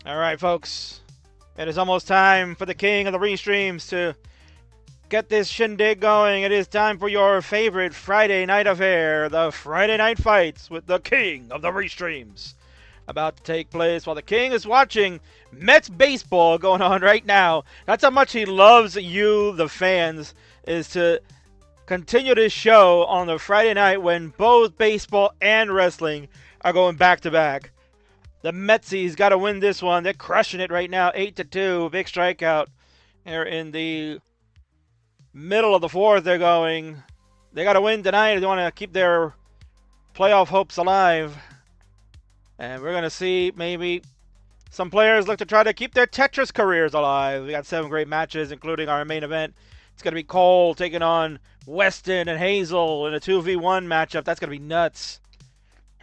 Alright, folks. It is almost time for the king of the restreams to get this shindig going. It is time for your favorite Friday night affair, the Friday Night Fights with the king of the restreams. About to take place while the king is watching Mets baseball going on right now. That's how much he loves you, the fans, is to continue this show on the Friday night when both baseball and wrestling are going back to back. The Metsies got to win this one. They're crushing it right now, 8-2. Big strikeout. They're in the middle of the fourth. They're going. They got to win tonight. They want to keep their playoff hopes alive. And we're going to see maybe some players look to try to keep their Tetris careers alive. We got 7 great matches, including our main event. It's going to be Cole taking on Weston and Hazel in a 2v1 matchup. That's going to be nuts.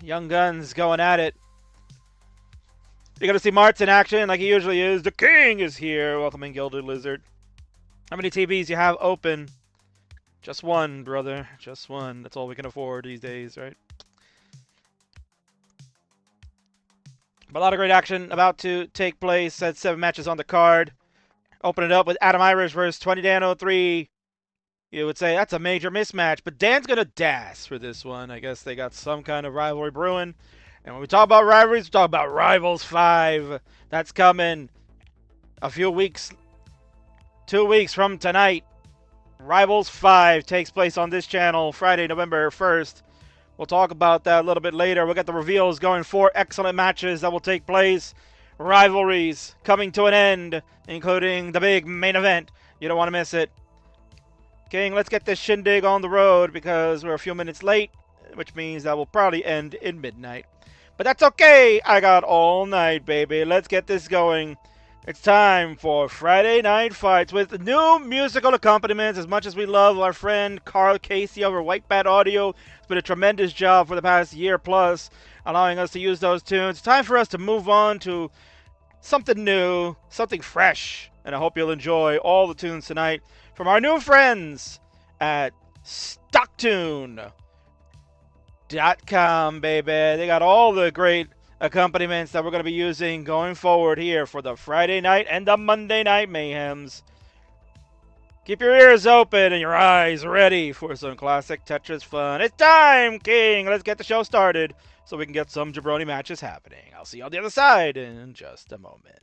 Young Guns going at it. You're going to see Marts in action like he usually is. The king is here. Welcoming Gilded Lizard. How many TVs you have open? Just one, brother. Just one. That's all we can afford these days, right? But a lot of great action about to take place. Had 7 matches on the card. Open it up with Adam Irish versus 20 Dan 03. You would say that's a major mismatch, but Dan's going to DAS for this one. I guess they got some kind of rivalry brewing. And when we talk about rivalries, we talk about Rivals 5. That's coming a few weeks, 2 weeks from tonight. Rivals 5 takes place on this channel Friday, November 1st. We'll talk about that a little bit later. We'll get the reveals going. 4 excellent matches that will take place. Rivalries coming to an end, including the big main event. You don't want to miss it. King, let's get this shindig on the road because we're a few minutes late, which means that will probably end in midnight. But that's okay. I got all night, baby. Let's get this going. It's time for Friday Night Fights with new musical accompaniments. As much as we love our friend Carl Casey over White Bat Audio, it's been a tremendous job for the past year plus, allowing us to use those tunes. It's time for us to move on to something new, something fresh, and I hope you'll enjoy all the tunes tonight from our new friends at StockTune.com, baby. They got all the great accompaniments that we're going to be using going forward here for the Friday night and the Monday night mayhems. Keep your ears open and your eyes ready for some classic Tetris fun. It's time, King! Let's get the show started so we can get some jabroni matches happening. I'll see you on the other side in just a moment.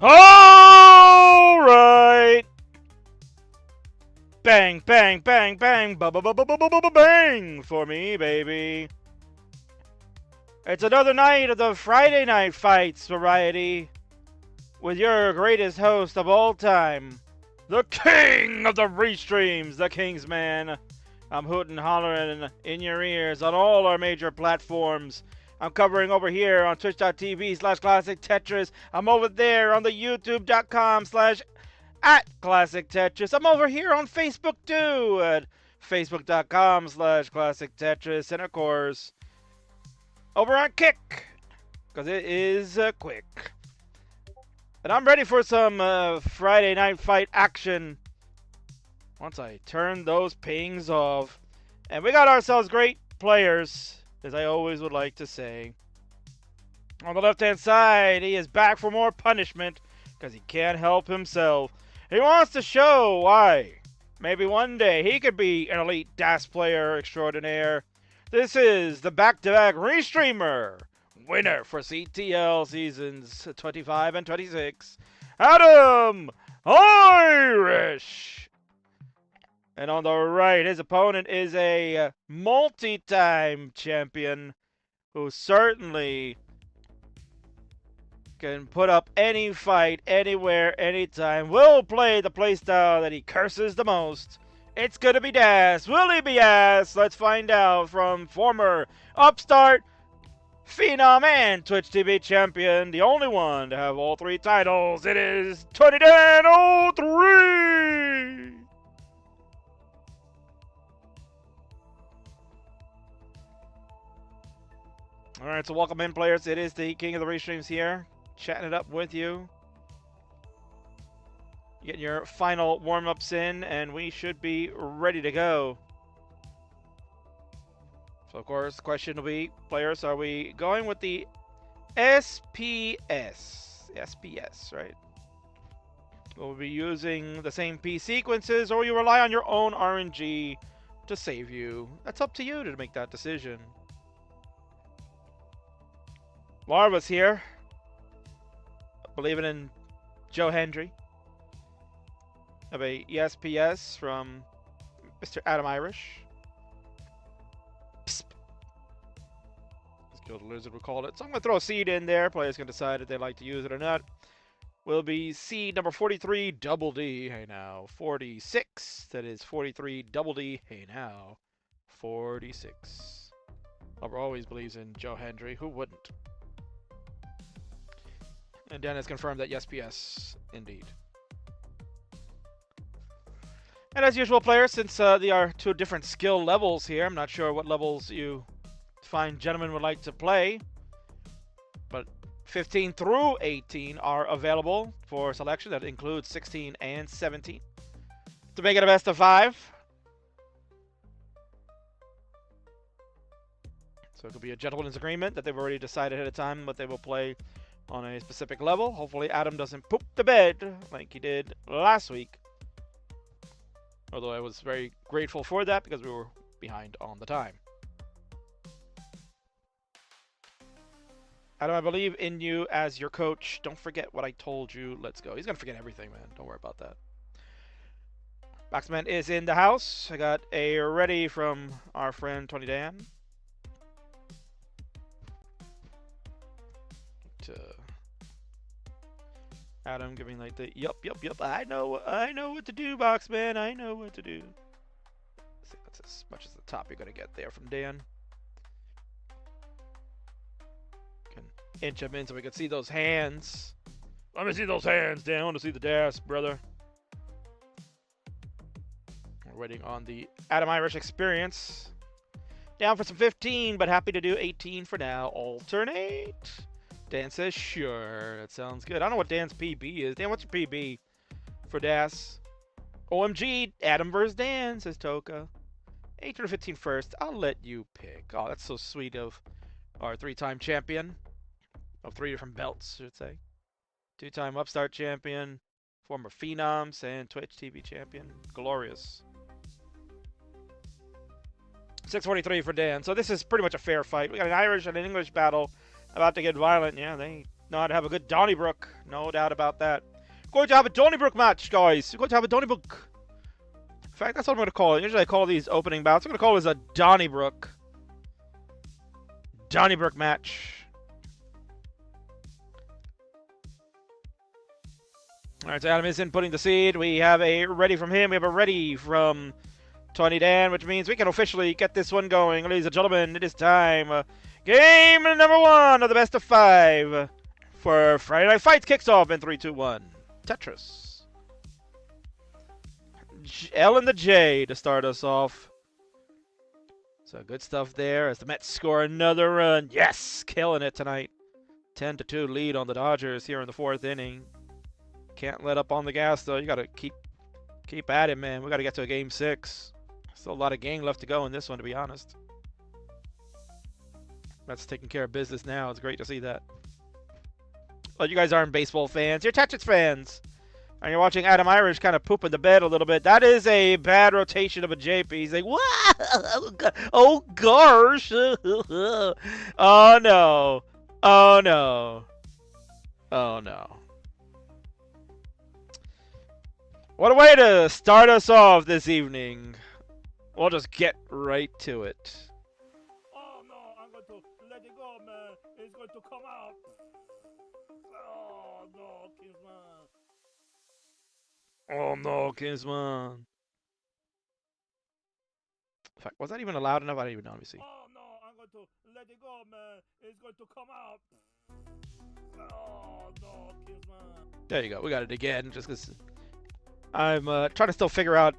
All right. Bang, bang, bang, bang, bang for me, baby. It's another night of the Friday Night Fights variety with your greatest host of all time, the king of the restreams, the Kingsman. I'm hooting, hollering in your ears on all our major platforms. I'm covering over here on twitch.tv/classic Tetris. I'm over there on the youtube.com/@classic Tetris. I'm over here on Facebook too at facebook.com/classic Tetris. And of course, over on Kick, because it is quick. And I'm ready for some Friday Night Fight action once I turn those pings off. And we got ourselves great players, as I always would like to say. On the left-hand side, he is back for more punishment because he can't help himself. He wants to show why. Maybe one day he could be an elite DAS player extraordinaire. This is the back-to-back restreamer, winner for CTL seasons 25 and 26, Adam Irish. And on the right, his opponent is a multi-time champion who certainly can put up any fight, anywhere, anytime. Will play the playstyle that he curses the most. It's gonna be Das. Will he be ass? Let's find out from former upstart, phenom, and Twitch TV champion, the only one to have all three titles. It is 2003. All right, so welcome in, players. It is the king of the restreams here, chatting it up with you. Getting your final warm-ups in, and we should be ready to go. So, of course, the question will be, players, are we going with the SPS? SPS, right? Will we be using the same P sequences, or will you rely on your own RNG to save you? That's up to you to make that decision. Larva's here. Believing in Joe Hendry. Of a ESPS from Mr. Adam Irish. Psp. Skilled Lizard would call it. So I'm going to throw a seed in there. Players can decide if they like to use it or not. Will be seed number 43, Double D. Hey now. 46. That is 43, Double D. Hey now. 46. Lover always believes in Joe Hendry. Who wouldn't? And Dan has confirmed that yes, PS, indeed. And as usual, players, since there are two different skill levels here, I'm not sure what levels you fine gentlemen would like to play. But 15 through 18 are available for selection. That includes 16 and 17. To make it a best of 5. So it could be a gentleman's agreement that they've already decided ahead of time what they will play on a specific level. Hopefully Adam doesn't poop the bed like he did last week. Although I was very grateful for that because we were behind on the time. Adam, I believe in you as your coach. Don't forget what I told you. Let's go. He's going to forget everything, man. Don't worry about that. Boxman is in the house. I got a ready from our friend Tony Dan. Adam giving like the yup. I know what to do, Boxman. I know what to do. See, that's as much as the top you're gonna get there from Dan. Can inch him in so we can see those hands. Let me see those hands, Dan. I want to see the dash, brother. We're waiting on the Adam Irish experience. Down for some 15, but happy to do 18 for now. Alternate. Dan says, sure. That sounds good. I don't know what Dan's PB is. Dan, what's your PB for DAS? OMG, Adam versus Dan, says Toca. 18 or 15 first. I'll let you pick. Oh, that's so sweet of our 3-time champion. Of 3 different belts, I should say. 2-time upstart champion. Former phenoms and Twitch TV champion. Glorious. 643 for Dan. So this is pretty much a fair fight. We got an Irish and an English battle. About to get violent. Yeah, they not have a good Donnybrook. No doubt about that. Going to have a Donnybrook match, guys. We're going to have a Donnybrook. In fact, that's what I'm going to call it. Usually I call these opening bouts. I'm going to call this a Donnybrook. Donnybrook match. All right, so Adam is inputting the seed. We have a ready from him. We have a ready from Tony Dan, which means we can officially get this one going. Ladies and gentlemen, it is time. Game number 1 of the best of 5 for Friday Night Fights kicks off in 3, 2, 1. Tetris. L and the J to start us off. So good stuff there as the Mets score another run. Yes, killing it tonight. 10-2 lead on the Dodgers here in the 4th inning. Can't let up on the gas though. You got to keep at it, man. We got to get to a game 6. Still a lot of game left to go in this one, to be honest. Mets taking care of business now. It's great to see that. Well, you guys aren't baseball fans. You're Tetris fans. And you're watching Adam Irish kind of poop in the bed a little bit. That is a bad rotation of a JP. He's like, what? Oh, gosh. Oh, no. Oh, no. Oh, no. What a way to start us off this evening. We'll just get right to it. Oh, no. I'm going to let it go, man. It's going to come out. Oh, no, Kingsman. Oh no, Kingsman. In fact, was that even loud enough? I don't even know. Let me see. Oh no, I'm going to let it go, man. It's going to come out. Oh no, Kingsman. There you go. We got it again. Just because I'm trying to still figure out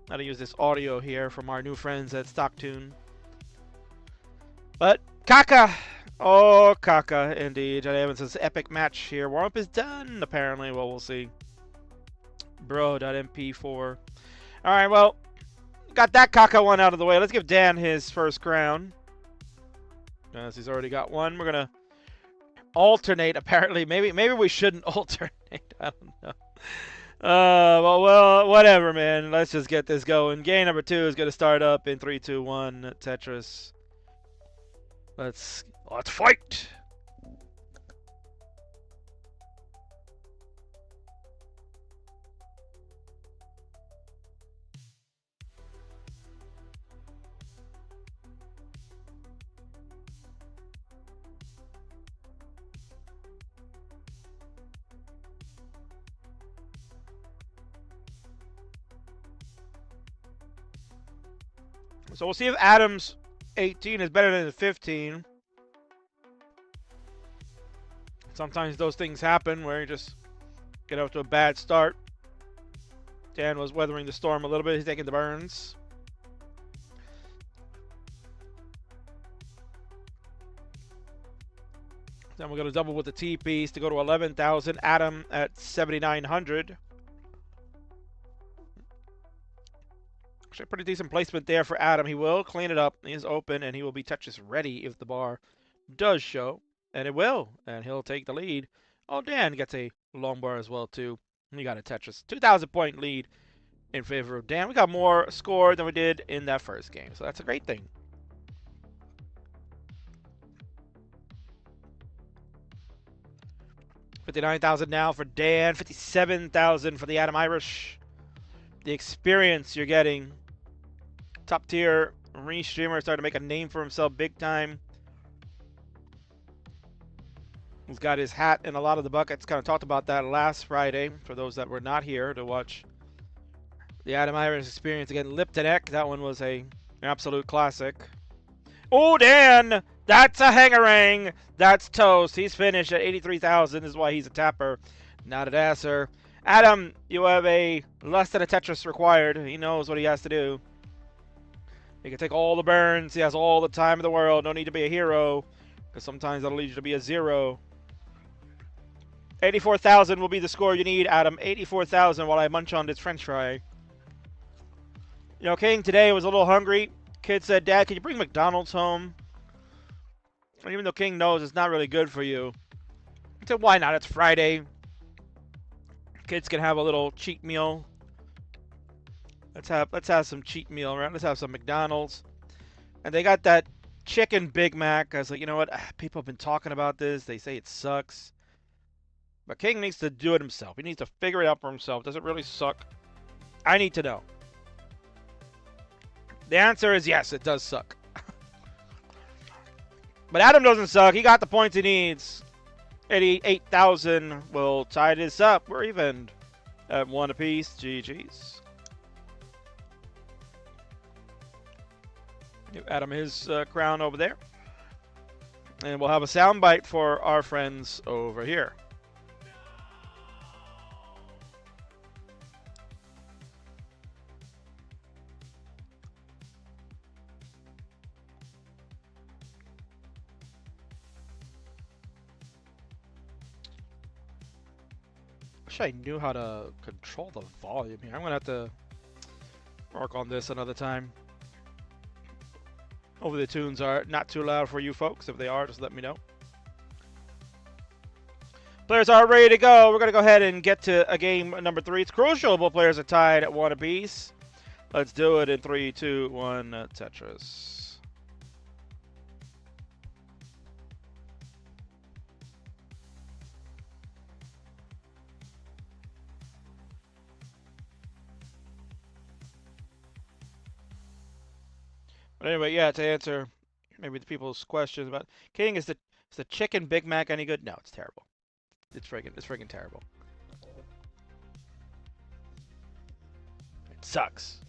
how to use this audio here from our new friends at StockTune. But Kaka. Oh, Kaka, indeed. Johnny Evans' epic match here. Warm-up is done, apparently. Well, we'll see. Bro.mp4. Alright, well, got that Kaka one out of the way. Let's give Dan his first crown. As he's already got one. We're going to alternate, apparently. Maybe we shouldn't alternate. I don't know. Well, whatever, man. Let's just get this going. Game number 2 is going to start up in 3, 2, 1. Tetris. Let's fight! So we'll see if Adam's 18 is better than 15. Sometimes those things happen where you just get off to a bad start. Dan was weathering the storm a little bit. He's taking the burns. Then we're going to double with the T piece to go to 11,000. Adam at 7,900. Actually, pretty decent placement there for Adam. He will clean it up. He is open, and he will be Tetris ready if the bar does show. And it will. And he'll take the lead. Oh, Dan gets a long bar as well, too. We got a Tetris 2,000-point lead in favor of Dan. We got more score than we did in that first game. So that's a great thing. $59,000 now for Dan. $57,000 for the Adam Irish. The experience you're getting. Top tier restreamer starting to make a name for himself big time. He's got his hat in a lot of the buckets. Kind of talked about that last Friday for those that were not here to watch the Adam Irish experience against Liptonek. That one was an absolute classic. Oh, Dan! That's a hangarang! That's toast. He's finished at 83,000. This is why he's a tapper, not a dasser. Adam, you have a less than a Tetris required. He knows what he has to do. He can take all the burns. He has all the time in the world. No need to be a hero, because sometimes that'll lead you to be a zero. 84,000 will be the score you need, Adam. 84,000 while I munch on this french fry. You know, King today was a little hungry. Kid said, Dad, can you bring McDonald's home? And even though King knows it's not really good for you, I said, why not? It's Friday. Kids can have a little cheat meal. Let's have some cheat meal, right? Let's have some McDonald's. And they got that chicken Big Mac. I was like, you know what? People have been talking about this. They say it sucks. But King needs to do it himself. He needs to figure it out for himself. Does it really suck? I need to know. The answer is yes, it does suck. But Adam doesn't suck. He got the points he needs. 88,000 will tie this up. We're even at 1 apiece. GG's. Give Adam his crown over there. And we'll have a soundbite for our friends over here. Wish I knew how to control the volume here. I'm gonna have to work on this another time. Hopefully the tunes are not too loud for you folks. If they are, just let me know. Players are ready to go. We're gonna go ahead and get to a game number 3. It's crucial. Both players are tied at 1 apiece. Let's do it in 3, 2, 1. Tetris. But anyway, yeah, to answer maybe the people's questions about King, is the chicken Big Mac any good? No, it's terrible. It's friggin' terrible. It sucks.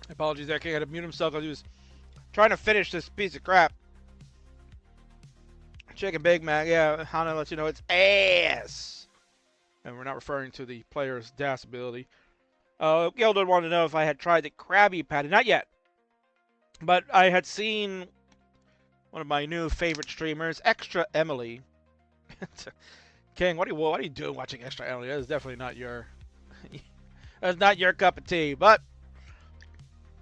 Apologies there, King had to mute himself because he was trying to finish this piece of crap. Chicken Big Mac, yeah, Hana lets you know it's ass. And we're not referring to the player's DAS ability. Gilded wanted to know if I had tried the Krabby Patty. Not yet. But I had seen one of my new favorite streamers, Extra Emily. King, what are you doing watching Extra Emily? That is definitely not your that's not your cup of tea. But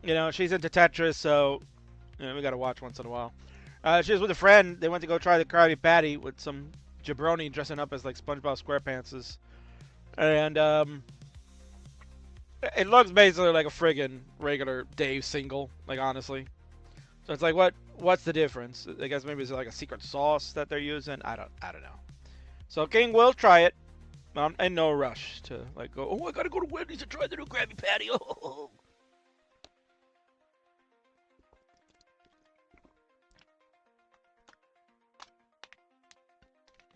you know, she's into Tetris, so you know, we gotta watch once in a while. She was with a friend. They went to go try the Krabby Patty with some jabroni dressing up as like SpongeBob SquarePants. And it looks basically like a friggin' regular Dave single, like honestly. So it's like, what's the difference? I guess maybe it's like a secret sauce that they're using. I don't know. So King will try it. I'm in no rush to like go. Oh, I gotta go to Wendy's to try the new Krabby Patty. Oh.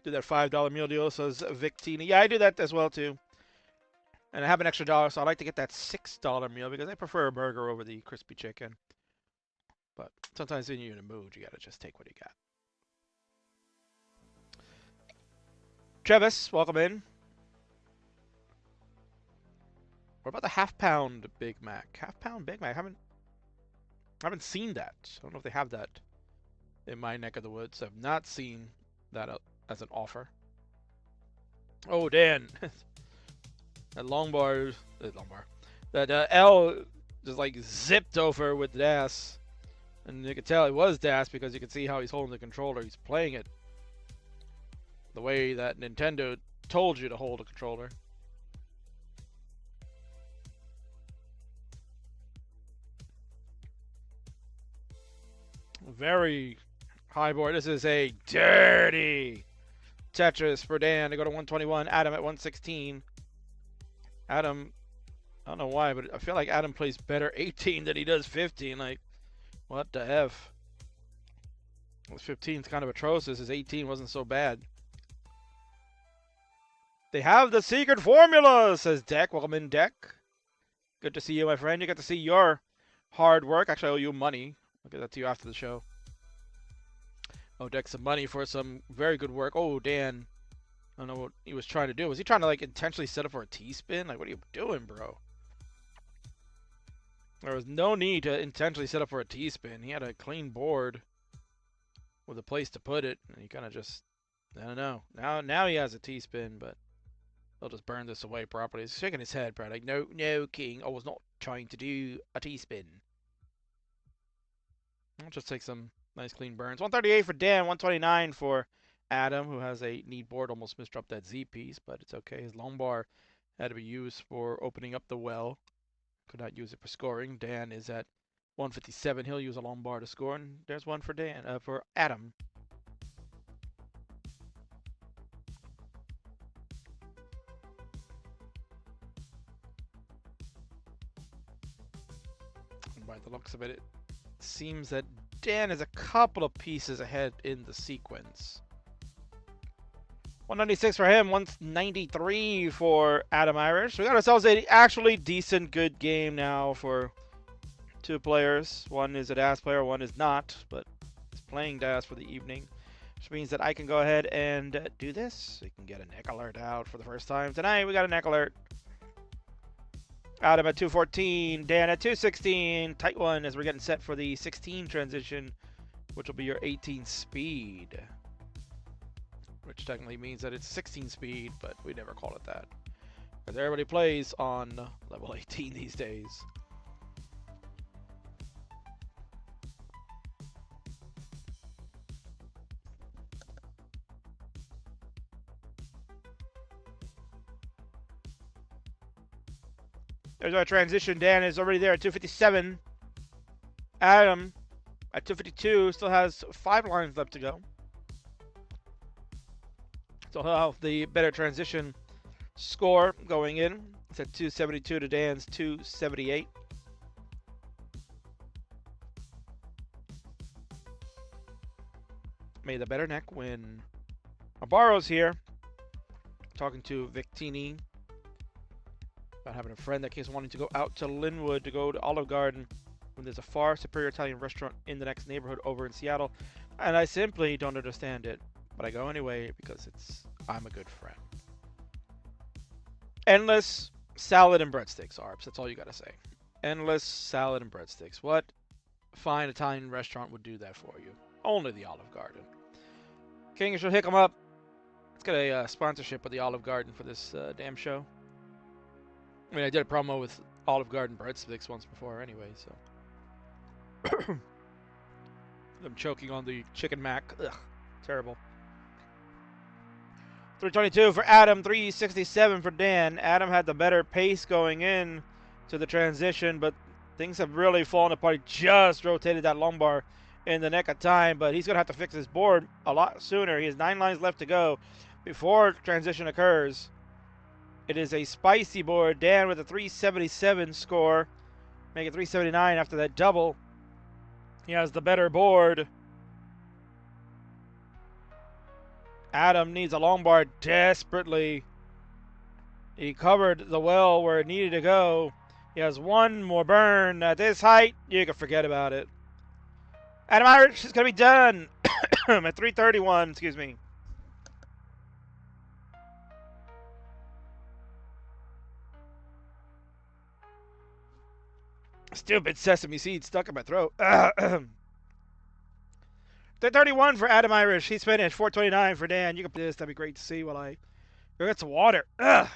Do that $5 meal deal, says Victina. Yeah, I do that as well too. And I have an extra dollar, so I like to get that $6 meal because I prefer a burger over the crispy chicken. But sometimes when you're in a mood, you gotta just take what you got. Travis, welcome in. What about the half-pound Big Mac? Half-pound Big Mac? I haven't seen that. I don't know if they have that in my neck of the woods. I've not seen that as an offer. Oh, Dan. That that L just like zipped over with Das. And you could tell it was Das because you can see how he's holding the controller. He's playing it the way that Nintendo told you to hold a controller. Very high board. This is a dirty Tetris for Dan to go to 121. Adam at 116. Adam, I don't know why, but I feel like Adam plays better 18 than he does 15. Like, what the F? His 15 is kind of atrocious. His 18 wasn't so bad. They have the secret formula, says Deck. Welcome in, Deck. Good to see you, my friend. You get to see your hard work. Actually, I owe you money. I'll get that to you after the show. Oh, Deck, some money for some very good work. Oh, Dan. I don't know what he was trying to do. Was he trying to, like, intentionally set up for a T-spin? Like, what are you doing, bro? There was no need to intentionally set up for a T-spin. He had a clean board with a place to put it, and he kind of just I don't know. Now he has a T-spin, but he'll just burn this away properly. He's shaking his head, probably like, no, no, King. I was not trying to do a T-spin. I'll just take some nice clean burns. 138 for Dan, 129 for Adam, who has a neat board. Almost misdropped that Z piece, but it's okay. His long bar had to be used for opening up the well. Could not use it for scoring. Dan is at 157. He'll use a long bar to score, and there's one for for Adam. And by the looks of it, it seems that Dan is a couple of pieces ahead in the sequence. 196 for him, 193 for Adam Irish. We got ourselves a actually decent, good game now for two players. One is a DAS player, one is not, but is playing DAS for the evening, which means that I can go ahead and do this. We can get a neck alert out for the first time tonight. We got a neck alert. Adam at 214, Dan at 216. Tight one as we're getting set for the 16 transition, which will be your 18 speed. Which technically means that it's 16 speed, but we never call it that. Because everybody plays on level 18 these days. There's our transition. Dan is already there at 257. Adam at 252 still has 5 lines left to go. So he'll have the better transition score going in. It's at 272 to Dan's 278. May the better neck win. Barrow's here. Talking to Victini about having a friend that keeps wanting to go out to Linwood to go to Olive Garden when there's a far superior Italian restaurant in the next neighborhood over in Seattle. And I simply don't understand it. But I go anyway because I'm a good friend. Endless salad and breadsticks, Arps. That's all you gotta say. Endless salad and breadsticks. What fine Italian restaurant would do that for you? Only the Olive Garden. King should hook 'em up. Let's get a sponsorship with the Olive Garden for this damn show. I mean, I did a promo with Olive Garden breadsticks once before anyway, so. I'm choking on the chicken mac. Ugh, terrible. 322 for Adam, 367 for Dan. Adam had the better pace going in to the transition, but things have really fallen apart. He just rotated that long bar in the neck of time, but he's going to have to fix his board a lot sooner. He has 9 lines left to go before transition occurs. It is a spicy board. Dan with a 377 score. Make it 379 after that double. He has the better board. Adam needs a long bar desperately. He covered the well where it needed to go. He has one more burn. At this height, you can forget about it. Adam Irish is going to be done at 331, excuse me. Stupid sesame seed stuck in my throat. 331 for Adam Irish. He's finished. 429 for Dan. You can put this. That'd be great to see while I go get some water. Ugh.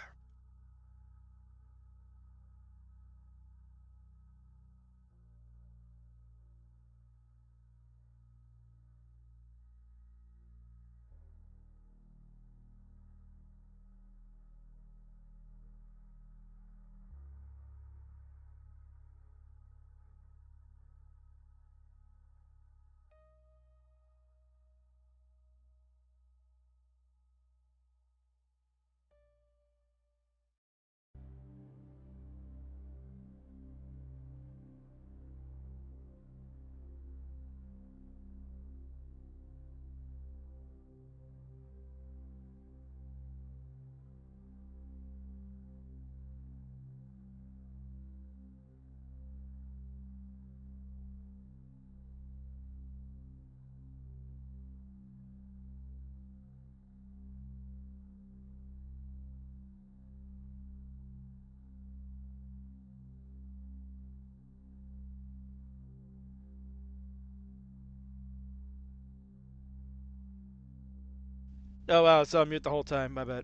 Oh wow, so I'm mute the whole time. My bad.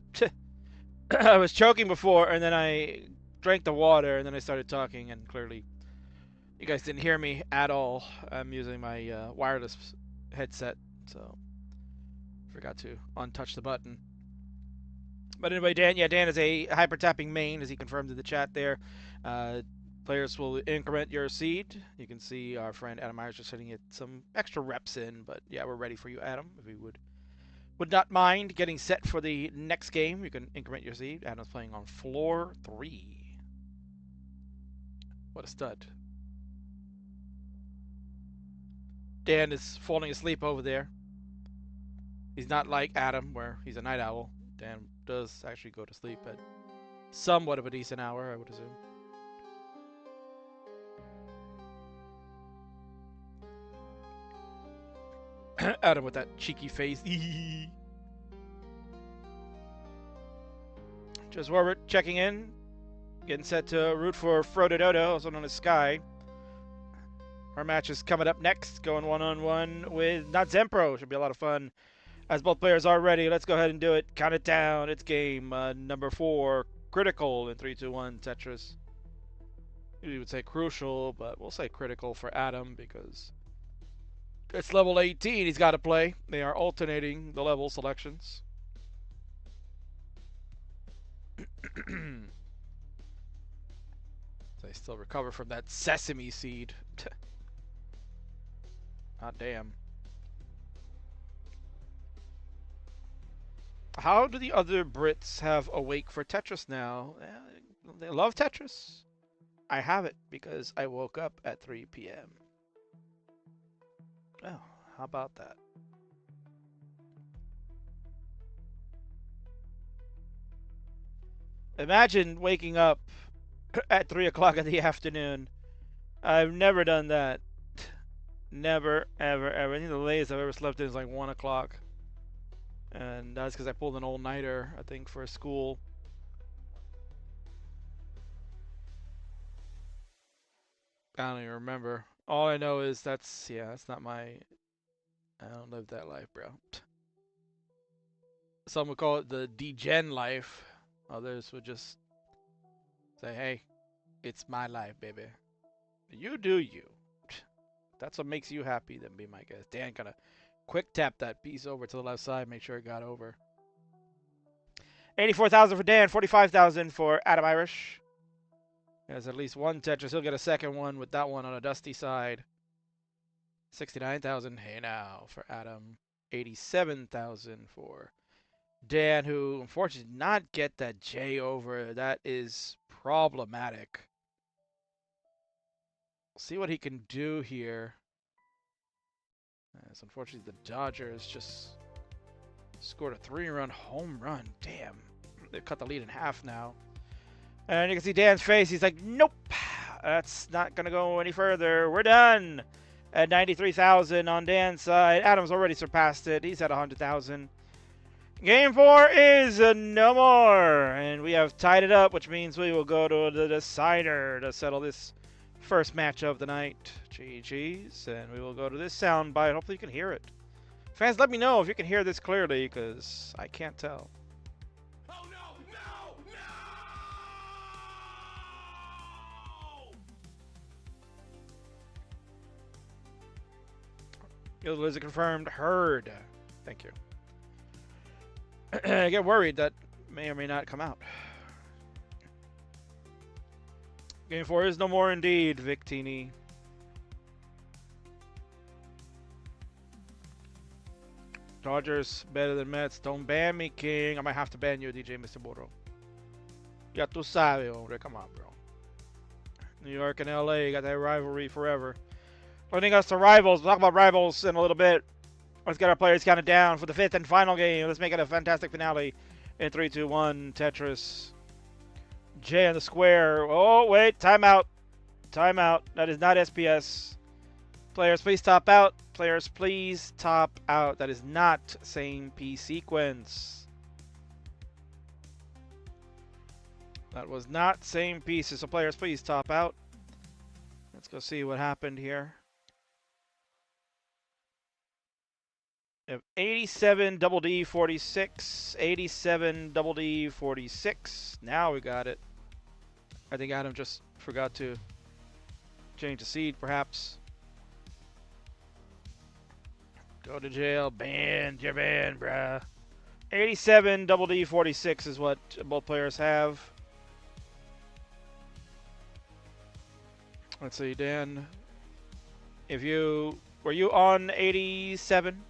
I was choking before, and then I drank the water, and then I started talking, and clearly you guys didn't hear me at all. I'm using my wireless headset, so forgot to untouch the button. But anyway, Dan, yeah, Dan is a hyper tapping main, as he confirmed in the chat there. Uh, Players will increment your seed. You can see our friend Adam Myers just hitting it some extra reps in, but yeah, we're ready for you, Adam. If you would not mind getting set for the next game, you can increment your seed. Adam's playing on floor 3. What a stud. Dan is falling asleep over there. He's not like Adam, where he's a night owl. Dan does actually go to sleep at somewhat of a decent hour, I would assume. Adam with that cheeky face. Just Robert checking in. Getting set to root for Frodo Doo, also known as Sky. Our match is coming up next. Going one-on-one with not Zenpro. Should be a lot of fun. As both players are ready, let's go ahead and do it. Count it down. It's game number 4. Critical in 3, 2, 1 Tetris. We would say crucial, but we'll say critical for Adam because it's level 18 he's got to play. They are alternating the level selections. They still recover from that sesame seed. Hot damn. How do the other Brits have Awake for Tetris now? They love Tetris. I have it because I woke up at 3 p.m. Oh, how about that? Imagine waking up at 3 o'clock in the afternoon. I've never done that. Never, ever, ever. I think the latest I've ever slept in is like 1 o'clock. And that's because I pulled an all-nighter, I think, for school. I don't even remember. All I know is that's not my... I don't live that life, bro. Some would call it the degen life. Others would just say, hey, it's my life, baby. You do you. That's what makes you happy, then be my guest. Dan kind of quick tap that piece over to the left side, make sure it got over. 84,000 for Dan, 45,000 for Adam Irish. He has at least one Tetris. He'll get a second one with that one on a dusty side. 69,000, hey now, for Adam. 87,000 for Dan, who unfortunately did not get that J over. That is problematic. We'll see what he can do here. As unfortunately, the Dodgers just scored a 3-run home run. Damn. They've cut the lead in half now. And you can see Dan's face. He's like, nope. That's not going to go any further. We're done. At 93,000 on Dan's side. Adam's already surpassed it. He's at 100,000. Game 4 is no more. And we have tied it up, which means we will go to the decider to settle this first match of the night. GG's. And we will go to this sound bite. Hopefully you can hear it. Fans, let me know if you can hear this clearly, because I can't tell. Oh no! No! No! It was a confirmed herd. Thank you. I get worried that may or may not come out. Game 4 is no more indeed, Victini. Dodgers better than Mets. Don't ban me, King. I might have to ban you, DJ Mr. Boro. Ya tu sabes, hombre. Come on, bro. New York and LA got that rivalry forever. Leading us to rivals. We'll talk about rivals in a little bit. Let's get our players counted down for the 5th and final game. Let's make it a fantastic finale in 3, 2, 1. Tetris. J on the square. Oh, wait. Timeout. Timeout. That is not SPS. Players, please top out. Players, please top out. That is not same P sequence. That was not same pieces. So players, please top out. Let's go see what happened here. We have 87 double D 46, 87 double D 46. Now we got it. I think Adam just forgot to change the seed, perhaps. Go to jail. Banned. You're banned, bruh. 87 double D 46 is what both players have. Let's see, Dan. Were you on 87?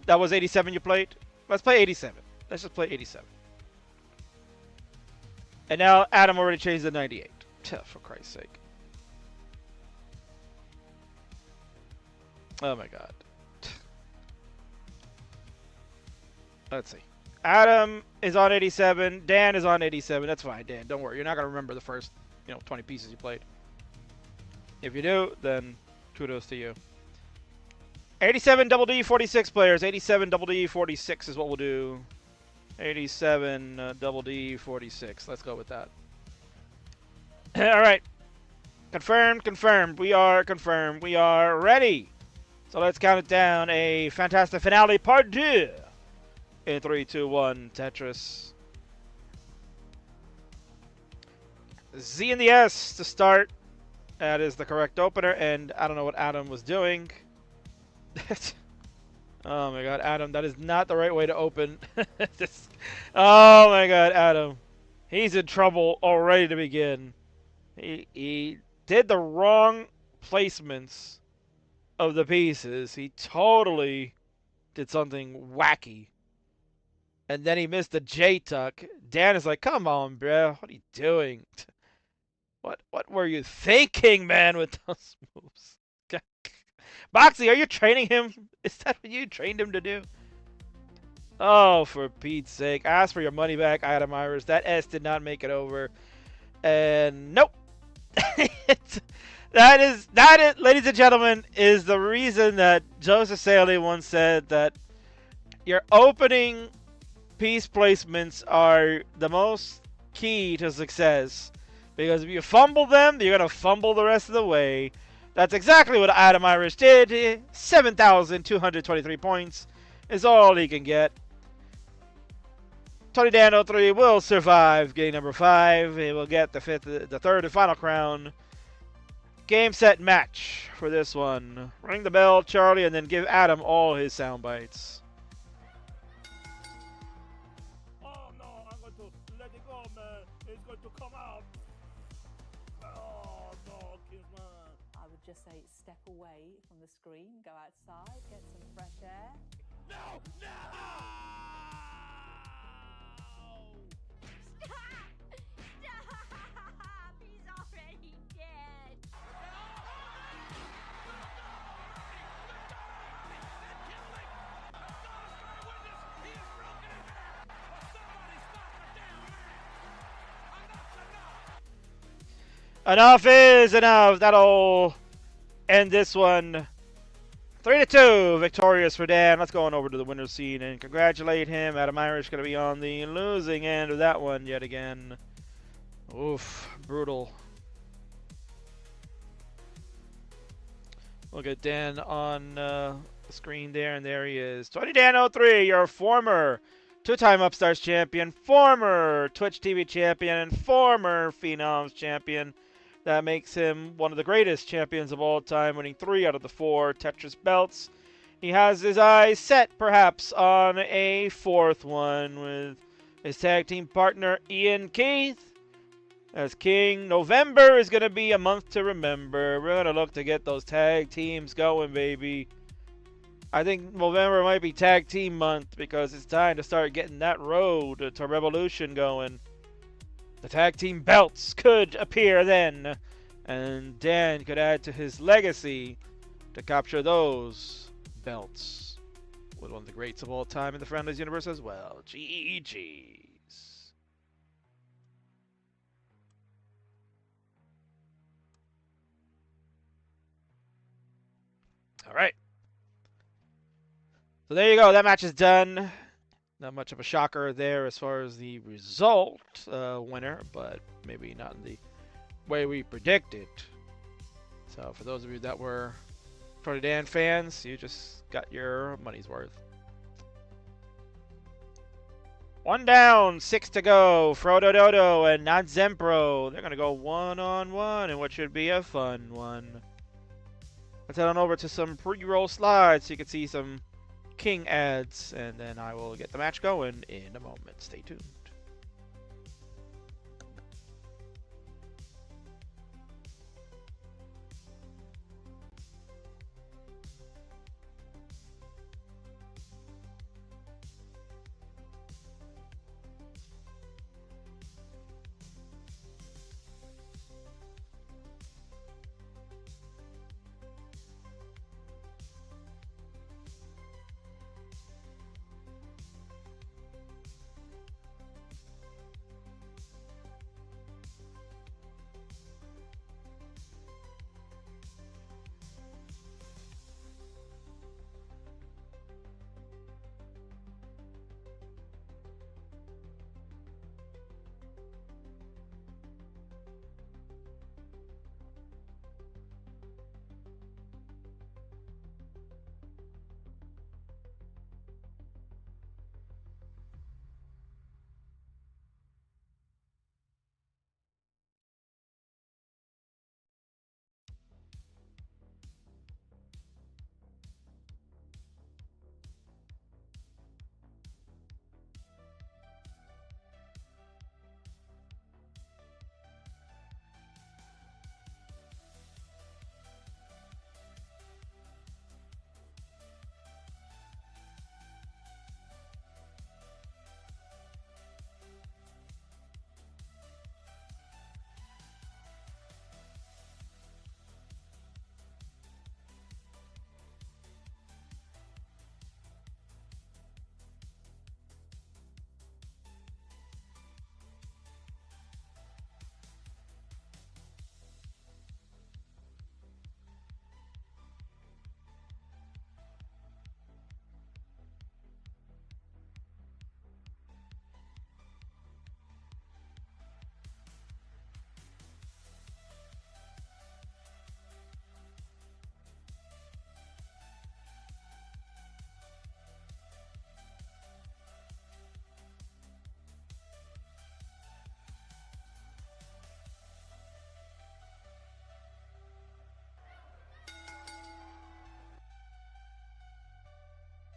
That was 87 you played? Let's play 87. Let's just play 87. And now Adam already changed to 98. For Christ's sake. Oh my god. Let's see. Adam is on 87. Dan is on 87. That's fine, Dan. Don't worry. You're not going to remember the first, 20 pieces you played. If you do, then kudos to you. 87 double D 46 players. 87 double D 46 is what we'll do. 87 double D 46. Let's go with that. All right. Confirmed, confirmed. We are confirmed. We are ready. So let's count it down. A fantastic finale part 2. In 3, 2, 1, Tetris. Z and the S to start. That is the correct opener, and I don't know what Adam was doing. Oh my god, Adam, that is not the right way to open. Oh my god, Adam. He's in trouble already to begin. He did the wrong placements of the pieces. He totally did something wacky. And then he missed the J-tuck. Dan is like, come on, bro. What are you doing? What were you thinking, man, with those moves? Boxy, are you training him? Is that what you trained him to do? Oh, for Pete's sake. Ask for your money back, Adam Irish. That S did not make it over. And nope. That is, ladies and gentlemen, is the reason that Joseph Saley once said that your opening piece placements are the most key to success. Because if you fumble them, you're going to fumble the rest of the way. That's exactly what Adam Irish did. 7,223 points is all he can get. Tony Dan 03 will survive game number 5. He will get the third and final crown. Game, set, match for this one. Ring the bell, Charlie, and then give Adam all his sound bites. Oh no, I'm going to let it go, man. It's going to come out. Oh no, Kingsman. I would just say step away from the screen, go outside, get some fresh air. No! No! Stop! Stop! He's already dead. Enough is enough. That'll end this one. 3-2, victorious for Dan. Let's go on over to the winner's scene and congratulate him. Adam Irish going to be on the losing end of that one yet again. Oof, brutal. Look at Dan on the screen there, and there he is. 20 Dan 03, your former two-time Upstarts champion, former Twitch TV champion, and former Phenoms champion. That makes him one of the greatest champions of all time, winning 3 out of the 4 Tetris belts. He has his eyes set, perhaps, on a 4th one with his tag team partner, Ian Keith. As King, November is going to be a month to remember. We're going to look to get those tag teams going, baby. I think November might be tag team month because it's time to start getting that road to Revolution going. The tag team belts could appear then, and Dan could add to his legacy to capture those belts with one of the greats of all time in the Friendlies universe as well. GG's. All right. So there you go. That match is done. Not much of a shocker there as far as the result winner, but maybe not in the way we predicted. So for those of you that were For the Dan fans, you just got your money's worth. 1 down, 6 to go. Frodo Doo and not Zenpro. They're going to go one-on-one in what should be a fun one. Let's head on over to some pre-roll slides so you can see some King ads. And then I will get the match going in a moment. Stay tuned.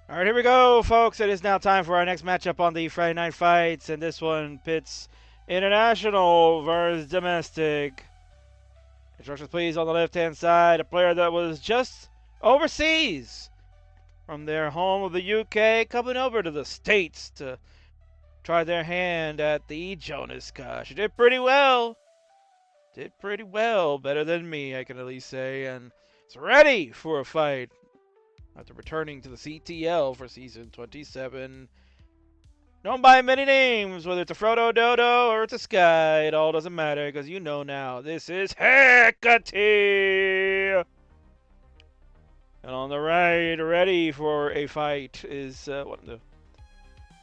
All right, here we go, folks. It is now time for our next matchup on the Friday Night Fights, and this one pits international versus domestic. Instructions, please, on the left-hand side. A player that was just overseas from their home of the UK, coming over to the States to try their hand at the Jonas Cup. She did pretty well. Did pretty well. Better than me, I can at least say. And it's ready for a fight after returning to the CTL for season 27. Known by many names, whether it's a Frodo Doo or it's a Sky, it all doesn't matter because you know now this is Hecate. And on the right, ready for a fight, is one of the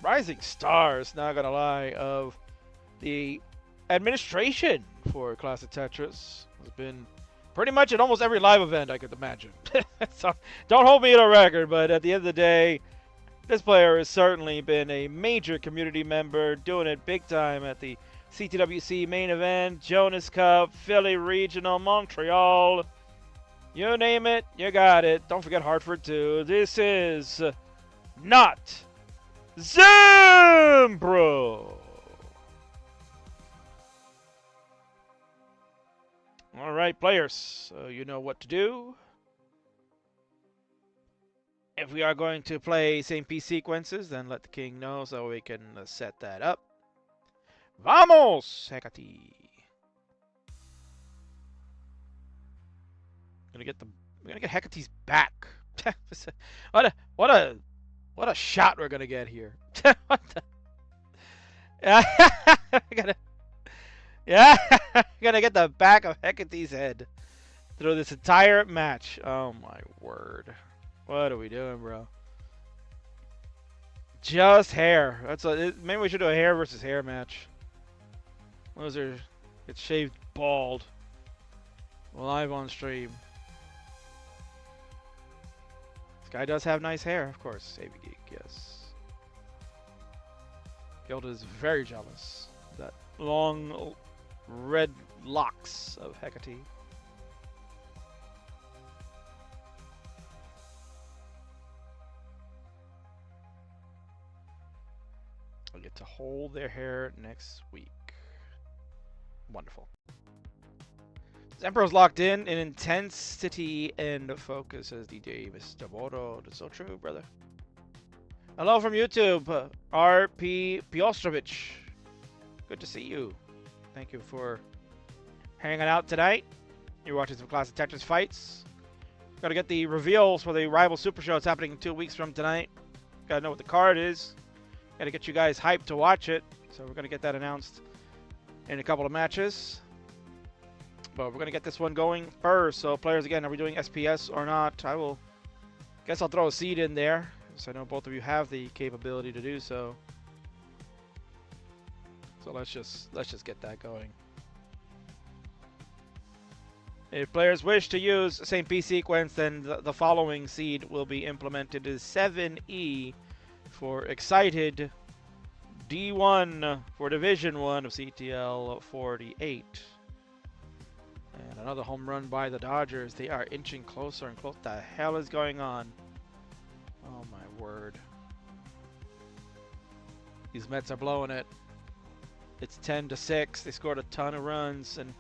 rising stars, not gonna lie, of the administration for Classic Tetris. Has been pretty much at almost every live event I could imagine. So, don't hold me to a record, but at the end of the day, this player has certainly been a major community member, doing it big time at the CTWC main event, Jonas Cup, Philly Regional, Montreal. You name it, you got it. Don't forget Hartford, too. This is not Zenpro. All right, players, so you know what to do. If we are going to play same piece sequences, then let the king know so we can set that up. Vamos, Hecate. We're gonna get Hecate's back. what a shot we're gonna get here. What the? Gonna get the back of Hecate's head through this entire match. Oh my word. What are we doing, bro? Just hair. Maybe we should do a hair versus hair match. Loser gets shaved bald live on stream. guy does have nice hair, of course. Avgeek, yes. Gilda is very jealous. That long red locks of Hecate. I'll get to hold their hair next week. Wonderful. Zenpro's locked in intensity and focus as DJ Mr. Bodo. That's so true, brother. Hello from YouTube, RP Piostrovich. Good to see you. Thank you for hanging out tonight. You're watching some classic Tetris fights. Gotta get the reveals for the Rival Super Show. It's happening 2 weeks from tonight. Gotta know what the card is. Gotta get you guys hyped to watch it. So we're gonna get that announced in a couple of matches. But we're gonna get this one going first. So players, again, are we doing SPS or not? Guess I'll throw a seed in there, so I know both of you have the capability to do so. So let's just get that going. If players wish to use the same P sequence, then the following seed will be implemented: is 7E for Excited, D1 for Division 1 of CTL 48. And another home run by the Dodgers. They are inching closer and closer. What the hell is going on? Oh my word. These Mets are blowing it. It's 10-6. They scored a ton of runs and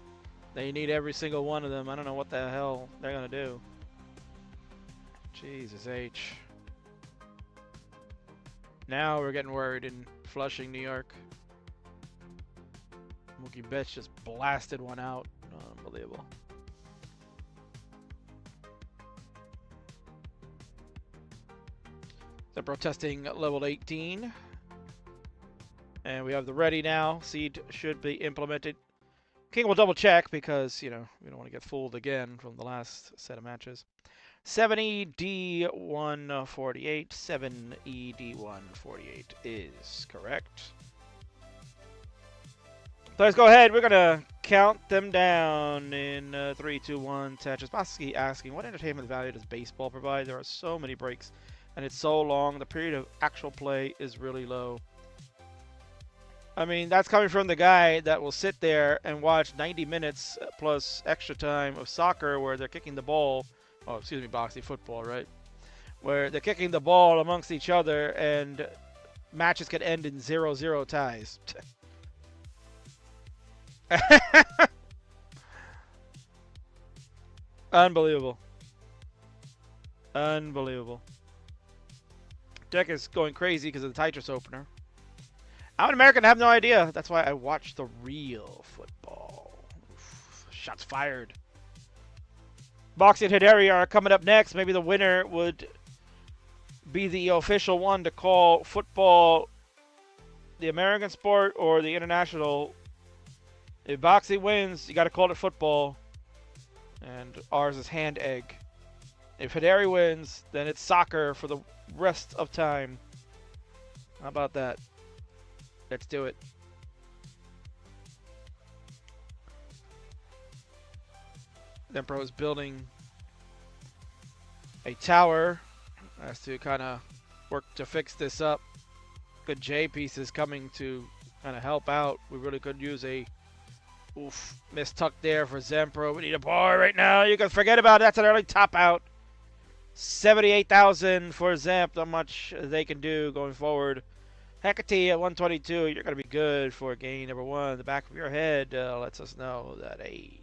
they need every single one of them. I don't know what the hell they're going to do. Jesus H. Now we're getting worried in Flushing, New York. Mookie Betts just blasted one out. Unbelievable. So protesting level 18. And we have the ready now. Seed should be implemented. King will double check because, you know, we don't want to get fooled again from the last set of matches. 7ED148. 7ED148 is correct. Let's go ahead. We're going to count them down in 3, 2, 1. Tetris. Boxy asking, what entertainment value does baseball provide? There are so many breaks, and it's so long. The period of actual play is really low. I mean, that's coming from the guy that will sit there and watch 90 minutes plus extra time of soccer where they're kicking the ball. Oh, excuse me, Boxy, football, right? Where they're kicking the ball amongst each other and matches can end in 0-0 ties. Unbelievable. Unbelievable. Deck is going crazy because of the Tetris opener. I'm an American, I have no idea. That's why I watch the real football. Oof, shots fired. Boxy and Hidari are coming up next. Maybe the winner would be the official one to call football the American sport or the international. If Boxy wins, you got to call it football. And ours is hand egg. If Hidari wins, then it's soccer for the rest of time. How about that? Let's do it. Zenpro is building a tower. Has to kind of work to fix this up. Good J pieces coming to kind of help out. We really could use a missed tuck there for Zenpro. We need a bar right now. You can forget about it. That's an early top out. 78,000 for Zemp. Not much they can do going forward. Hecate at 122. You're going to be good for game number 1. The back of your head lets us know that, hey,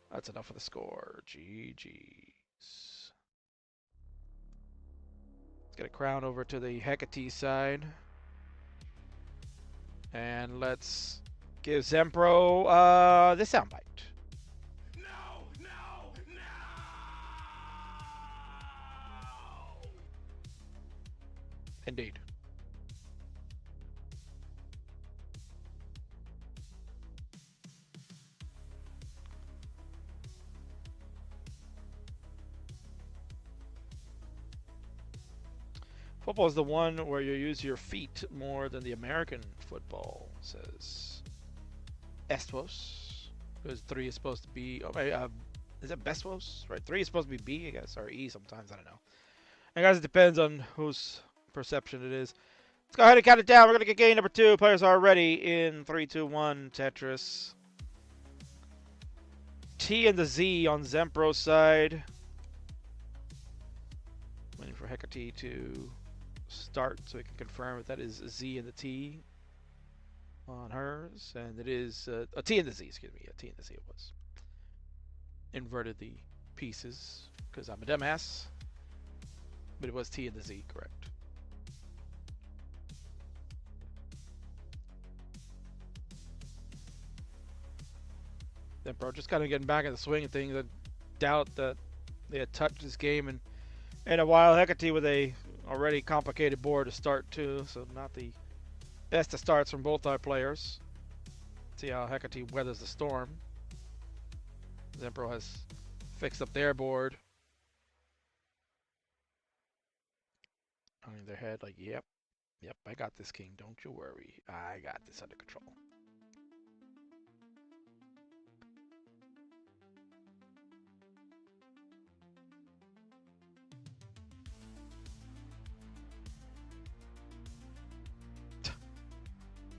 that's enough for the score. GG's. Let's get a crown over to the Hecate side. And let's give Zenpro the soundbite. No, no, no! Indeed. Football is the one where you use your feet more than the American football, says Estos. Because 3 is supposed to be... Oh, is that Bestos? Right, 3 is supposed to be B, I guess, or E sometimes, I don't know. I guess it depends on whose perception it is. Let's go ahead and count it down. We're going to get game number 2. Players are ready in 3, 2, 1. Tetris. T and the Z on Zenpro's side. Waiting for Hecate to start so we can confirm if that is Z and the T on hers. And it is a T and the Z, excuse me. A T and the Z it was. Inverted the pieces because I'm a dumbass. But it was T and the Z, correct. Zenpro just kind of getting back in the swing of things. I doubt that they had touched this game in a while. Hecate with a already complicated board to start too, so not the best of starts from both our players. See how Hecate weathers the storm. Zenpro has fixed up their board. On their head, like, yep, I got this, king. Don't you worry. I got this under control.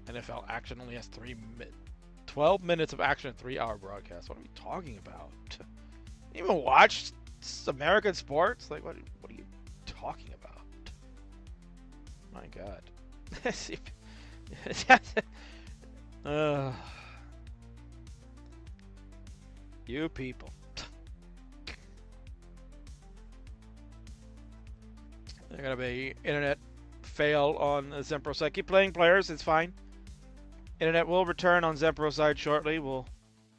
NFL action only has 12 minutes of action in 3-hour broadcast. What are we talking about? You even watch American sports? Like, what are you talking about? My God. You people. They're gonna be internet fail on the Zenpro side. Keep playing, players. It's fine. Internet will return on Zenpro side shortly. We'll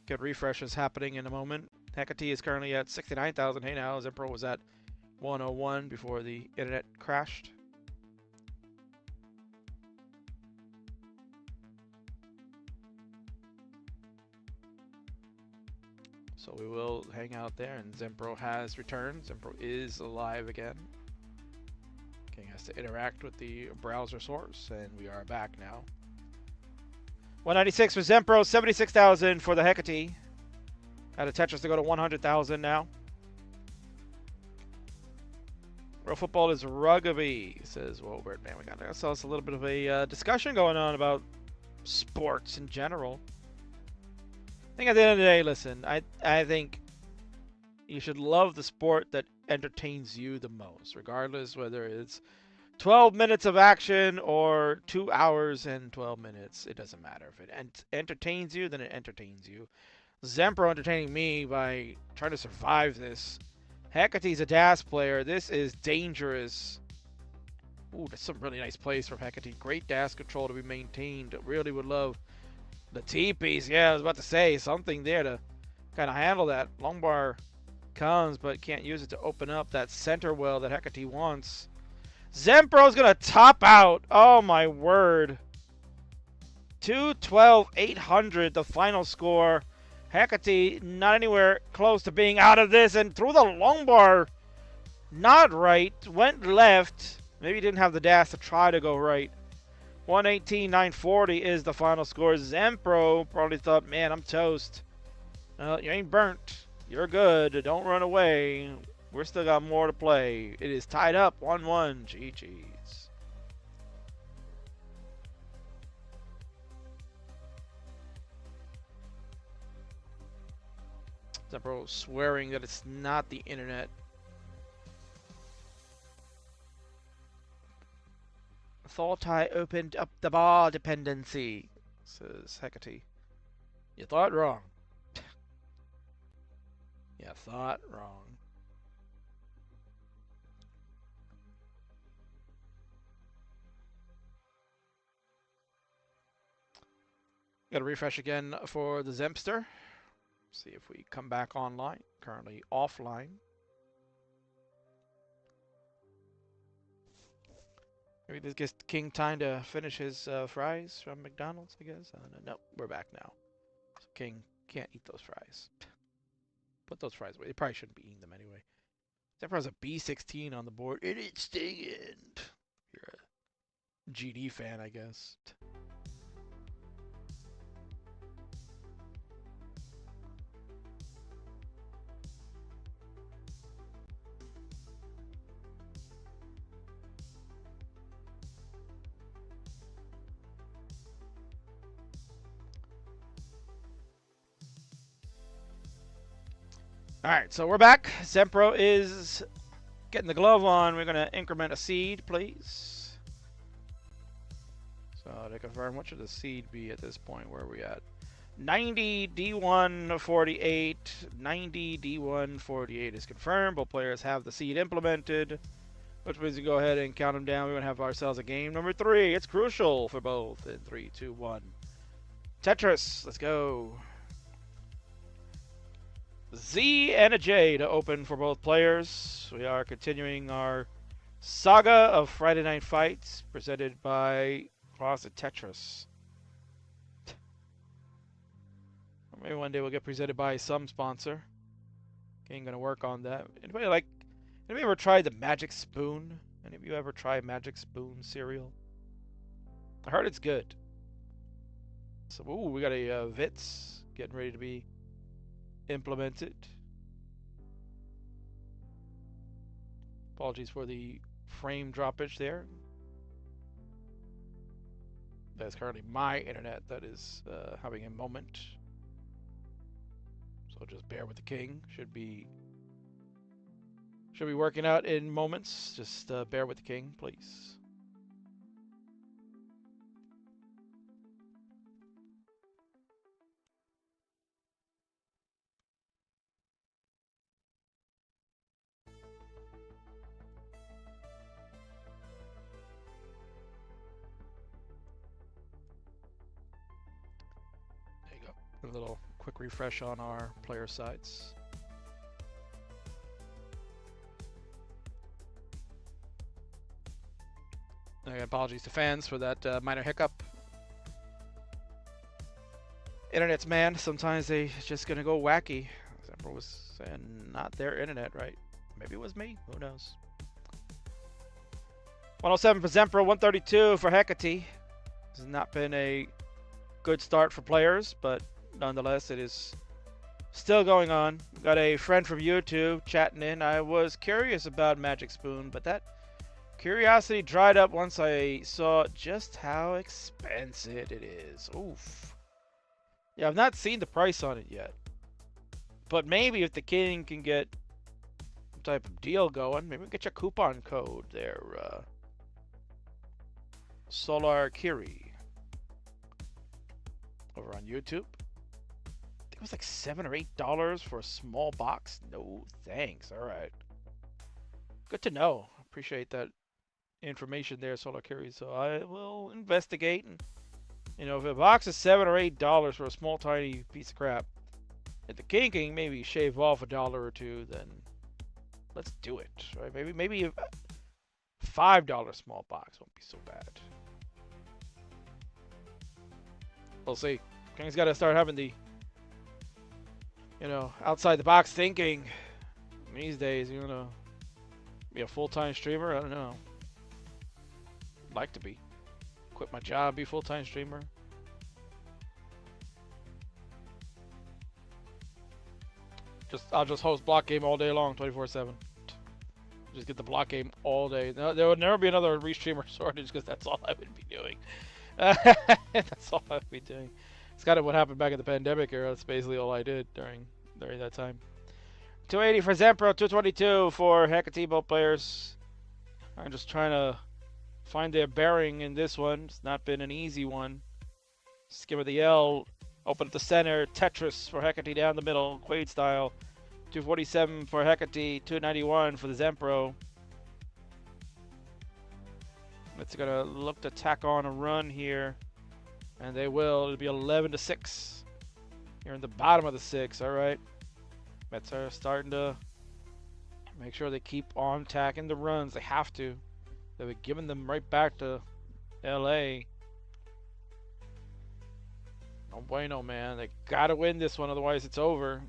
get refreshes happening in a moment. Hecate is currently at 69,000. Hey now, Zenpro was at 101 before the internet crashed. So we will hang out there, and Zenpro has returned. Zenpro is alive again. King has to interact with the browser source, and we are back now. 196 for Zenpro, 76,000 for the Hecate. Out of Tetris to go to 100,000 now. Real football is rugby, says Wilbert. Man, we got ourselves a little bit of a discussion going on about sports in general. I think at the end of the day, listen, I think you should love the sport that entertains you the most, regardless whether it's 12 minutes of action or 2 hours and 12 minutes. It doesn't matter. If it entertains you, then it entertains you. Zenpro entertaining me by trying to survive this. Hecate's a DAS player. This is dangerous. Ooh, that's some really nice plays from Hecate. Great DAS control to be maintained. Really would love the T-piece. Yeah, I was about to say something there to kind of handle that. Long bar comes, but can't use it to open up that center well that Hecate wants. Zenpro's going to top out. Oh, my word. 212, 800, the final score. Hecate not anywhere close to being out of this, and threw the long bar. Not right. Went left. Maybe didn't have the dash to try to go right. 118, 940 is the final score. Zenpro probably thought, man, I'm toast. You ain't burnt. You're good. Don't run away. We're still got more to play. It is tied up 1-1. GG's. Zenpro swearing that it's not the internet. Thought I opened up the bar dependency, says Hecate. You thought wrong. You thought wrong. Gotta refresh again for the Zempster. See if we come back online. Currently offline. Maybe this gives King time to finish his fries from McDonald's, I guess. No, we're back now. So King can't eat those fries. Put those fries away. They probably shouldn't be eating them anyway. Zenpro has a B16 on the board. And it's stinging. You're a GD fan, I guess. All right, so we're back. Zenpro is getting the glove on. We're going to increment a seed, please. So to confirm, what should the seed be at this point? Where are we at? 90 D1 48. 90 D1 48 is confirmed. Both players have the seed implemented, which means we go ahead and count them down. We're going to have ourselves a game number 3. It's crucial for both. In 3, 2, 1. Tetris, let's go. Z and a J to open for both players. We are continuing our saga of Friday Night Fights presented by Closet Tetris. Maybe one day we'll get presented by some sponsor. Ain't gonna work on that. Anybody ever tried the Magic Spoon? Any of you ever tried Magic Spoon cereal? I heard it's good. So, ooh, we got a Vits getting ready to be implemented. Apologies for the frame droppage there. That's currently my internet that is having a moment. So just bear with the king. Should be working out in moments. Just bear with the king, please. There you go. A little quick refresh on our player sites. Again, apologies to fans for that minor hiccup. Internet's man, sometimes they just gonna go wacky. Zenpro was saying not their internet, right? Maybe it was me, who knows. 107 for Zenpro, 132 for Hecate. This has not been a good start for players, but nonetheless, it is still going on. Got a friend from YouTube chatting in. I was curious about Magic Spoon, but that curiosity dried up once I saw just how expensive it is. Oof. Yeah, I've not seen the price on it yet. But maybe if the king can get some type of deal going, maybe we get your coupon code there, Solar Kiri. Over on YouTube. I think it was like $7 or $8 for a small box. No thanks. Alright. Good to know. Appreciate that information there, Solar Kiri. So I will investigate, and you know, if a box is $7 or $8 for a small tiny piece of crap, if the king can maybe shave off $1 or $2, then let's do it. Right? Maybe a $5 small box won't be so bad. We'll see. King's got to start having the, you know, outside the box thinking these days. You know, be a full-time streamer. I don't know. I'd like to be. Quit my job, be full-time streamer. I'll just host block game all day long, 24/7. Just get the block game all day. No, there would never be another restreamer shortage because that's all I would be doing. That's all I would be doing. It's kind of what happened back in the pandemic era. That's basically all I did during that time. 280 for Zenpro, 222 for Hecate, both players. I'm just trying to find their bearing in this one. It's not been an easy one. Skimmer the L, open at the center. Tetris for Hecate down the middle, Quaid style. 247 for Hecate, 291 for the Zenpro. It's gonna look to tack on a run here, and they will. It'll be 11-6. You're in the bottom of the 6. All right. Mets are starting to make sure they keep on tacking the runs. They have to. They'll be giving them right back to LA. No bueno, man. They gotta win this one, otherwise it's over.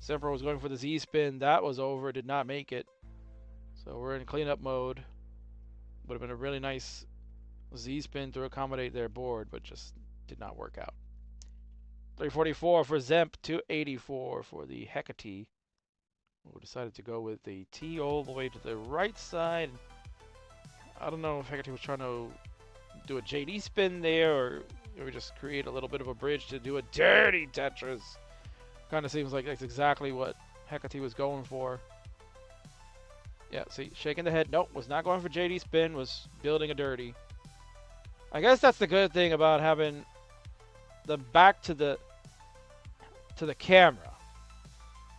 Zenpro was going for the Z spin. That was over. Did not make it. So we're in cleanup mode. Would have been a really nice Z spin to accommodate their board, but just did not work out. 344 for Zemp, 284 for the Hecate. We decided to go with the T all the way to the right side. I don't know if Hecate was trying to do a JD spin there, or just create a little bit of a bridge to do a dirty Tetris. Kind of seems like that's exactly what Hecate was going for. Yeah, see, shaking the head. Nope, was not going for JD spin, was building a dirty. I guess that's the good thing about having the back to the camera.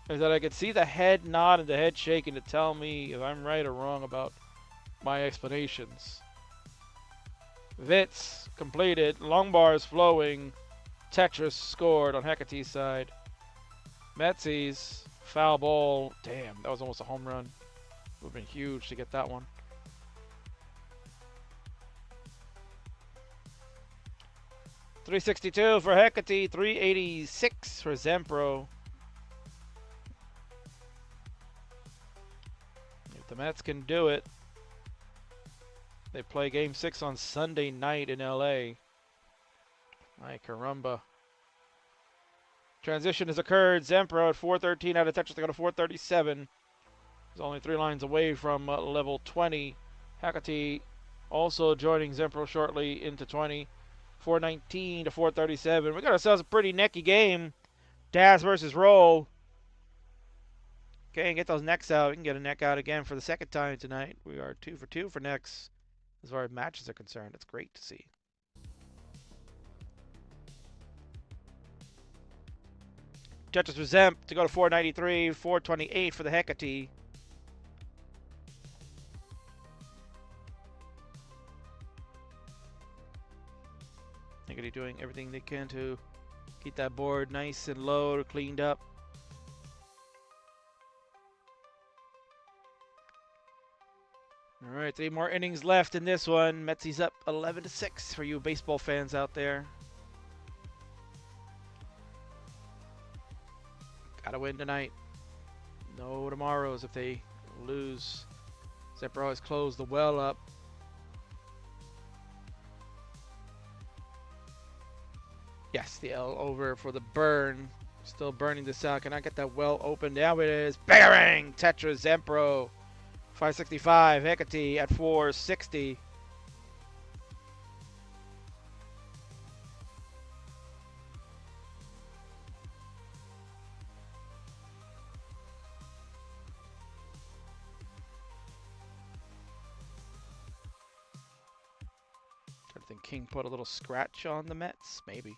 Is that I can see the head nod and the head shaking to tell me if I'm right or wrong about my explanations. Vits completed. Long bars flowing. Tetris scored on Hecate's side. Metzi's foul ball. Damn, that was almost a home run. Would have been huge to get that one. .362 for Hecate. .386 for Zenpro. If the Mets can do it, they play Game 6 on Sunday night in LA. Ay, caramba. Transition has occurred. Zenpro at 413 out of Tetris to go to 437. He's only 3 lines away from level 20. Hecate also joining Zenpro shortly into 20. 419 to 437. We got ourselves a pretty necky game. Daz versus Roll. Okay, and get those necks out. We can get a neck out again for the second time tonight. We are 2 for 2 for necks as far as matches are concerned. It's great to see. Tetris for Zemp to go to 493, 428 for the Hecate. Hecate doing everything they can to keep that board nice and low, cleaned up. All right, 3 more innings left in this one. Metzi's up 11-6 for you baseball fans out there. Gotta win tonight. No tomorrows if they lose. Zenpro has closed the well up. Yes, the L over for the burn. Still burning this out. Can I get that well open? Now it is. Bang! Tetris Zenpro. 565. Hecate at 460. I think King put a little scratch on the Mets, maybe.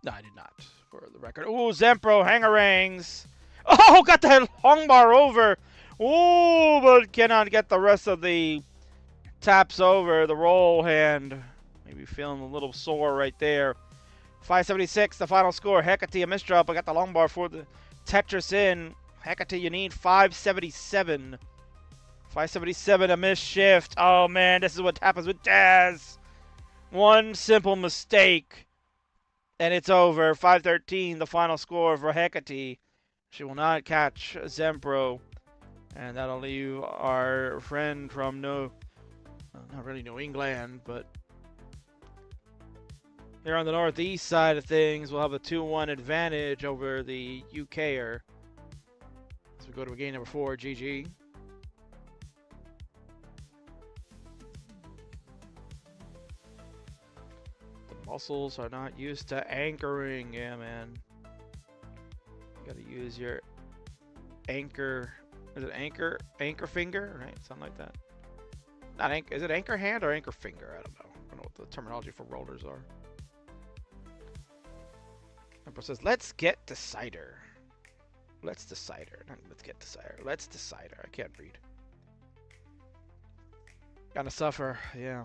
No, I did not, for the record. Ooh, Zenpro, hangarangs. Oh, got that long bar over. Ooh, but cannot get the rest of the taps over. The roll hand. Maybe feeling a little sore right there. 576, the final score. Hecate, a misdrop. I got the long bar for the Tetris in. Hecate, you need 577. 577, a miss shift. Oh, man, this is what happens with Daz. One simple mistake, and it's over. 513, the final score for Hecate. She will not catch Zenpro, and that'll leave our friend from not really New England, but here on the northeast side of things, we'll have a 2-1 advantage over the UKer. As we go to game number 4, GG. The muscles are not used to anchoring. Yeah, man. You gotta use your anchor. Is it anchor finger? Right, something like that. Not anchor. Is it anchor hand or anchor finger? I don't know. I don't know what the terminology for rollers are. Emperor says, "Let's get to cider." Let's decide her. Let's get to cider. Let's decide her. I can't read. Gotta suffer. Yeah.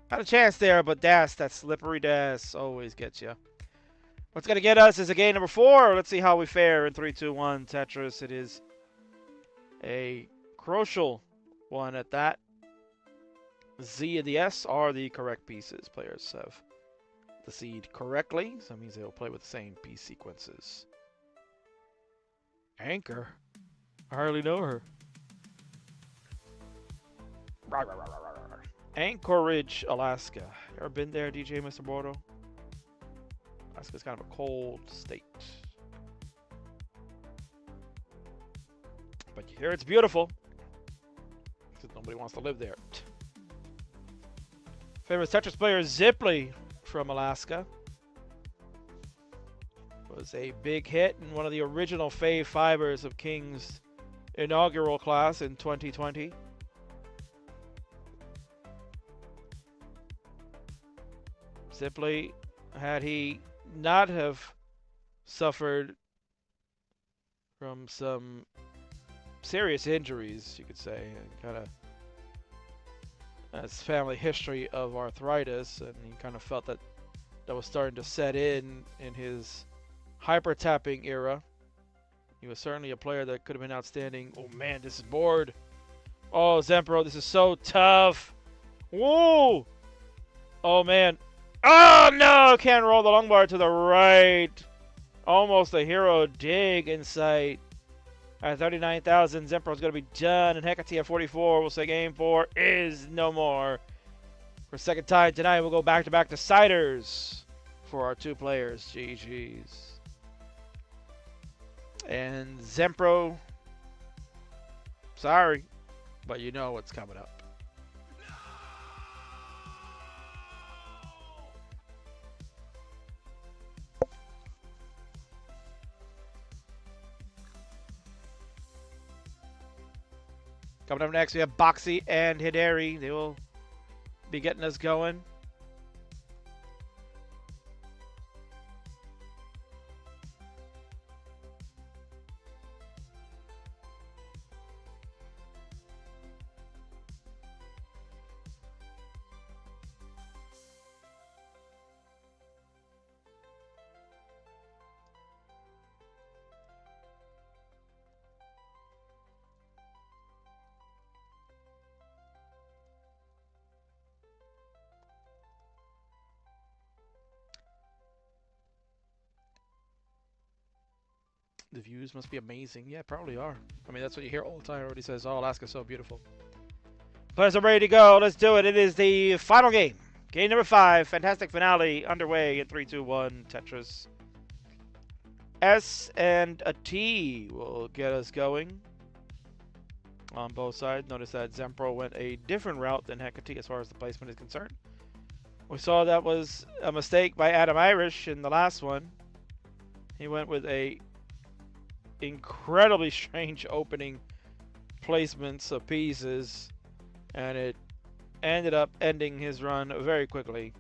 Had a chance there, but Das, that slippery Das, always gets you. What's going to get us is a game number 4. Let's see how we fare in 3, 2, 1 Tetris. It is a crucial one at that. Z and the S are the correct pieces. Players have the seed correctly, so that means they will play with the same piece sequences. Anchor? I hardly know her. Anchorage, Alaska. You ever been there, DJ Mr. Bordo? Alaska's kind of a cold state. But you hear it's beautiful. Because nobody wants to live there. Favorite Tetris player is Zipley from Alaska. was a big hit and one of the original fave fibers of King's inaugural class in 2020. Simply, had he not have suffered from some serious injuries, you could say, and kind of has family history of arthritis, and he kind of felt that that was starting to set in his hyper tapping era. He was certainly a player that could have been outstanding. Oh man, this is bored. Oh, Zenpro, this is so tough. Whoa! Oh man. Oh no! Can't roll the long bar to the right. Almost a hero dig in sight. At 39,000, Zenpro's going to be done. And Hecate at 44 will say game 4 is no more. For a second time tonight, we'll go back-to-back deciders for our two players. GG's. And Zenpro, sorry, but you know what's coming up. Coming up next, we have Boxy and Hidari. They will be getting us going. The views must be amazing. Yeah, probably are. I mean, that's what you hear all the time. Everybody says, oh, Alaska's so beautiful. Players are ready to go. Let's do it. It is the final game. Game number 5. Fantastic finale underway in 3, 2, 1. Tetris. S and a T will get us going on both sides. Notice that Zenpro went a different route than Hecate as far as the placement is concerned. We saw that was a mistake by Adam Irish in the last one. He went with a incredibly strange opening placements of pieces, and it ended up ending his run very quickly.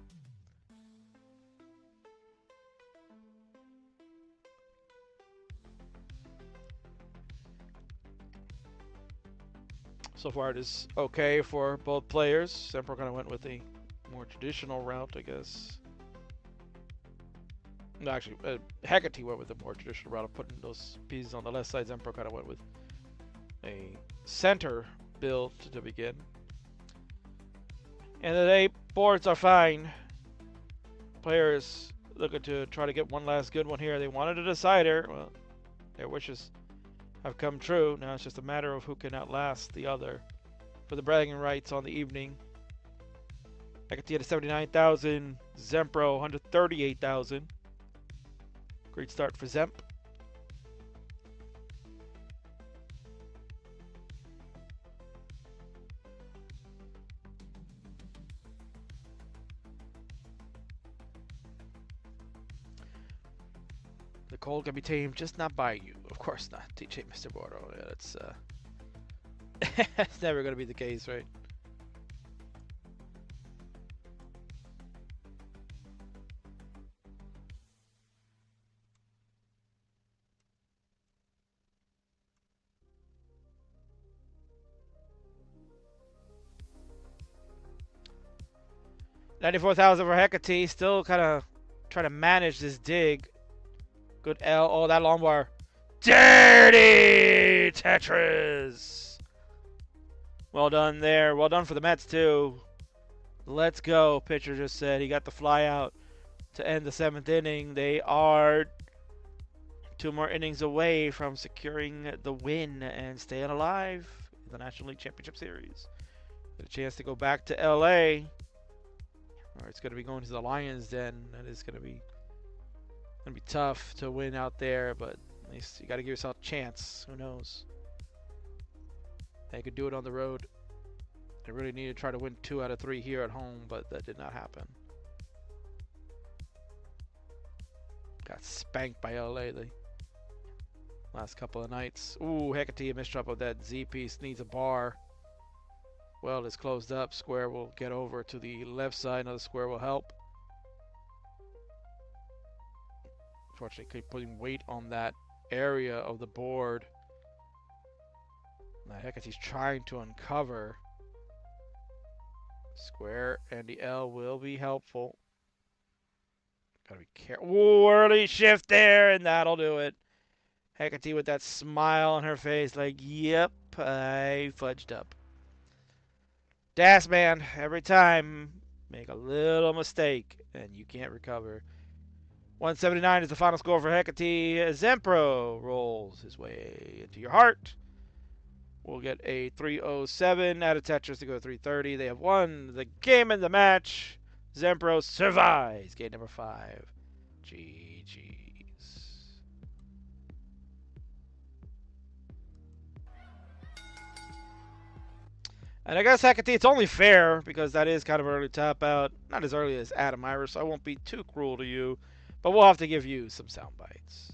So far it is okay for both players. Zenpro kind of went with the more traditional route, I guess. No, actually, Hecate went with the more traditional route of putting those pieces on the left side. Zenpro kind of went with a center build to begin. And the 8 boards are fine. Players looking to try to get one last good one here. They wanted a decider. Well, their wishes have come true. Now it's just a matter of who can outlast the other for the bragging rights on the evening. Hecate at 79,000. Zenpro 138,000. Great start for Zemp. The cold can be tamed, just not by you. Of course not, TJ Mr. Bordo. Yeah, that's it's never going to be the case, right? $94,000 for Hecate. Still kind of trying to manage this dig. Good L. Oh, that long bar. Dirty Tetris. Well done there. Well done for the Mets, too. Let's go, pitcher just said. He got the fly out to end the 7th inning. They are 2 more innings away from securing the win and staying alive in the National League Championship Series. Get a chance to go back to LA. Or it's going to be going to the Lions Den. That is going to be tough to win out there, but at least you got to give yourself a chance. Who knows? They could do it on the road. They really need to try to win 2 out of 3 here at home, but that did not happen. Got spanked by LA the last couple of nights. Ooh, Hecate, a misdrop of that Z piece. Needs a bar. Well, it's closed up. Square will get over to the left side. Another square will help. Unfortunately, keep putting weight on that area of the board. Now Hecate's trying to uncover. Square and the L will be helpful. Gotta be careful. Ooh, early shift there, and that'll do it. Hecate with that smile on her face, like, yep, I fudged up. Das man, every time, make a little mistake, and you can't recover. 179 is the final score for Hecate. Zenpro rolls his way into your heart. We'll get a 307 out of Tetris to go 330. They have won the game and the match. Zenpro survives. Game number 5. GG's. And I guess Hecate, it's only fair because that is kind of early tap out. Not as early as Adam Iris, so I won't be too cruel to you. But we'll have to give you some sound bites.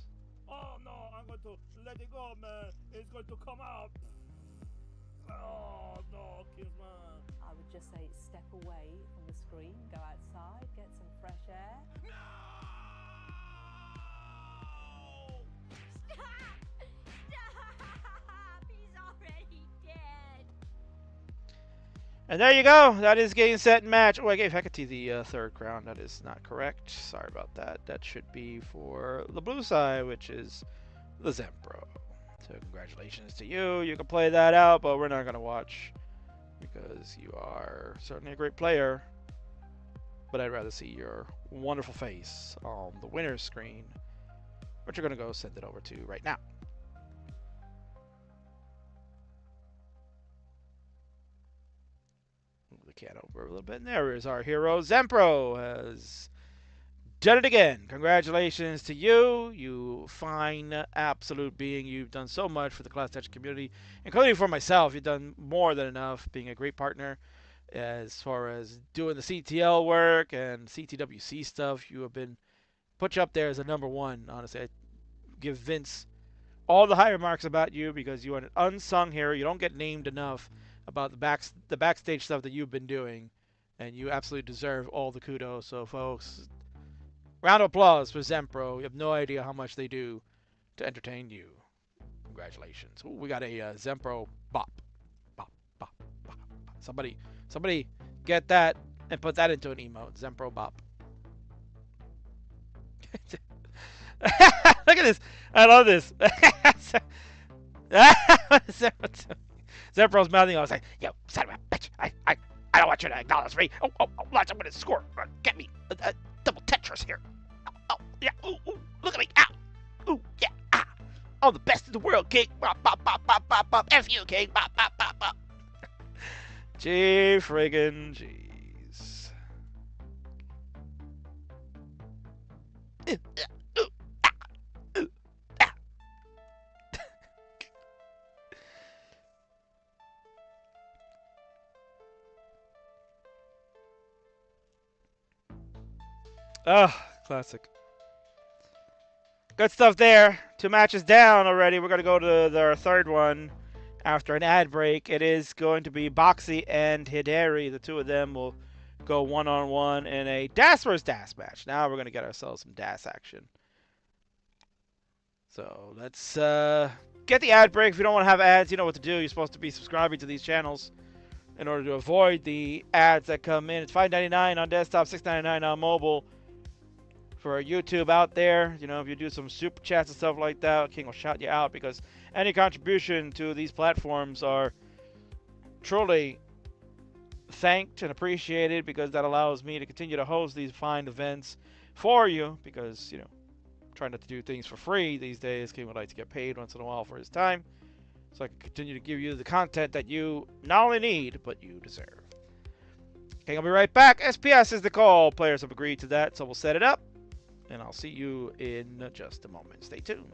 Oh no, I'm going to let it go, man. It's going to come out. Oh no, Kingsman. I would just say step away from the screen, go outside, get some fresh air. Stop! Stop! He's already dead. And there you go. That is game, set, and match. Oh, I gave Hecate the third crown. That is not correct. Sorry about that. That should be for the blue side, which is the Zenpro. So congratulations to you. You can play that out, but we're not going to watch because you are certainly a great player. But I'd rather see your wonderful face on the winner's screen, which you're going to go send it over to right now. Move the cat over a little bit, and there is our hero. Zenpro has done it again. Congratulations to you, you fine absolute being. You've done so much for the Class Touch community, including for myself. You've done more than enough, being a great partner as far as doing the CTL work and CTWC stuff. You have been put you up there as a #1. Honestly, I give Vince all the higher marks about you because you are an unsung hero. You don't get named enough about the backstage stuff that you've been doing, and you absolutely deserve all the kudos. So, folks, round of applause for Zenpro. You have no idea how much they do to entertain you. Congratulations. Ooh, we got a Zenpro bop. Bop, bop, bop, bop. Somebody get that and put that into an emote. Zenpro bop. Look at this. I love this. Zenpro's mouthing. I was like, yo, son of a bitch. I don't want you to acknowledge me. Oh, lots. I'm going to score. Get me a double Tetris here. Oh, yeah. Ooh, look at me. Ow. Ooh, yeah. Ah. I'm the best in the world, King. Bop, bop, bop, bop, bop, bop. F you, King. Bop, bop, bop, bop. Gee, friggin' jeez. Oh, classic. Good stuff there. 2 matches down already. We're going to go to our third one after an ad break. It is going to be Boxy and Hidari. The two of them will go one-on-one in a DAS vs. DAS match. Now we're going to get ourselves some DAS action. So let's get the ad break. If you don't want to have ads, you know what to do. You're supposed to be subscribing to these channels in order to avoid the ads that come in. It's $5.99 on desktop, $6.99 on mobile. For YouTube out there, you know, if you do some super chats and stuff like that, King will shout you out because any contribution to these platforms are truly thanked and appreciated because that allows me to continue to host these fine events for you because, you know, trying not to do things for free these days. King would like to get paid once in a while for his time so I can continue to give you the content that you not only need, but you deserve. King, I'll be right back. SPS is the call. Players have agreed to that, so we'll set it up. And I'll see you in just a moment. Stay tuned.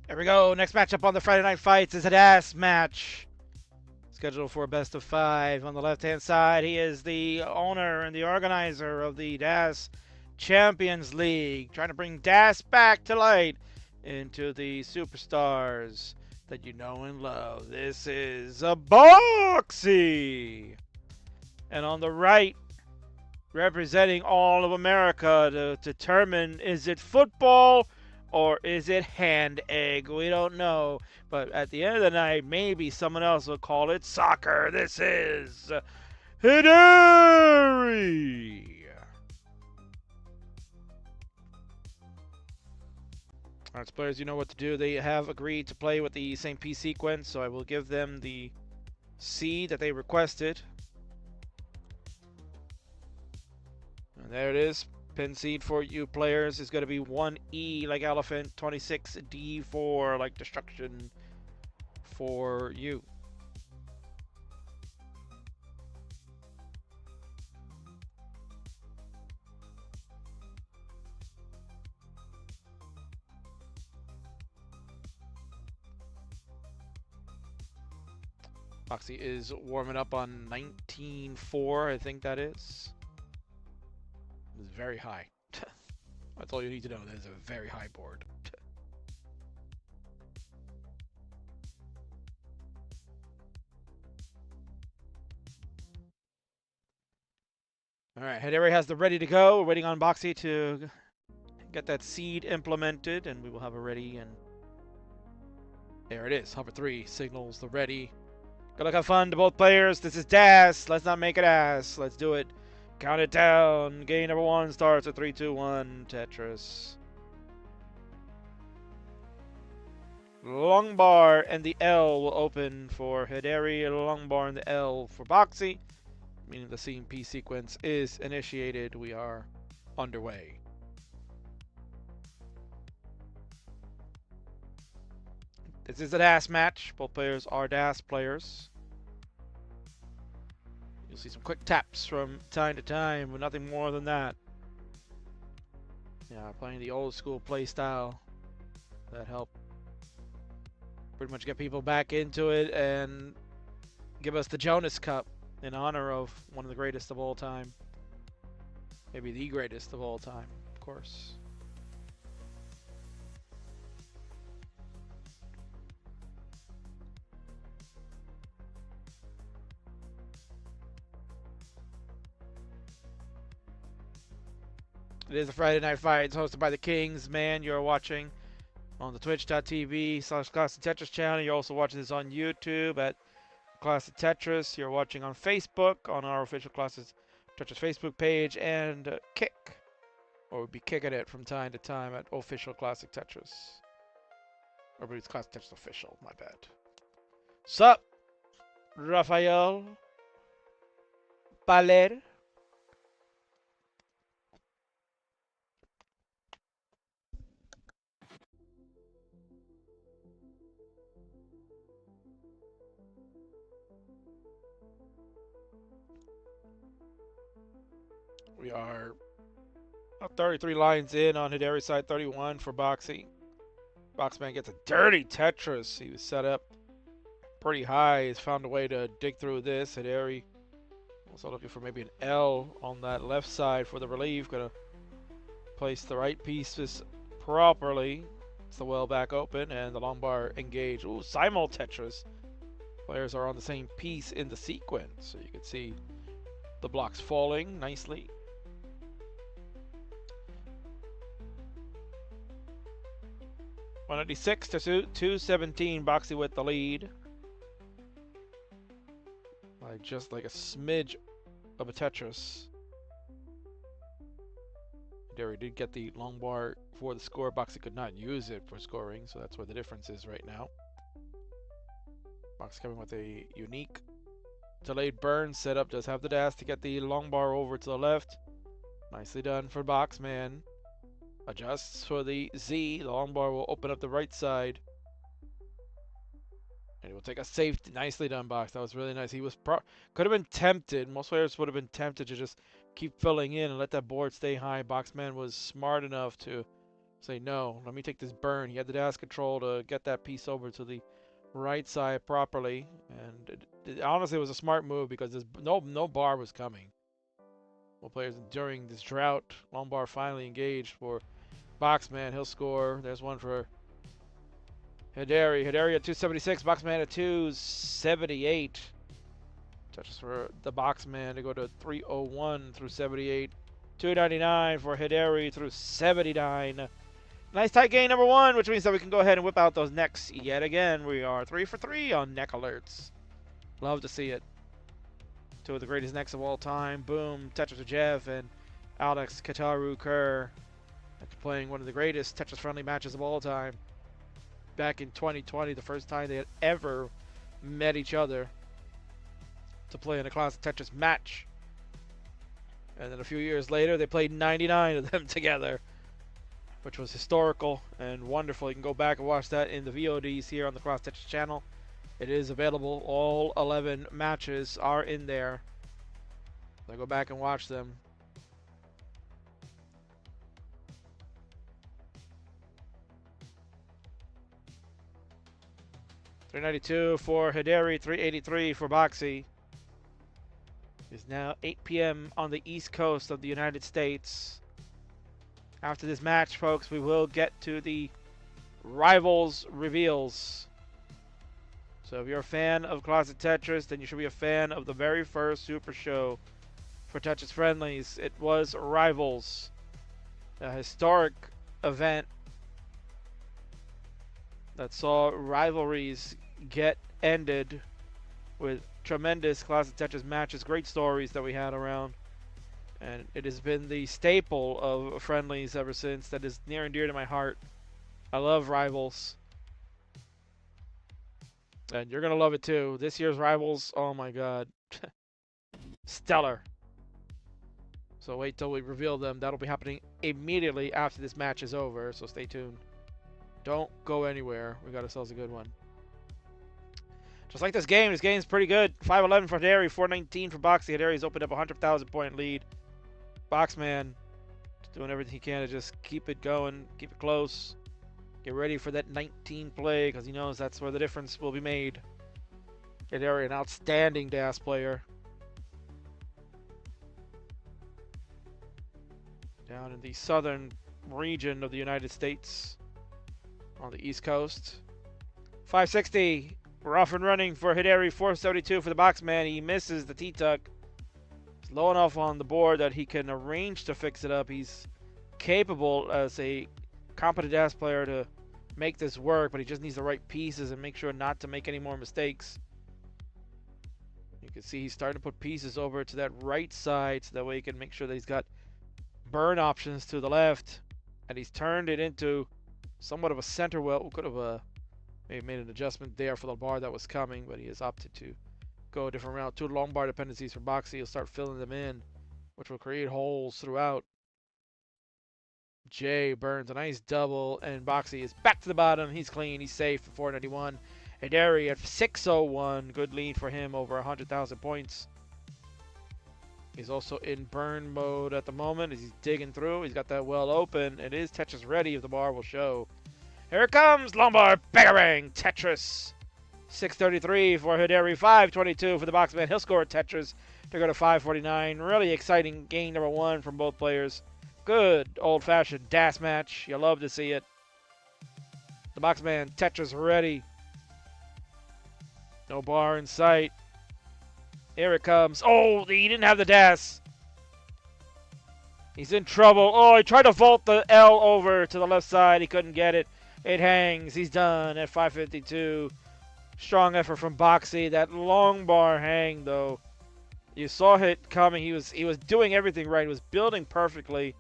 There we go. Next matchup on the Friday Night Fights is a DAS match. Scheduled for a best of 5. On the left-hand side, he is the owner and the organizer of the DAS Champions League, trying to bring DAS back to light into the superstars that you know and love. This is a Boxy! And on the right, representing all of America to determine, is it football or is it hand egg? We don't know. But at the end of the night, maybe someone else will call it soccer. This is Hidari. Alright, players, you know what to do. They have agreed to play with the same piece sequence, so I will give them the seed that they requested. And there it is. Pin seed for you players is going to be 1E like elephant, 26D4 like destruction for you. Boxy is warming up on 19.4, I think that is. It's very high. That's all you need to know. That is a very high board. Alright, Hidari has the ready to go. We're waiting on Boxy to get that seed implemented, and we will have a ready. And there it is. Hover 3 signals the ready. Good luck, have fun to both players. This is DAS. Let's not make it ass. Let's do it. Count it down. Game number 1 starts at 3, 2, 1. Tetris. Long bar and the L will open for Hidari. Long bar and the L for Boxy. Meaning the CMP sequence is initiated. We are underway. This is a DAS match. Both players are DAS players. You'll see some quick taps from time to time, but nothing more than that. Yeah, playing the old school play style that helped pretty much get people back into it and give us the Jonas Cup in honor of one of the greatest of all time. Maybe the greatest of all time, of course. It is a Friday Night Fights hosted by the Kingsman. You're watching on the twitch.tv/Classic Tetris channel. You're also watching this on YouTube at Classic Tetris. You're watching on Facebook on our official Classic Tetris Facebook page, and Kick, or we'll be kicking it from time to time at official Classic Tetris. Or it's Classic Tetris official, my bad. Sup, Rafael Paler. We are 33 lines in on Hidari's side, 31 for Boxy. Boxman gets a dirty Tetris. He was set up pretty high. He's found a way to dig through this. Hidari also looking for maybe an L on that left side for the relief. Gonna place the right pieces properly. It's the well back open and the long bar engaged. Ooh, simul Tetris. Players are on the same piece in the sequence. So you can see the blocks falling nicely. 196 to 217, Boxy with the lead. Just like a smidge of a Tetris. Hidari did get the long bar for the score. Boxy could not use it for scoring, so that's where the difference is right now. Boxy coming with a unique delayed burn setup. Does have the dash to get the long bar over to the left. Nicely done for Boxman. Adjusts for the Z. The long bar will open up the right side. And he will take a safety. Nicely done, Box. That was really nice. He was could have been tempted. Most players would have been tempted to just keep filling in and let that board stay high. Boxman was smart enough to say, no, let me take this burn. He had the dash control to get that piece over to the right side properly. And it honestly was a smart move because there's no bar was coming. Well, players during this drought. Long bar finally engaged for Boxman. He'll score. There's one for Hidari. Hidari at 276. Boxman at 278. Touches for the Boxman to go to 301 through 78. 299 for Hidari through 79. Nice tight game number 1, which means that we can go ahead and whip out those necks yet again. We are 3 for 3 on neck alerts. Love to see it. Two of the greatest necks of all time. Boom, Tetris Jeff and Alex Kataru Kerr. After playing one of the greatest Tetris friendly matches of all time. Back in 2020, the first time they had ever met each other to play in a classic Tetris match. And then a few years later, they played 99 of them together, which was historical and wonderful. You can go back and watch that in the VODs here on the Classic Tetris channel. It is available. All 11 matches are in there. So go back and watch them. $392 for Hidari, $383 for Boxy. It's now 8 p.m. on the East Coast of the United States. After this match, folks, we will get to the Rivals reveals. So if you're a fan of Classic Tetris, then you should be a fan of the very first Super Show for Tetris Friendlies. It was Rivals, a historic event that saw rivalries get ended with tremendous Classic Tetris matches, great stories that we had around. And it has been the staple of Friendlies ever since. That is near and dear to my heart. I love Rivals. And you're going to love it too. This year's Rivals, oh my god. Stellar. So wait till we reveal them. That'll be happening immediately after this match is over. So stay tuned. Don't go anywhere. We got ourselves a good one. Just like this game's pretty good. 511 for Hidari, 419 for Boxy. Hidari's opened up a 100,000 point lead. Boxman doing everything he can to just keep it going, keep it close. Get ready for that 19 play because he knows that's where the difference will be made. Hidari, an outstanding DAS player. Down in the southern region of the United States on the East Coast. 560. We're off and running for Hidari, 472 for the Boxman. He misses the T-tuck. He's low enough on the board that he can arrange to fix it up. He's capable as a competent DAS player to make this work, but he just needs the right pieces and make sure not to make any more mistakes. You can see he's starting to put pieces over to that right side so that way he can make sure that he's got burn options to the left. And he's turned it into somewhat of a center well. Could have maybe made an adjustment there for the bar that was coming, but he has opted to go a different route. Two long bar dependencies for Boxy. He'll start filling them in, which will create holes throughout. Jay burns a nice double, and Boxy is back to the bottom. He's clean. He's safe for 491. Hidari at 601. Good lead for him, over 100,000 points. He's also in burn mode at the moment as he's digging through. He's got that well open. It is Tetris ready if the bar will show. Here it comes, Lombard, bang, Tetris. 633 for Hidari, 522 for the Boxman. He'll score Tetris to go to 549. Really exciting game number 1 from both players. Good old-fashioned DAS match. You love to see it. The Boxman, Tetris ready. No bar in sight. Here it comes. Oh, he didn't have the DAS. He's in trouble. Oh, he tried to vault the L over to the left side. He couldn't get it. It hangs. He's done at 552. Strong effort from Boxy. That long bar hang, though. You saw it coming. He was doing everything right. He was building perfectly.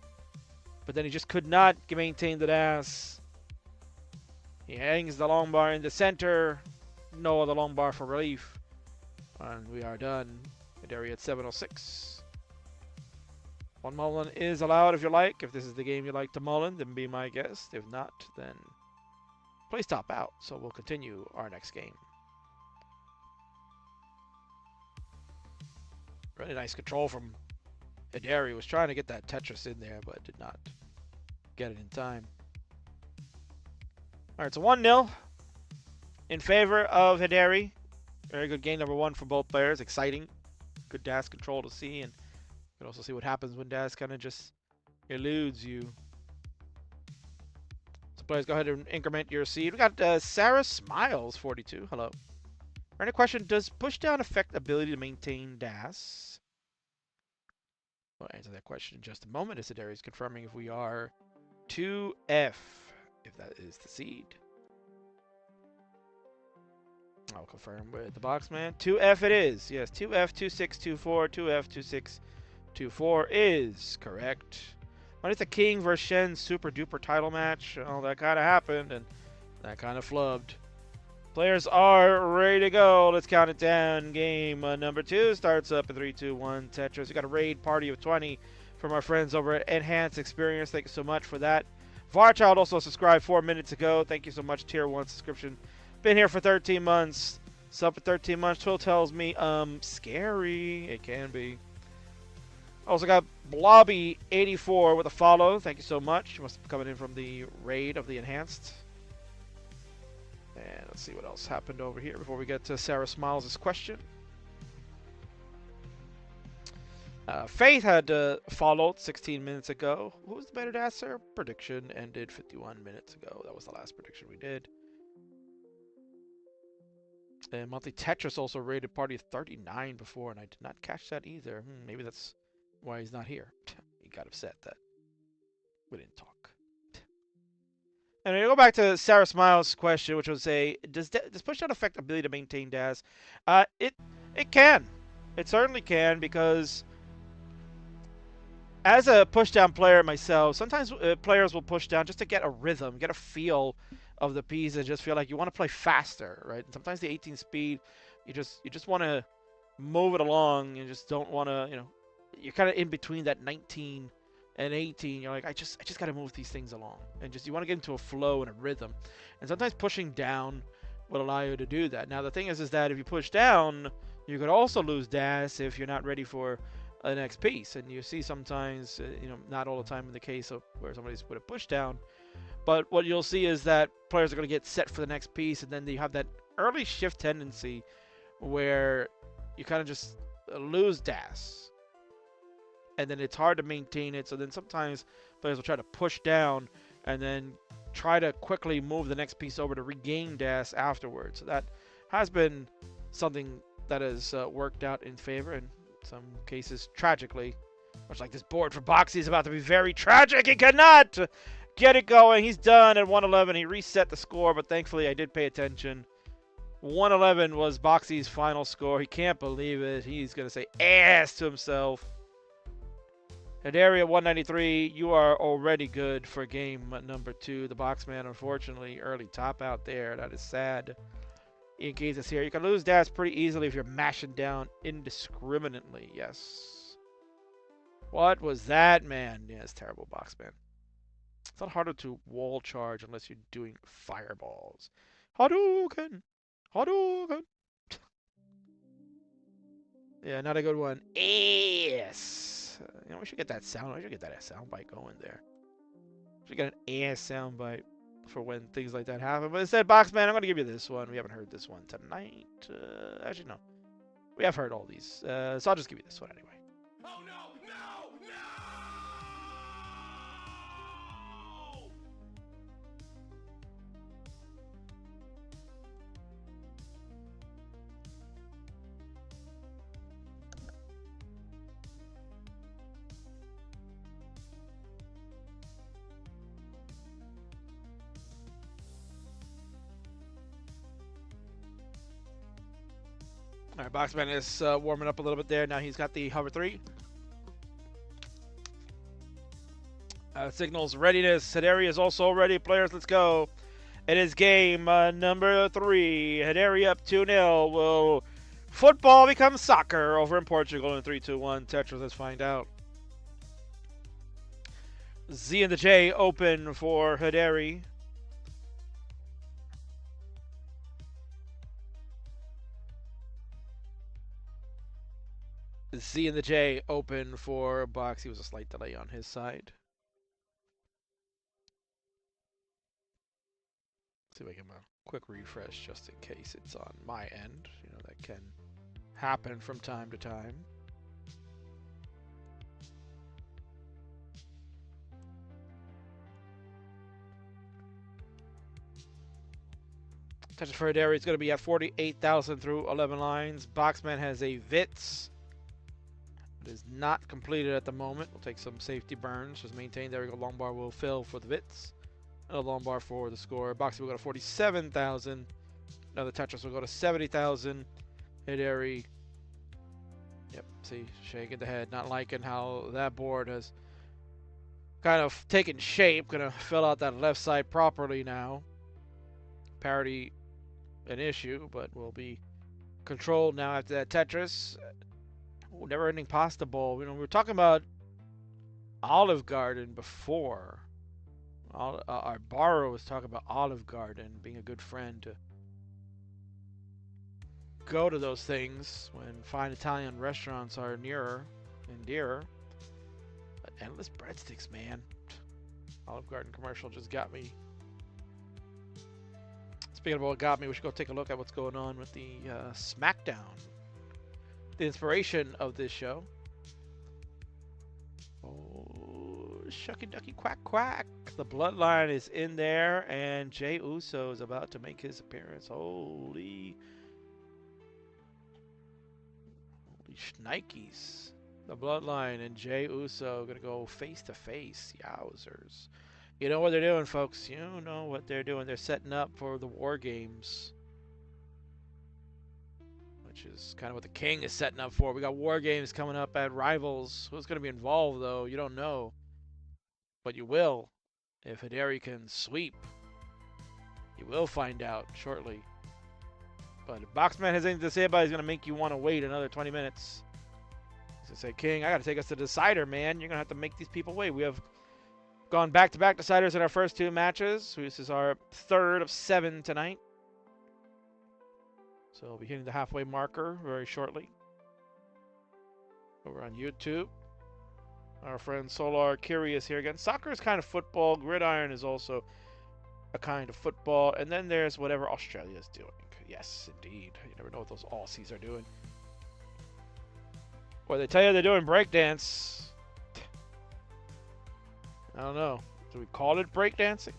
But then he just could not maintain the DAS. He hangs the long bar in the center. No other long bar for relief. And we are done. Hidari at 706. One mulligan is allowed if you like. If this is the game you like to mulligan, then be my guest. If not, then please top out. So we'll continue our next game. Really nice control from Hidari. Was trying to get that Tetris in there, but did not get it in time. All right, so 1-0 in favor of Hideri. Very good game number 1 for both players. Exciting. Good dash control to see, and you can also see what happens when dash kind of just eludes you. So players, go ahead and increment your seed. We got Sarah Smiles, 42. Hello. Any question, does pushdown affect ability to maintain dash? We'll answer that question in just a moment. As Hideri is confirming if we are 2F, if that is the seed. I'll confirm with the Boxman. 2F it is. Yes, 2F 2624. 2F 2624 is correct. When it's a King versus Shen super duper title match, well, that kind of happened and that kind of flubbed. Players are ready to go. Let's count it down. Game number 2 starts up in 3, 2, 1. Tetris. We got a raid party of 20 from our friends over at Enhanced Experience. Thank you so much for that. Varchild also subscribed 4 minutes ago. Thank you so much. Tier 1 subscription. Been here for 13 months. Sub for 13 months. Twill tells me, scary. It can be. Also got Blobby84 with a follow. Thank you so much. You must be coming in from the raid of the Enhanced. And let's see what else happened over here before we get to Sarah Smiles' question. Faith had followed 16 minutes ago. Who was the better dancer? Prediction ended 51 minutes ago. That was the last prediction we did. And Monthly Tetris also rated party 39 before, and I did not catch that either. Maybe that's why he's not here. He got upset that we didn't talk. And we go back to Sarah Smiles' question, which was does pushdown affect ability to maintain dash? It can. It certainly can, because as a pushdown player myself, sometimes players will push down just to get a rhythm, get a feel of the piece, and just feel like you want to play faster, right? And sometimes the 18 speed, you just want to move it along. You just don't want to, you're kind of in between that 19 and 18. You're like, I just got to move these things along, and you want to get into a flow and a rhythm. And sometimes pushing down will allow you to do that. Now the thing is that if you push down, you could also lose dash if you're not ready for the next piece. And you see sometimes, not all the time in the case of where somebody's put a push down, but what you'll see is that players are going to get set for the next piece, and then you have that early shift tendency where you kind of just lose dash, and then it's hard to maintain it. So then sometimes players will try to push down and then try to quickly move the next piece over to regain dash afterwards. So that has been something that has worked out in favor, in some cases tragically. Much like this board for Boxy is about to be very tragic. He cannot get it going. He's done at 111. He reset the score, but thankfully I did pay attention. 111 was Boxy's final score. He can't believe it. He's going to say ass to himself. At area 193, you are already good for game number 2. The Boxman, unfortunately, early top out there. That is sad. In case it's here, you can lose dash pretty easily if you're mashing down indiscriminately. Yes. What was that, man? Yeah, it's terrible, Boxman. It's not harder to wall charge unless you're doing fireballs. Hadouken! Hadouken! Yeah, not a good one. Yes! We should get that sound. We should get that sound bite going there. We should get an ass sound bite for when things like that happen. But instead, Boxman, I'm going to give you this one. We haven't heard this one tonight. Actually, no. We have heard all these. So I'll just give you this one anyway. Oh no! No! No! All right, Boxman is warming up a little bit there. Now he's got the hover 3. Signals readiness. Hideri is also ready. Players, let's go. It is game number 3. Hideri up 2-0. Will football become soccer over in Portugal in 3, 2, 1? Tetris, let's find out. Z and the J open for Hideri. Z and the J open for Boxy. Was a slight delay on his side. See if I can give him a quick refresh just in case it's on my end. You know, that can happen from time to time. Tetris for Hidari is going to be at 48,000 through 11 lines. Boxman has a Vitz. It is not completed at the moment. We'll take some safety burns. Just maintain. There we go. Long bar will fill for the Vitz. And a long bar for the score. Boxy will go to 47,000. Another Tetris will go to 70,000. Hidari. Yep, see, shaking the head. Not liking how that board has kind of taken shape. Gonna fill out that left side properly now. Parity an issue, but will be controlled now after that Tetris. Ooh, never-ending pasta bowl. You know, we were talking about Olive Garden before. Our borrower was talking about Olive Garden being a good friend to go to those things when fine Italian restaurants are nearer and dearer. But endless breadsticks, man. Olive Garden commercial just got me. Speaking of what got me, we should go take a look at what's going on with the SmackDown. The inspiration of this show. Oh, shucky ducky quack quack. The bloodline is in there, and Jey Uso is about to make his appearance. Holy shnikes. The bloodline and Jey Uso gonna go face to face. Yowzers. You know what they're doing, folks. You know what they're doing. They're setting up for the War Games. Which is kind of what the King is setting up for. We got War Games coming up at Rivals. Who's going to be involved, though? You don't know. But you will. If Hidari can sweep. You will find out shortly. But if Boxman has anything to say about it, he's going to make you want to wait another 20 minutes. He's going to say, King, I got to take us to the decider, man. You're going to have to make these people wait. We have gone back-to-back deciders in our first two matches. This is our third of 7 tonight. So we'll be hitting the halfway marker very shortly. Over on YouTube. Our friend Solar Curious here again. Soccer is kind of football. Gridiron is also a kind of football. And then there's whatever Australia is doing. Yes, indeed. You never know what those Aussies are doing. Or they tell you they're doing breakdance. I don't know. Do we call it breakdancing?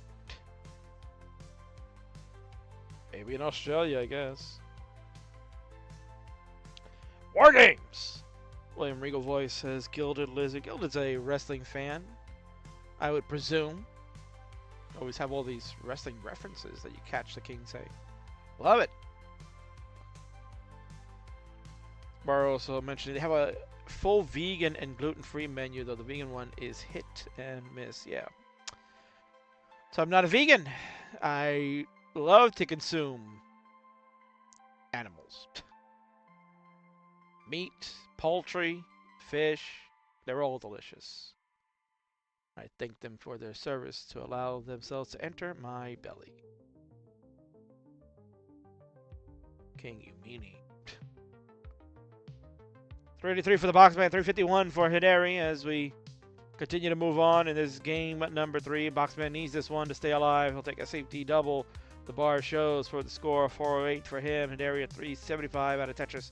Maybe in Australia, I guess. War Games! William Regal Voice says Gilded Lizard. Gilded's a wrestling fan, I would presume. Always have all these wrestling references that you catch the King say. Love it! Barrow also mentioned they have a full vegan and gluten-free menu, though the vegan one is hit and miss. Yeah. So I'm not a vegan. I love to consume animals. Meat, poultry, fish, they're all delicious. I thank them for their service to allow themselves to enter my belly. King, you meanie. 383 for the Boxman, 351 for Hidari as we continue to move on in this game number 3. Boxman needs this one to stay alive. He'll take a safety double. The bar shows for the score, 408 for him. Hidari at 375 out of Tetris.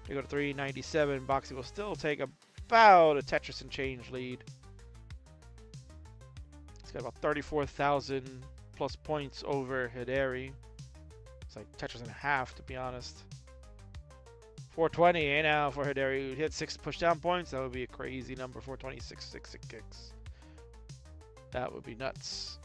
They go to 397. Boxy will still take about a Tetris and change lead. He's got about 34,000 plus points over Hidari. It's like Tetris and a half, to be honest. 420 now for Hidari. He'd hit 6 pushdown points. That would be a crazy number. 426, 6 kicks. That would be nuts.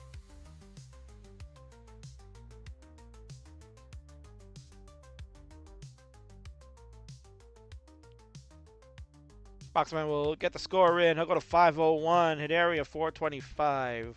Boxman will get the score in. He'll go to 501. Hidari a 425.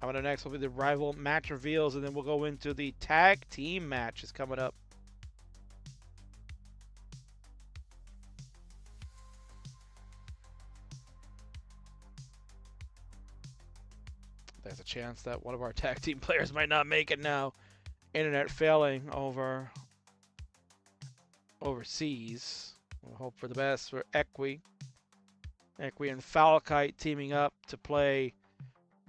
Coming up next will be the rival match reveals, and then we'll go into the tag team matches coming up. There's a chance that one of our tag team players might not make it now. Internet failing overseas. We'll hope for the best for Equi. Equi and Falkite teaming up to play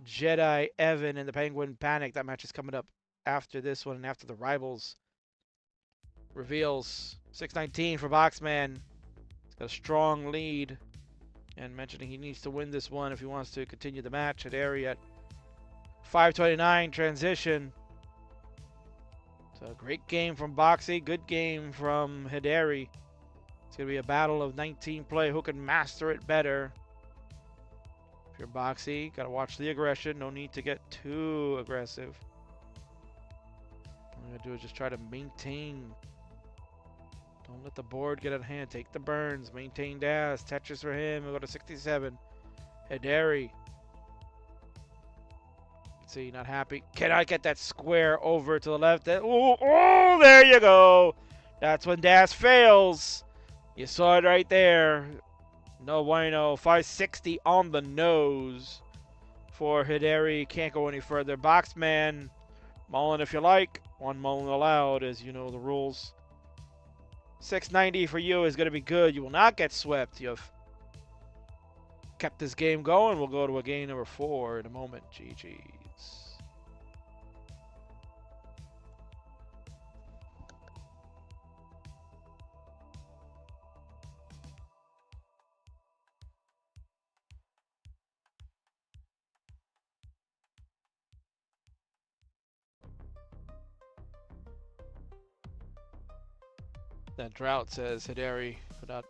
Jedi Evan and the Penguin Panic. That match is coming up after this one and after the Rivals reveals. 619 for Boxman. He's got a strong lead. And mentioning he needs to win this one if he wants to continue the match at area at 529 transition. So great game from Boxy. Good game from Hideri. It's going to be a battle of 19 play. Who can master it better? If you're Boxy, got to watch the aggression. No need to get too aggressive. All you got to do is just try to maintain. Don't let the board get out of hand. Take the burns. Maintain dash. Tetris for him. We'll go to 67. Hideri. See, not happy. Can I get that square over to the left? Oh, there you go. That's when dash fails. You saw it right there. No bueno. 560 on the nose for Hideri. Can't go any further. Boxman. Mullen if you like. One Mullen allowed, as you know the rules. 690 for you is going to be good. You will not get swept. You have kept this game going. We'll go to a game number 4 in a moment. GG's. That drought says Hideri could not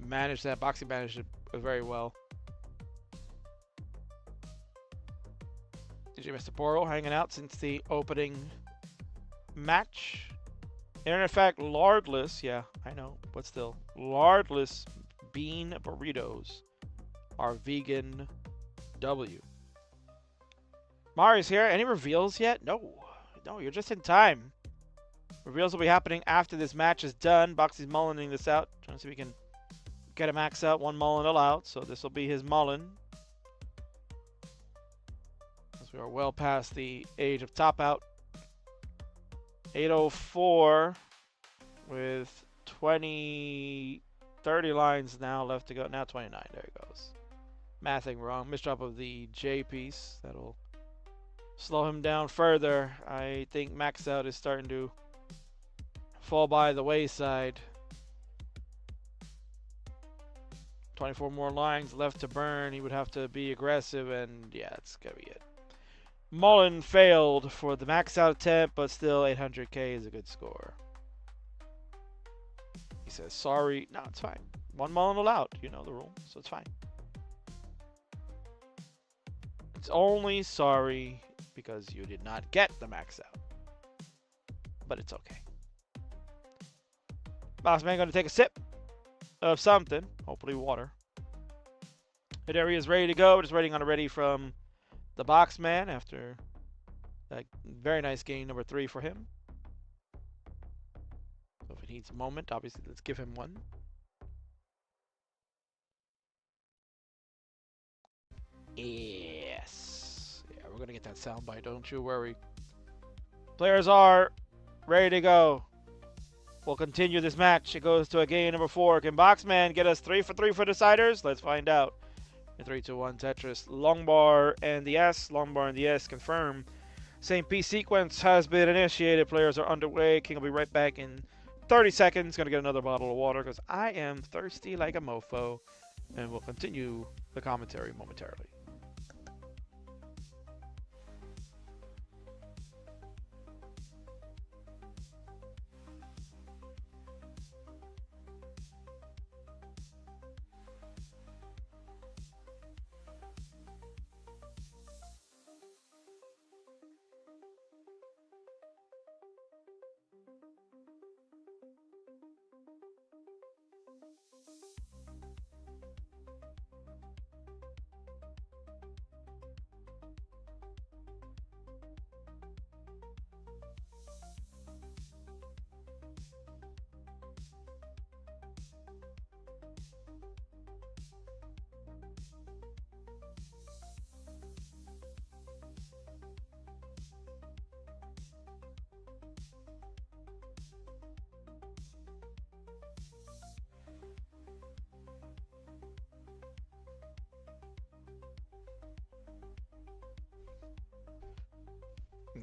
manage that. Boxing managed it very well. DJ Mr. Poro hanging out since the opening match. Internet fact, lardless, yeah, I know, but still, lardless bean burritos are vegan W. Mari's here. Any reveals yet? No, you're just in time. Reveals will be happening after this match is done. Boxy's mullining this out. Trying to see if we can get a max out. One mullen allowed. So this will be his mullen. As we are well past the age of top out. 8:04 with 30 lines now left to go. Now 29. There it goes. Mathing wrong. Misdrop of the J piece. That'll slow him down further. I think max out is starting to fall by the wayside. 24 more lines left to burn. He would have to be aggressive, and yeah, it's gonna be it. Mullen failed for the max out attempt, but still 800k is a good score. He says sorry. No, it's fine. One Mullen allowed. You know the rule, so it's fine. It's only sorry because you did not get the max out. But it's okay. Boxman going to take a sip of something. Hopefully water. Hideri is ready to go. Just waiting on a ready from the Boxman after that very nice game number 3 for him. So if he needs a moment, obviously let's give him one. Yes. Yeah, we're going to get that soundbite. Don't you worry. Players are ready to go. We'll continue this match. It goes to a game number 4. Can Boxman get us 3 for 3 for deciders? Let's find out. In 3, 2, 1, Tetris. Long bar and the S. Long bar and the S confirm. Same piece sequence has been initiated. Players are underway. King will be right back in 30 seconds. Gonna get another bottle of water because I am thirsty like a mofo. And we'll continue the commentary momentarily.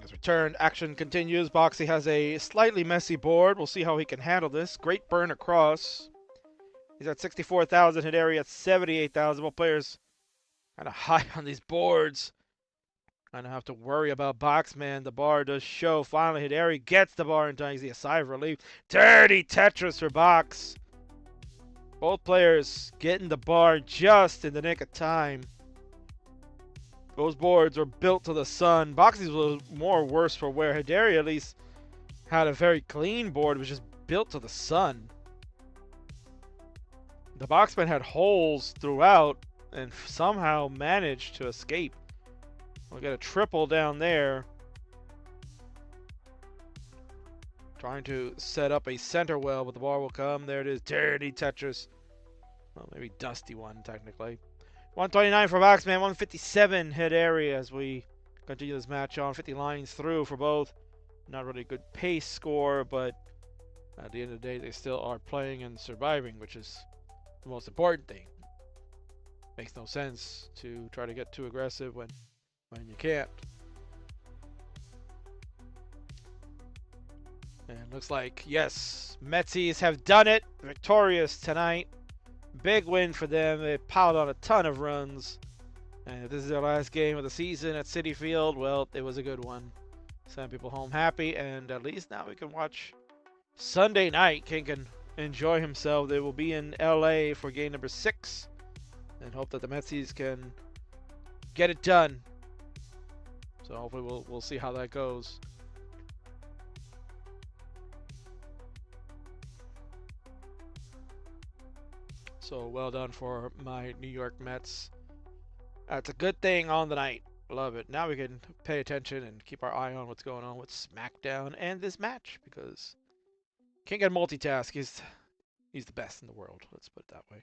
His return action continues. Boxy has a slightly messy board. We'll see how he can handle this. Great burn across. He's at 64,000. Hidari at 78,000. Both players kind of high on these boards. I don't have to worry about Boxman. The bar does show. Finally, Hidari gets the bar in time. You see a sigh of relief. Dirty Tetris for Box. Both players getting the bar just in the nick of time. Those boards were built to the sun. Boxy's was more worse for wear. Hidari at least had a very clean board. It was just built to the sun. The Boxman had holes throughout and somehow managed to escape. We'll get a triple down there. Trying to set up a center well, but the bar will come. There it is. Dirty Tetris. Well, maybe dusty one, technically. 129 for Boxman, 157 Hidari as we continue this match on. 50 lines through for both. Not really a good pace score, but at the end of the day, they still are playing and surviving, which is the most important thing. Makes no sense to try to get too aggressive when you can't. And looks like, yes, Metsies have done it. Victorious tonight. Big win for them. They piled on a ton of runs. And if this is their last game of the season at Citi Field, well, it was a good one. Send people home happy, and at least now we can watch Sunday night. King can enjoy himself. They will be in LA for game number 6. And hope that the Metsies can get it done. So hopefully we'll see how that goes. So well done for my New York Mets. That's a good thing on the night. Love it. Now we can pay attention and keep our eye on what's going on with SmackDown and this match, because King can multitask. He's the best in the world. Let's put it that way.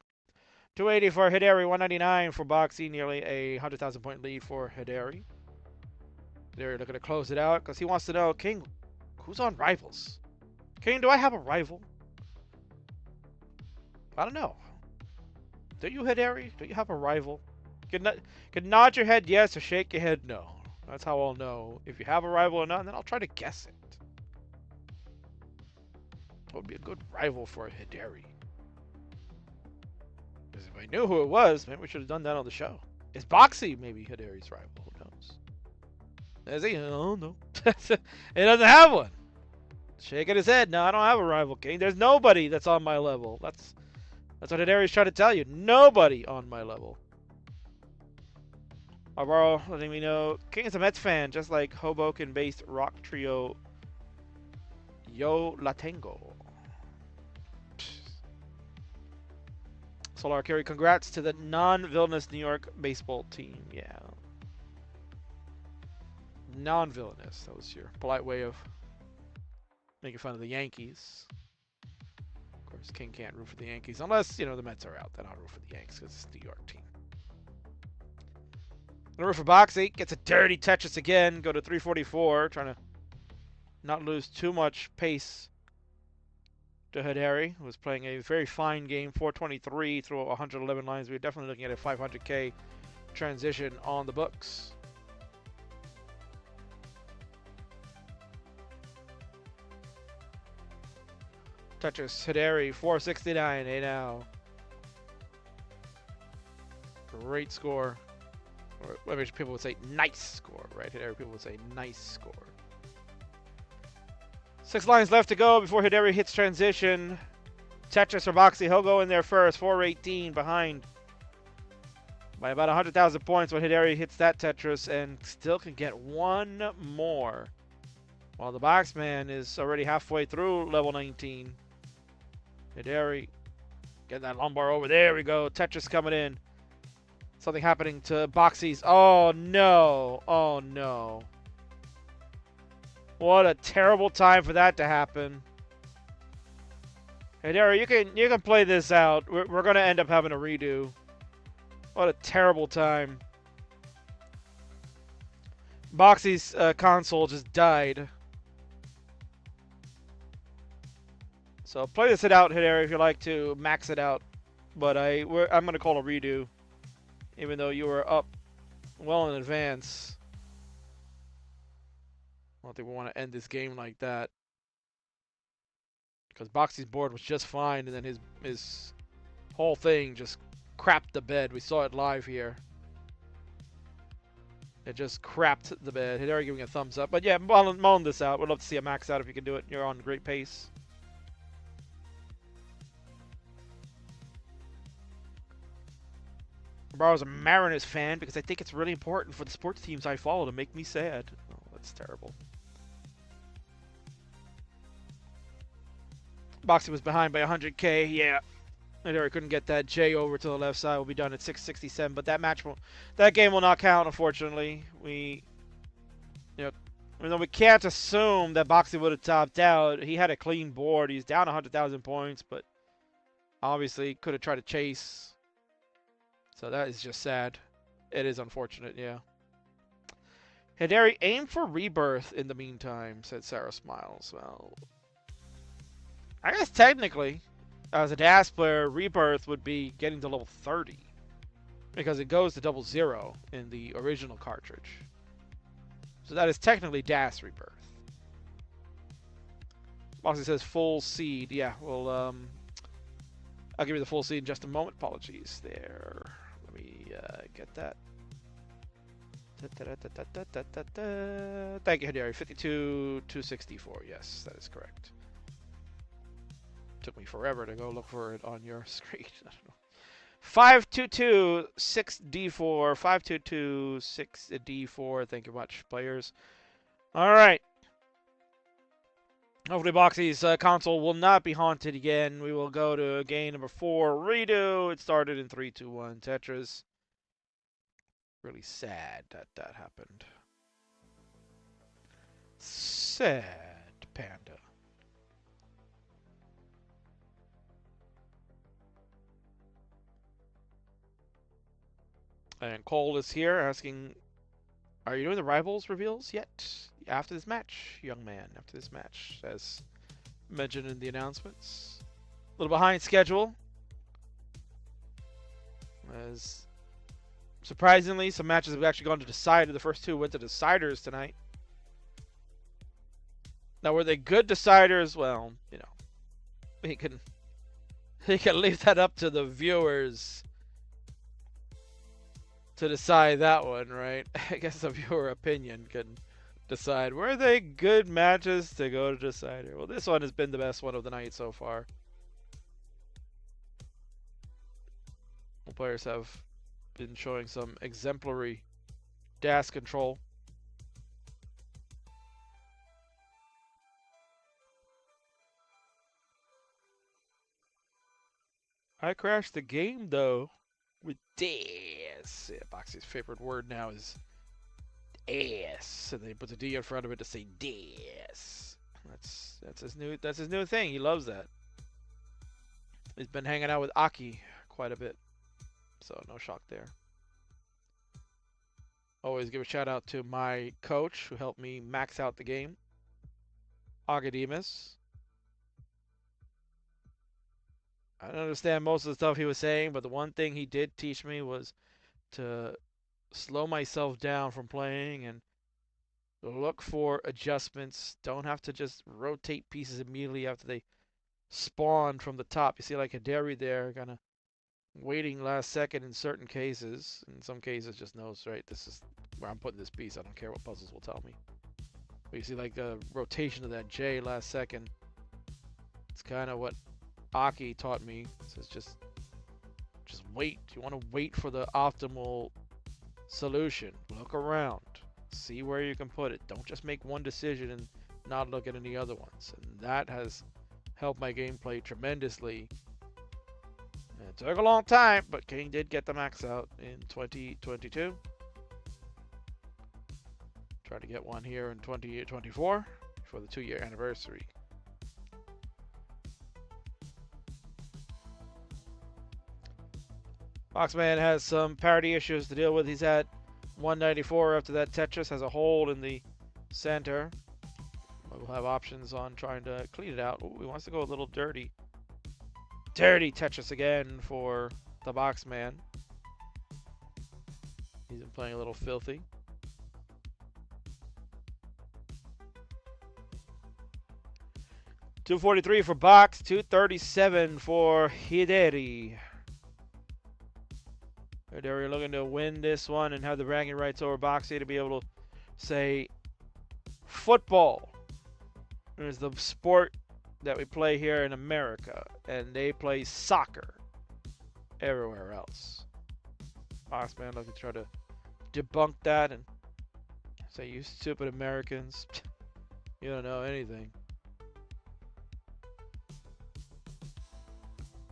280 for Hidari, 199 for Boxy. Nearly a 100,000 point lead for Hidari. Hidari looking to close it out because he wants to know, King, who's on Rivals? King, do I have a rival? I don't know. Do you, Hidari? Do you have a rival? You can nod your head yes or shake your head no. That's how I'll know if you have a rival or not, and then I'll try to guess it. What would be a good rival for Hidari? Because if I knew who it was, maybe we should have done that on the show. Is Boxy maybe Hidari's rival? Who knows? Is he? Oh, no. He doesn't have one. Shaking his head. No, I don't have a rival, King. There's nobody that's on my level. That's what Hidari's trying to tell you. Nobody on my level. Alvaro letting me know, King is a Mets fan, just like Hoboken-based rock trio Yo La Tengo. Solar Carry, congrats to the non-villainous New York baseball team. Yeah. Non-villainous. That was your polite way of making fun of the Yankees. Of course, King can't root for the Yankees unless, you know, the Mets are out. Then I'll root for the Yankees because it's the New York team. Root for Boxy. Gets a dirty Tetris again. Go to 344. Trying to not lose too much pace to Hidari, who was playing a very fine game. 423 through 111 lines. We're definitely looking at a 500K transition on the books. Tetris, Hidari, 469. Hey now. Great score. Or whatever people would say, nice score, right? Hidari people would say, nice score. 6 lines left to go before Hidari hits transition. Tetris or Boxy, he'll go in there first. 418 behind by about 100,000 points when Hidari hits that Tetris and still can get one more. While the Boxman is already halfway through level 19. Hidari getting that lumbar over. There we go. Tetris coming in. Something happening to Boxy's. Oh no. Oh no. What a terrible time for that to happen. Hey Derry, you can play this out. We're gonna end up having a redo. What a terrible time. Boxy's console just died. So play this out, Hidari, if you like to max it out. But I'm gonna call a redo. Even though you were up well in advance. I don't think we want to end this game like that. Because Boxy's board was just fine, and then his whole thing just crapped the bed. We saw it live here. It just crapped the bed. Hidari giving a thumbs up. But yeah, mulling this out. Would love to see a max out if you can do it. You're on great pace. I was a Mariners fan because I think it's really important for the sports teams I follow to make me sad. Oh, that's terrible. Boxy was behind by 100K. Yeah. Hidari couldn't get that J over to the left side. We'll be done at 667. But that game will not count, unfortunately. Even though we can't assume that Boxy would have topped out, he had a clean board. He's down 100,000 points, but obviously could have tried to chase. So that is just sad. It is unfortunate, yeah. Hidari, aim for rebirth in the meantime, said Sarah Smiles. Well, I guess technically, as a DAS player, rebirth would be getting to level 30. Because it goes to 00 in the original cartridge. So that is technically DAS rebirth. Boxy says full seed. Yeah, well, I'll give you the full seed in just a moment. Apologies there. Let me get that. Thank you, Hidari. 52,264. Yes, that is correct. Took me forever to go look for it on your screen. I don't know. 5226D4. 5226D4. Thank you much, players. All right. Hopefully Boxy's console will not be haunted again. We will go to game number 4, redo. It started in 3, 2, 1, Tetris. Really sad that that happened. Sad panda. And Cole is here asking, are you doing the Rivals reveals yet? After this match, young man. After this match, as mentioned in the announcements. A little behind schedule. As surprisingly, some matches have actually gone to decider. The first 2 went to deciders tonight. Now, were they good deciders? Well, you know, he can leave that up to the viewers to decide that one, right? I guess the viewer opinion can decide, were they good matches to go to decider? Well, this one has been the best one of the night so far. The players have been showing some exemplary DAS control. I crashed the game though with DAS. Yeah, Boxy's favorite word now is ass, and then he puts a D in front of it to say DAS. That's his new thing. He loves that. He's been hanging out with Aki quite a bit, so no shock there. Always give a shout out to my coach who helped me max out the game, Agademus. I don't understand most of the stuff he was saying, but the one thing he did teach me was to slow myself down from playing and look for adjustments. Don't have to just rotate pieces immediately after they spawn from the top. You see like Hidari there, kind of waiting last second in certain cases. In some cases just knows, right, this is where I'm putting this piece. I don't care what puzzles will tell me. But you see like the rotation of that J last second. It's kind of what Aki taught me. It says just wait. You want to wait for the optimal solution. Look around. See where you can put it. Don't just make one decision and not look at any other ones. And that has helped my gameplay tremendously. And it took a long time, but King did get the max out in 2022. Try to get one here in 2024 for the 2-year anniversary. Boxman has some parity issues to deal with. He's at 194 after that Tetris has a hole in the center. We'll have options on trying to clean it out. Ooh, he wants to go a little dirty. Dirty Tetris again for the Boxman. He's been playing a little filthy. 243 for Box, 237 for Hideri. Hideri looking to win this one and have the bragging rights over Boxy to be able to say football is the sport that we play here in America, and they play soccer everywhere else. Boxman looking to try to debunk that and say, you stupid Americans, you don't know anything.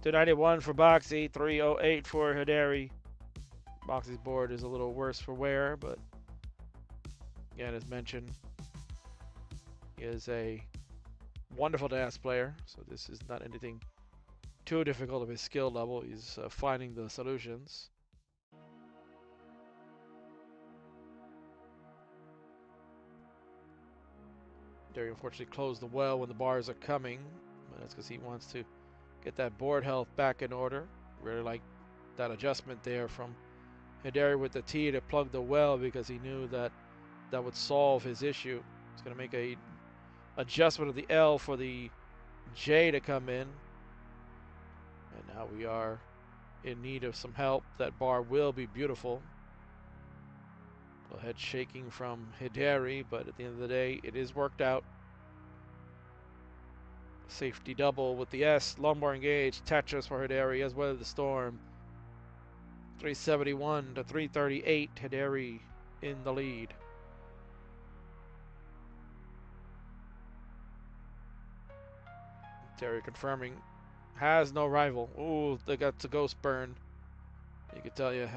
291 for Boxy, 308 for Hideri. Boxy's board is a little worse for wear, but again, as mentioned, he is a wonderful dance player, so this is not anything too difficult of his skill level. He's finding the solutions. Hideri unfortunately closed the well when the bars are coming, but that's because he wants to get that board health back in order. Really like that adjustment there from Hideri with the T to plug the well, because he knew that that would solve his issue. He's going to make a adjustment of the L for the J to come in. And now we are in need of some help. That bar will be beautiful. A head shaking from Hideri, but at the end of the day, it is worked out. Safety double with the S. Lumbar engaged. Tetris for Hideri as weathered the storm. 371 to 338. Hideri in the lead. Terry confirming has no rival. Ooh, they got the ghost burn. You can tell you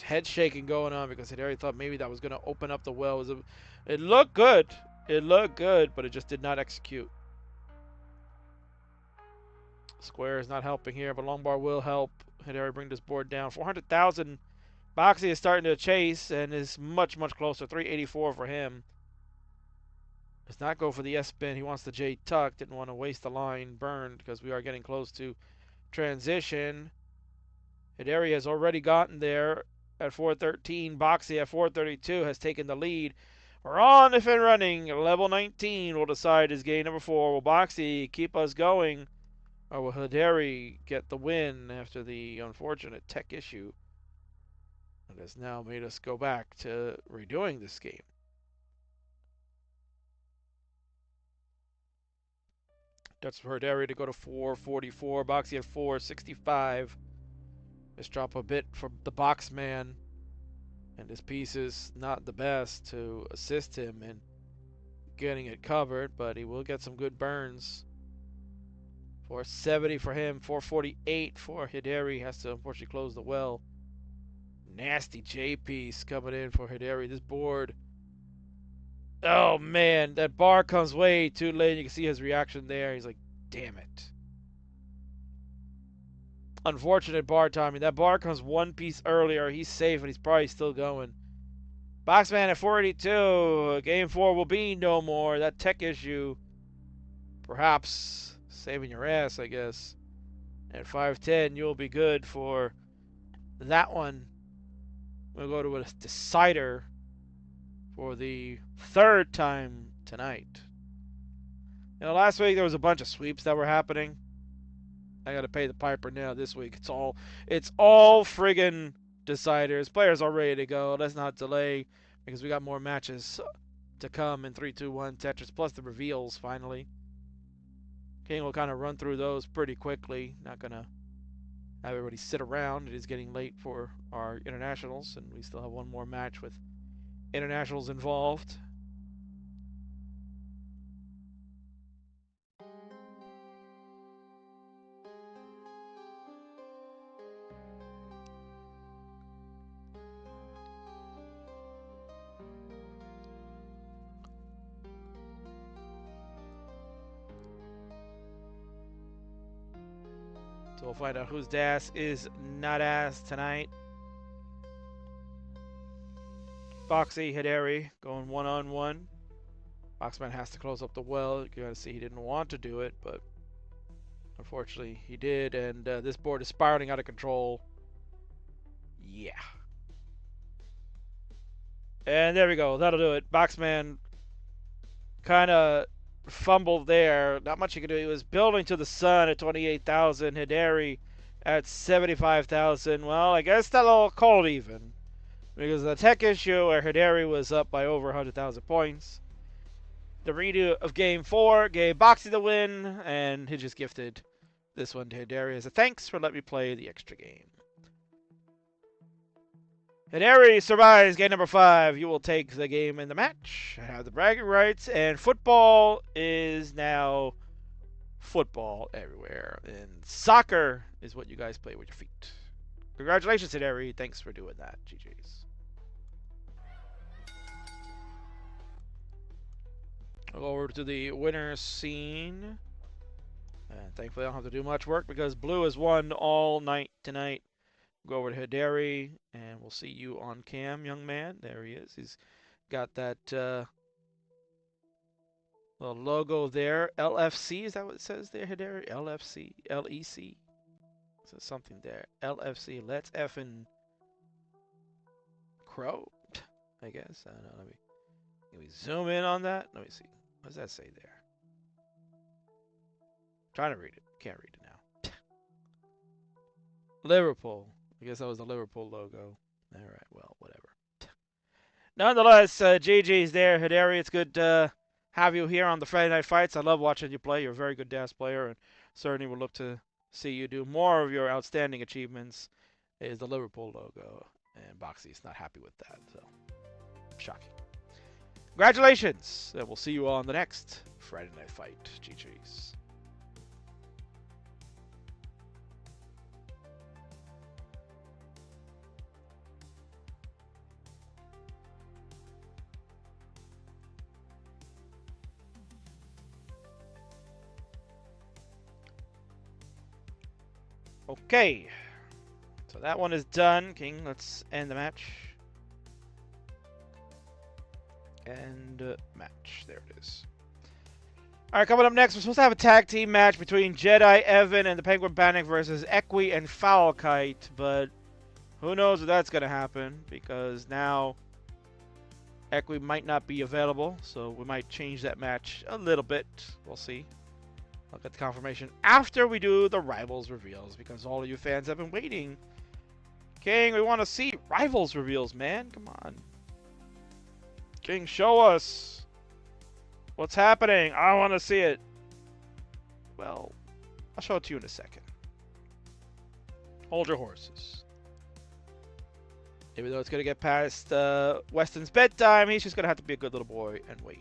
head shaking going on because Hideri thought maybe that was going to open up the well. It looked good. It looked good, but it just did not execute. Square is not helping here, but long bar will help Hideri bring this board down. 400,000. Boxy is starting to chase and is much, much closer. 384 for him. Does not go for the S spin. He wants the J tuck. Didn't want to waste the line burned because we are getting close to transition. Hideri has already gotten there at 413. Boxy at 432 has taken the lead. We're on if and running. Level 19 will decide his game number 4. Will Boxy keep us going, or will Hideri get the win after the unfortunate tech issue that has now made us go back to redoing this game? That's for Hideri to go to 444. Boxy at 465. Just drop a bit for the box man. And his piece is not the best to assist him in getting it covered, but he will get some good burns. 470 for him. 448 for Hideri. Has to unfortunately close the well. Nasty J piece coming in for Hideri. This board. Oh man, that bar comes way too late. You can see his reaction there. He's like, damn it. Unfortunate bar timing. That bar comes one piece earlier. He's safe, and he's probably still going. Boxman at 482. Game 4 will be no more. That tech issue, perhaps saving your ass, I guess. At 510, you'll be good for that one. We'll go to a decider for the third time tonight. You know, last week there was a bunch of sweeps that were happening. I gotta pay the piper now this week. It's all friggin' deciders. Players are ready to go. Let's not delay because we got more matches to come in 3, 2, 1 Tetris, plus the reveals finally. King will kind of run through those pretty quickly. Not gonna have everybody sit around. It is getting late for our internationals, and we still have one more match with internationals involved. So we'll find out whose DAS is not ass tonight. Boxy, Hideri going one-on-one. Boxman has to close up the well. You gotta see he didn't want to do it, but unfortunately he did, and this board is spiraling out of control. Yeah. And there we go. That'll do it. Boxman kind of fumbled there. Not much he could do. He was building to the sun at 28,000. Hidari at 75,000. Well, I guess that all called even. Because of the tech issue where Hidari was up by over 100,000 points. The redo of Game 4 gave Boxy the win, and he just gifted this one to Hidari as a thanks for letting me play the extra game. Hidari survives game number 5. You will take the game in the match, have the bragging rights, and football is now football everywhere. And soccer is what you guys play with your feet. Congratulations, Hidari. Thanks for doing that. GG's. I'll go over to the winner's scene. And thankfully, I don't have to do much work because Blue has won all night tonight. Go over to Hidari, and we'll see you on cam, young man. There he is. He's got that little logo there. LFC, is that what it says there, Hidari? LFC, LEC. So something there. LFC, let's effing crow, I guess. I don't know. Let me zoom in on that. Let me see. What does that say there? Trying to read it. Can't read it now. Liverpool. I guess that was the Liverpool logo. All right, well, whatever. Nonetheless, GG's there. Hidari, it's good to have you here on the Friday Night Fights. I love watching you play. You're a very good DAS player, and certainly would look to see you do more of your outstanding achievements. Is the Liverpool logo, and Boxy's not happy with that, so shocking. Congratulations, and we'll see you on the next Friday Night Fight. GG's. Okay, so that one is done. King, let's end the match. End match. There it is. All right, coming up next, we're supposed to have a tag team match between Jedi Evan and the Penguin Panic versus Equi and Hecate, but who knows if that's going to happen because now Equi might not be available, so we might change that match a little bit. We'll see. I'll get the confirmation after we do the Rivals reveals because all of you fans have been waiting. King, we want to see Rivals reveals, man. Come on. King, show us. What's happening? I want to see it. Well, I'll show it to you in a second. Hold your horses. Even though it's going to get past Weston's bedtime, he's just going to have to be a good little boy and wait.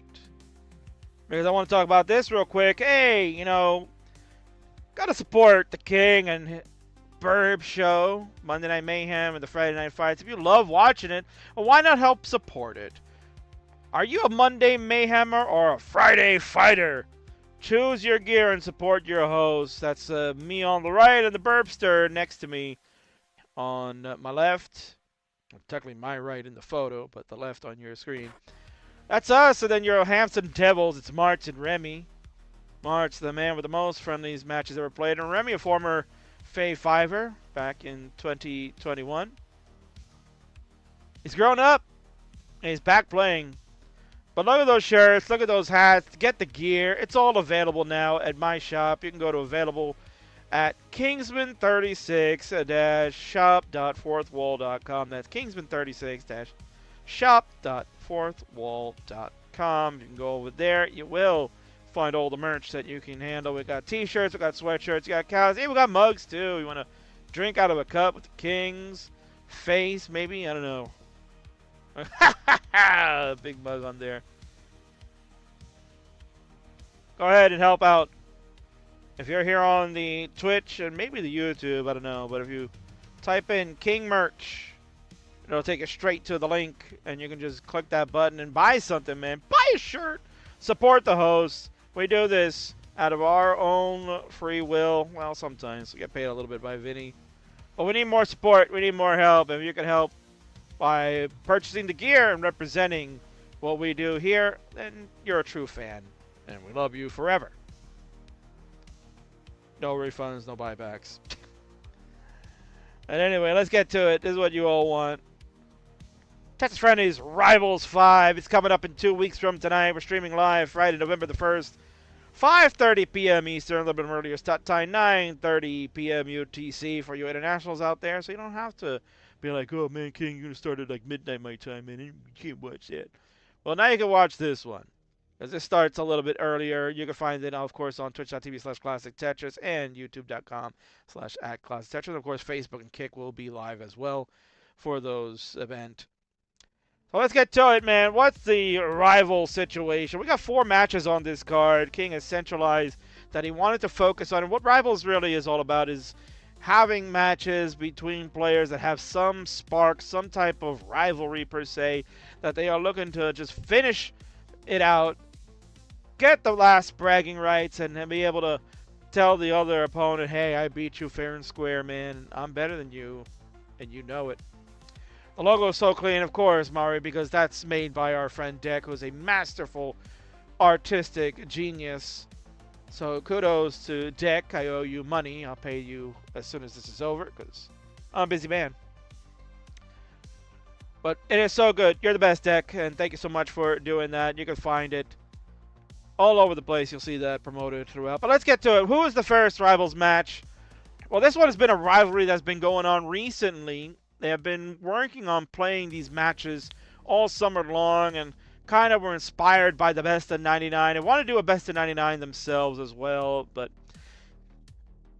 Because I want to talk about this real quick. Hey, you know, gotta support the King and Burb show, Monday Night Mayhem and the Friday Night Fights. If you love watching it, well, why not help support it? Are you a Monday Mayhemmer or a Friday Fighter? Choose your gear and support your host. That's me on the right and the Burbster next to me on my left. Well, technically my right in the photo, but the left on your screen. That's us, and then your Hampton Devils, it's Marts and Remy. Marts, the man with the most Friendlies matches ever played, and Remy, a former Fay Fiver back in 2021. He's grown up, and he's back playing. But look at those shirts, look at those hats, get the gear. It's all available now at my shop. You can go to available at Kingsman36-shop.fourthwall.com. That's Kingsman36-shop.fourthwall.com. You can go over there. You will find all the merch that you can handle. We got t-shirts, we got sweatshirts, we got cows. Hey, we got mugs too. You want to drink out of a cup with the King's face, maybe? I don't know. Big mug on there. Go ahead and help out. If you're here on the Twitch and maybe the YouTube, I don't know, but if you type in King Merch, it'll take you straight to the link, and you can just click that button and buy something, man. Buy a shirt. Support the host. We do this out of our own free will. Well, sometimes we get paid a little bit by Vinny. But we need more support. We need more help. If you can help by purchasing the gear and representing what we do here, then you're a true fan. And we love you forever. No refunds, no buybacks. And anyway, let's get to it. This is what you all want. Tetris Friendlies Rivals 5. It's coming up in 2 weeks from tonight. We're streaming live Friday, November the 1st 5:30 p.m. Eastern, a little bit earlier start time, 9:30 p.m. UTC for you internationals out there. So you don't have to be like, oh man, King, you're gonna start at like midnight my time, man. You can't watch that. Well, now you can watch this one. As this starts a little bit earlier, you can find it, of course, on twitch.tv/Classic Tetris and youtube.com/@Classic Tetris. Of course, Facebook and Kick will be live as well for those events. So let's get to it, man. What's the rival situation? We got 4 matches on this card. King has centralized that he wanted to focus on. And what Rivals really is all about is having matches between players that have some spark, some type of rivalry per se, that they are looking to just finish it out, get the last bragging rights, and then be able to tell the other opponent, hey, I beat you fair and square, man. I'm better than you, and you know it. The logo is so clean, of course, Mari, because that's made by our friend Deck, who's a masterful artistic genius. So kudos to Deck. I owe you money. I'll pay you as soon as this is over, because I'm a busy man. But it is so good. You're the best, Deck, and thank you so much for doing that. You can find it all over the place. You'll see that promoted throughout. But let's get to it. Who is the first Rivals match? Well, this one has been a rivalry that's been going on recently. They have been working on playing these matches all summer long and kind of were inspired by the best of 99. They want to do a best of 99 themselves as well, but,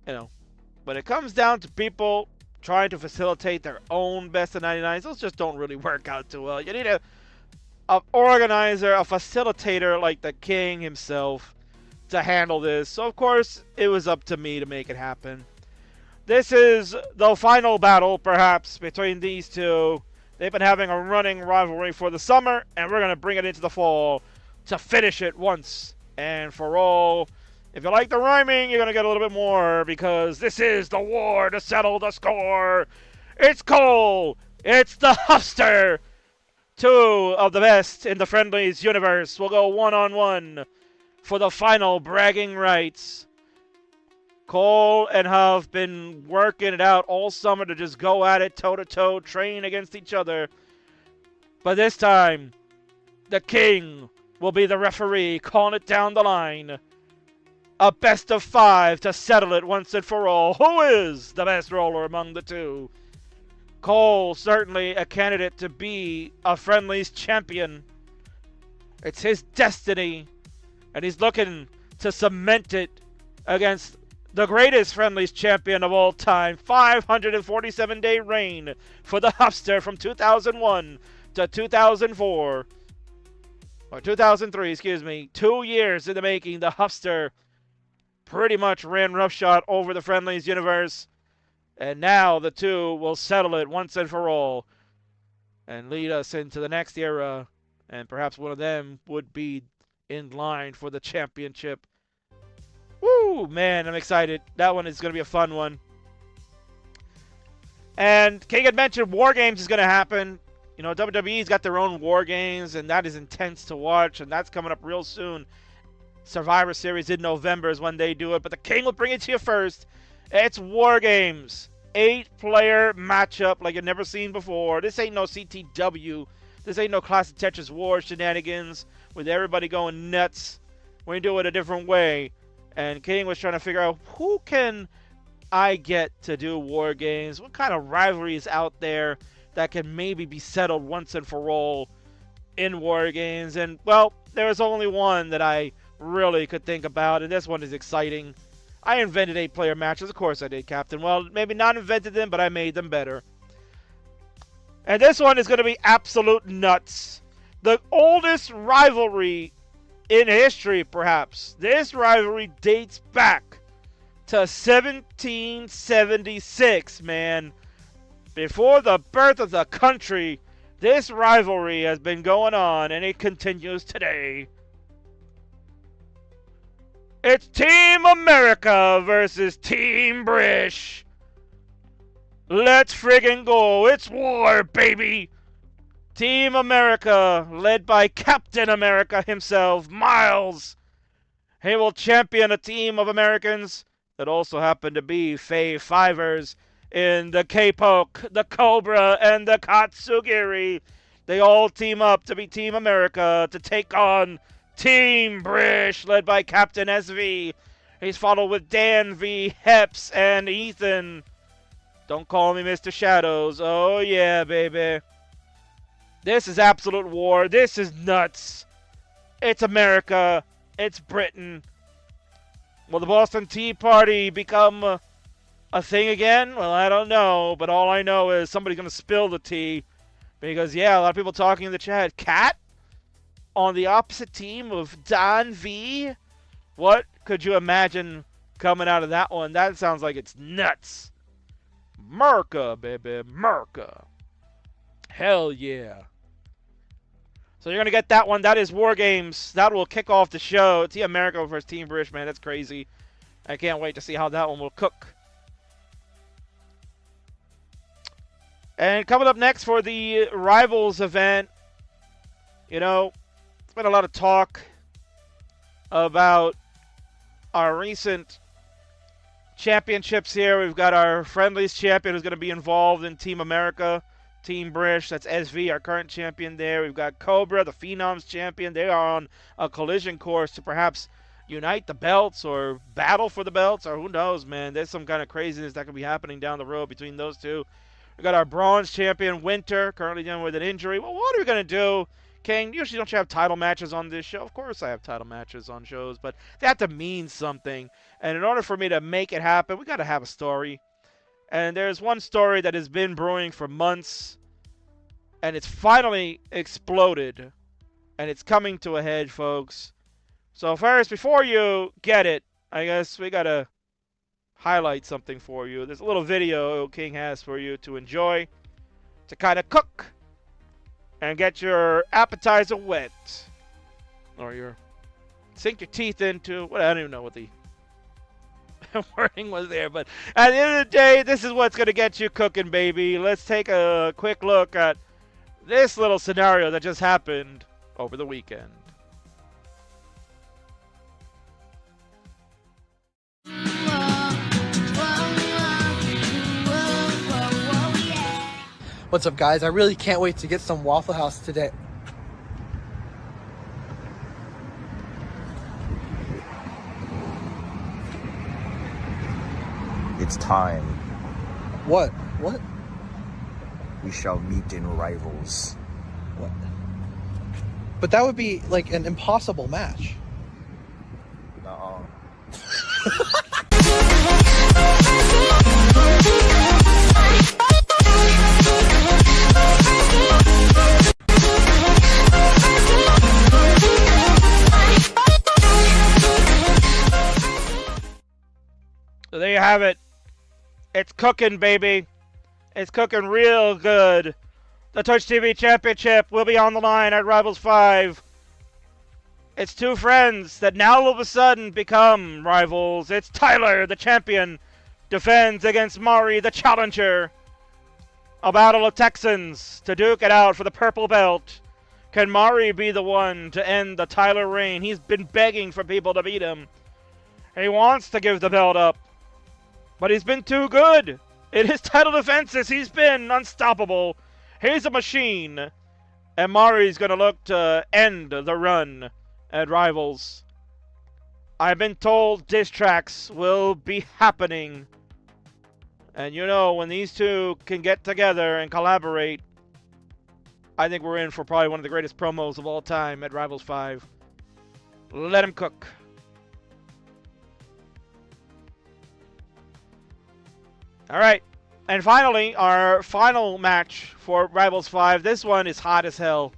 you know, when it comes down to people trying to facilitate their own best of 99s, those just don't really work out too well. You need an organizer, a facilitator like the King himself to handle this. So, of course, it was up to me to make it happen. This is the final battle, perhaps, between these two. They've been having a running rivalry for the summer, and we're going to bring it into the fall to finish it once and for all. If you like the rhyming, you're going to get a little bit more, because this is the war to settle the score. It's Cole. It's the Huffster. 2 of the best in the Friendlies universe will go one-on-one for the final bragging rights. Cole and Huff been working it out all summer to just go at it toe-to-toe, train against each other. But this time, the King will be the referee, calling it down the line. A best of 5 to settle it once and for all. Who is the best roller among the two? Cole, certainly a candidate to be a Friendlies champion. It's his destiny, and he's looking to cement it against the greatest Friendlies champion of all time. 547-day reign for the Huffster from 2001 to 2004. Or 2003, excuse me. 2 years in the making. The Huffster pretty much ran roughshod over the Friendlies universe. And now the two will settle it once and for all and lead us into the next era. And perhaps one of them would be in line for the championship. Woo, man, I'm excited. That one is going to be a fun one. And King had mentioned War Games is going to happen. You know, WWE's got their own War Games, and that is intense to watch, and that's coming up real soon. Survivor Series in November is when they do it, but the King will bring it to you first. It's War Games. 8-player matchup like you've never seen before. This ain't no CTW. This ain't no Classic Tetris War shenanigans with everybody going nuts. We're going to do it a different way. And King was trying to figure out, who can I get to do War Games? What kind of rivalries out there that can maybe be settled once and for all in War Games? And, well, there was only one that I really could think about, and this one is exciting. I invented 8-player matches. Of course I did, Captain. Well, maybe not invented them, but I made them better. And this one is going to be absolute nuts. The oldest rivalry in history, perhaps. This rivalry dates back to 1776, man. Before the birth of the country, this rivalry has been going on, and it continues today. It's Team America versus Team British. Let's friggin' go. It's war, baby. Team America, led by Captain America himself, Miles. He will champion a team of Americans that also happen to be Fae Fivers in the K-Poke, the Cobra, and the Katsugiri. They all team up to be Team America to take on Team Brish, led by Captain SV. He's followed with Dan V, Heps, and Ethan. Don't call me Mr. Shadows. Oh, yeah, baby. This is absolute war. This is nuts. It's America. It's Britain. Will the Boston Tea Party become a thing again? Well, I don't know. But all I know is somebody's going to spill the tea. Because, yeah, a lot of people talking in the chat. Cat on the opposite team of Don V? What could you imagine coming out of that one? That sounds like it's nuts. Merca, baby. Merca. Hell yeah. So you're going to get that one. That is War Games. That will kick off the show. Team America versus Team British, man. That's crazy. I can't wait to see how that one will cook. And coming up next for the Rivals event, you know, there's been a lot of talk about our recent championships here. We've got our Friendlies champion who's going to be involved in Team America, Team Brish. That's SV, our current champion there. We've got Cobra, the Phenoms champion. They are on a collision course to perhaps unite the belts or battle for the belts, or who knows, man. There's some kind of craziness that could be happening down the road between those two. We got our bronze champion, Winter, currently dealing with an injury. Well, what are we going to do? King, usually don't you have title matches on this show? Of course I have title matches on shows, but they have to mean something. And in order for me to make it happen, we got to have a story. And there's one story that has been brewing for months, and it's finally exploded. And it's coming to a head, folks. So first, before you get it, I guess we got to highlight something for you. There's a little video King has for you to enjoy, to kind of cook and get your appetizer wet, or your sink your teeth into. Well, I don't even know what the wording was there, but at the end of the day, this is what's gonna get you cooking, baby. Let's take a quick look at this little scenario that just happened over the weekend. What's up, guys? I really can't wait to get some Waffle House today. It's time. What? What? We shall meet in Rivals. What? But that would be like an impossible match. Nuh-uh. So there you have it. It's cooking, baby. It's cooking real good. The Twitch TV Championship will be on the line at Rivals 5. It's two friends that now all of a sudden become rivals. It's Tyler, the champion, defends against Mari, the challenger. A battle of Texans to duke it out for the purple belt. Can Mari be the one to end the Tyler reign? He's been begging for people to beat him. He wants to give the belt up, but he's been too good. In his title defenses, he's been unstoppable. He's a machine. And Mari's going to look to end the run at Rivals. I've been told diss tracks will be happening. And you know, when these two can get together and collaborate, I think we're in for probably one of the greatest promos of all time at Rivals 5. Let him cook. All right, and finally, our final match for Rivals 5. This one is hot as hell.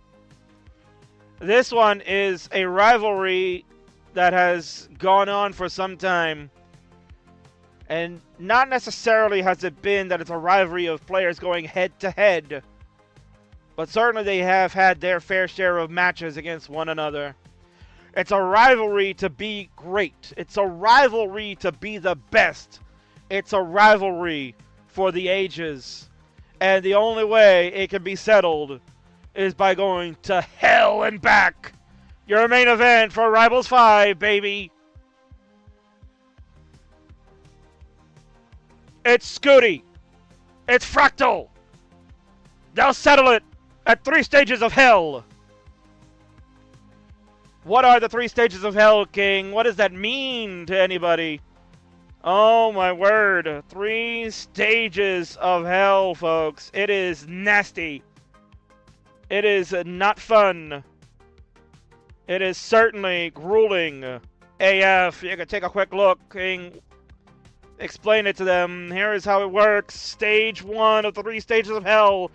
This one is a rivalry that has gone on for some time. And not necessarily has it been that it's a rivalry of players going head-to-head. But certainly they have had their fair share of matches against one another. It's a rivalry to be great. It's a rivalry to be the best. It's a rivalry for the ages. And the only way it can be settled is by going to hell and back. Your main event for Rivals 5, baby. It's Scooty. It's Fractal. They'll settle it at 3 stages of hell. What are the 3 stages of hell, King? What does that mean to anybody? Oh my word. 3 stages of hell, folks. It is nasty. It is not fun. It is certainly grueling. AF, you can take a quick look, King. Explain it to them. Here is how it works. Stage 1 of the 3 stages of hell.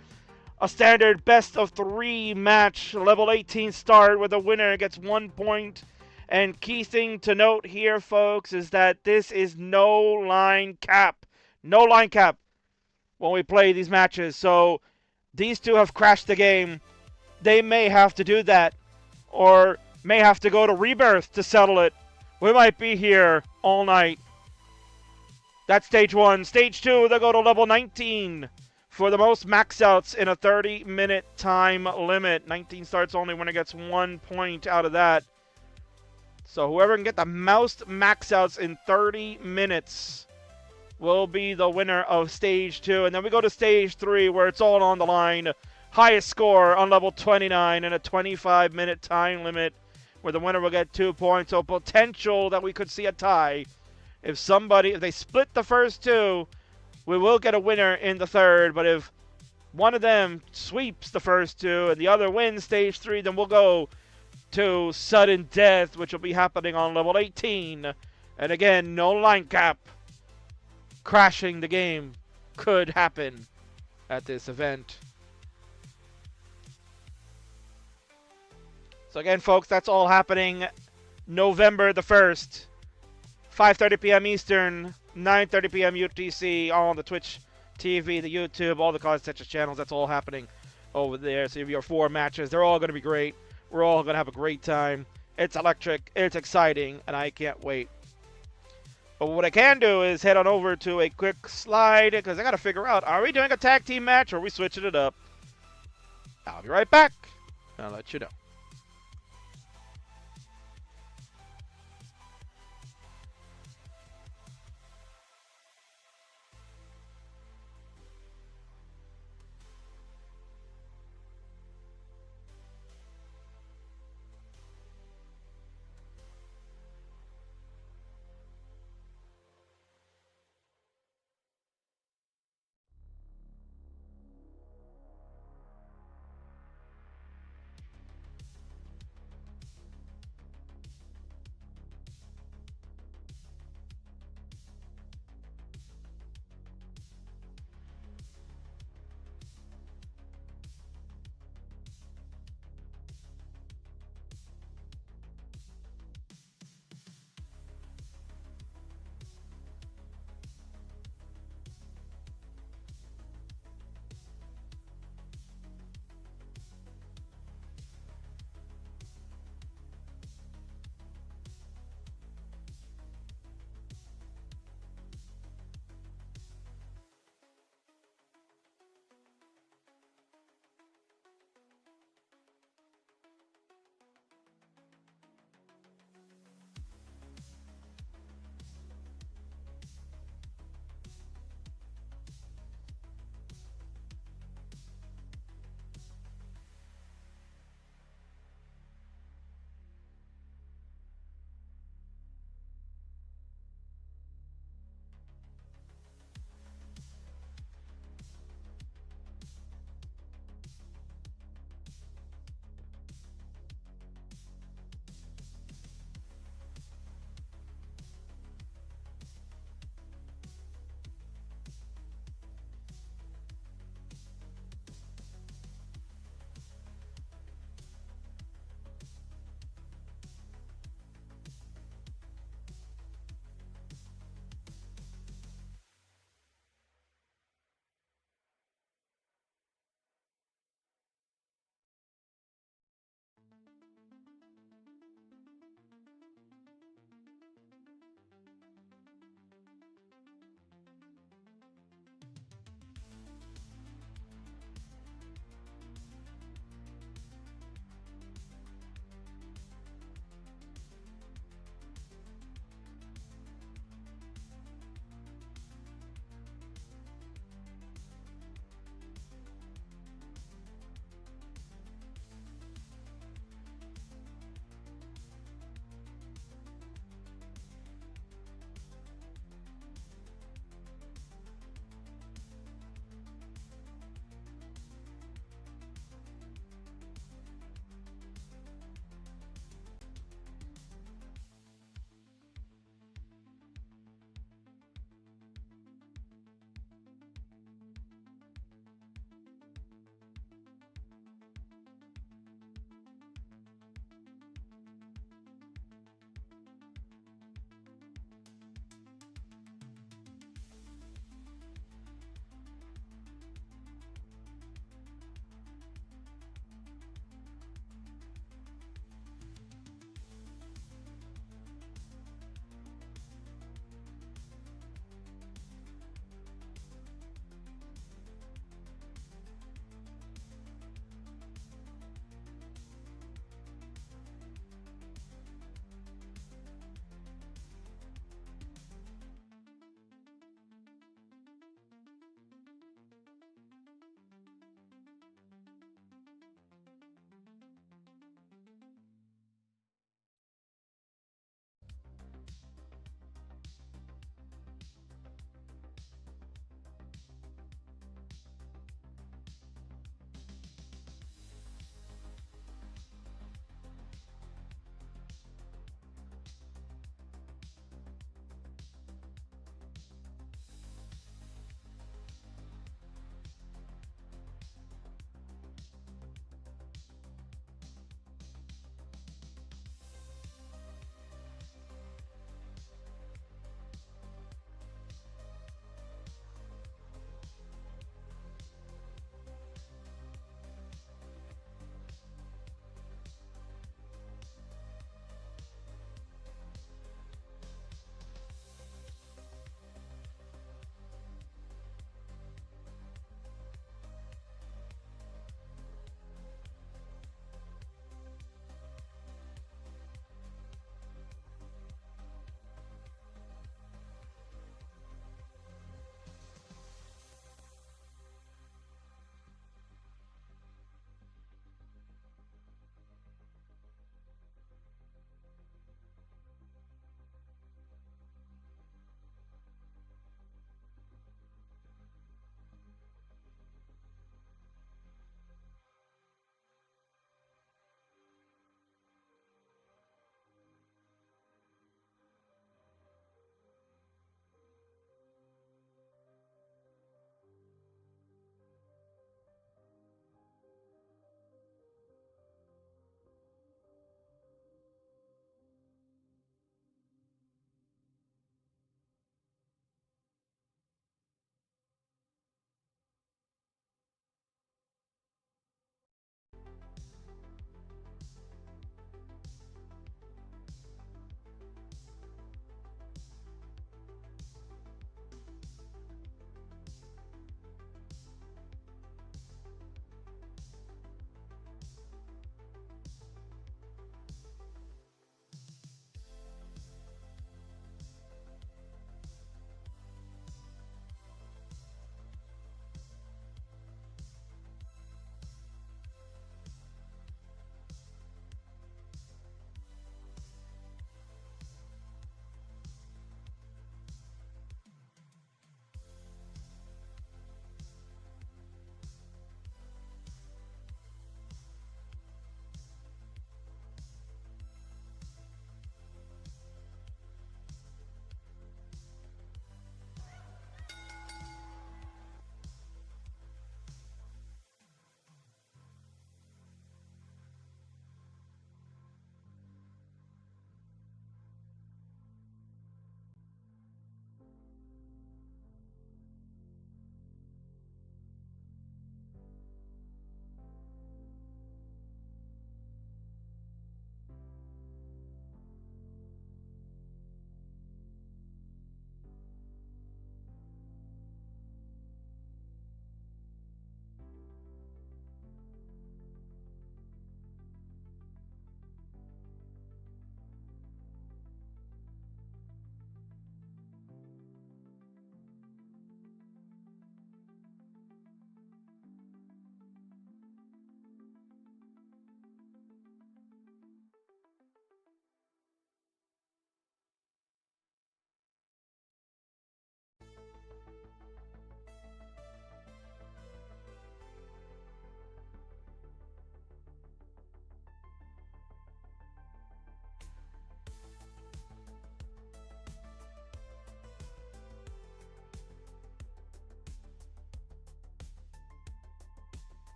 A standard best of 3 match, level 18 start, where the winner gets 1 point. And key thing to note here, folks, is that this is no line cap. No line cap when we play these matches. So these two have crashed the game. They may have to do that, or may have to go to Rebirth to settle it. We might be here all night. That's stage 1. Stage 2, they go to level 19 for the most max outs in a 30-minute time limit. 19 starts only when it gets 1 point out of that. So whoever can get the most max outs in 30 minutes will be the winner of stage 2. And then we go to stage 3, where it's all on the line. Highest score on level 29 in a 25-minute time limit, where the winner will get 2 points. So potential that we could see a tie. If they split the first 2, we will get a winner in the third. But if one of them sweeps the first 2 and the other wins stage 3, then we'll go to sudden death, which will be happening on level 18. And again, no line cap. Crashing the game could happen at this event. So again, folks, that's all happening November the 1st. 5:30 p.m. Eastern, 9:30 p.m. UTC, all on the Twitch TV, the YouTube, all the College Tetris channels. That's all happening over there. So you have your 4 matches. They're all going to be great. We're all going to have a great time. It's electric. It's exciting. And I can't wait. But what I can do is head on over to a quick slide, because I got to figure out, are we doing a tag team match or are we switching it up? I'll be right back. I'll let you know.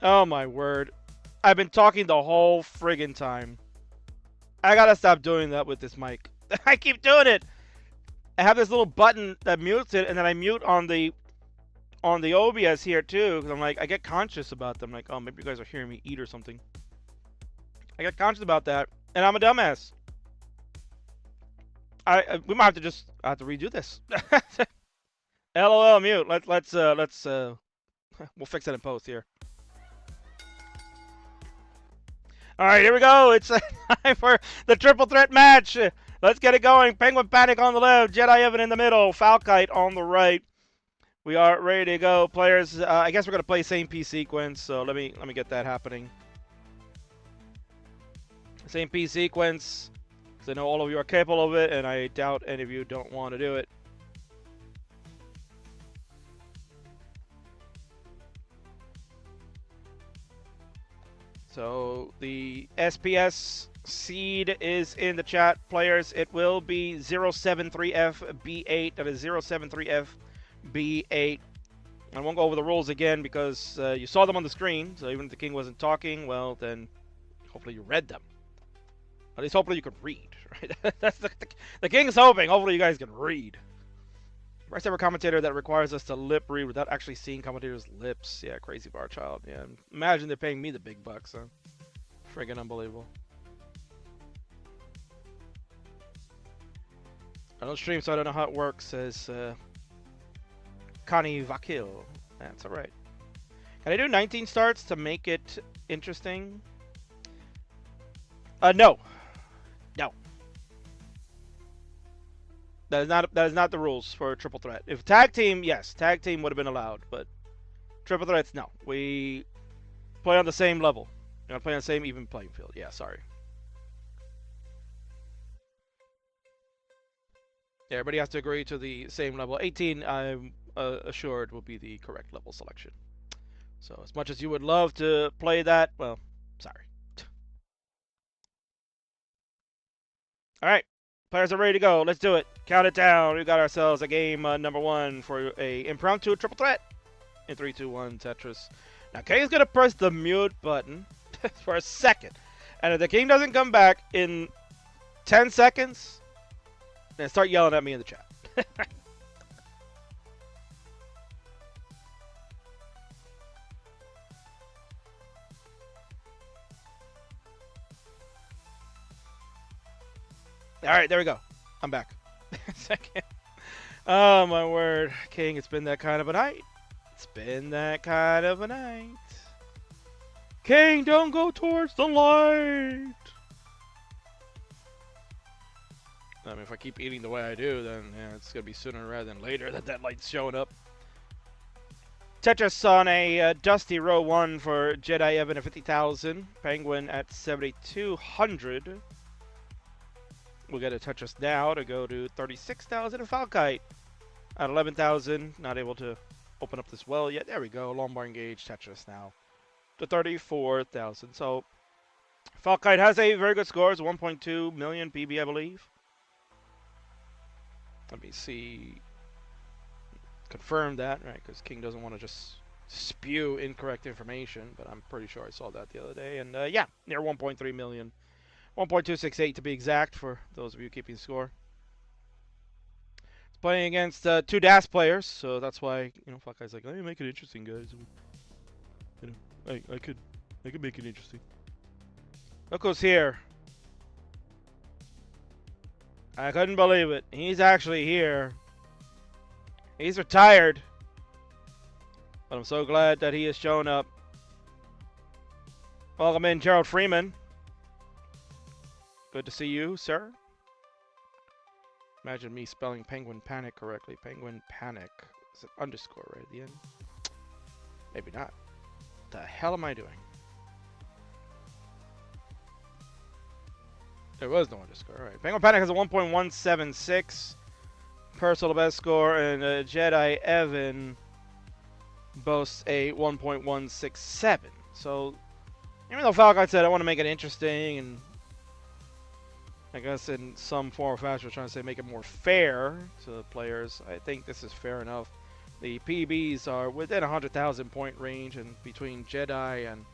Oh my word. I've been talking the whole friggin' time. I gotta stop doing that with this mic. I keep doing it. I have this little button that mutes it, and then I mute on the OBS here too, because I'm like, I get conscious about them. Like, oh, maybe you guys are hearing me eat or something. I get conscious about that, and I'm a dumbass. We might have to just redo this. LOL mute. Let's we'll fix that in post here. All right, here we go. It's time for the triple threat match. Let's get it going. Penguin Panic on the left, Jedi Evan in the middle, Falkite on the right. We are ready to go, players. I guess we're gonna play same piece sequence. So let me get that happening. Same piece sequence. Because I know all of you are capable of it, and I doubt any of you don't want to do it. So the SPS seed is in the chat, players. It will be 073FB8. That is 073FB8. I won't go over the rules again because you saw them on the screen. So even if the king wasn't talking, well, then hopefully you read them. At least hopefully you can read. Right? That's the king's hoping. Hopefully you guys can read. First ever commentator that requires us to lip read without actually seeing commentators' lips. Yeah, crazy bar child. Yeah, imagine they're paying me the big bucks, huh? Friggin' unbelievable. I don't stream, so I don't know how it works, says Connie Vakil. That's alright. Can I do 19 starts to make it interesting? No. No. That is not the rules for triple threat. If tag team, yes, tag team would have been allowed, but triple threats, no. We play on the same level. We're gonna play on the same even playing field. Yeah, sorry. Yeah, everybody has to agree to the same level. 18, I'm assured, will be the correct level selection. So as much as you would love to play that, well, sorry. All right. Players are ready to go. Let's do it. Count it down. We got ourselves a game number 1 for a impromptu triple threat in 3, 2, 1 Tetris. Now, Kay's going to press the mute button for a second. And if the king doesn't come back in 10 seconds, then start yelling at me in the chat. All right, there we go. I'm back. Second. Oh, my word. King, it's been that kind of a night. It's been that kind of a night. King, don't go towards the light. I mean, if I keep eating the way I do, then yeah, it's going to be sooner rather than later that light's showing up. Tetris on a dusty row 1 for Jedi Evan at 50,000. Penguin at 7,200. We'll get a Tetris now to go to 36,000 and Falkite at 11,000. Not able to open up this well yet. There we go. Lombard engaged Tetris now to 34,000. So Falkite has a very good score. It's 1.2 million PB, I believe. Let me see. Confirm that, right? Because King doesn't want to just spew incorrect information, but I'm pretty sure I saw that the other day. And yeah, near 1.3 million. 1.268 to be exact for those of you keeping score. It's playing against 2 DAS players, so that's why, you know, Falkite's like, let me make it interesting, guys. You know, I could make it interesting. Look who's here. I couldn't believe it. He's actually here. He's retired. But I'm so glad that he has shown up. Welcome in, Gerald Freeman. Good to see you, sir. Imagine me spelling Penguin Panic correctly. Penguin Panic. Is it underscore right at the end? Maybe not. What the hell am I doing? There was no underscore. All right. Penguin Panic has a 1.176 personal best score, and Jedi Evan boasts a 1.167. So, even though Falcon said I want to make it interesting, and I guess in some form or fashion, we're trying to say make it more fair to the players. I think this is fair enough. The PBs are within 100,000 point range, and between Jedi and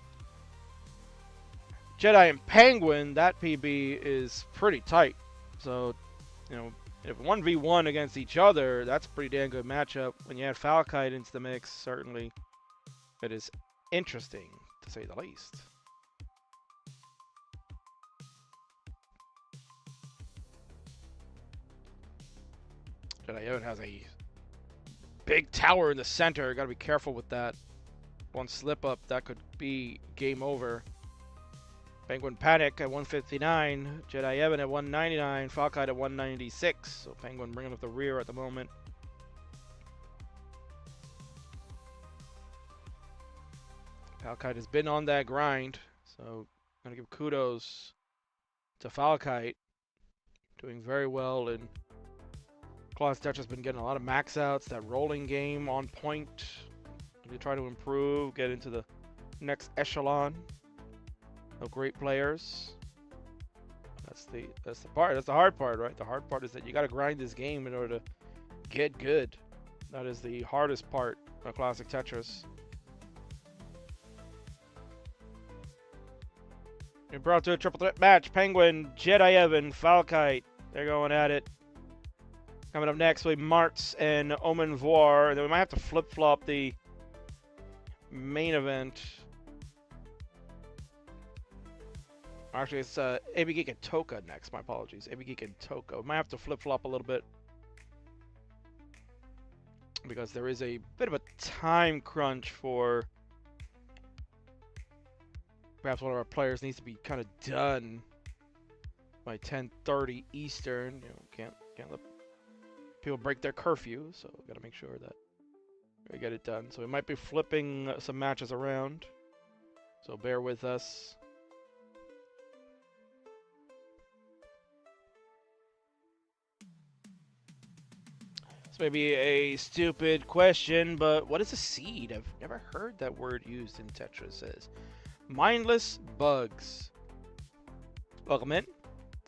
Penguin, that PB is pretty tight. So, you know, if 1v1 against each other, that's a pretty damn good matchup. When you add Falkite into the mix, certainly it is interesting, to say the least. Jedi Yoda has a big tower in the center. Got to be careful with that. One slip up, that could be game over. Penguin Panic at 159, Jedi Evan at 199, Falkite at 196. So Penguin bringing up the rear at the moment. Falkite has been on that grind, so I'm gonna give kudos to Falkite. Doing very well, and Class Dutch has been getting a lot of max outs. That rolling game on point. They try to improve, get into the next echelon of great players. That's the part. That's the hard part, right? The hard part is that you got to grind this game in order to get good. That is the hardest part of Classic Tetris. We brought to a triple threat match. Penguin, Jedi Evan, Falkite. They're going at it. Coming up next, we have Marts and Omen V. Then we might have to flip-flop the main event. Actually, it's Avgeek and Toca next. My apologies. Avgeek and Toca. We might have to flip-flop a little bit, because there is a bit of a time crunch for perhaps one of our players needs to be kind of done by 10:30 Eastern. You know, can't let people break their curfew, so we got to make sure that we get it done. So we might be flipping some matches around, so bear with us. This may be a stupid question, but what is a seed? I've never heard that word used in Tetris. It says mindless bugs. Welcome in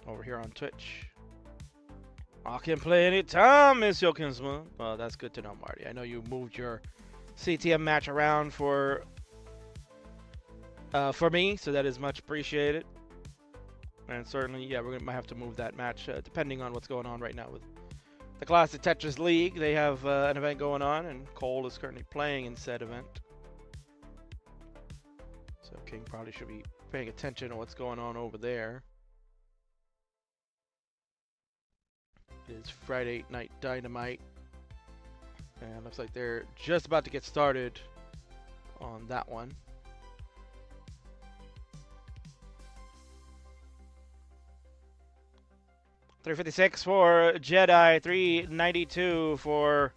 over here on Twitch. I can play anytime, Miss Kingsman. Well, that's good to know, Marty. I know you moved your CTM match around for me, so that is much appreciated. And certainly, yeah, might have to move that match depending on what's going on right now with the Classic Tetris League. They have an event going on, and Cole is currently playing in said event. So King probably should be paying attention to what's going on over there. It is Friday Night Dynamite, and looks like they're just about to get started on that one. $356 for Jedi, $392 for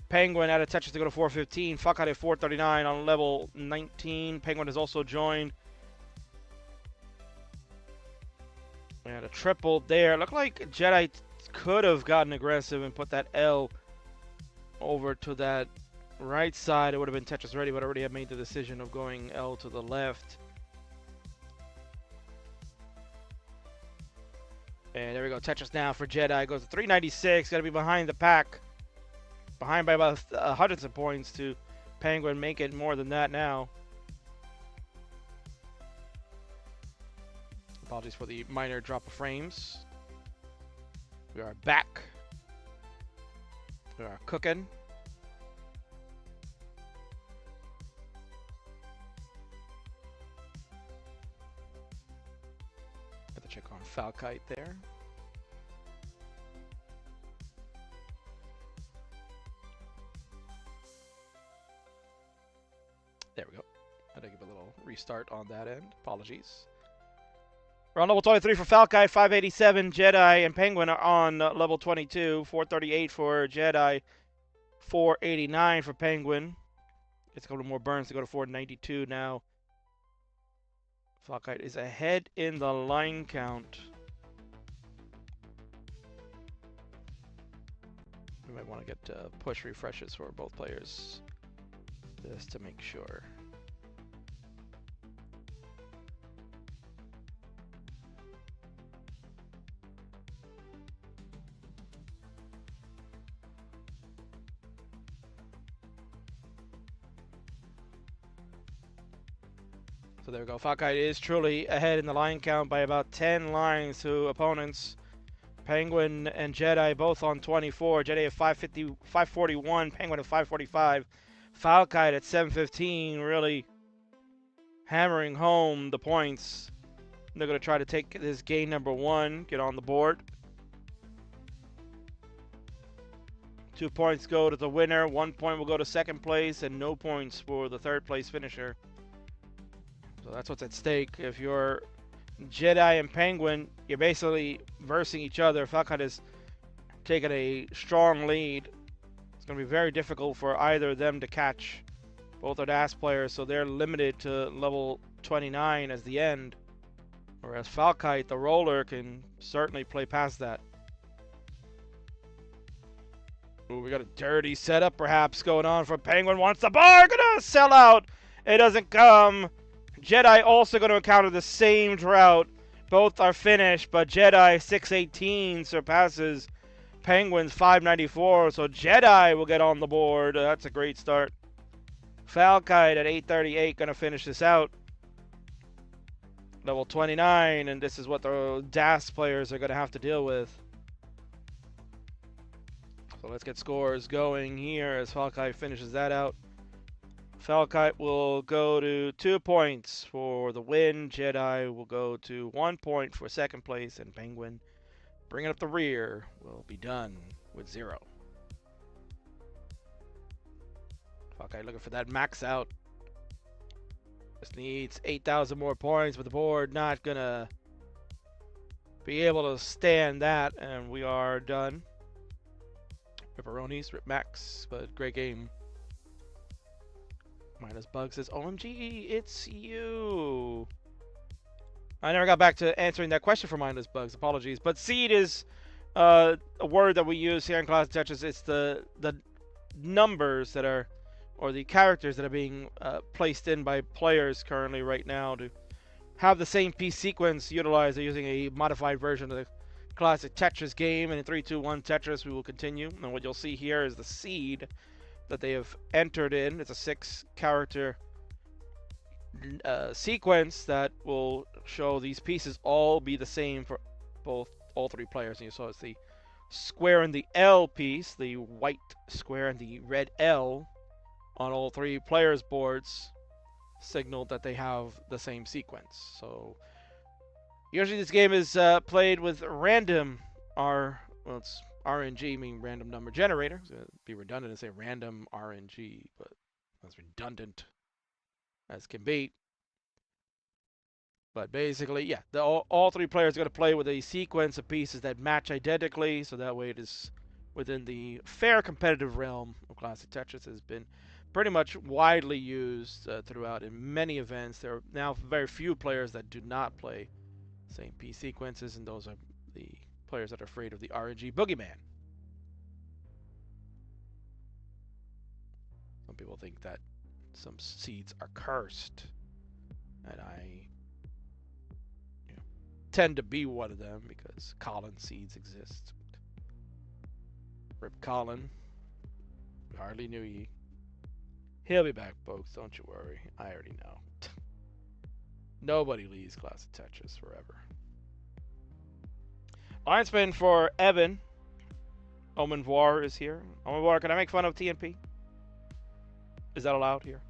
Penguin. Out of Tetris to go to 415. Falkite at 439 on level 19. Penguin has also joined. And a triple there. Looked like Jedi could have gotten aggressive and put that L over to that right side. It would have been Tetris ready, but already had made the decision of going L to the left. And there we go. Tetris now for Jedi. Goes to 396. Got to be behind the pack. Behind by about hundreds of points to Penguin. Make it more than that now. Apologies for the minor drop of frames. We are back. We are cooking. Got to check on Falkite there. There we go. Had to give a little restart on that end. Apologies. We're on level 23 for Falkite, 587 Jedi, and Penguin are on level 22, 438 for Jedi, 489 for Penguin. Gets a couple more burns to go to 492 now. Falkite is ahead in the line count. We might want to get push refreshes for both players just to make sure. So there we go. Hecate is truly ahead in the line count by about 10 lines to opponents. Penguin and Jedi both on 24. Jedi at 550, 541. Penguin at 545. Hecate at 715. Really hammering home the points. They're going to try to take this game number 1, get on the board. 2 points go to the winner. 1 point will go to second place, and no points for the third place finisher. So that's what's at stake. If you're Jedi and Penguin, you're basically versing each other. Hecate has taken a strong lead. It's going to be very difficult for either of them to catch. Both are DAS players, so they're limited to level 29 as the end. Whereas Hecate, the roller, can certainly play past that. Ooh, we got a dirty setup perhaps going on for Penguin. Wants the bar, gonna sell out. It doesn't come. Jedi also going to encounter the same drought. Both are finished, but Jedi 618 surpasses Penguin's 594. So Jedi will get on the board. That's a great start. Hecate at 838 going to finish this out. Level 29, and this is what the DAS players are going to have to deal with. So let's get scores going here as Hecate finishes that out. Hecate will go to 2 points for the win. Jedi will go to 1 point for second place, and Penguin, bringing up the rear, will be done with 0. Hecate looking for that max out. Just needs 8,000 more points, but the board not gonna be able to stand that, and we are done. Ripperonis, Rip Max, but great game. Minus Bug says, OMG, it's you. I never got back to answering that question for Minus Bugs. Apologies. But seed is a word that we use here in Classic Tetris. It's the numbers that are, or the characters that are being placed in by players currently right now to have the same piece sequence utilized. They're using a modified version of the Classic Tetris game. And in 3, 2, 1 Tetris, we will continue. And what you'll see here is the seed that they have entered in. It's a 6-character sequence that will show these pieces all be the same for all 3 players. And you saw it's the square and the L piece, the white square and the red L on all 3 players' boards signaled that they have the same sequence. So usually this game is played with random it's RNG, meaning random number generator. So it'd be redundant to say random RNG, but that's redundant as can be. But basically, yeah, all 3 players are going to play with a sequence of pieces that match identically, so that way it is within the fair competitive realm of Classic Tetris. Has been pretty much widely used throughout in many events. There are now very few players that do not play same piece sequences, and those are the players that are afraid of the RNG boogeyman. Some people think that some seeds are cursed, and I tend to be one of them because Colin seeds exist. Rip Colin. We hardly knew ye. He'll be back, folks. Don't you worry. I already know. Nobody leaves Classic Tetris forever. Line spin for Evan. Omen V is here. Omen V, can I make fun of TNP? Is that allowed here?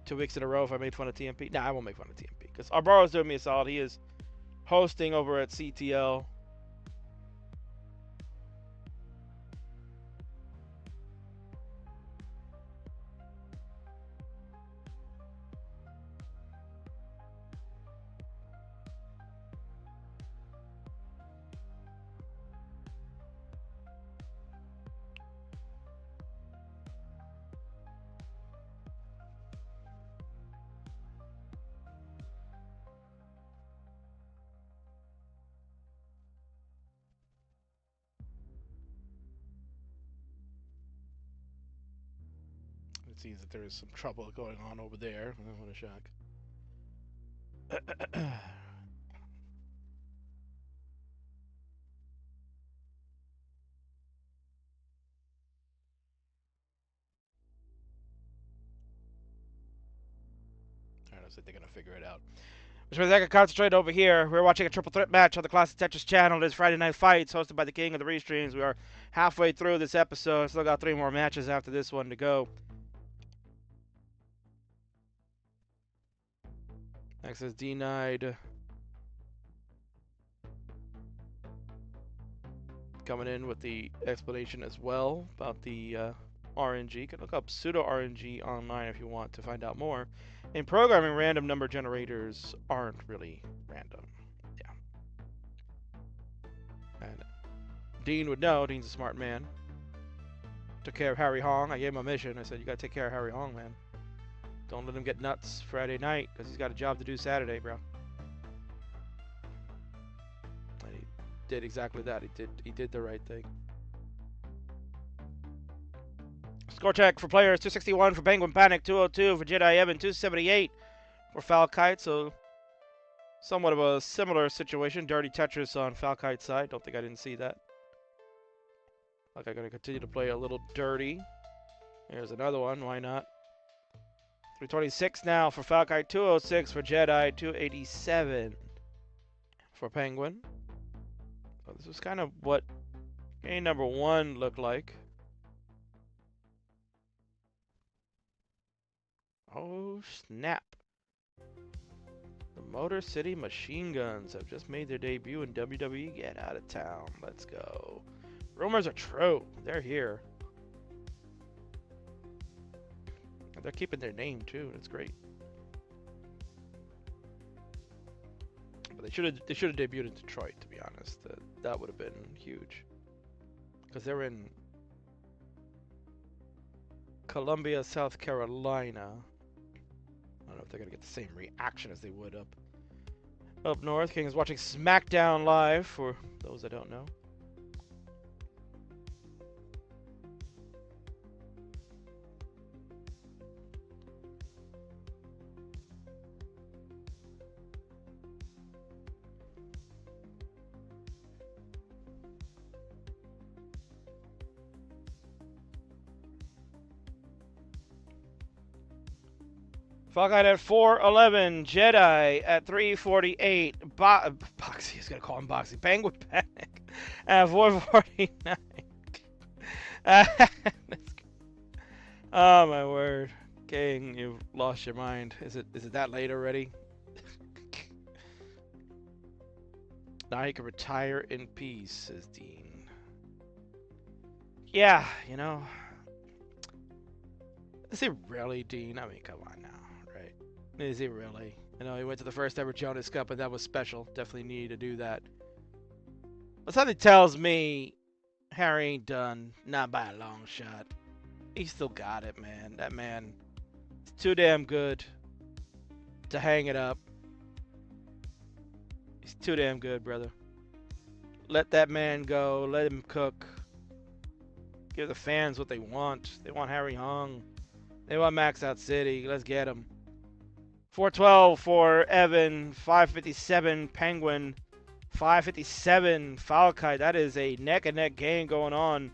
2 weeks in a row if I made fun of TNP? Nah, I won't make fun of TNP. Because Arboro's doing me a solid. He is hosting over at CTL. It seems that there is some trouble going on over there. What a shock. honestly, they're going to figure it out. Which means I can concentrate over here. We're watching a triple threat match on the Classic Tetris channel. It is Friday Night Fights, hosted by the King of the Restreams. We are halfway through this episode. Still got 3 more matches after this one to go. Access denied. Coming in with the explanation as well about the RNG. You can look up pseudo RNG online if you want to find out more. In programming, random number generators aren't really random. Yeah. And Dean would know. Dean's a smart man. Took care of Harry Hong. I gave him a mission. I said, you gotta take care of Harry Hong, man. Don't let him get nuts Friday night, because he's got a job to do Saturday, bro. And he did exactly that. He did the right thing. Score check for players: 261 for Penguin Panic, 202 for Jedi Evan, 278 for Falkite. So somewhat of a similar situation. Dirty Tetris on Falkite's side. Don't think I didn't see that. Like, I'm going to continue to play a little dirty. Here's another one. Why not? 326 now for Falkite, 206 for Jedi, 287 for Penguin. So this was kind of what game number 1 looked like. Oh, snap. The Motor City Machine Guns have just made their debut in WWE. Get out of town. Let's go. Rumors are true. They're here. They're keeping their name too. That's great. But they should have debuted in Detroit, to be honest. That would have been huge. Because they're in Columbia, South Carolina. I don't know if they're gonna get the same reaction as they would up north. King is watching SmackDown live for those that don't know. Falkite at 411, Jedi at 348, Boxy, he's gonna call him Boxy, Penguin Panic at 449. Oh my word, King, you've lost your mind. Is it that late already? Now you can retire in peace, says Dean. Yeah, you know. Is it really, Dean? I mean, come on now. Is he really? You know, he went to the first ever Jonas Cup, and that was special. Definitely needed to do that. But something tells me Harry ain't done. Not by a long shot. He still got it, man. That man is too damn good to hang it up. He's too damn good, brother. Let that man go. Let him cook. Give the fans what they want. They want Harry Hong. They want Max Out City. Let's get him. 412 for Evan, 557 Penguin, 557 Falkite. That is a neck-and-neck game going on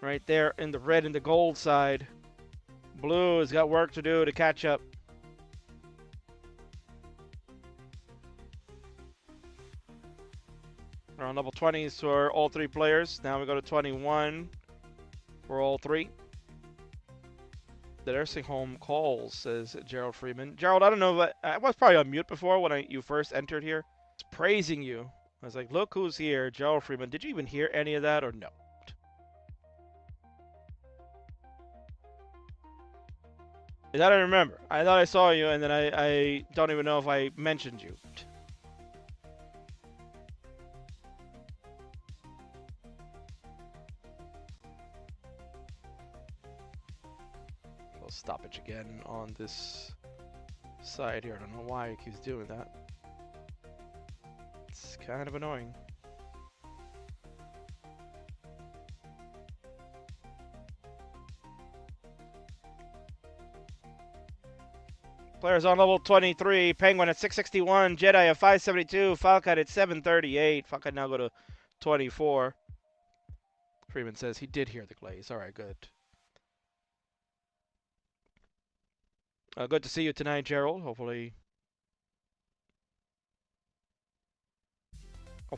right there in the red and the gold side. Blue has got work to do to catch up. We're on level 20s for all 3 players. Now we go to 21 for all 3. The nursing home calls, says Gerald Freeman. Gerald, I don't know if I was probably on mute before when you first entered here. It's praising you. I was like, look who's here, Gerald Freeman. Did you even hear any of that or no? That I remember. I thought I saw you, and then I don't even know if I mentioned you. Stoppage again on this side here. I don't know why it keeps doing that. It's kind of annoying. Players on level 23. Penguin at 661. Jedi at 572. Falcon at 738. Falcon now go to 24. Freeman says he did hear the glaze. All right, good. Good to see you tonight, Gerald. Hopefully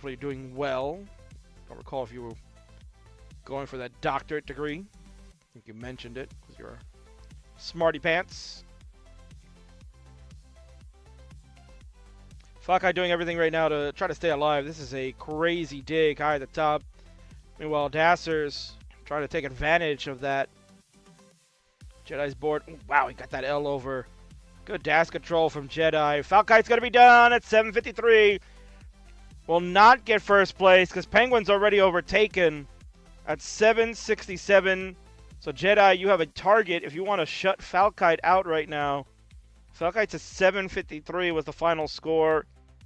you're doing well. I don't recall if you were going for that doctorate degree. I think you mentioned it because you're a smarty pants. Hecate doing everything right now to try to stay alive. This is a crazy dig high at the top. Meanwhile, Dasser's trying to take advantage of that. Jedi's board. Ooh, wow, he got that L over. Good dash control from Jedi. Hecate's going to be done at 7:53. Will not get first place because Penguin's already overtaken at 7:67. So Jedi, you have a target if you want to shut Hecate out right now. Hecate's at 7:53 was the final score.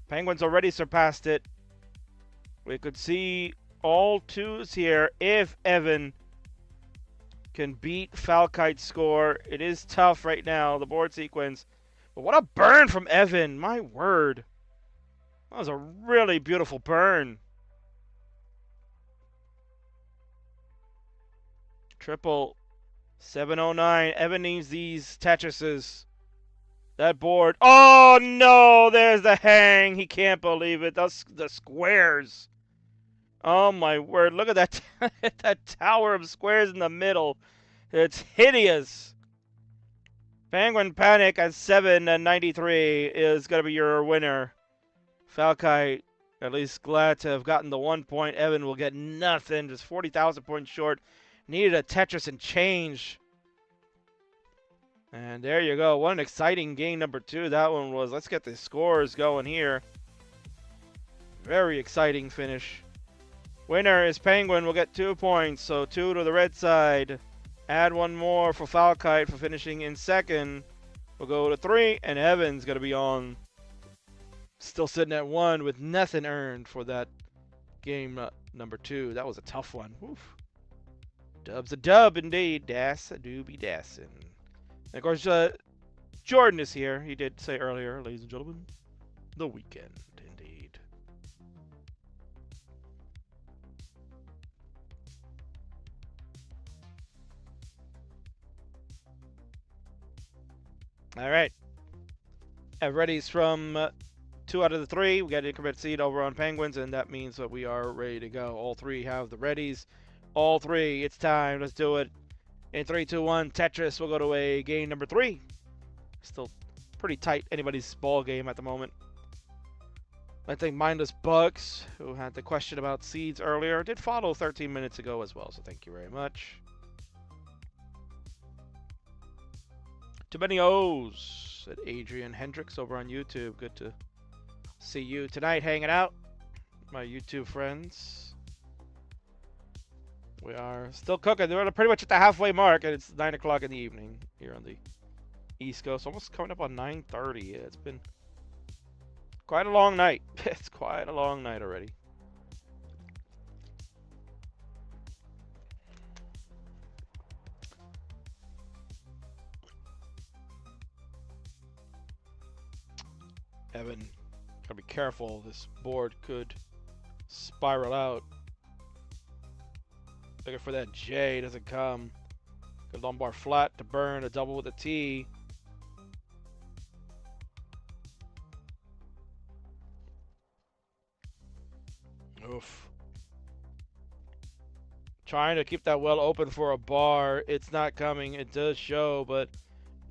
Penguin's already surpassed it. We could see all twos here if Evan can beat Hecate's score. It is tough right now, the board sequence. But what a burn from Evan. My word. That was a really beautiful burn. Triple 709. Evan needs these Tetrises. That board. Oh, no. There's the hang. He can't believe it. The squares. Oh, my word. Look at that, that tower of squares in the middle. It's hideous. Penguin Panic at 7:93 is going to be your winner. Hecate, at least glad to have gotten the 1 point. Evan will get nothing. Just 40,000 points short. Needed a Tetris and change. And there you go. What an exciting game number 2 that one was. Let's get the scores going here. Very exciting finish. Winner is Penguin. Will get 2 points. So 2 to the red side. Add 1 more for Hecate for finishing in second. We'll go to 3. And Evan's going to be on. Still sitting at 1 with nothing earned for that game number 2. That was a tough one. Oof. Dub's a dub indeed. Das a doobie dassin'. And of course, Jordan is here. He did say earlier, ladies and gentlemen, the weekend indeed. All right. Everybody's from 2 out of the 3. We got an increment seed over on Penguins, and that means that we are ready to go. All 3 have the readies. All 3, it's time. Let's do it. In 3, 2, 1, Tetris. We'll go to a game number 3. Still pretty tight. Anybody's ball game at the moment. I think Mindless Bugs, who had the question about seeds earlier, did follow 13 minutes ago as well. So thank you very much. Too many O's, said Adrian Hendricks over on YouTube. Good to see you tonight hanging out, my YouTube friends. We are still cooking. We're pretty much at the halfway mark, and it's 9 o'clock in the evening here on the East Coast. Almost coming up on 9:30. Yeah, it's been quite a long night. It's quite a long night already. Evan, gotta be careful. This board could spiral out. Looking for that J, doesn't come. Good lumbar flat to burn, a double with a T. Oof. Trying to keep that well open for a bar. It's not coming. It does show, but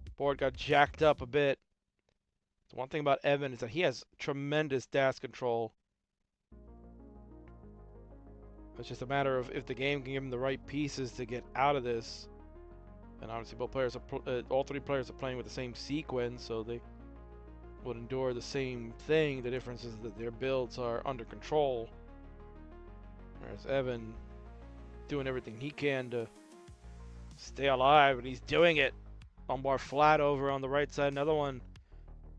the board got jacked up a bit. The one thing about Evan is that he has tremendous dash control. It's just a matter of if the game can give him the right pieces to get out of this. And obviously, both players are all 3 players are playing with the same sequence, so they would endure the same thing. The difference is that their builds are under control. Whereas Evan doing everything he can to stay alive, and he's doing it. Lumbar flat over on the right side. Another one.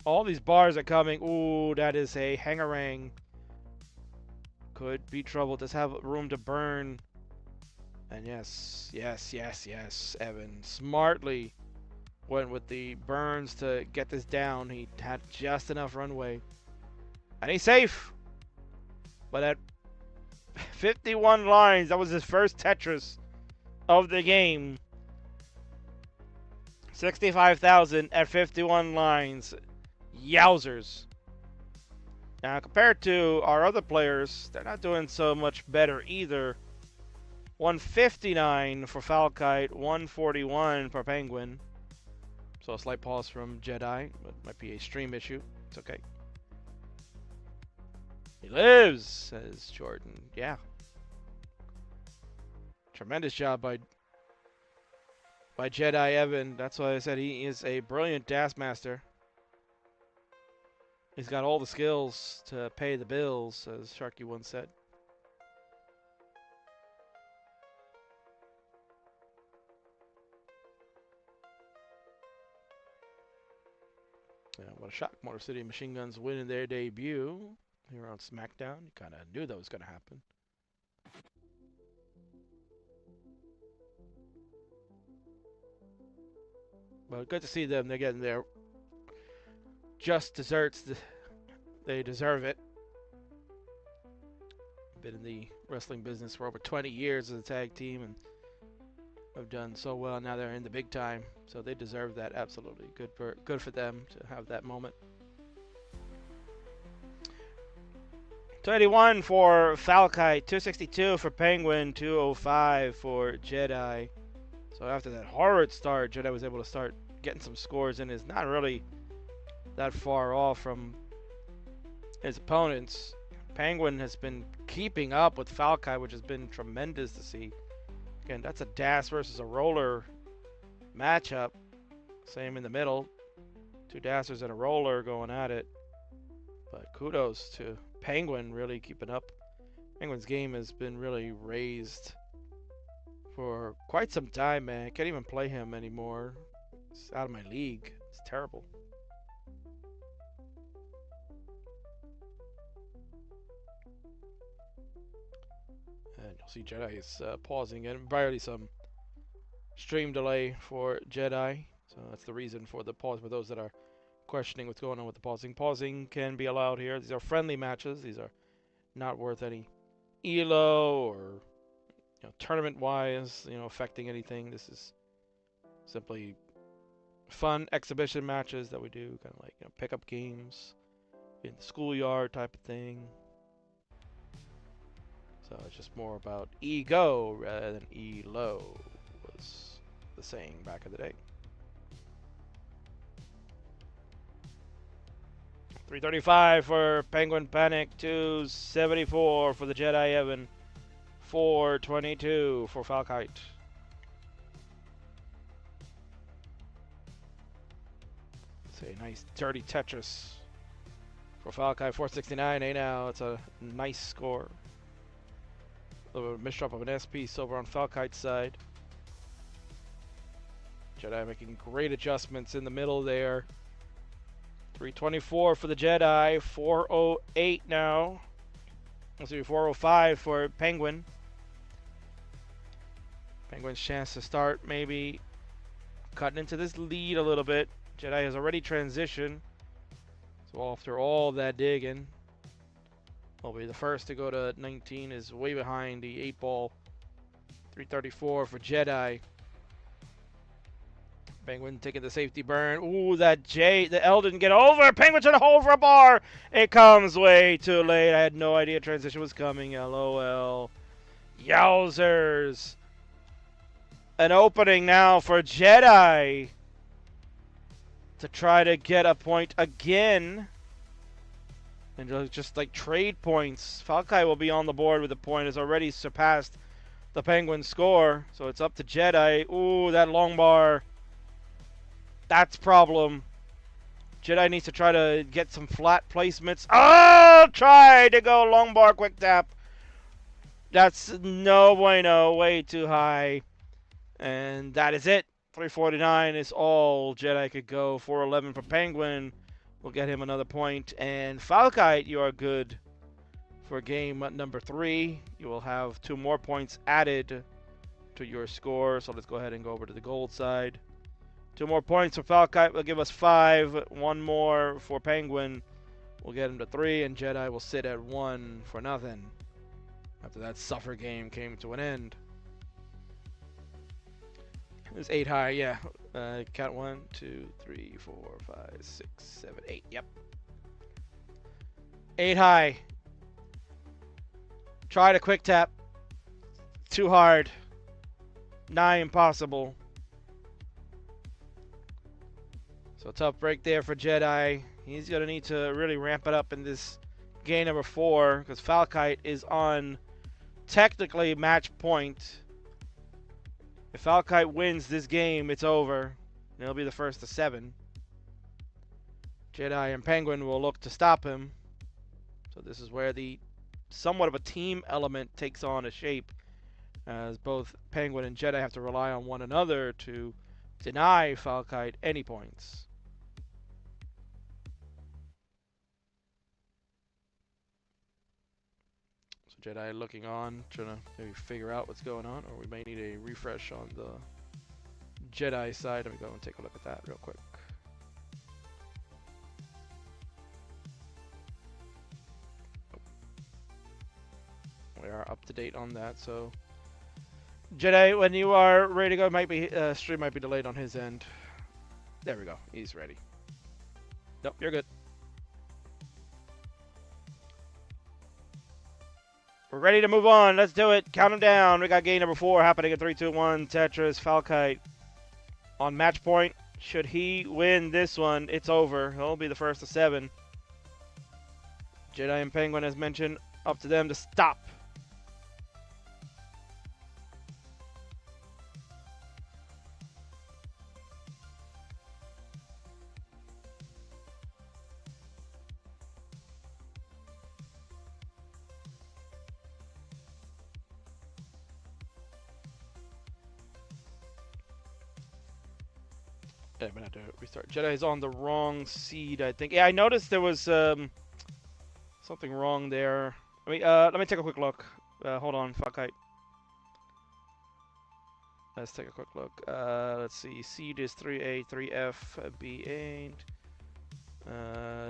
All these bars are coming. Ooh, that is a hangarang. Could be trouble. Does have room to burn. And yes, yes, yes, yes. Evan smartly went with the burns to get this down. He had just enough runway. And he's safe. But at 51 lines, that was his first Tetris of the game. 65,000 at 51 lines. Yowzers. Now, compared to our other players, they're not doing so much better either. 159 for Falkite, 141 for Penguin. So a slight pause from Jedi, but might be a stream issue. It's okay. He lives, says Jordan. Yeah. Tremendous job by Jedi Evan. That's why I said he is a brilliant DAS master. He's got all the skills to pay the bills, as Sharky once said. Yeah, what a shock. Motor City Machine Guns winning their debut here on SmackDown. You kind of knew that was going to happen. But good to see them. They're getting their just desserts. They deserve it. Been in the wrestling business for over 20 years as a tag team and have done so well. Now they're in the big time, so they deserve that. Absolutely good for them to have that moment. 281 for Falkite, 262 for Penguin, 205 for Jedi. So after that horrid start, Jedi was able to start getting some scores in. Is not really that far off from his opponents. Penguin has been keeping up with Falkite, which has been tremendous to see. Again, that's a DAS versus a roller matchup. Same in the middle. Two DASers and a roller going at it. But kudos to Penguin really keeping up. Penguin's game has been really raised for quite some time, man. I can't even play him anymore. He's out of my league. It's terrible. And you'll see Jedi is pausing, and barely some stream delay for Jedi. So that's the reason for the pause for those that are questioning what's going on with the pausing. Pausing can be allowed here. These are friendly matches. These are not worth any ELO or tournament-wise, affecting anything. This is simply fun exhibition matches that we do, kind of like pickup games in the schoolyard type of thing. So it's just more about ego rather than ELO, was the saying back in the day. 335 for Penguin Panic, 274 for the Jedi Evan, 422 for Falkite. It's a nice dirty Tetris for Falkite, 469. Hey, now it's a nice score. A little bit of a misdrop of an S piece over on Falkite's side. Jedi making great adjustments in the middle there. 324 for the Jedi, 408 now. Let's see, 405 for Penguin. Penguin's chance to start maybe cutting into this lead a little bit. Jedi has already transitioned. So after all that digging, will be the first to go to 19, is way behind the 8-ball. 334 for Jedi. Penguin taking the safety burn. Ooh, the L didn't get over. Penguin trying to hold for a bar. It comes way too late. I had no idea transition was coming. LOL. Yowzers. An opening now for Jedi to try to get a point again. And just like trade points. Falkite will be on the board with a point. Has already surpassed the Penguin score. So it's up to Jedi. Ooh, that long bar. That's problem. Jedi needs to try to get some flat placements. Oh, try to go long bar quick tap. That's no bueno. Way too high. And that is it. 349 is all Jedi could go. 411 for Penguin. We'll get him another point. And Falkite, you are good for game number 3. You will have 2 more points added to your score. So let's go ahead and go over to the gold side. 2 more points for Falkite will give us 5. 1 more for Penguin will get him to 3. And Jedi will sit at 1 for nothing. After that suffer game came to an end. It's 8 high, yeah. Count 1, 2, 3, 4, 5, 6, 7, 8. Yep. 8 high. Try to quick tap. Too hard. 9 impossible. So tough break there for Jedi. He's going to need to really ramp it up in this game number 4 because Falkite is on technically match point. If Falkite wins this game, it's over. It'll be the first of 7. Jedi and Penguin will look to stop him. So this is where the somewhat of a team element takes on a shape, as both Penguin and Jedi have to rely on one another to deny Falkite any points. So Jedi looking on, trying to maybe figure out what's going on, or we may need a refresh on the Jedi side. Let me go and take a look at that real quick. We are up to date on that, so Jedi, when you are ready to go, might be stream might be delayed on his end. There we go. He's ready. Nope, you're good. We're ready to move on. Let's do it. Count them down. We got game number 4 happening at 3, 2, 1. Tetris, Falkite on match point. Should he win this one, it's over. He'll be the first of 7. Jedi and Penguin, as mentioned, up to them to stop. Yeah, I'm gonna have to restart. Jedi's on the wrong seed, I think. Yeah, I noticed there was something wrong there. Let me take a quick look. Hold on, Falkite. Let's take a quick look. Let's see. Seed is 3A, 3F, B8.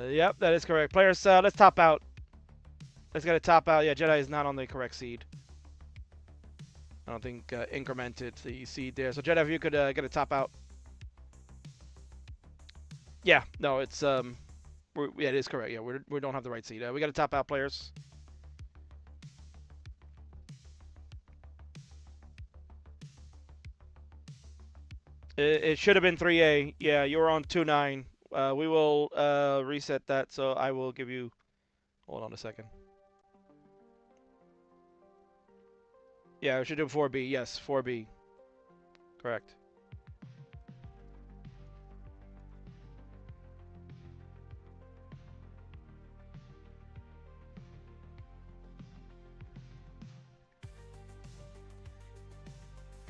Yep, that is correct. Players, let's top out. Let's get a top out. Yeah, Jedi is not on the correct seed. I don't think incremented the seed there. So Jedi, if you could get a top out. Yeah, no, it's yeah, it is correct. Yeah, we don't have the right seed. We got to top out, players. It should have been 3A. Yeah, you were on 2-9. We will reset that. So I will give you. Hold on a second. Yeah, we should do 4B. Yes, 4B. Correct.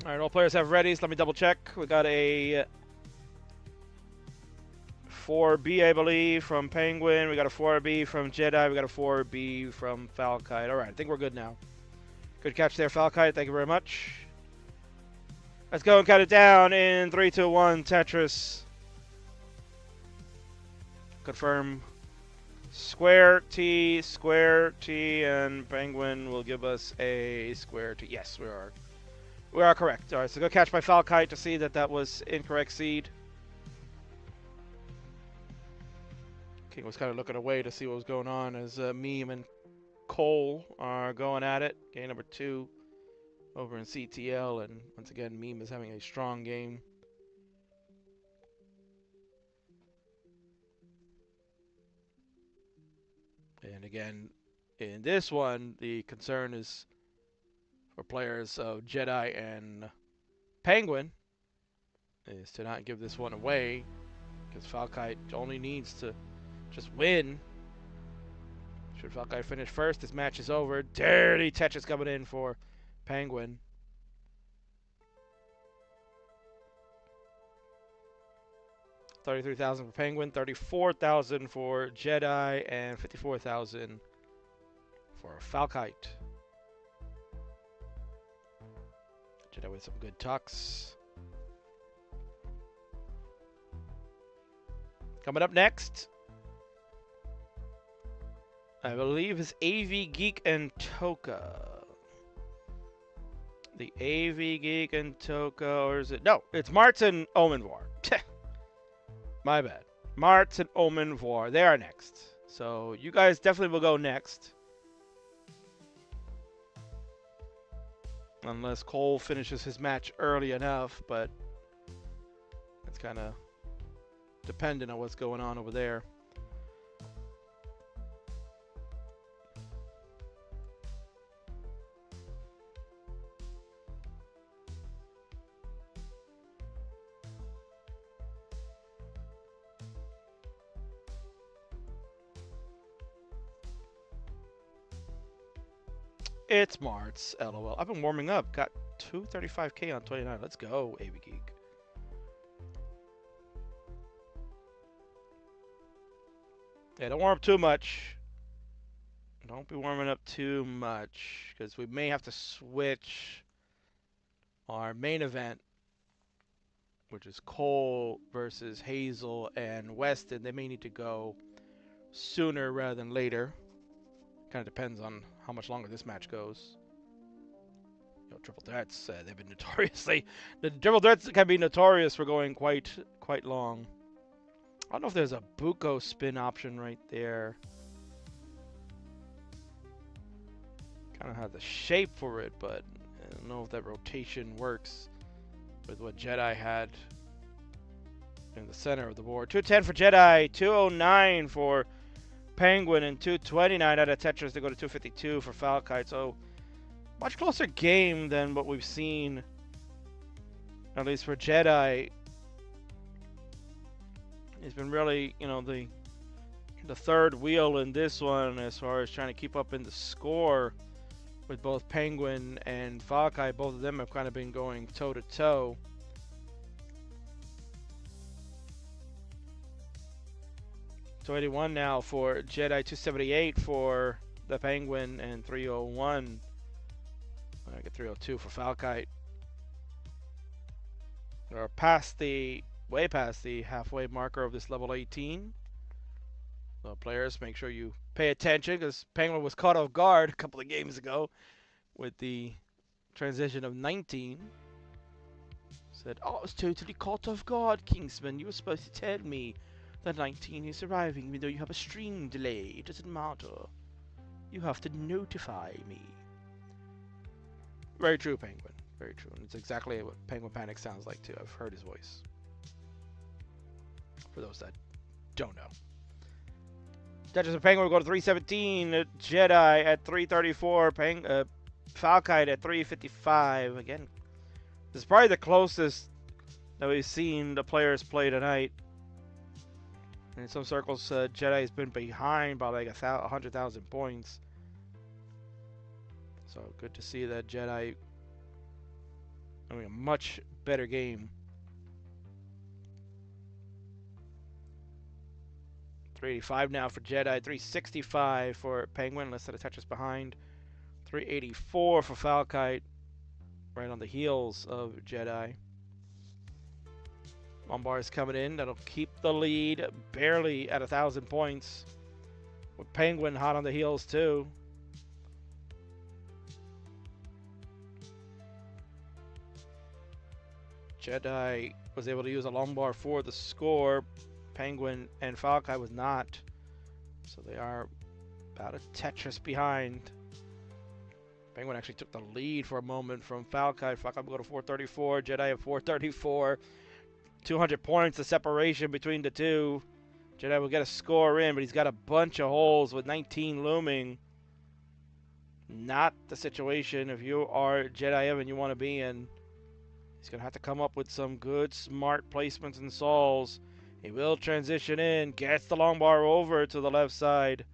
All right, all players have readies. Let me double check. We got a 4B, I believe, from Penguin. We got a 4B from Jedi. We got a 4B from Falkite. All right, I think we're good now. Good catch there, Falkite. Thank you very much. Let's go and count it down in 3, 2, 1. Tetris. Confirm. Square T, and Penguin will give us a square T. Yes, we are. We are correct. All right, so go catch by Falkite to see that that was incorrect seed. King was kind of looking away to see what was going on as Meme and Cole are going at it. Game number 2 over in CTL, and once again, Meme is having a strong game. And again, in this one, the concern is for players of Jedi and Penguin is to not give this one away, because Falkite only needs to just win. Should Falkite finish first, this match is over. Dirty Tetris coming in for Penguin. $33,000 for Penguin, $34,000 for Jedi, and $54,000 for Falkite. Jedi with some good tucks. Coming up next, I believe, is Avgeek and Toca. The Avgeek and Toca, or is it? No, it's Marts and Omen V. My bad. Marts and Omen V. They are next. So you guys definitely will go next. Unless Cole finishes his match early enough, but that's kind of dependent on what's going on over there. It's Marts, LOL. I've been warming up. Got 235k on 29. Let's go, Avgeek. Yeah, don't warm up too much. Don't be warming up too much, because we may have to switch our main event, which is Cole versus Hazel and Weston. They may need to go sooner rather than later. Kind of depends on how much longer this match goes. You know, triple threats, they've been notoriously... The triple threats can be notorious for going quite long. I don't know if there's a Buko spin option right there. Kind of has the shape for it, but I don't know if that rotation works with what Jedi had in the center of the board. 210 for Jedi, 209 for Penguin, and 229 out of Tetris to go to 252 for Falkite. So much closer game than what we've seen, at least for Jedi. He's been really, you know, the third wheel in this one as far as trying to keep up in the score with both Penguin and Falkite. Both of them have kind of been going toe to toe. $281 now for Jedi, 278 for the Penguin, and 301. I get 302 for Falkite. We're way past the halfway marker of this level 18. So players, make sure you pay attention, because Penguin was caught off guard a couple of games ago with the transition of 19. Said, "Oh, I was totally caught off guard, Kingsman. You were supposed to tell me that 19 is arriving, even though you have a stream delay. It doesn't matter. You have to notify me." Very true, Penguin. Very true. And it's exactly what Penguin Panic sounds like, too. I've heard his voice. For those that don't know. Tetris and Penguin will go to 317. Jedi at 334. Falkite at 355. Again, this is probably the closest that we've seen the players play tonight. And in some circles, Jedi has been behind by like 100,000 points. So good to see that Jedi having a much better game. 385 now for Jedi, 365 for Penguin, less than a touch behind. 384 for Falkite, right on the heels of Jedi. Lombard's coming in, that'll keep the lead barely at 1,000 points. With Penguin hot on the heels too. Jedi was able to use a Lombard for the score. Penguin and Falkite was not. So they are about a Tetris behind. Penguin actually took the lead for a moment from Falkite. Falkite will go to 434. Jedi at 434. 200 points, the separation between the two. Jedi will get a score in, but he's got a bunch of holes with 19 looming. Not the situation if you are Jedi Evan you want to be in. He's going to have to come up with some good, smart placements and solves. He will transition in, gets the long bar over to the left side.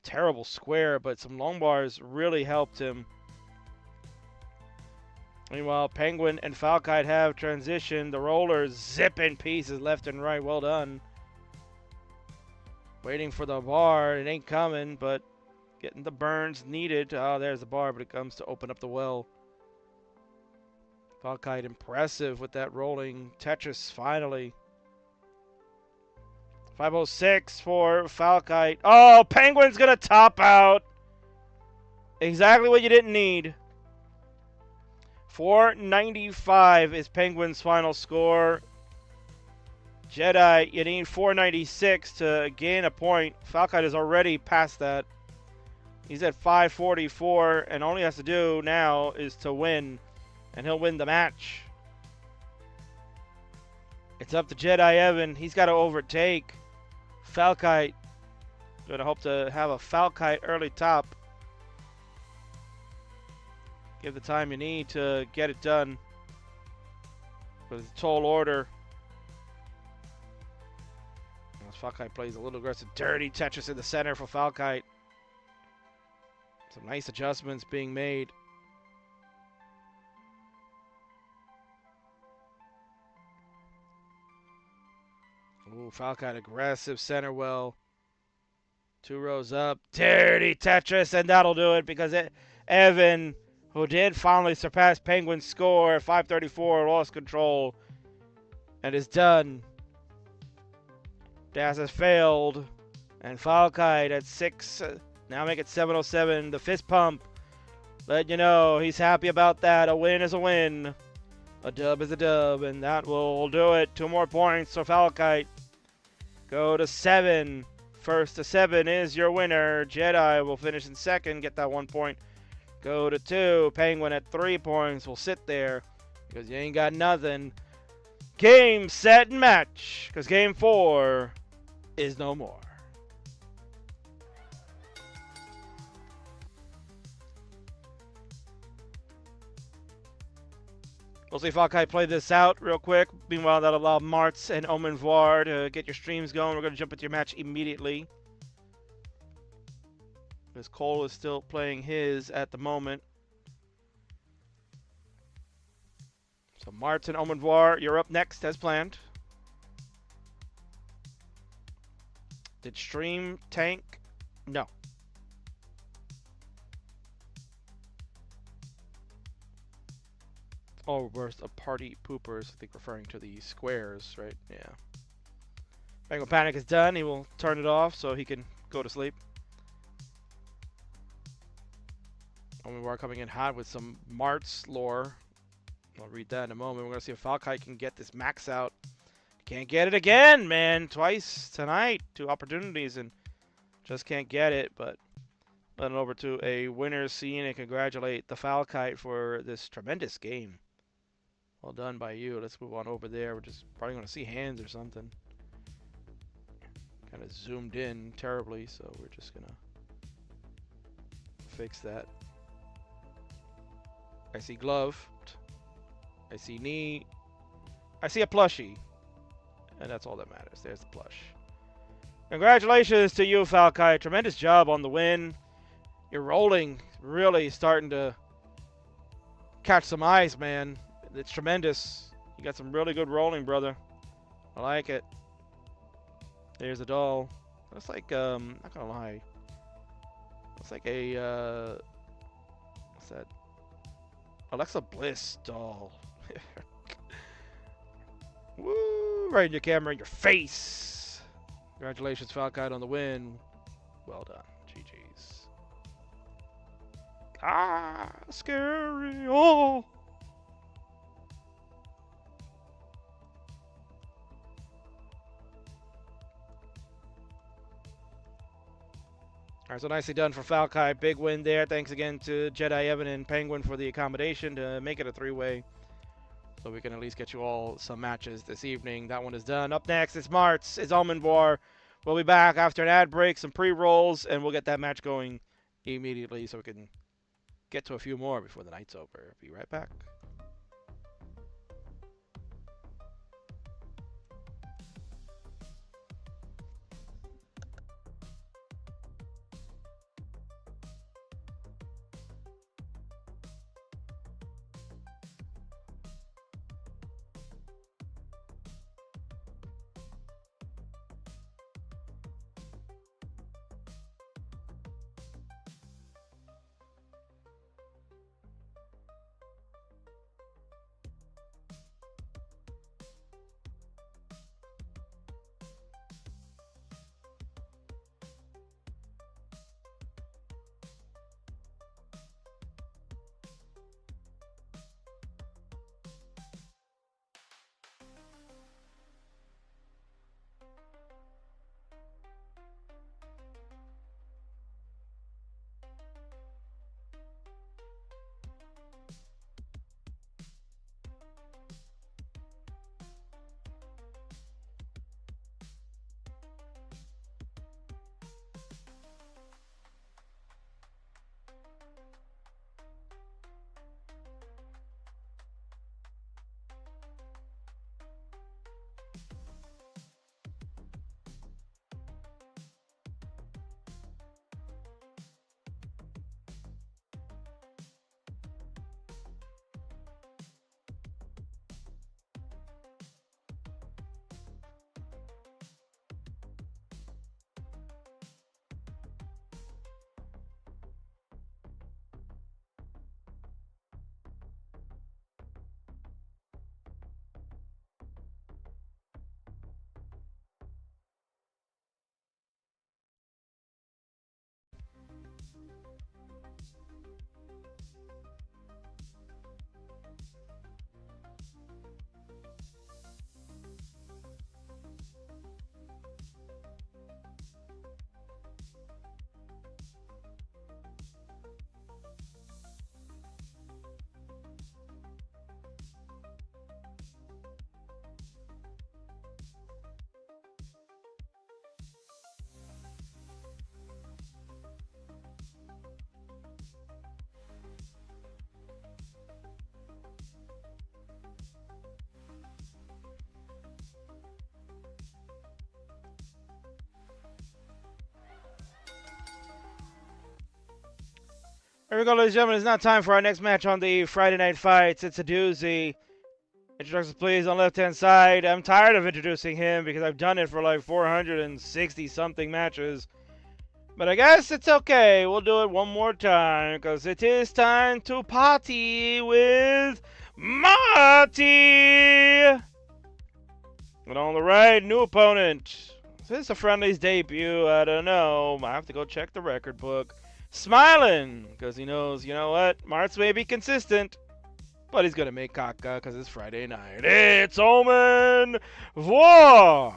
Terrible square, but some long bars really helped him. Meanwhile, Penguin and Falkite have transitioned. The rollers zipping pieces left and right. Well done. Waiting for the bar. It ain't coming, but getting the burns needed. Oh, there's the bar, but it comes to open up the well. Falkite impressive with that rolling Tetris finally. 506 for Falkite. Oh, Penguin's going to top out. Exactly what you didn't need. 495 is Penguin's final score. Jedi, you need 496 to gain a point. Falcon is already past that. He's at 544, and all he has to do now is to win, and he'll win the match. It's up to Jedi Evan. He's got to overtake Falkite. Gonna hope to have a Falkite early top. Give the time you need to get it done. With a tall order. As Falkite plays a little aggressive, dirty Tetris in the center for Falkite. Some nice adjustments being made. Ooh, Falcon aggressive center well. 2 rows up. Dirty Tetris, and that'll do it because Evan, who did finally surpass Penguin's score at 534, lost control and is done. Das has failed. And Falkite at 6. Now make it 707. The fist pump. Let you know he's happy about that. A win is a win. A dub is a dub. And that will do it. 2 more points for Falkite. Go to 7. First to 7 is your winner. Jedi will finish in second. Get that 1 point. Go to 2. Penguin at 3 points. Will sit there because you ain't got nothing. Game, set, and match. Because game 4 is no more. We'll see if Hecate play this out real quick. Meanwhile, that'll allow Marts and Omen V to get your streams going. We're going to jump into your match immediately. Because Cole is still playing his at the moment. So Marts and Omen V, you're up next as planned. Did stream tank? No. Oh, worth of party poopers. I think referring to the squares, right? Yeah. Penguin Panic is done. He will turn it off so he can go to sleep. Omen V coming in hot with some Marts lore. I'll read that in a moment. We're going to see if Falkite can get this max out. Can't get it again, man. Twice tonight. 2 opportunities and just can't get it. But let it over to a winner's scene and congratulate the Falkite for this tremendous game. Well done by you. Let's move on over there. We're just probably going to see hands or something. Kind of zoomed in terribly, so we're just going to fix that. I see glove. I see knee. I see a plushie. And that's all that matters. There's the plush. Congratulations to you, Falkite. Tremendous job on the win. You're rolling. Really starting to catch some eyes, man. It's tremendous. You got some really good rolling, brother. I like it. There's a doll. Looks like, not gonna lie. Looks like a, what's that? Alexa Bliss doll. Woo! Right in your camera, in your face. Congratulations, Falkite, on the win. Well done. GG's. Ah, scary. Oh. All right, so nicely done for Falkite. Big win there. Thanks again to Jedi Evan and Penguin for the accommodation to make it a 3-way. So we can at least get you all some matches this evening. That one is done. Up next is Marts. It's Omen V. We'll be back after an ad break, some pre-rolls, and we'll get that match going immediately so we can get to a few more before the night's over. Be right back. Here we go, ladies and gentlemen. It's now time for our next match on the Friday Night Fights. It's a doozy. Introductions, please, on the left-hand side. I'm tired of introducing him because I've done it for like 460-something matches. But I guess it's okay. We'll do it one more time because it is time to party with Marty. And on the right, new opponent. Is this a Friendlies debut? I don't know. I have to go check the record book. Smiling because he knows, you know what? Marts may be consistent, but he's going to make caca because it's Friday night. It's Omen V. Alright,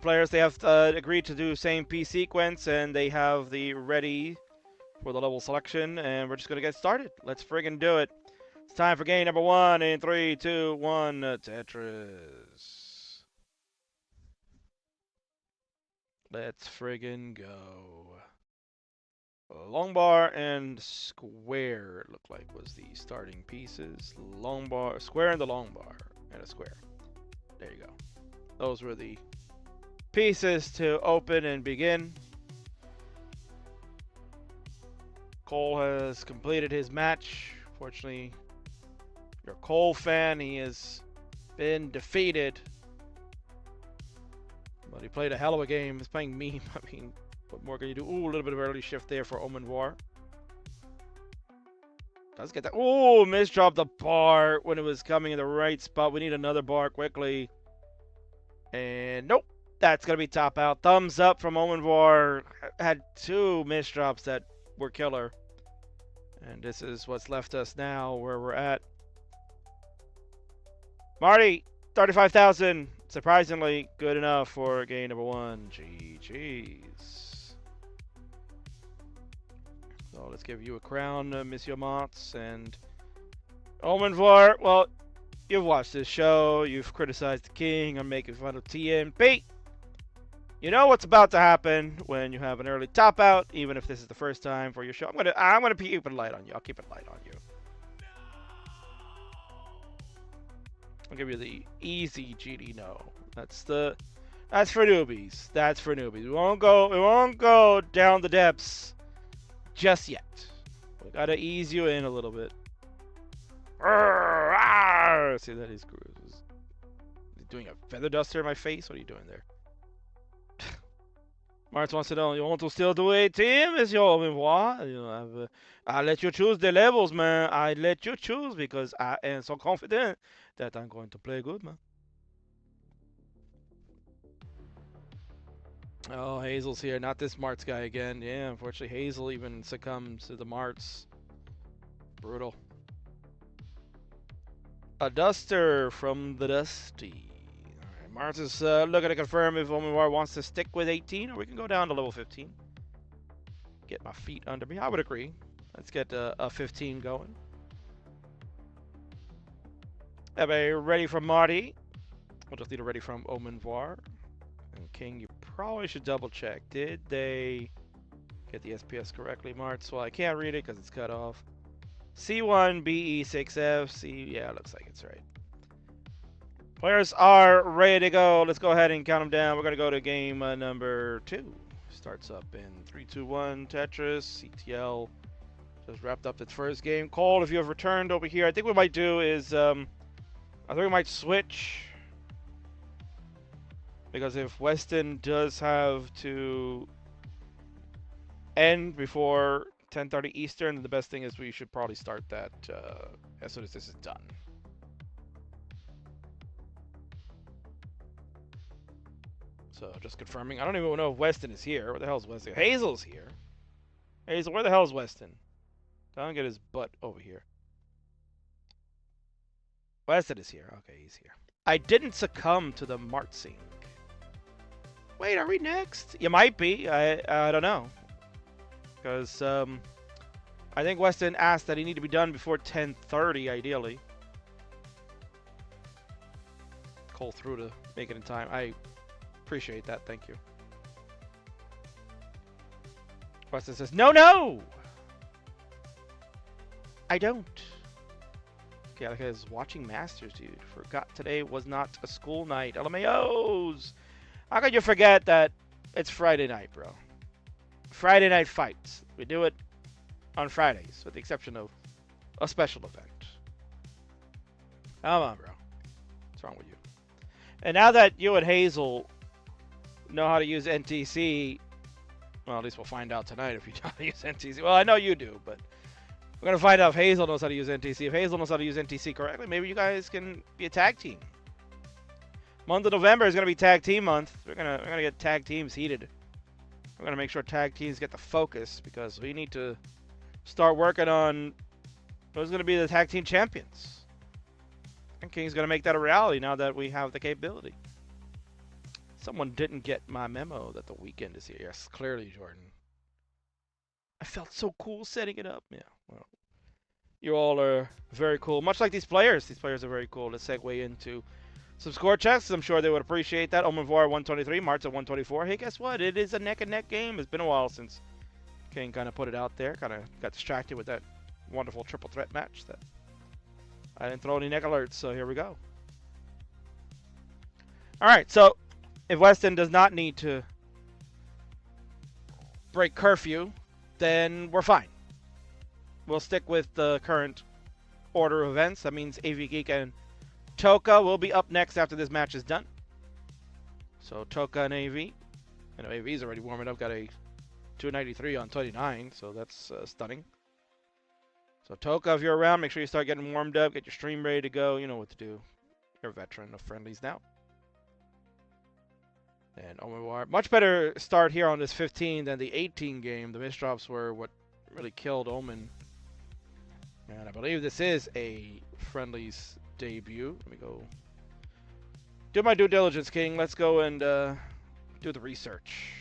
players, they have agreed to do same P sequence, and they have the ready for the level selection, and we're just going to get started. Let's friggin' do it. It's time for game number 1 in 3, 2, 1, Tetris. Let's friggin' go. Long bar and square, it looked like, was the starting pieces. Long bar, square and the long bar, and a square. There you go. Those were the pieces to open and begin. Cole has completed his match. Fortunately, if you're a Cole fan, he has been defeated. But he played a hell of a game. He's playing meme. I mean, what more can you do? Ooh, a little bit of early shift there for Omen V. Let's get that. Ooh, misdropped the bar when it was coming in the right spot. We need another bar quickly. And nope. That's going to be top out. Thumbs up from Omen V. Had 2 misdrops that were killer. And this is what's left us now where we're at. Marty, 35,000. Surprisingly good enough for game number 1. GG's. So let's give you a crown, Monsieur Marts. And Omen V, well, you've watched this show. You've criticized the king. I'm making fun of TMP. You know what's about to happen when you have an early top out, even if this is the first time for your show. I'm gonna keep it light on you. I'll keep it light on you. I'll give you the easy GD no. That's for newbies. That's for newbies. We won't go down the depths just yet. We gotta ease you in a little bit. See that he's doing a feather duster in my face? What are you doing there? Marts wants to know, you want to still do 18? Monsieur Omen V? You know, I let you choose the levels, man. I let you choose because I am so confident that I'm going to play good, man. Oh, Hazel's here. Not this Marts guy again. Yeah, unfortunately, Hazel even succumbs to the Marts. Brutal. A duster from the Dusty. Marts is looking to confirm if Omen V wants to stick with 18, or we can go down to level 15. Get my feet under me. I would agree. Let's get a 15 going. Have a ready from Marty. We'll just need a ready from Omen V. And King, you probably should double check. Did they get the SPS correctly, Marts? Well, I can't read it because it's cut off. C1, BE6F, C, yeah, looks like it's right. Players are ready to go. Let's go ahead and count them down. We're going to go to game number 2. Starts up in 3, 2, 1. Tetris, CTL. Just wrapped up its first game. Cole, if you have returned over here, I think what we might do is, I think we might switch. Because if Weston does have to end before 10:30 Eastern, then the best thing is we should probably start that as soon as this is done. So just confirming. I don't even know if Weston is here. Where the hell is Weston? Hazel's here. Hazel, where the hell is Weston? Don't get his butt over here. Weston is here. Okay, he's here. I didn't succumb to the Martsing. Wait, are we next? You might be. I don't know. Because I think Weston asked that he need to be done before 10:30, ideally. Cole through to make it in time. I appreciate that. Thank you. Weston says, no! I don't. Hecate is watching Masters, dude. Forgot today was not a school night. LMAOs! How could you forget that it's Friday night, bro? Friday night fights. We do it on Fridays, with the exception of a special event. Come on, bro. What's wrong with you? And now that you and Hazel know how to use NTC, well, at least we'll find out tonight if you know how to use NTC. Well, I know you do, but we're going to find out if Hazel knows how to use NTC. If Hazel knows how to use NTC correctly, maybe you guys can be a tag team. Month of November is going to be tag team month. We're gonna get tag teams heated. We're going to make sure tag teams get the focus because we need to start working on who's going to be the tag team champions. And King's going to make that a reality now that we have the capability. Someone didn't get my memo that the weekend is here. Yes, clearly, Jordan. I felt so cool setting it up. Yeah, well, you all are very cool. Much like these players. These players are very cool. Let's segue into some score checks. I'm sure they would appreciate that. Omen V 123, Marts at 124. Hey, guess what? It is a neck-and-neck game. It's been a while since King kind of put it out there. Kind of got distracted with that wonderful triple threat match that I didn't throw any neck alerts, so here we go. All right, so if Weston does not need to break curfew, then we're fine. We'll stick with the current order of events. That means Avgeek and Toca will be up next after this match is done. So Toca and AV. I know AV's already warming up. Got a 293 on 29, so that's stunning. So Toca, if you're around, make sure you start getting warmed up. Get your stream ready to go. You know what to do. You're a veteran of Friendlies now. And Omen V, much better start here on this 15 than the 18 game. The misdrops were what really killed Omen. And I believe this is a Friendlies debut. Let me go do my due diligence, King. Let's go and do the research.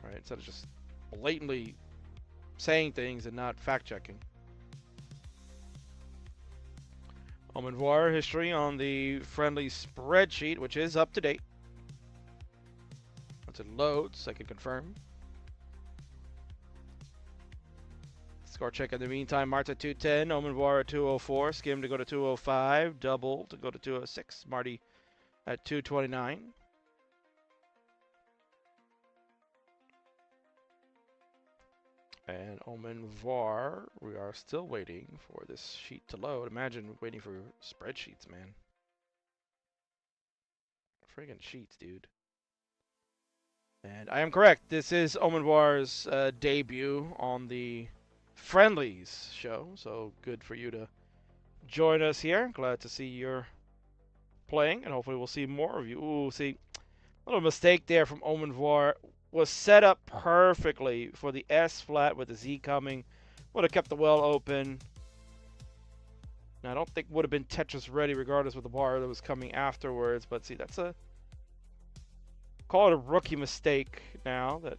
Right, instead of just blatantly saying things and not fact-checking. Omen V history on the Friendlies spreadsheet, which is up to date. Once it loads, I can confirm. Score check in the meantime. Marts at 210, Omen V at 204, Skim to go to 205, Double to go to 206, Marty at 229. And Omen V, we are still waiting for this sheet to load. Imagine waiting for spreadsheets, man. Friggin' sheets, dude. And I am correct. This is Omen V's debut on the Friendlies show. So good for you to join us here. Glad to see you're playing. And hopefully we'll see more of you. Ooh, see. A little mistake there from Omen V. Was set up perfectly for the S flat with the Z coming. Would have kept the well open. Now, I don't think would have been Tetris ready regardless with the bar that was coming afterwards. But see, that's a... call it a rookie mistake now that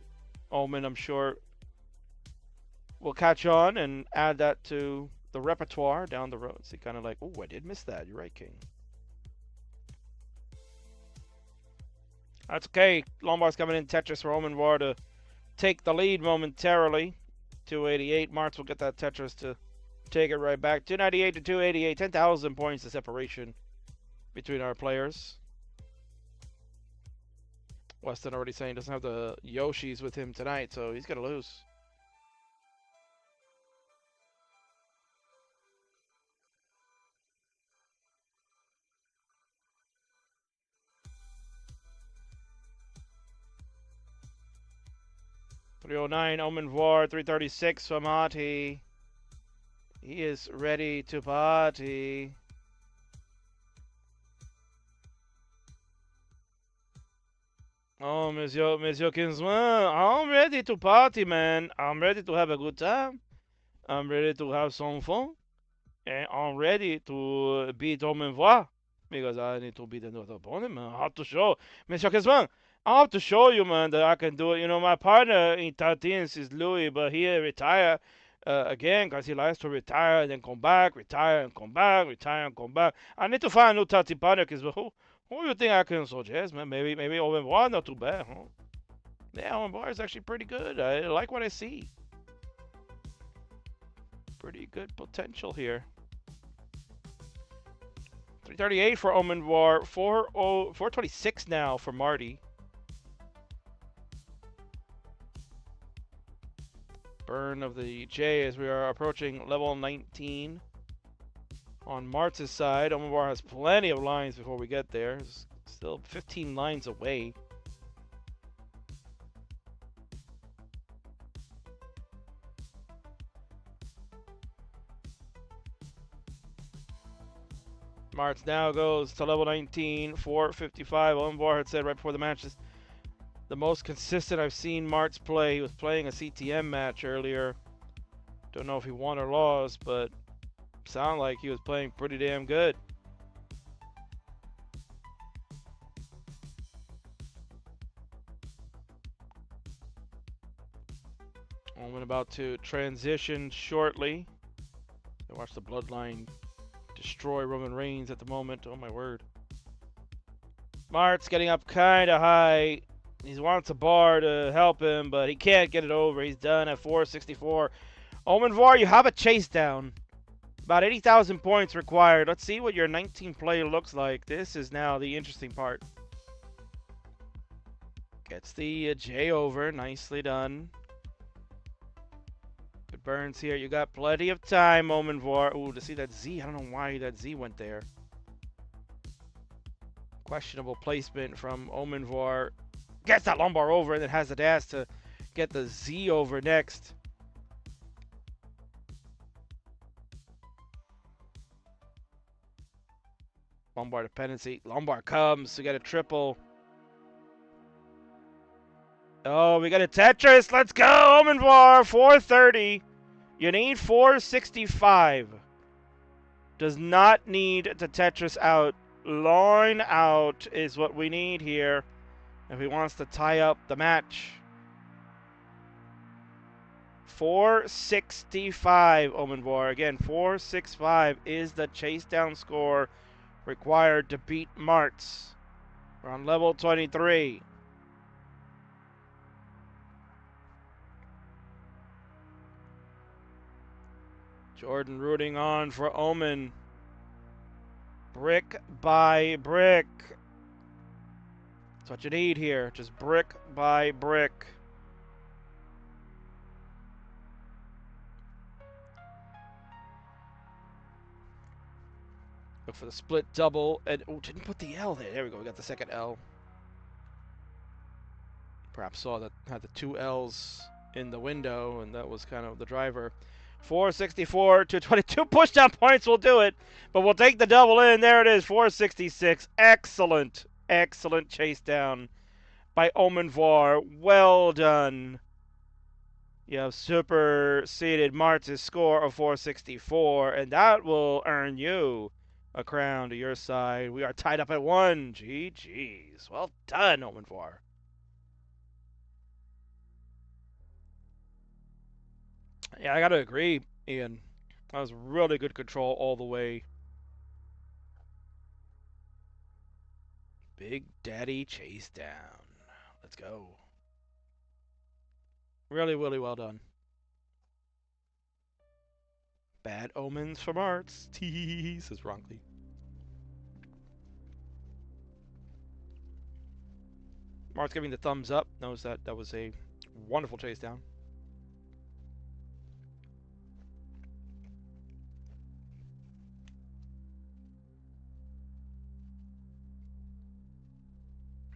Omen, I'm sure, will catch on and add that to the repertoire down the road. See, kind of like, oh, I did miss that. You're right, King. That's okay. Lombard's coming in Tetris for Omen V to take the lead momentarily. 288. Marts will get that Tetris to take it right back. 298 to 288. 10,000 points of separation between our players. Weston already saying doesn't have the Yoshis with him tonight, so he's going to lose. .309 Omen V, 336 for Marty. He is ready to party. Oh, Monsieur Kingsman, I'm ready to party, man. I'm ready to have a good time. I'm ready to have some fun. And I'm ready to beat Omen V. Because I need to beat another opponent, man. I have to show. Monsieur Kingsman, I have to show you, man, that I can do it. You know, my partner in 13th is Louis, but he retired again because he likes to retire and then come back, retire and come back, retire and come back. I need to find a new 13 partner because who do you think I can suggest, man? Maybe Omen V, not too bad, huh? Yeah, Omen V is actually pretty good. I like what I see. Pretty good potential here. 338 for Omen V, 426 now for Marty. burn of the J as we are approaching level 19. On Marts' side, Omen V has plenty of lines before we get there. It's still 15 lines away. Marts now goes to level 19, 455. Omen V had said right before the match is the most consistent I've seen Marts play. He was playing a CTM match earlier. Don't know if he won or lost, but sounded like he was playing pretty damn good. Omen about to transition shortly. Watch the Bloodline destroy Roman Reigns at the moment. Oh my word. Marts getting up kind of high. He wants a bar to help him, but he can't get it over. He's done at 464. Omen V, you have a chase down. About 80,000 points required. Let's see what your 19 play looks like. This is now the interesting part. Gets the J over. Nicely done. Good burns here. You got plenty of time, Omen V. Ooh, to see that Z. I don't know why that Z went there. Questionable placement from Omen V. Gets that lumbar over and then has the dash to get the Z over next. Lumbar dependency. Lumbar comes. We got a triple. Oh, we got a Tetris. Let's go, Omen V. 430. You need 465. Does not need to Tetris out. Line out is what we need here if he wants to tie up the match. 465, Omen V. Again, 465 is the chase down score required to beat Marts. We're on level 23. Jordan rooting on for Omen. Brick by brick. That's what you need here. Just brick by brick. Look for the split double. And oh, didn't put the L there. There we go. We got the second L. Perhaps saw that had the two L's in the window, and that was kind of the driver. 464 to 22 pushdown points will do it, but we'll take the double in. There it is, 466. Excellent, excellent chase down by Omen V. Well done. You have superseded Marts' score of 464, and that will earn you a crown to your side. We are tied up at 1. GG's. Well done, Omen V. Yeah, I gotta agree, Ian. That was really good control all the way. Big Daddy chase down. Let's go. Really, really well done. Bad omens from Marts. Tee, says Wrongley. Marts giving the thumbs up. Knows that that was a wonderful chase down.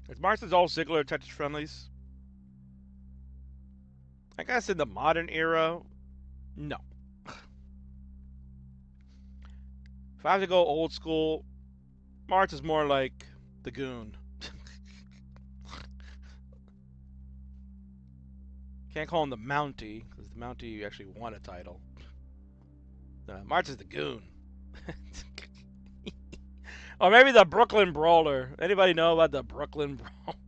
Is Marts all Ziggler Tetris friendlies? I guess in the modern era, no. If I have to go old school, Marts is more like the Goon. Can't call him the Mountie, because the Mountie actually won a title. Marts is the Goon. Or maybe the Brooklyn Brawler. Anybody know about the Brooklyn Brawler?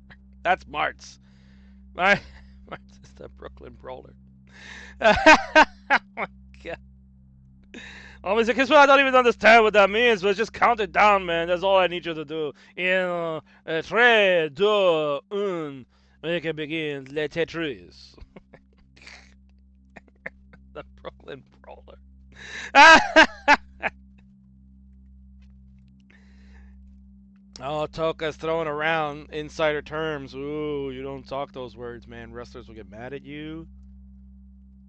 That's Marts. Marts is the Brooklyn Brawler. Oh my god. Oh, Mr. Kiss, I don't even understand what that means, but just count it down, man. That's all I need you to do. In 3, 2, 1, we can begin Le Tetris. The Brooklyn Brawler. Oh, Toca's throwing around insider terms. Ooh, you don't talk those words, man. Wrestlers will get mad at you.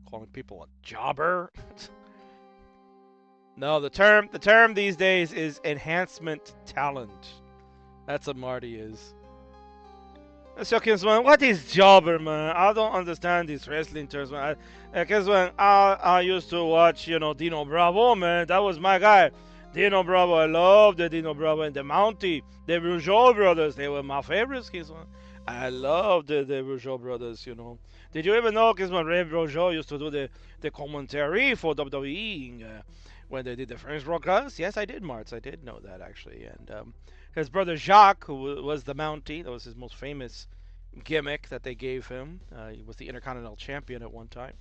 calling people a jobber. No, the term these days is enhancement talent. That's what Marty is. So, Kingsman, what is jobber, man? I don't understand these wrestling terms, man. Kingsman, I used to watch, Dino Bravo, man. That was my guy. Dino Bravo, I loved the Dino Bravo and the Mountie. The Rougeau brothers, they were my favorites, Kingsman. I loved the Rougeau brothers, Did you even know, Kingsman, Ray Rougeau used to do the commentary for WWE when they did the French broadcast? Yes, I did, Marts. I did know that, actually. And his brother Jacques, who was the Mountie, that was his most famous gimmick that they gave him. He was the Intercontinental Champion at one time.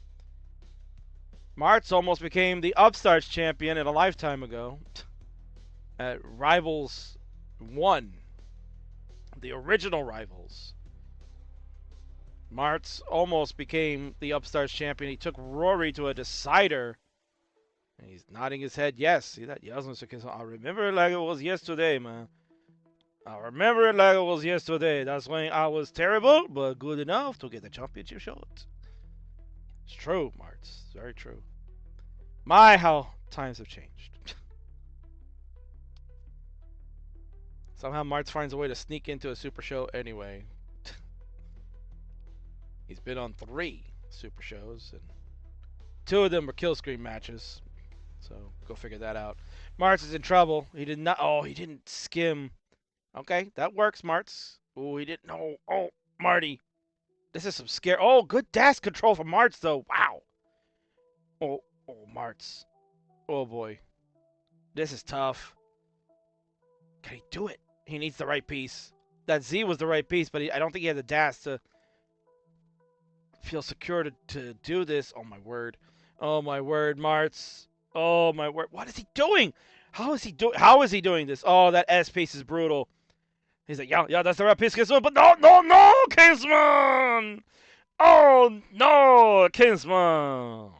Marts almost became the Upstarts Champion in a lifetime ago at Rivals 1. The original Rivals. Marts almost became the Upstarts Champion. He took Rory to a decider. And he's nodding his head yes. See that? Yes, Mr. Kingsman. I remember it like it was yesterday, man. I remember it like it was yesterday. That's when I was terrible, but good enough to get the championship shot. It's true, Marts. It's very true. My, how times have changed. Somehow Marts finds a way to sneak into a Super Show anyway. He's been on 3 Super Shows, and 2 of them were kill screen matches. So, go figure that out. Marts is in trouble. He did not... Oh, he didn't skim... Okay, that works, Marts. Oh, he didn't know. Oh, Marty. This is some scare. Oh, good dash control from Marts, though. Wow. Oh, Marts. Oh, boy. This is tough. Can he do it? He needs the right piece. That Z was the right piece, but I don't think he had the dash to feel secure to do this. Oh, my word. Oh, my word, Marts. Oh, my word. What is he doing? How is he doing this? Oh, that S piece is brutal. He's like, yeah, that's the right piece, Kingsman. But no, Kingsman! Oh, no, Kingsman!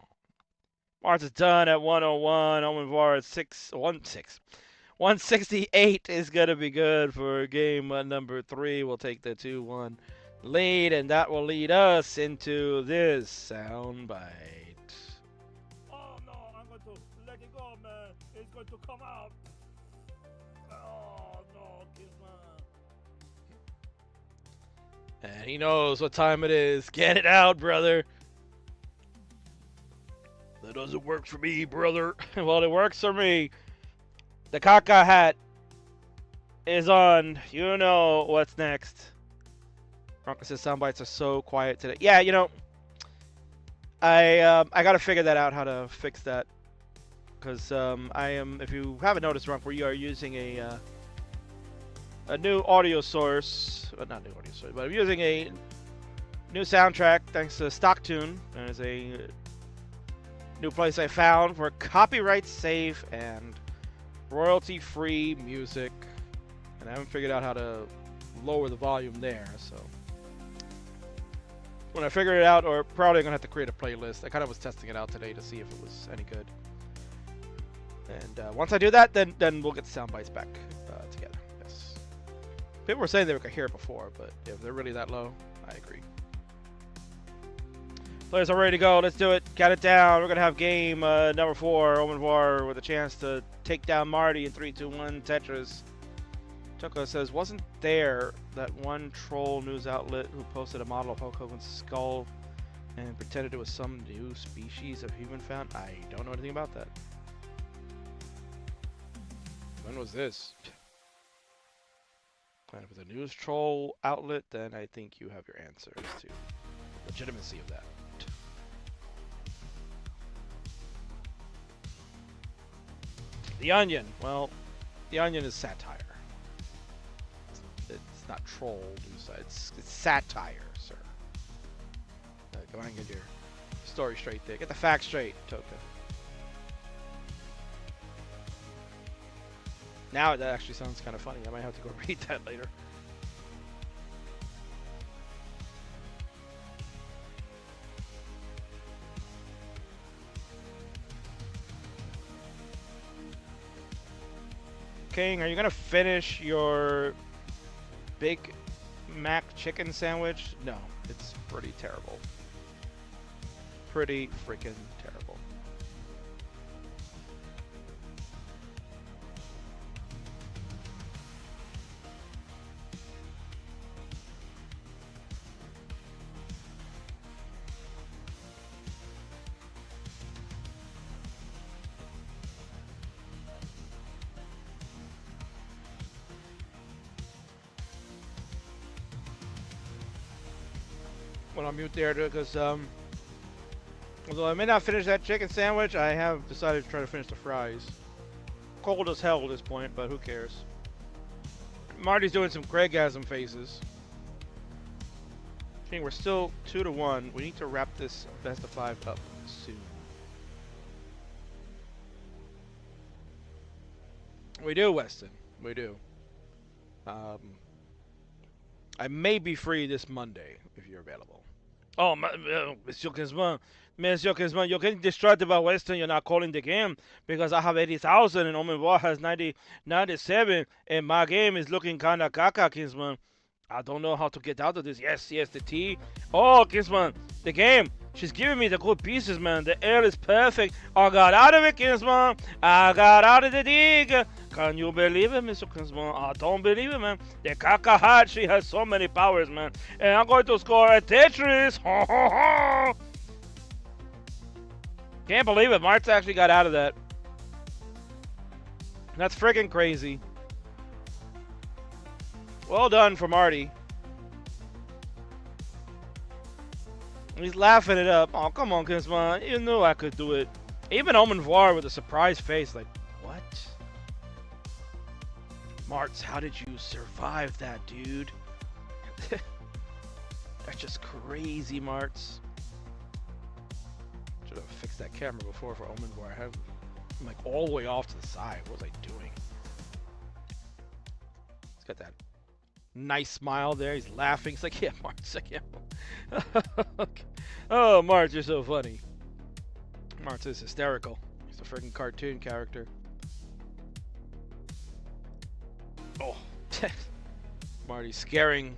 Marts is done at 101. Omen V at 168 is going to be good for game number 3. We'll take the 2-1 lead, and that will lead us into this soundbite. Oh no, I'm going to let it go, man. It's going to come out. Oh no, Kingsman. And he knows what time it is. Get it out, brother. That doesn't work for me, brother. Well, it works for me. The Toca hat is on. You know what's next. Marcus' soundbites are so quiet today. Yeah, I gotta figure that out, how to fix that. Because if you haven't noticed, Ronk, we are using a new audio source. Well, not new audio source, but I'm using a new soundtrack thanks to StockTune. There's a new place I found for copyright safe and royalty-free music. And I haven't figured out how to lower the volume there, so when I figure it out, or probably gonna have to create a playlist. I kind of was testing it out today to see if it was any good. And once I do that, then we'll get the sound bites back together. Yes. People were saying they could hear it before, but if they're really that low, I agree. Players are ready to go. Let's do it. Count it down. We're gonna have game number 4, Omen V, with a chance to take down Marty in 3, 2, 1 Tetris. Toca says, wasn't there that one troll news outlet who posted a model of Hulk Hogan's skull and pretended it was some new species of human found? I don't know anything about that. When was this? And if it's a news troll outlet, then I think you have your answers to the legitimacy of that. The Onion. Well, The Onion is satire. It's not troll news. It's satire, sir. Come on, get your story straight there. Get the facts straight, Toca. Now that actually sounds kind of funny. I might have to go read that later. King, are you gonna finish your Big Mac chicken sandwich? No, it's pretty terrible. pretty freaking terrible. Went on mute there because although I may not finish that chicken sandwich, I have decided to try to finish the fries. Cold as hell at this point, but who cares? Marty's doing some Craigasm faces. I think we're still 2-1. We need to wrap this best of 5 up soon. We do, Weston. We do. I may be free this Monday if you're available. Oh, Monsieur Kingsman. Monsieur Kingsman, you're getting distracted about Weston. You're not calling the game because I have 80,000 and Omen V has 97, and my game is looking kind of caca, Kingsman. I don't know how to get out of this. Yes, the T. Oh, Kingsman, the game. She's giving me the good pieces, man. The air is perfect. I got out of it, Kingsman. I got out of the dig. Can you believe it, Mr. Kingsman? I don't believe it, man. The caca hat, she has so many powers, man. And I'm going to score a Tetris. Ha, ha, ha. Can't believe it. Marts actually got out of that. That's freaking crazy. Well done for Marty. He's laughing it up. Oh, come on, Kingsman. You knew I could do it. Even Omen V with a surprised face, like, what? Marts, how did you survive that, dude? That's just crazy, Marts. Should have fixed that camera before for Omen V. I have him like all the way off to the side. What was I doing? He's got that nice smile there. He's laughing. He's like, yeah, Marts. Like, yeah. Oh, Marts, you're so funny. Marts is hysterical. He's a freaking cartoon character. Oh, Marty's scaring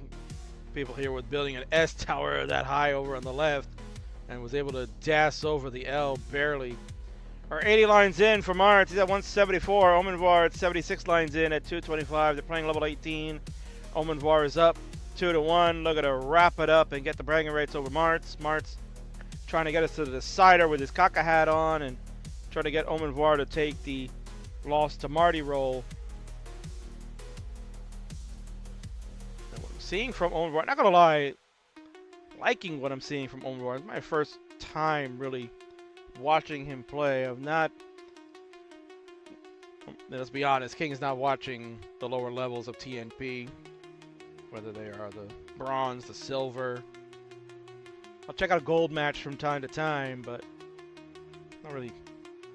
people here with building an S tower that high over on the left, and was able to dash over the L barely. Our 80 lines in for Marts. He's at 174. Omen V at 76 lines in at 225. They're playing level 18. Omen V is up 2-1. Looking to wrap it up and get the bragging rights over Marts. Marts trying to get us to the decider with his caca hat on and trying to get Omen V to take the loss to Marty role. And what I'm seeing from Omen V, not gonna lie, liking what I'm seeing from Omen V. It's my first time really watching him play. I'm not, let's be honest, King's not watching the lower levels of TNP, whether they are the bronze, the silver. I'll check out a gold match from time to time, but not really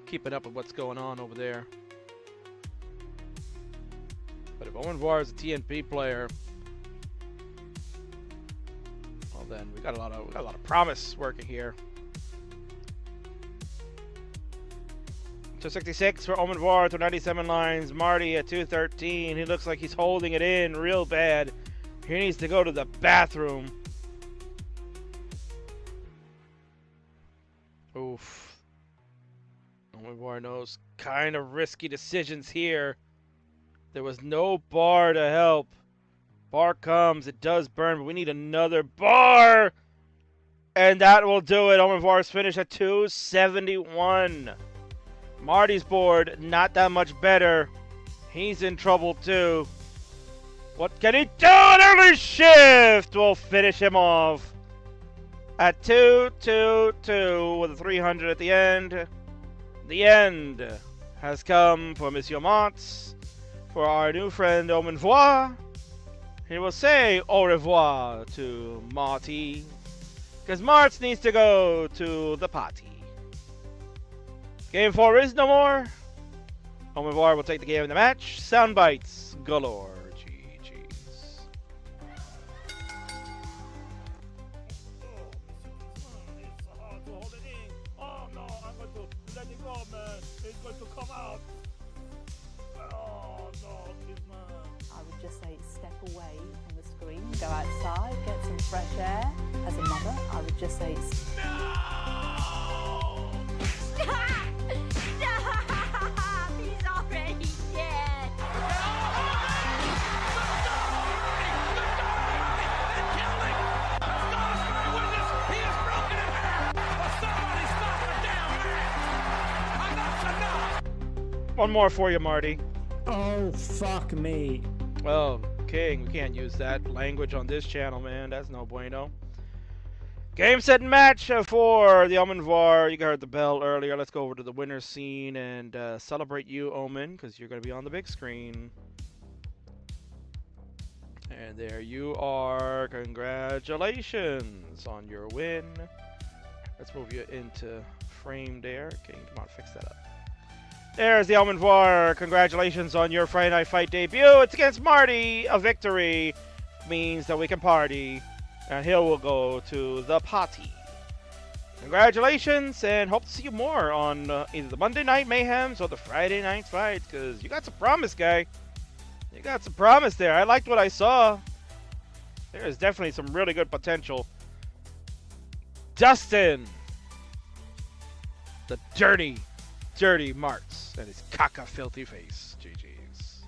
keeping up with what's going on over there. But if Omen V is a TNP player, well then we got a lot of promise working here. 266 for Omen V to 97 lines. Marty at 213. He looks like he's holding it in real bad. He needs to go to the bathroom. Oof. Omen V knows kind of risky decisions here. There was no bar to help. Bar comes. It does burn, but we need another bar. And that will do it. Omen V's finish at 271. Marty's board, not that much better. He's in trouble too. What can he do? An early shift will finish him off at 2-2-2 with a 300 at the end. The end has come for Monsieur Marts. For our new friend Omen V, he will say au revoir to Marty, because Marts needs to go to the party. Game 4 is no more. Omen V will take the game in the match. Sound bites galore. GG's. It's hard to hold it in. Oh no, I'm going to let it go, man. It's going to come out. Oh no, Kingsman. I would just say step away from the screen, go outside, get some fresh air. As a mother, I would just say No! One more for you, Marty. Oh, fuck me. Oh, King, we can't use that language on this channel, man. That's no bueno. Game, set, and match for the Omen V. You heard the bell earlier. Let's go over to the winner's scene and celebrate you, Omen, because you're going to be on the big screen. And there you are. Congratulations on your win. Let's move you into frame there. King, come on, fix that up. There's the Omen V. Congratulations on your Friday Night Fight debut. It's against Marty. A victory means that we can party. And here we'll go to the party. Congratulations, and hope to see you more on either the Monday Night Mayhems or the Friday Night Fights, because you got some promise, guy. You got some promise there. I liked what I saw. There is definitely some really good potential. Dustin. The dirty, dirty Marts. And his caca filthy face. GG's.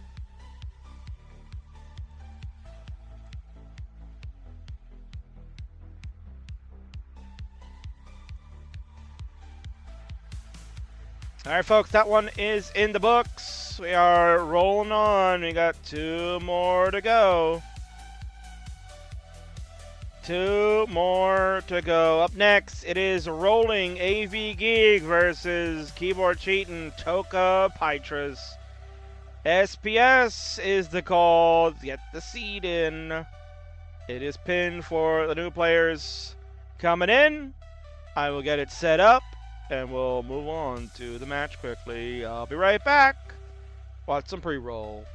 Alright, folks, that one is in the books. We are rolling on. We got 2 more to go. 2 more to go. Up next, it is rolling Avgeek versus keyboard cheating Toca Tetris. SPS is the call. Get the seed in. It is pinned for the new players coming in. I will get it set up. And we'll move on to the match quickly. I'll be right back. Watch some pre-roll.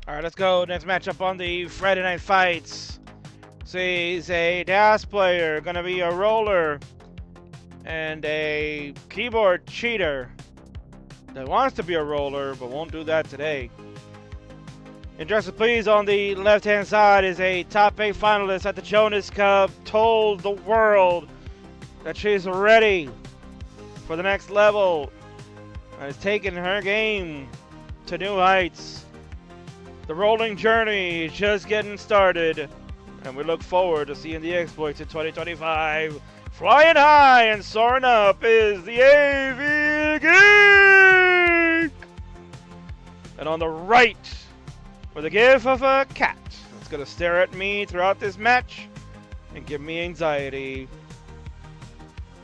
Alright, let's go. Next matchup on the Friday Night Fights. He's a DAS player, gonna be a roller, and a keyboard cheater that wants to be a roller but won't do that today. Interested, please, on the left-hand side is a top 8 finalist at the Jonas Cup. Told the world that she's ready for the next level and has taken her game to new heights. The rolling journey is just getting started, and we look forward to seeing the exploits in 2025. Flying high and soaring up is the Avgeek! And on the right, with a gif of a cat. Let's gonna stare at me throughout this match and give me anxiety.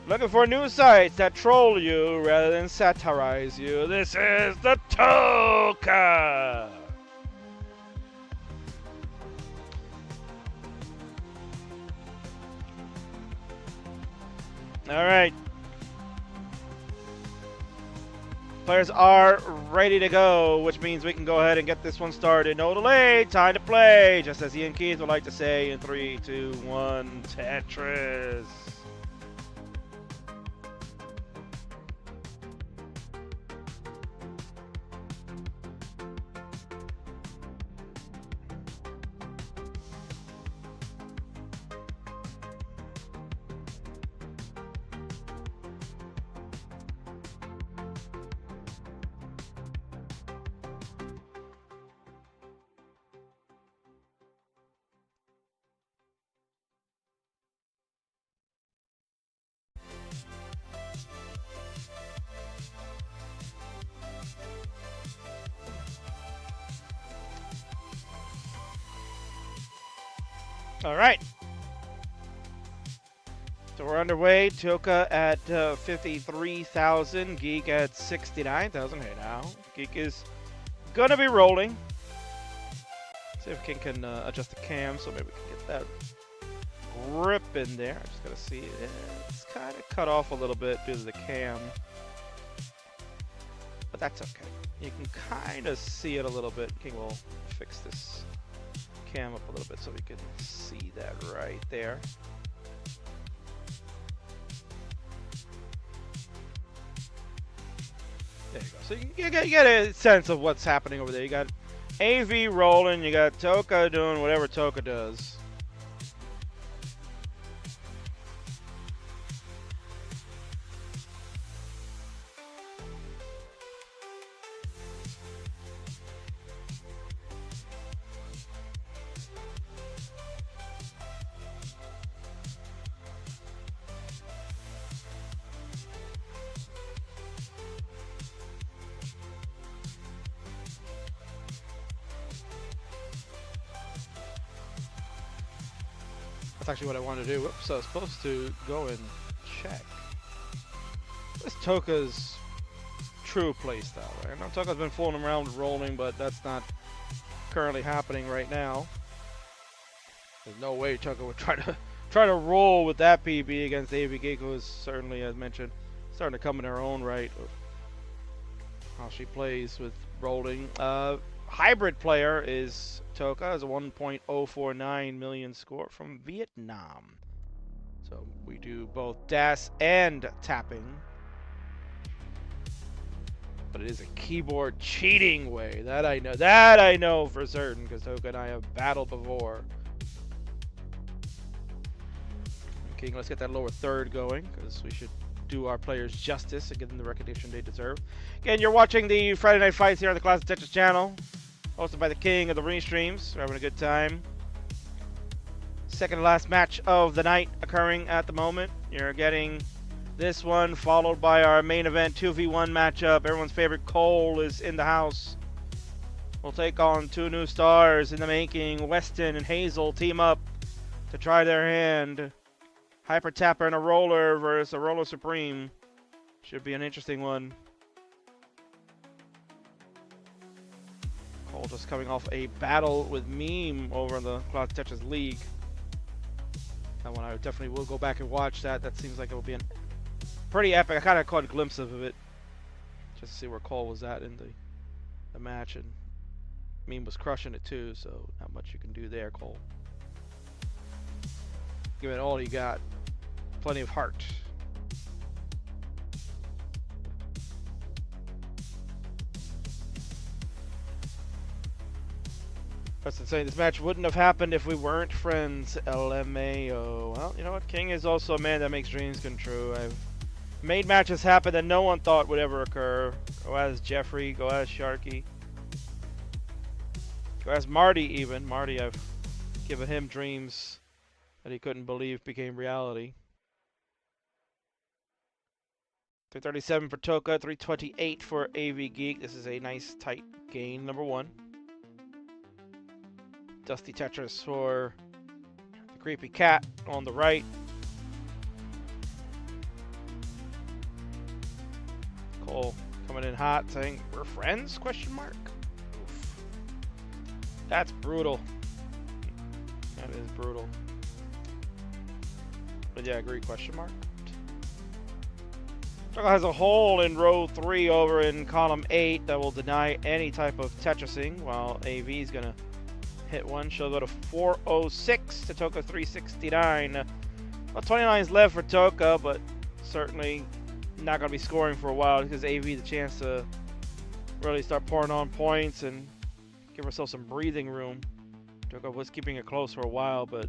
Looking for new sites that troll you rather than satirize you. This is the Toca! Alright. Players are ready to go, which means we can go ahead and get this one started. No delay, time to play, just as Ian Keith would like to say in 3, 2, 1, Tetris. All right. So we're underway. Toca at 53,000. Geek at 69,000. Hey now. Geek is going to be rolling. See if King can adjust the cam so maybe we can get that grip in there. I just got to see. It's kind of cut off a little bit due to the cam. But that's okay. You can kind of see it a little bit. King will fix this cam up a little bit so we can see that right there. There you go. So you get a sense of what's happening over there. You got AV rolling, you got Toca doing whatever Toca does. That's actually what I wanted to do. Whoops, I was supposed to go and check. This Toca's true playstyle, right? I know Toca's been fooling around with rolling, but that's not currently happening right now. There's no way Toca would try to roll with that PB against Avgeek, who is certainly, as mentioned, starting to come in her own right of how she plays with rolling. Hybrid player is Toca, has a 1.049 million score from Vietnam. So we do both DAS and tapping. But it is a keyboard cheating way. That I know. That I know for certain, because Toca and I have battled before. Okay, let's get that lower third going, because we should do our players justice and give them the recognition they deserve. Again, you're watching the Friday Night Fights here on the Classic Tetris channel, hosted by the king of the restreams. We're having a good time. Second to last match of the night occurring at the moment. You're getting this one followed by our main event 2v1 matchup. Everyone's favorite Cole is in the house. We'll take on two new stars in the making. Weston and Hazel team up to try their hand. Hyper Tapper and a Roller versus a Roller Supreme. Should be an interesting one. Cole just coming off a battle with Meme over in the Classic Tetris League. That one I definitely will go back and watch that. That seems like it will be a pretty epic. I kind of caught a glimpse of it just to see where Cole was at in the match, and Meme was crushing it too, so not much you can do there, Cole. Give it all you got. Plenty of heart. Preston saying this match wouldn't have happened if we weren't friends. LMAO. Well, you know what? King is also a man that makes dreams come true. I've made matches happen that no one thought would ever occur. Go as Jeffrey. Go as Sharky. Go as Marty even. Marty, I've given him dreams that he couldn't believe became reality. 337 for Toca, 328 for Avgeek. This is a nice tight gain, number one. Dusty Tetris for the creepy cat on the right. Cole coming in hot, saying, "We're friends?" Question mark. Oof. That's brutal. That is brutal. But yeah, agree, question mark. Toca has a hole in row 3 over in column 8 that will deny any type of Tetrising, while AV is going to hit one. She'll go to 406 to Toca 369. Well, 20 lines left for Toca, but certainly not going to be scoring for a while. It gives AV the chance to really start pouring on points and give herself some breathing room. Toca was keeping it close for a while, but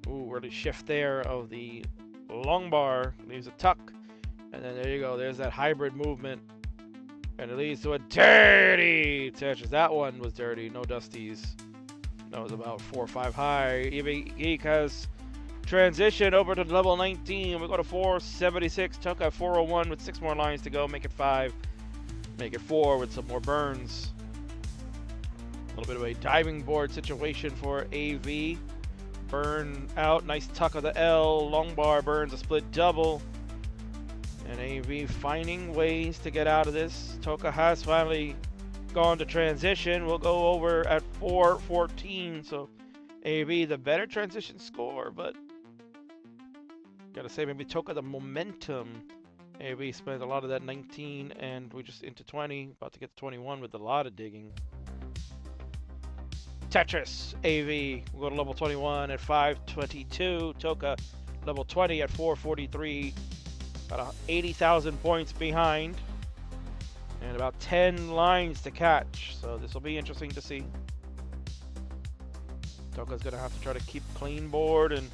ooh, early shift there of the long bar leaves a tuck. And then there you go. There's that hybrid movement. And it leads to a dirty Tetris. That one was dirty. No dusties. That was about 4 or 5 high. Avgeek has transition over to level 19. We go to 476. Toca 401 with 6 more lines to go. Make it 5. Make it 4 with some more burns. A little bit of a diving board situation for AV. Burn out. Nice tuck of the L. Long bar burns a split double. And AV finding ways to get out of this. Toca has finally gone to transition. We'll go over at 414. So AV the better transition score, but gotta say maybe Toca the momentum. AV spent a lot of that 19 and we just into 20. About to get to 21 with a lot of digging. Tetris AV we'll go to level 21 at 522. Toca level 20 at 443. About 80,000 points behind. And about 10 lines to catch. So this will be interesting to see. Toca's going to have to try to keep clean board and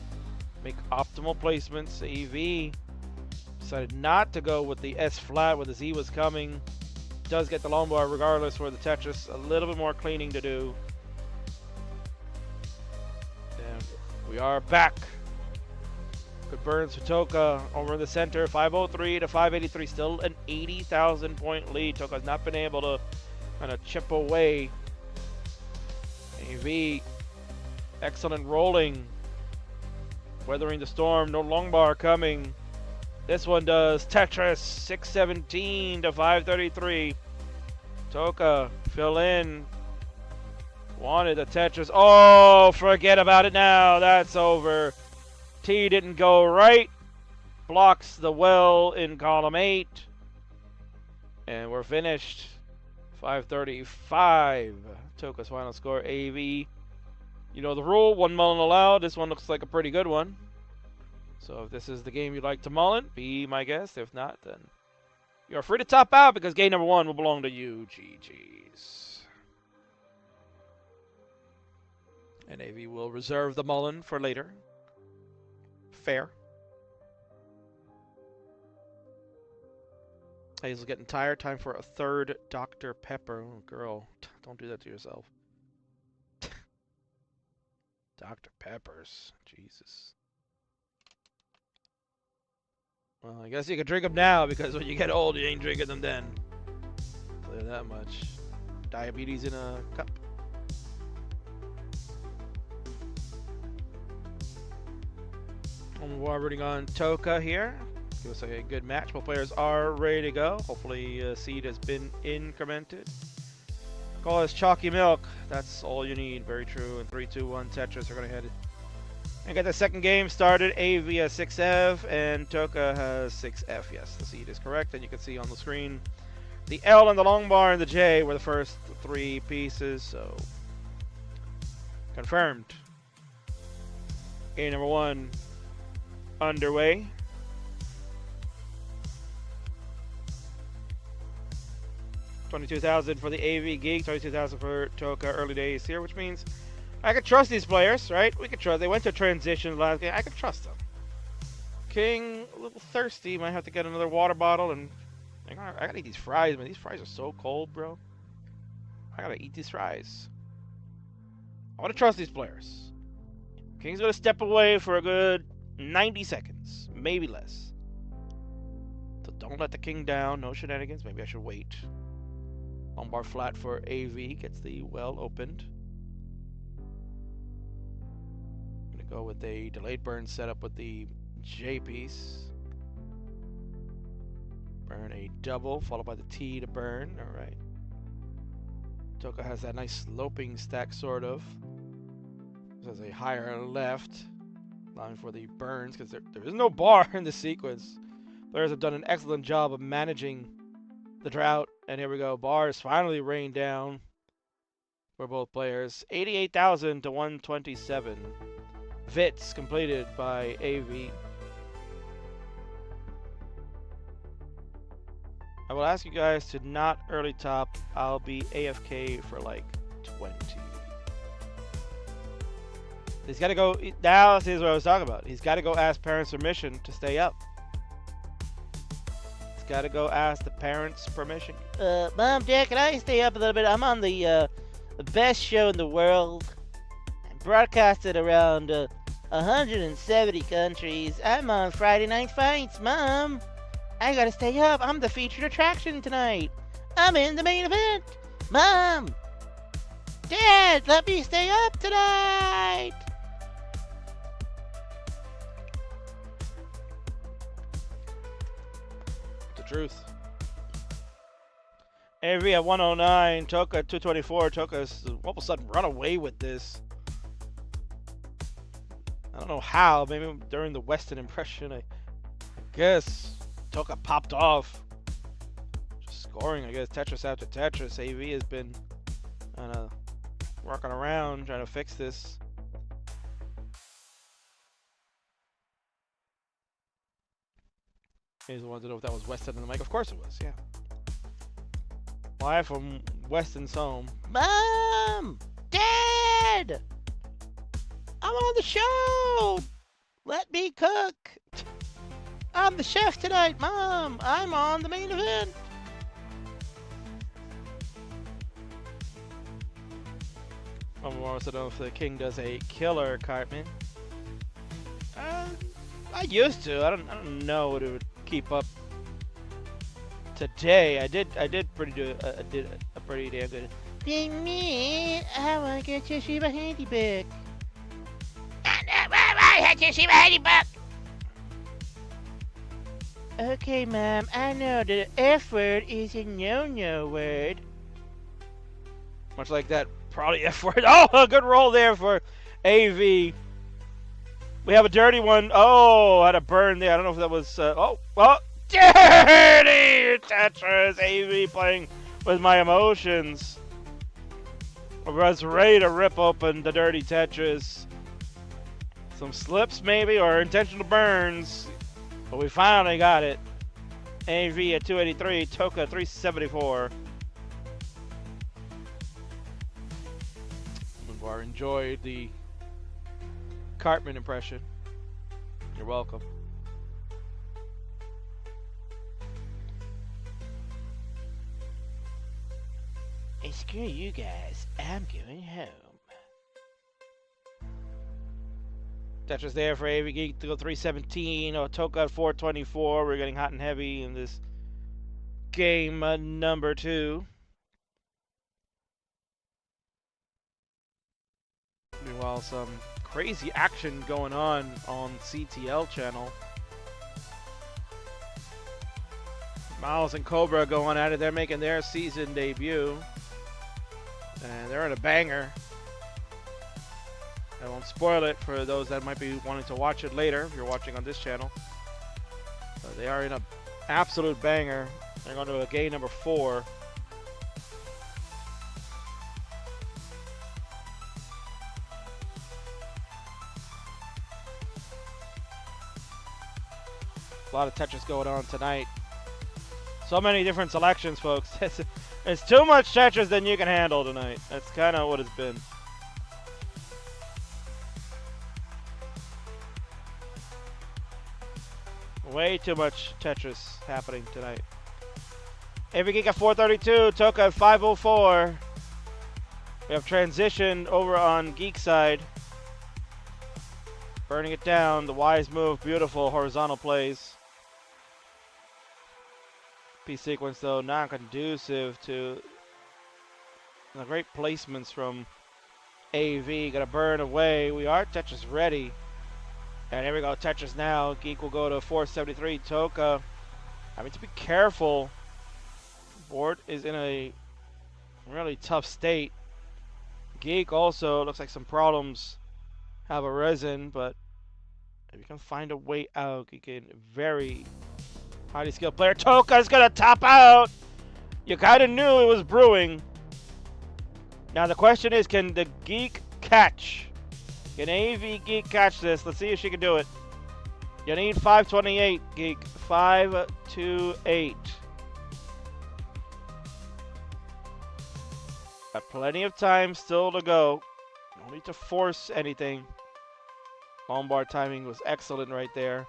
make optimal placements. AV decided not to go with the S flat when the Z was coming. Does get the long bar regardless for the Tetris. A little bit more cleaning to do. And we are back. Good burns for Toca over in the center. 503 to 583. Still an 80,000 point lead. Toca's not been able to kind of chip away. AV, excellent rolling. Weathering the storm. No long bar coming. This one does. Tetris 617 to 533. Toca fill in. Wanted the Tetris. Oh, forget about it now. That's over. T didn't go right. Blocks the well in column 8. And we're finished. 535. Toca's final score. AV. You know the rule. 1 mulligan allowed. This one looks like a pretty good one. So if this is the game you'd like to mulligan, be my guest. If not, then you're free to top out because game number 1 will belong to you. GG's. And AV will reserve the mulligan for later. Fair. Hazel's getting tired. Time for a third Dr. Pepper. Oh, girl, don't do that to yourself. Dr. Peppers. Jesus. Well, I guess you can drink them now because when you get old, you ain't drinking them then. I'll tell you that much. Diabetes in a cup. We're rooting on Toca here. Give us a good match. Both players are ready to go. Hopefully seed has been incremented. Call us chalky milk. That's all you need. Very true. And 3, 2, 1 Tetris are going to head and get the second game started. AV has 6F and Toca has 6F. Yes, the seed is correct. And you can see on the screen the L and the long bar and the J were the first 3 pieces. So confirmed. Game number 1 underway. $22,000 for the Avgeek, $22,000 for Toca early days here, which means I could trust these players, right? We could trust. They went to transition last game. I could trust them. King, a little thirsty. Might have to get another water bottle and I gotta eat these fries, man. These fries are so cold, bro. I gotta eat these fries. I want to trust these players. King's gonna step away for a good 90 seconds, maybe less. So don't let the king down. No shenanigans. Maybe I should wait. Long bar flat for AV. Gets the well opened. Go with a delayed burn setup with the J piece. Burn a double, followed by the T to burn. Alright. Toca has that nice sloping stack, sort of. This has a higher left, allowing for the burns, because there is no bar in this sequence. Players have done an excellent job of managing the drought. And here we go. Bars finally rained down for both players. 88,000 to 127. Vits completed by AV. I will ask you guys to not early top. I'll be AFK for like 20. He's got to go. Now, this is what I was talking about. He's got to go ask parents' permission to stay up. He's got to go ask the parents' permission. Mom, Dad, can I stay up a little bit? I'm on the best show in the world. I'm broadcasted around 170 countries. I'm on Friday Night Fights, Mom. I gotta stay up. I'm the featured attraction tonight. I'm in the main event. Mom! Dad, let me stay up tonight! The truth. AV at 109, Toca at 224. Toca's all of a sudden run away with this. I don't know how. Maybe during the Western impression, I guess. Toca popped off. Just scoring, I guess, Tetris after Tetris. AV has been kind of working around, trying to fix this. He's wanted to know if that was Weston in the mic. Of course it was, yeah. Live from Weston's home. Mom! Dad! I'm on the show! Let me cook! I'm the chef tonight, Mom! I'm on the main event! Someone wants to know if the king does a killer, Cartman. I used to. I don't know what it would keep up today. I did pretty a pretty damn good. Be me, I wanna get your Shiba handy back. I had your Shiba handy back. Okay, Mom, I know the F word is a no-no word. Much like that, probably F word. Oh, a good roll there for AV. We have a dirty one. Oh, had a burn there. I don't know if that was... dirty Tetris. AV playing with my emotions. I was ready to rip open the dirty Tetris. Some slips, maybe, or intentional burns. But we finally got it. AV at 283, Toca 374. Bar enjoyed the Cartman impression. You're welcome. Hey, screw you guys. I'm going home. Tetris there for Avgeek to go 317. Oh, Toca at 424. We're getting hot and heavy in this game number 2. Meanwhile, some crazy action going on CTL channel. Miles and Cobra going at it. They're making their season debut. And they're in a banger. I won't spoil it for those that might be wanting to watch it later if you're watching on this channel. But they are in an absolute banger. They're going to a game number 4. A lot of Tetris going on tonight. So many different selections, folks. It's too much Tetris than you can handle tonight. That's kind of what it's been. Way too much Tetris happening tonight. Avgeek at 432, Toca at 504. We have transitioned over on Geek side. Burning it down, the wise move, beautiful horizontal plays. Piece sequence though, not conducive to the great placements from AV gonna burn away. We are Tetris ready. And here we go, Tetris now. Geek will go to 473. Toca having to be careful. Board is in a really tough state. Geek also looks like some problems have arisen, but if you can find a way out, you can very highly skilled player. Toca's gonna top out. You kind of knew it was brewing. Now the question is, can the Geek catch? Can AV Geek catch this? Let's see if she can do it. You need 528, Geek. 528. Got plenty of time still to go. No need to force anything. Lombard timing was excellent right there.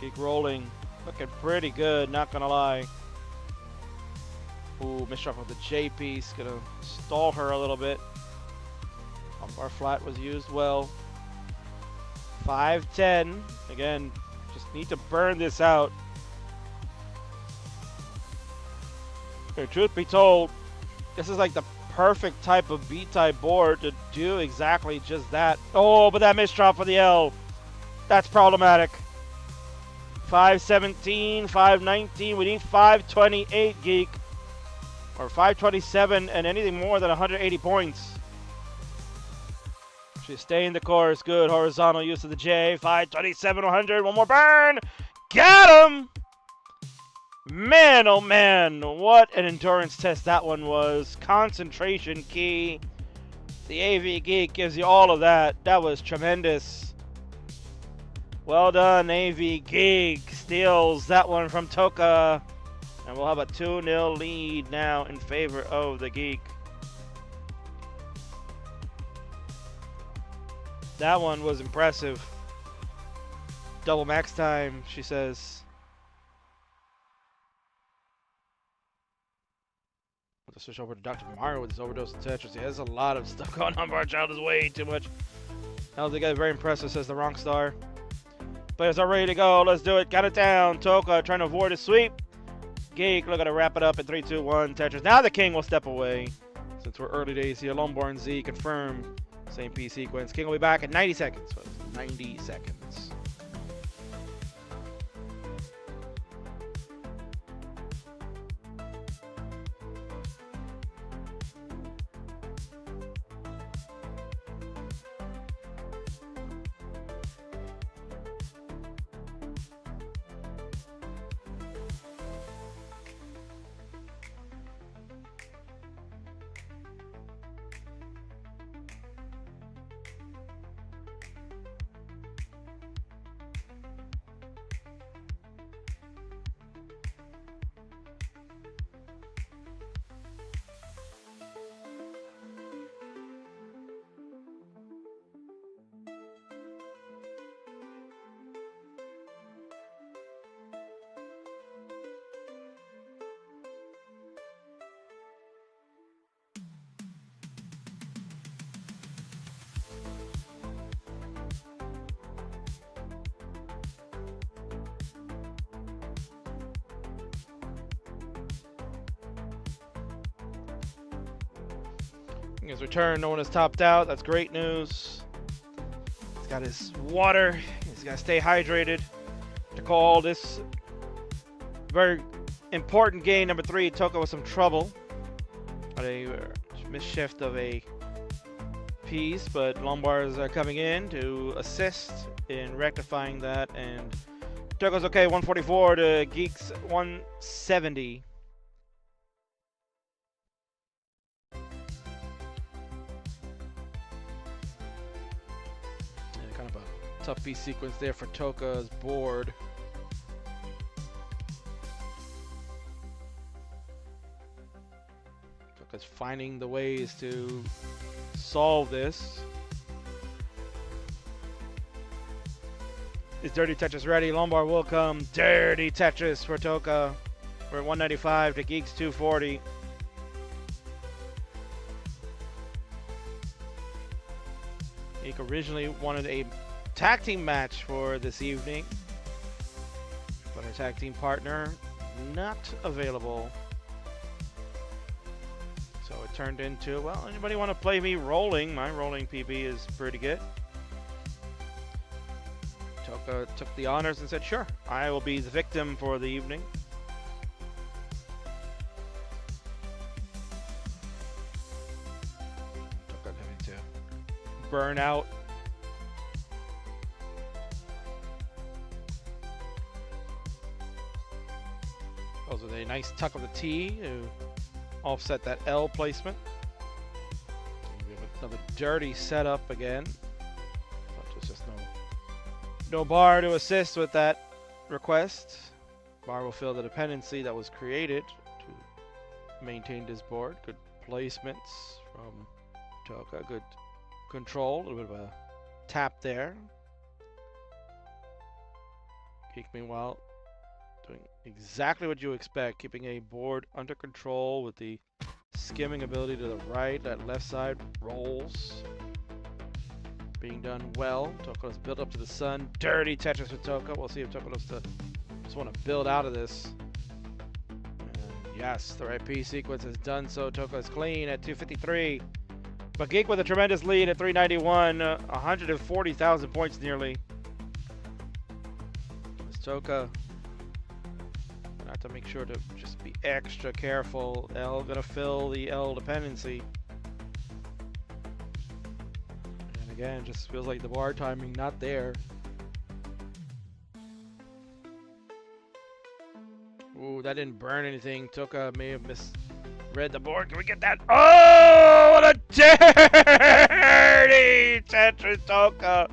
Geek rolling. Looking pretty good, not gonna lie. Ooh, misdrop of the J piece. Gonna stall her a little bit. Lombard flat was used well. 5-10. Again, just need to burn this out. Okay, truth be told, this is like the perfect type of B-type board to do exactly just that. Oh, but that misdrop for the L. That's problematic. 517, 519. We need 528, Geek. Or 527, and anything more than 180 points. She's staying the course. Good horizontal use of the J. 527, 100. One more burn. Got him! Man, oh man, what an endurance test that one was. Concentration key. The AV Geek gives you all of that. That was tremendous. Well done, AV Geek. Steals that one from Toca. And we'll have a 2-0 lead now in favor of the Geek. That one was impressive. Double max time, she says. Let's switch over to Dr. Mario with his overdose of Tetris. Yeah, there's a lot of stuff going on. Our child is way too much. That was the guy, very impressive, says the wrong star. Players are ready to go. Let's do it. Got it down. Toca trying to avoid a sweep. Geek looking to wrap it up in 3, 2, 1. Tetris. Now the king will step away. Since we're early days here, Lombard Z confirmed. Same P sequence. King will be back in 90 seconds. 90 seconds. His return, no one has topped out. That's great news. He's got his water. He's got to stay hydrated to call this very important game. Number 3, Toca with some trouble. Got a misshift of a piece, but Lombards are coming in to assist in rectifying that. And Toca's okay, 144 to Geeks 170. Tough B sequence there for Toca's board. Toca's finding the ways to solve this. Is Dirty Tetris ready? Lombard will come. Dirty Tetris for Toca. We're at 195 to Geeks 240. Geek originally wanted a tag team match for this evening, but our tag team partner not available. So it turned into, well, anybody want to play me rolling? My rolling PB is pretty good. Toca took the honors and said, sure, I will be the victim for the evening. Toca having to burn out. Goes with a nice tuck of the T to offset that L placement. We have another dirty setup again. But there's just no bar to assist with that request. Bar will fill the dependency that was created to maintain this board. Good placements from Toca. Good control. A little bit of a tap there. Geek, meanwhile, doing exactly what you expect, keeping a board under control with the skimming ability to the right. That left side rolls. Being done well. Toca is built up to the sun. Dirty Tetris with Toca. We'll see if Toca looks to just want to build out of this. And yes, the right P sequence has done so. Toca is clean at 253. But Geek with a tremendous lead at 391. 140,000 points nearly. As Toca to make sure to just be extra careful. L gonna fill the L dependency. And again, just feels like the bar timing not there. Ooh, that didn't burn anything. Toca may have misread the board. Can we get that? Oh, what a dirty Tetris Toca.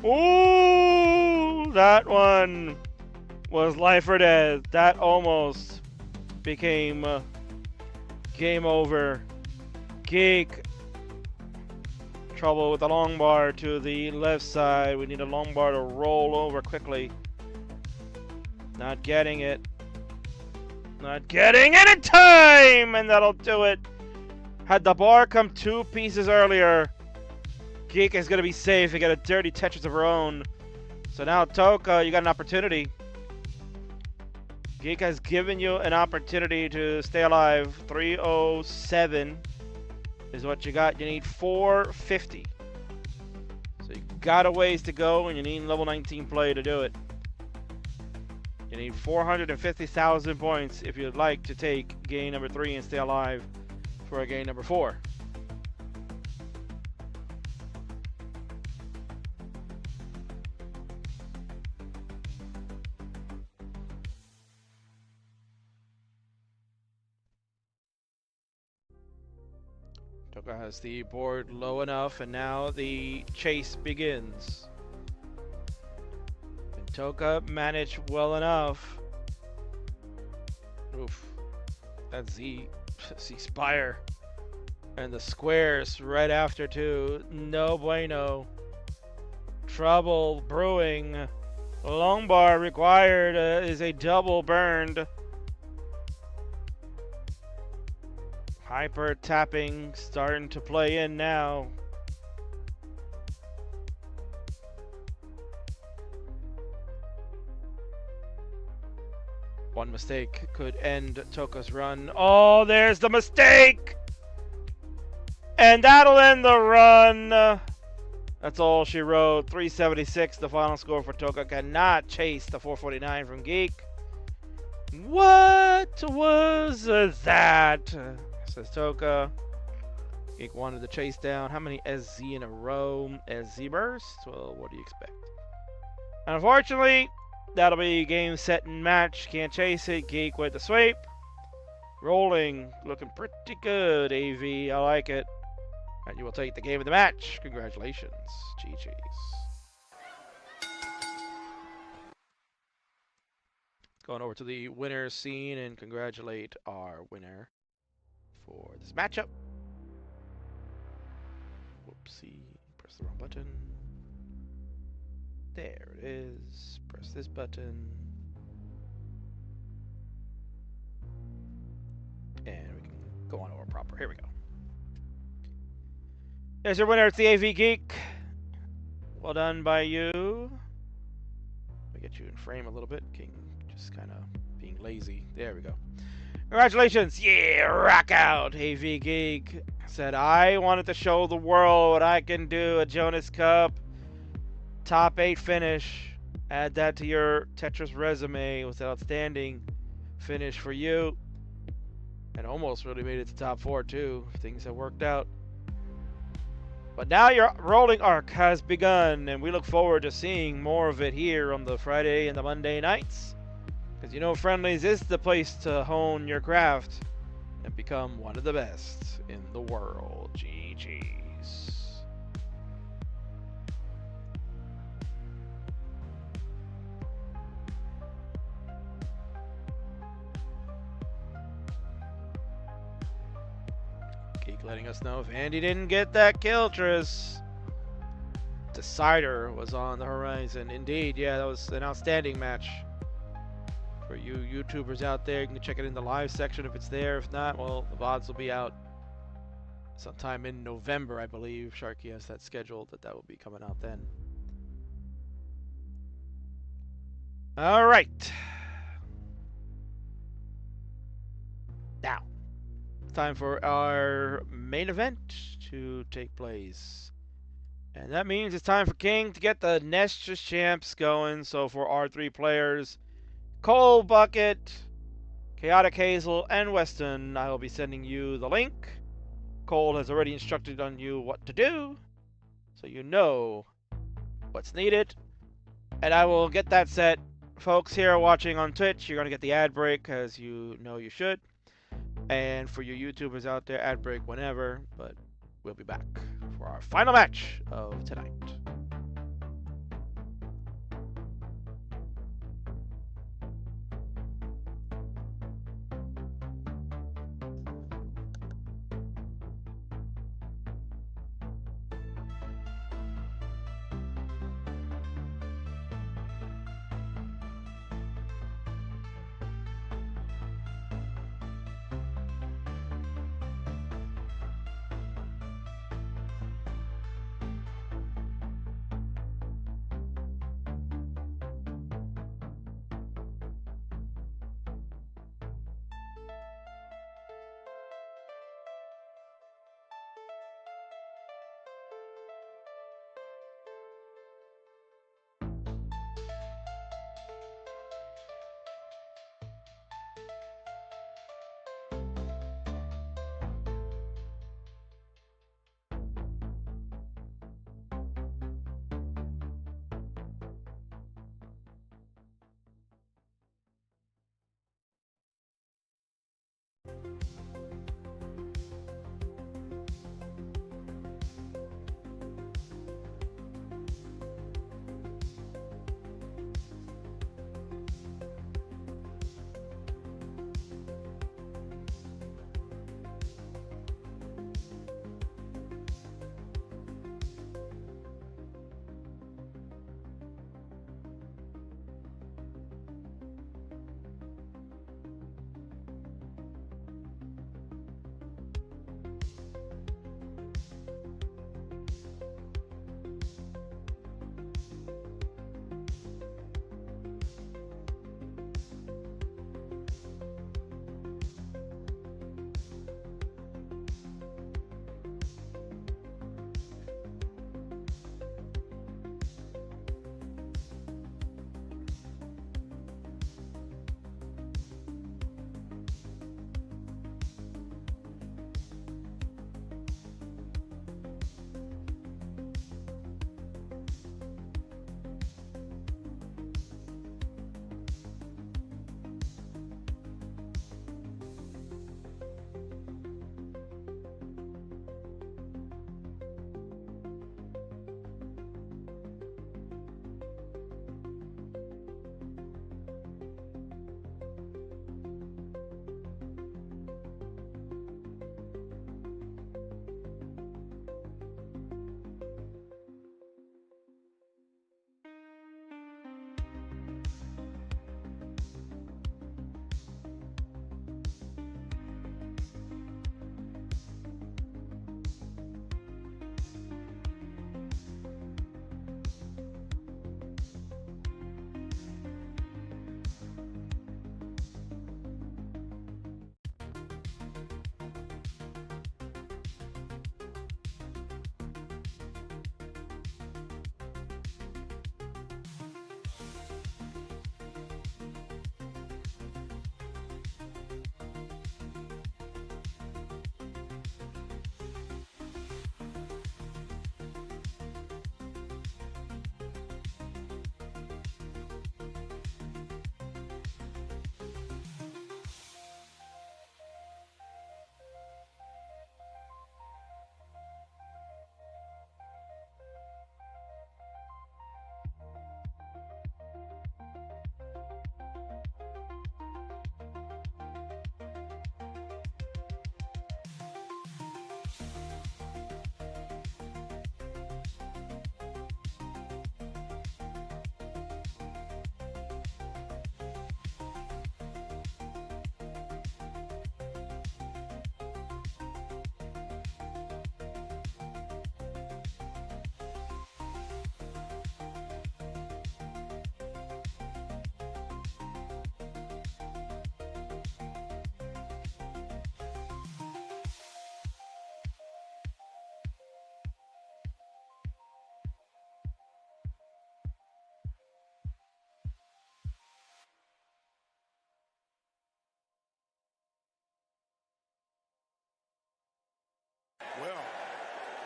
Ooh, that one was life or death. That almost became game over. Geek. Trouble with the long bar to the left side. We need a long bar to roll over quickly. Not getting it. Not getting it in time! And that'll do it. Had the bar come 2 pieces earlier, Geek is going to be safe and get a dirty Tetris of her own. So now, Toca, you got an opportunity. Geek has given you an opportunity to stay alive. 307 is what you got. You need 450. So you got a ways to go, and you need level 19 play to do it. You need 450,000 points if you'd like to take game number 3 and stay alive for game number 4. Toca has the board low enough, and now the chase begins. And Toca managed well enough. Oof. That Z Spire. And the squares right after too. No bueno. Trouble brewing. Long bar required is a double burned. Hyper tapping starting to play in now. One mistake could end Toca's run. Oh, there's the mistake! And that'll end the run. That's all she wrote. 376, the final score for Toca. Cannot chase the 449 from Geek. What was that? Says Toca. Geek wanted to chase down. How many SZ in a row? SZ burst? Well, what do you expect? Unfortunately, that'll be game, set, and match. Can't chase it. Geek with the sweep. Rolling. Looking pretty good, AV. I like it. And you will take the game of the match. Congratulations. GG's. Going over to the winner's scene and congratulate our winner for this matchup. Whoopsie. Press the wrong button. There it is. Press this button. And we can go on over proper. Here we go. There's your winner. It's the Avgeek. Well done by you. Let me get you in frame a little bit. King just kind of being lazy. There we go. Congratulations! Yeah, rock out! Avgeek said, I wanted to show the world what I can do at Jonas Cup. Top 8 finish. Add that to your Tetris resume. It was an outstanding finish for you. And almost really made it to top 4 too. Things have worked out. But now your rolling arc has begun, and we look forward to seeing more of it here on the Friday and the Monday nights. Because you know Friendlies is the place to hone your craft and become one of the best in the world. GG's. Geek letting us know if Andy didn't get that kill, Tris. Decider was on the horizon. Indeed, yeah, that was an outstanding match. For you YouTubers out there, you can check it in the live section if it's there. If not, well, the VODs will be out sometime in November, I believe. Sharky has that scheduled that will be coming out then. All right. Now, time for our main event to take place. And that means it's time for King to get the Nessus champs going. So for our 3 players, Cole, Bucket, Chaotic Hazel, and Weston, I will be sending you the link. Cole has already instructed on you what to do, so you know what's needed. And I will get that set. Folks here watching on Twitch, you're going to get the ad break, as you know you should. And for you YouTubers out there, ad break whenever, but we'll be back for our final match of tonight.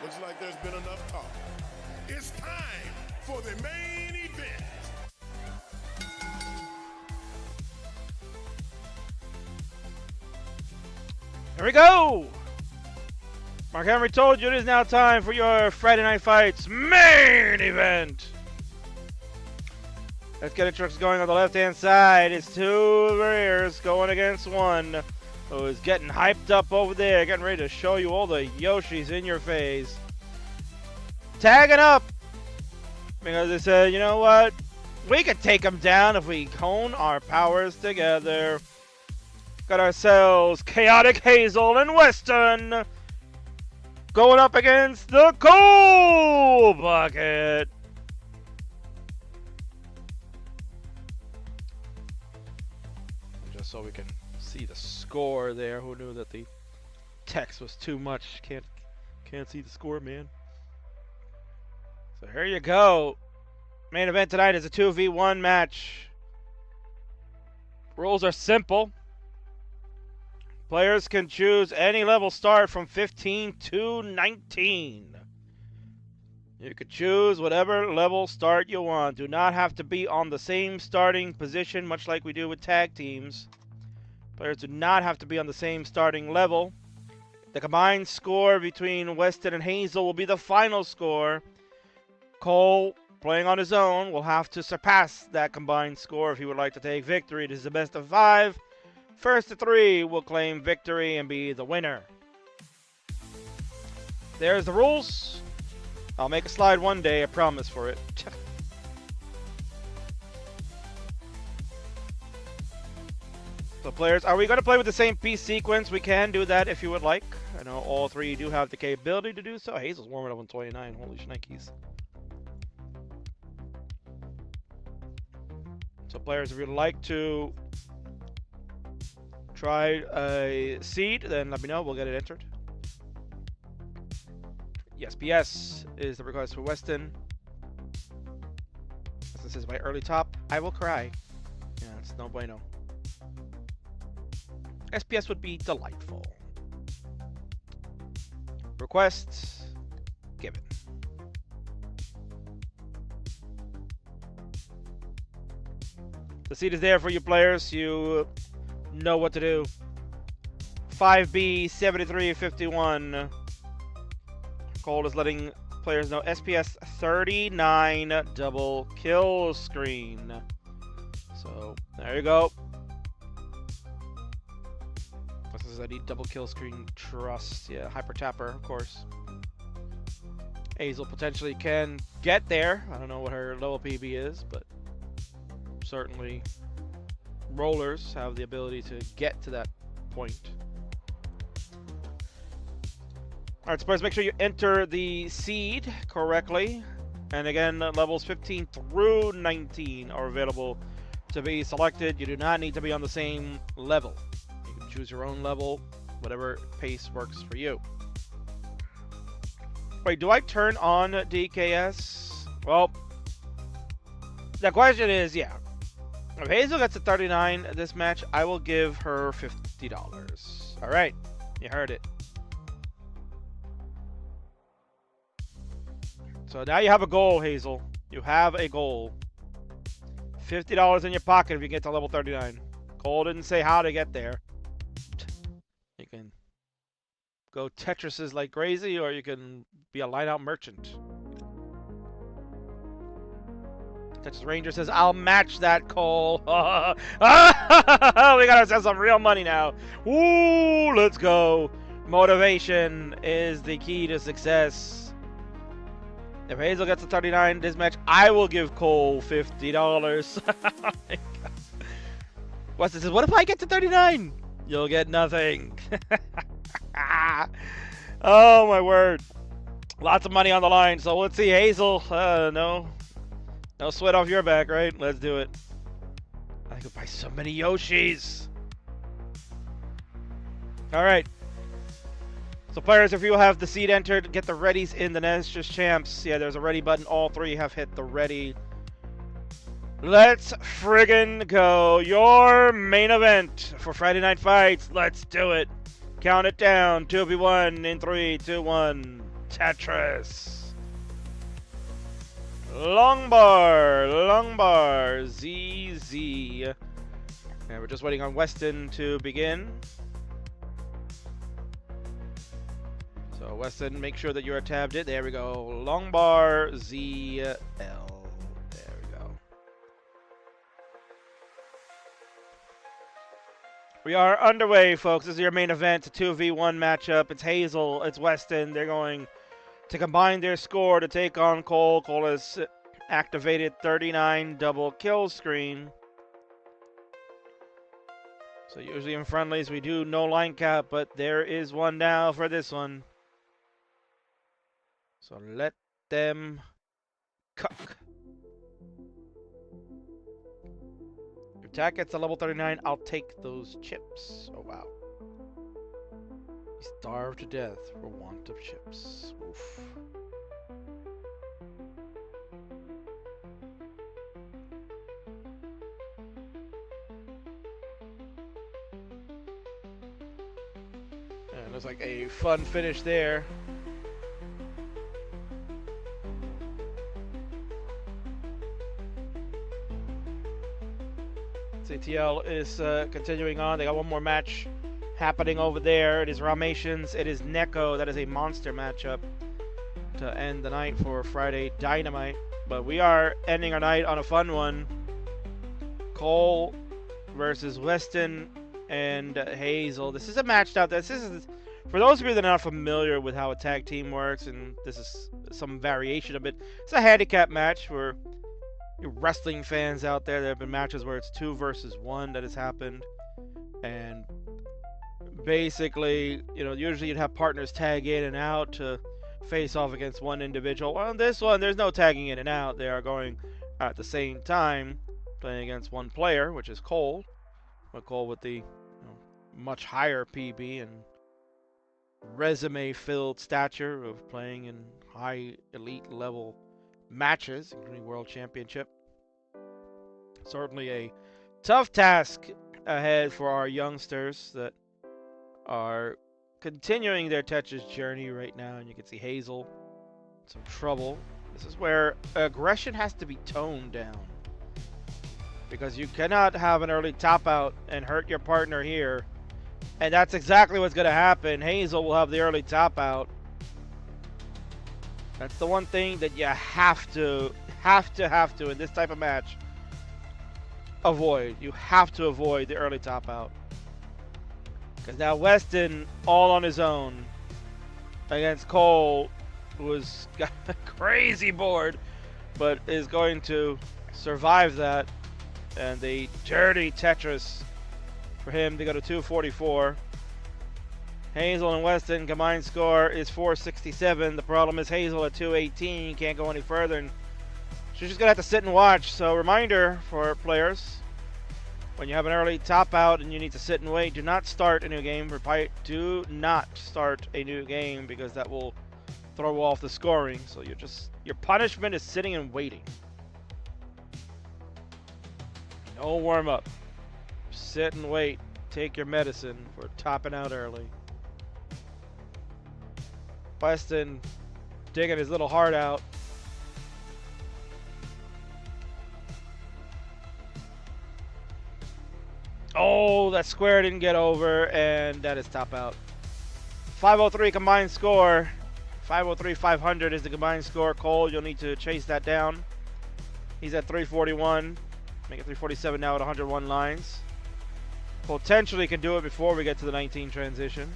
Looks like there's been enough talk. It's time for the main event. Here we go! Mark Henry told you it is now time for your Friday Night Fights main event. Let's get the trucks going on the left-hand side. It's two rears going against one who is getting hyped up over there, getting ready to show you all the Yoshis in your face. Tagging up because they said, you know what? We can take them down if we hone our powers together. Got ourselves Chaotic Hazel and Weston going up against the Coal Bucket. Just so we can see the score there. Who knew that the text was too much? Can't see the score, man. So here you go. Main event tonight is a 2v1 match. Rules are simple. Players can choose any level start from 15 to 19. You could choose whatever level start you want. Do not have to be on the same starting position, much like we do with tag teams. Players do not have to be on the same starting level. The combined score between Weston and Hazel will be the final score. Cole, playing on his own, will have to surpass that combined score if he would like to take victory. This is the best of 5. First to 3 will claim victory and be the winner. There's the rules. I'll make a slide one day, I promise for it. So players, are we going to play with the same piece sequence? We can do that if you would like. I know all 3 do have the capability to do so. Hazel's warming up on 29. Holy shnikes. So players, if you'd like to try a seed, then let me know. We'll get it entered. Yes, PS is the request for Weston. This is my early top. I will cry. Yeah, it's no bueno. SPS would be delightful. Request given. The seed is there for you players. You know what to do. 5B 7351. Cole is letting players know SPS 39 double kill screen. So there you go. This is I need double kill screen trust. Yeah, hyper tapper, of course. Hazel potentially can get there. I don't know what her level PB is, but certainly rollers have the ability to get to that point. Alright, suppose make sure you enter the seed correctly. And again, levels 15 through 19 are available to be selected. You do not need to be on the same level. You can choose your own level, whatever pace works for you. Wait, do I turn on DKS? Well, the question is, yeah. If Hazel gets a 39 this match, I will give her $50. Alright, you heard it. So now you have a goal, Hazel. You have a goal. $50 in your pocket if you get to level 39. Cole didn't say how to get there. You can go Tetrises like crazy, or you can be a line-out merchant. Tetris Ranger says, I'll match that, Cole. We got ourselves some real money now. Ooh, let's go. Motivation is the key to success. If Hazel gets a 39 this match, I will give Cole $50. Weston says, what if I get to 39? You'll get nothing. Oh, my word. Lots of money on the line. So let's see, Hazel. No sweat off your back, right? Let's do it. I could buy so many Yoshis. All right. So players, if you have the seed entered, get the readies in the Nessus Champs. Yeah, there's a ready button. All 3 have hit the ready. Let's friggin' go. Your main event for Friday Night Fights. Let's do it. Count it down. 2v1 in 3, 2, 1. Tetris. Long bar, ZZ. And we're just waiting on Weston to begin. So Weston, make sure that you are tabbed in. There we go. Long bar, ZL. There we go. We are underway, folks. This is your main event. It's a 2v1 matchup. It's Hazel, it's Weston. They're going to combine their score to take on Cole. Cole has activated 39 double kill screen. So usually in friendlies we do no line cap, but there is one now for this one. So let them cook. Your attack gets to level 39. I'll take those chips. Oh wow. He starved to death for want of chips. Oof. And looks like a fun finish there. CTL is continuing on. They got one more match happening over there. It is Ramations. It is Neko. That is a monster matchup to end the night for Friday Dynamite. But we are ending our night on a fun one. Cole versus Weston and Hazel. This is a match out there. This is, for those of you that are not familiar with how a tag team works, and this is some variation of it, it's a handicap match for you wrestling fans out there. There have been matches where it's 2 versus 1 that has happened. And basically, you know, usually you'd have partners tag in and out to face off against one individual. Well, in this one, there's no tagging in and out. They are going at the same time, playing against one player, which is Cole. But Cole with the much higher PB and resume-filled stature of playing in high elite level matches, including World Championship. Certainly a tough task ahead for our youngsters that are continuing their Tetris journey right now. And you can see Hazel, some trouble. This is where aggression has to be toned down, because you cannot have an early top out and hurt your partner here. And that's exactly what's going to happen. Hazel will have the early top out. That's the one thing that you have to in this type of match avoid. You have to avoid the early top out. Because now Weston, all on his own against Cole, who's got a crazy board, but is going to survive that. And the dirty Tetris for him to go to 244. Hazel and Weston combined score is 467. The problem is Hazel at 218 can't go any further, and she's just gonna have to sit and watch. So reminder for players: when you have an early top out and you need to sit and wait, do not start a new game. Do not start a new game, because that will throw off the scoring. So your punishment is sitting and waiting. No warm up. Sit and wait. Take your medicine for topping out early. Weston digging his little heart out. Oh, that square didn't get over, and that is top out. 503 combined score. 503-500 is the combined score. Cole, you'll need to chase that down. He's at 341. Make it 347 now at 101 lines. Potentially can do it before we get to the 19 transition.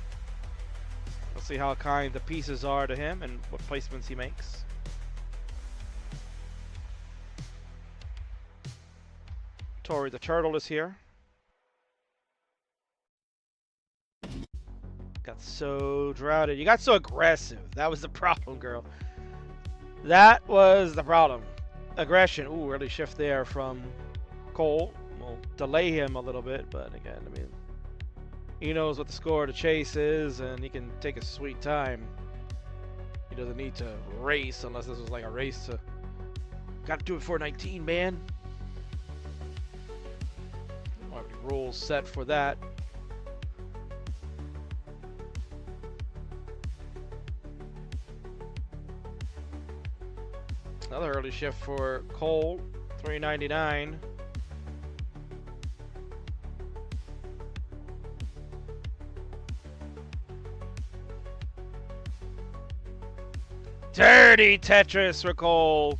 We'll see how kind the pieces are to him and what placements he makes. Tori the Turtle is here. Got so droughted. You got so aggressive. That was the problem, girl. That was the problem. Aggression. Ooh, early shift there from Cole. Will delay him a little bit, but again, I mean, he knows what the score to chase is, and he can take a sweet time. He doesn't need to race unless this was like a race to. Gotta do it for 19, man. Don't have any rules set for that. Another early shift for Cole, 399. Dirty Tetris for Cole.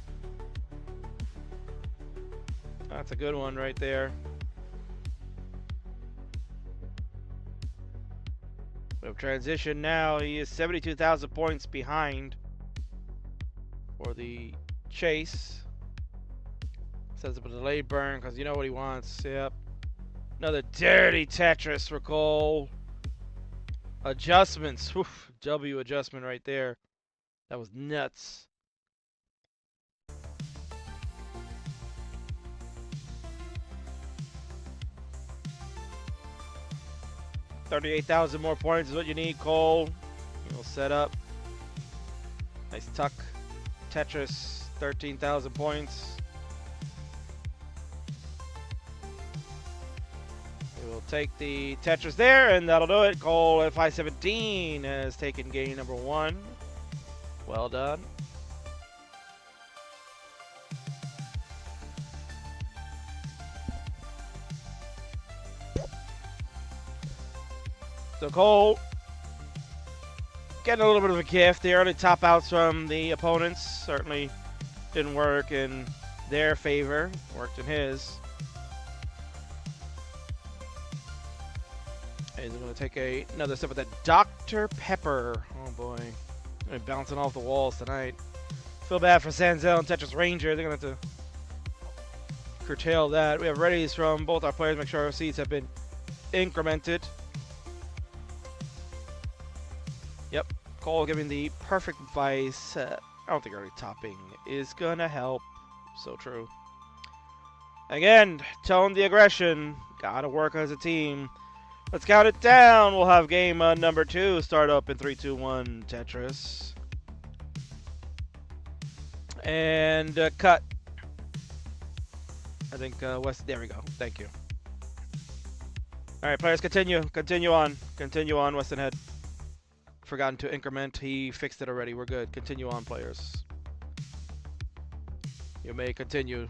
That's a good one right there. We have transition now. He is 72,000 points behind for the chase. Sets up a delayed burn because you know what he wants. Yep. Another dirty Tetris for Cole. Adjustments. Whew. W adjustment right there. That was nuts. $38,000 more points is what you need, Cole. You'll set up. Nice tuck. Tetris, 13,000 points. We will take the Tetris there, and that'll do it. Cole at 517 has taken game number 1. Well done. So Cole getting a little bit of a gift. The early top outs from the opponents certainly didn't work in their favor. Worked in his. He's going to take another sip of that Dr. Pepper. Oh boy. They're bouncing off the walls tonight. Feel bad for Sanzel and Tetris Ranger. They're going to have to curtail that. We have readies from both our players. Make sure our seats have been incremented. Yep. Cole giving the perfect advice. I don't think early topping is going to help. So true. Again, tone the aggression. Got to work as a team. Let's count it down. We'll have game number 2 start up in 3, 2, 1 Tetris. And cut. I think West. There we go. Thank you. All right, players, continue. Continue on. Continue on, Weston Head. Forgotten to increment. He fixed it already. We're good. Continue on, players. You may continue.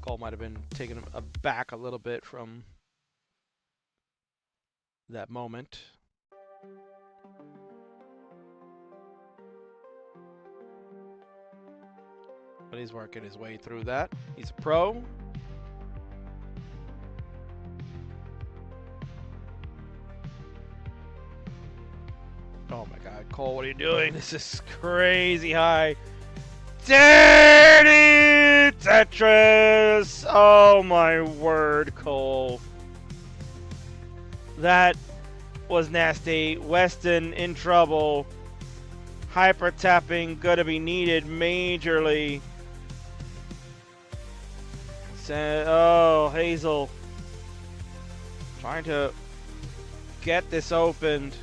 Cole might have been taken aback a little bit from that moment. But he's working his way through that. He's a pro. Oh my God, Cole, what are you doing? This is crazy high. Dirty Tetris! Oh my word, Cole. That was nasty. Weston in trouble. Hyper tapping gonna be needed majorly. Oh, Hazel. Trying to get this opened.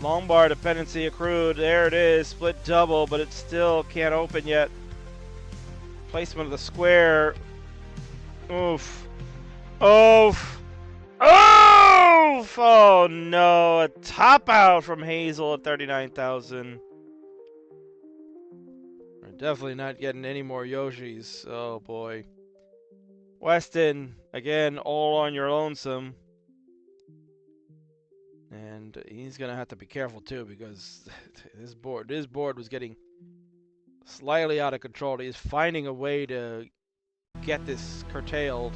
Long bar dependency accrued. There it is. Split double, but it still can't open yet. Placement of the square. Oof. Oof. Oof! Oh no. A top out from Hazel at 39,000. We're definitely not getting any more Yoshis. Oh boy. Weston, again, all on your lonesome. And he's gonna have to be careful too, because this board was getting slightly out of control. He's finding a way to get this curtailed.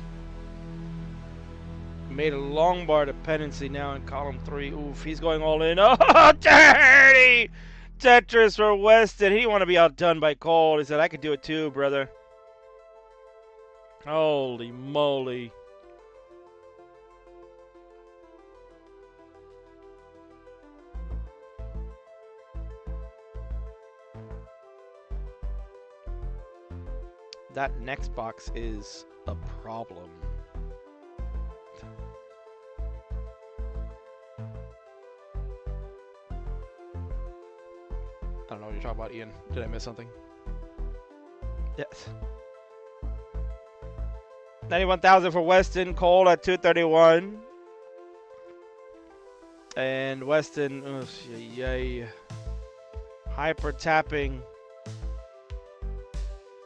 Made a long bar dependency now in column 3. Oof, he's going all in. Oh, dirty Tetris for Weston. He didn't want to be outdone by Cole. He said, I could do it too, brother. Holy moly. That next box is a problem. I don't know what you're talking about, Ian. Did I miss something? Yes. 91,000 for Weston. Cole at 231. And Weston, yay. Hyper tapping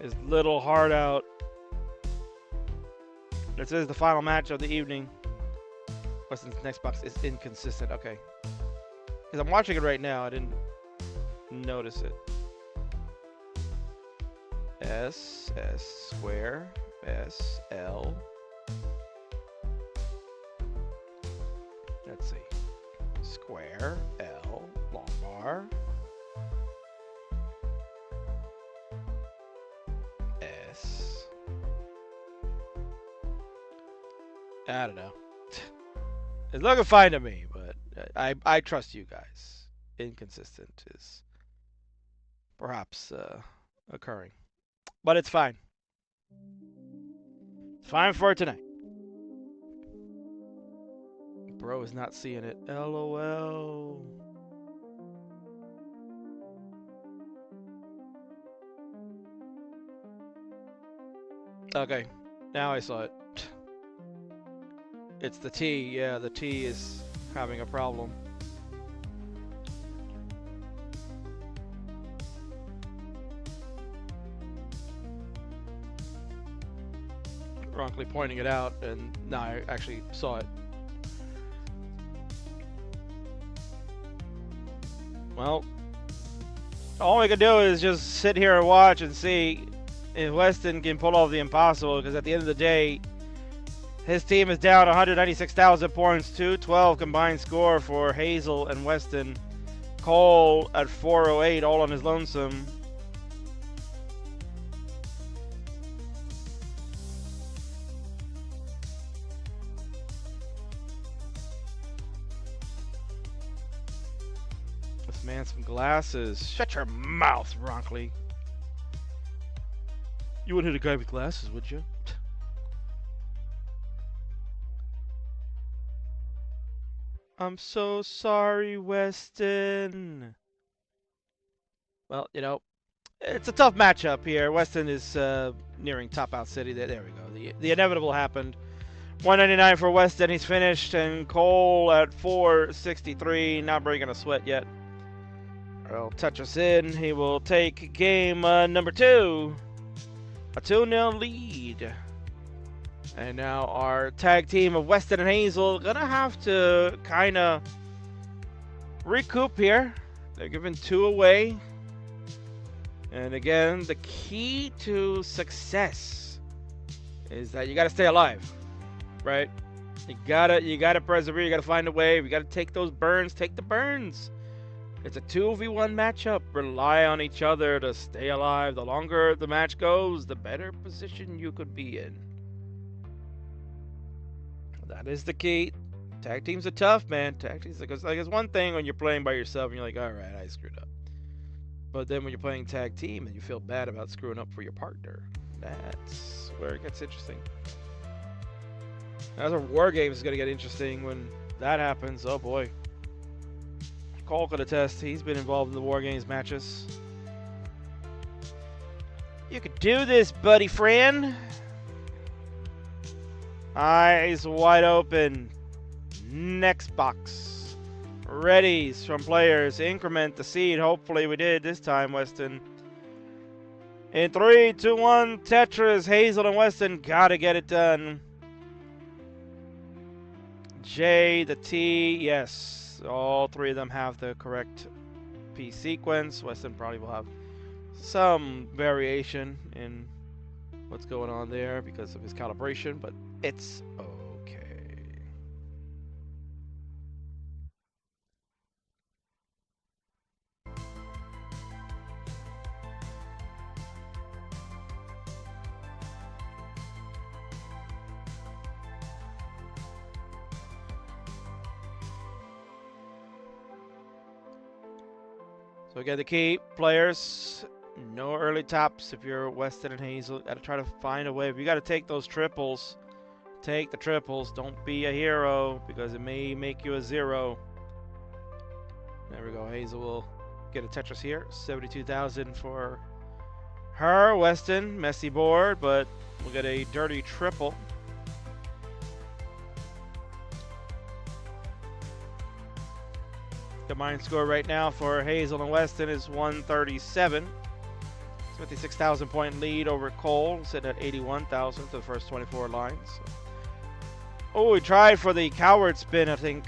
his little heart out. This is the final match of the evening. Weston's next box is inconsistent. Okay. Because I'm watching it right now. I didn't notice it. S, S square, S, L. Let's see. Square, L, long bar. S. I don't know. It's looking fine to me, but I trust you guys. Inconsistent is perhaps occurring. But it's fine. It's fine for tonight. Bro is not seeing it. LOL. Okay. Now I saw it. It's the T. Yeah, the T is having a problem. Wrongly pointing it out, and now I actually saw it. Well, all we can do is just sit here and watch and see if Weston can pull off the impossible, because at the end of the day, his team is down 196,000 points, 212 combined score for Hazel and Weston. Cole at 408, all on his lonesome. This man some glasses. Shut your mouth, Ronkley. You wouldn't hit a guy with glasses, would you? I'm so sorry, Weston. Well, you know, it's a tough matchup here. Weston is nearing Top Out City. There we go. The inevitable happened. 199 for Weston. He's finished. And Cole at 463. Not breaking a sweat yet. I'll touch us in. He will take game number 2. A 2-0 lead. And now our tag team of Weston and Hazel gonna have to kind of recoup here. They're giving 2 away. And again, the key to success is that you gotta stay alive, right? You gotta persevere. You gotta find a way. You gotta take those burns. Take the burns. It's a 2v1 matchup. Rely on each other to stay alive. The longer the match goes, the better position you could be in. That is the key. Tag teams are tough, man. Tag teams, like it's one thing when you're playing by yourself and you're like, all right, I screwed up. But then when you're playing tag team and you feel bad about screwing up for your partner, that's where it gets interesting. As a war game is gonna get interesting when that happens. Oh boy. Cole could attest. He's been involved in the war games matches. You could do this, buddy friend. Eyes wide open. Next box. Readies from players. Increment the seed. Hopefully we did this time, Weston. In 3, 2, 1, Tetris. Hazel and Weston gotta get it done. J, the T, yes. All 3 of them have the correct P sequence. Weston probably will have some variation in what's going on there because of his calibration, but it's okay. So again, the key, players, no early tops if you're Weston and Hazel. Got to try to find a way. If you got to take those triples, take the triples. Don't be a hero because it may make you a 0. There we go. Hazel will get a Tetris here. 72,000 for her. Weston, messy board, but we'll get a dirty triple. Combined score right now for Hazel and Weston is 137. 56,000 point lead over Cole, sitting at 81,000 to the first 24 lines. Oh, he tried for the coward spin, I think.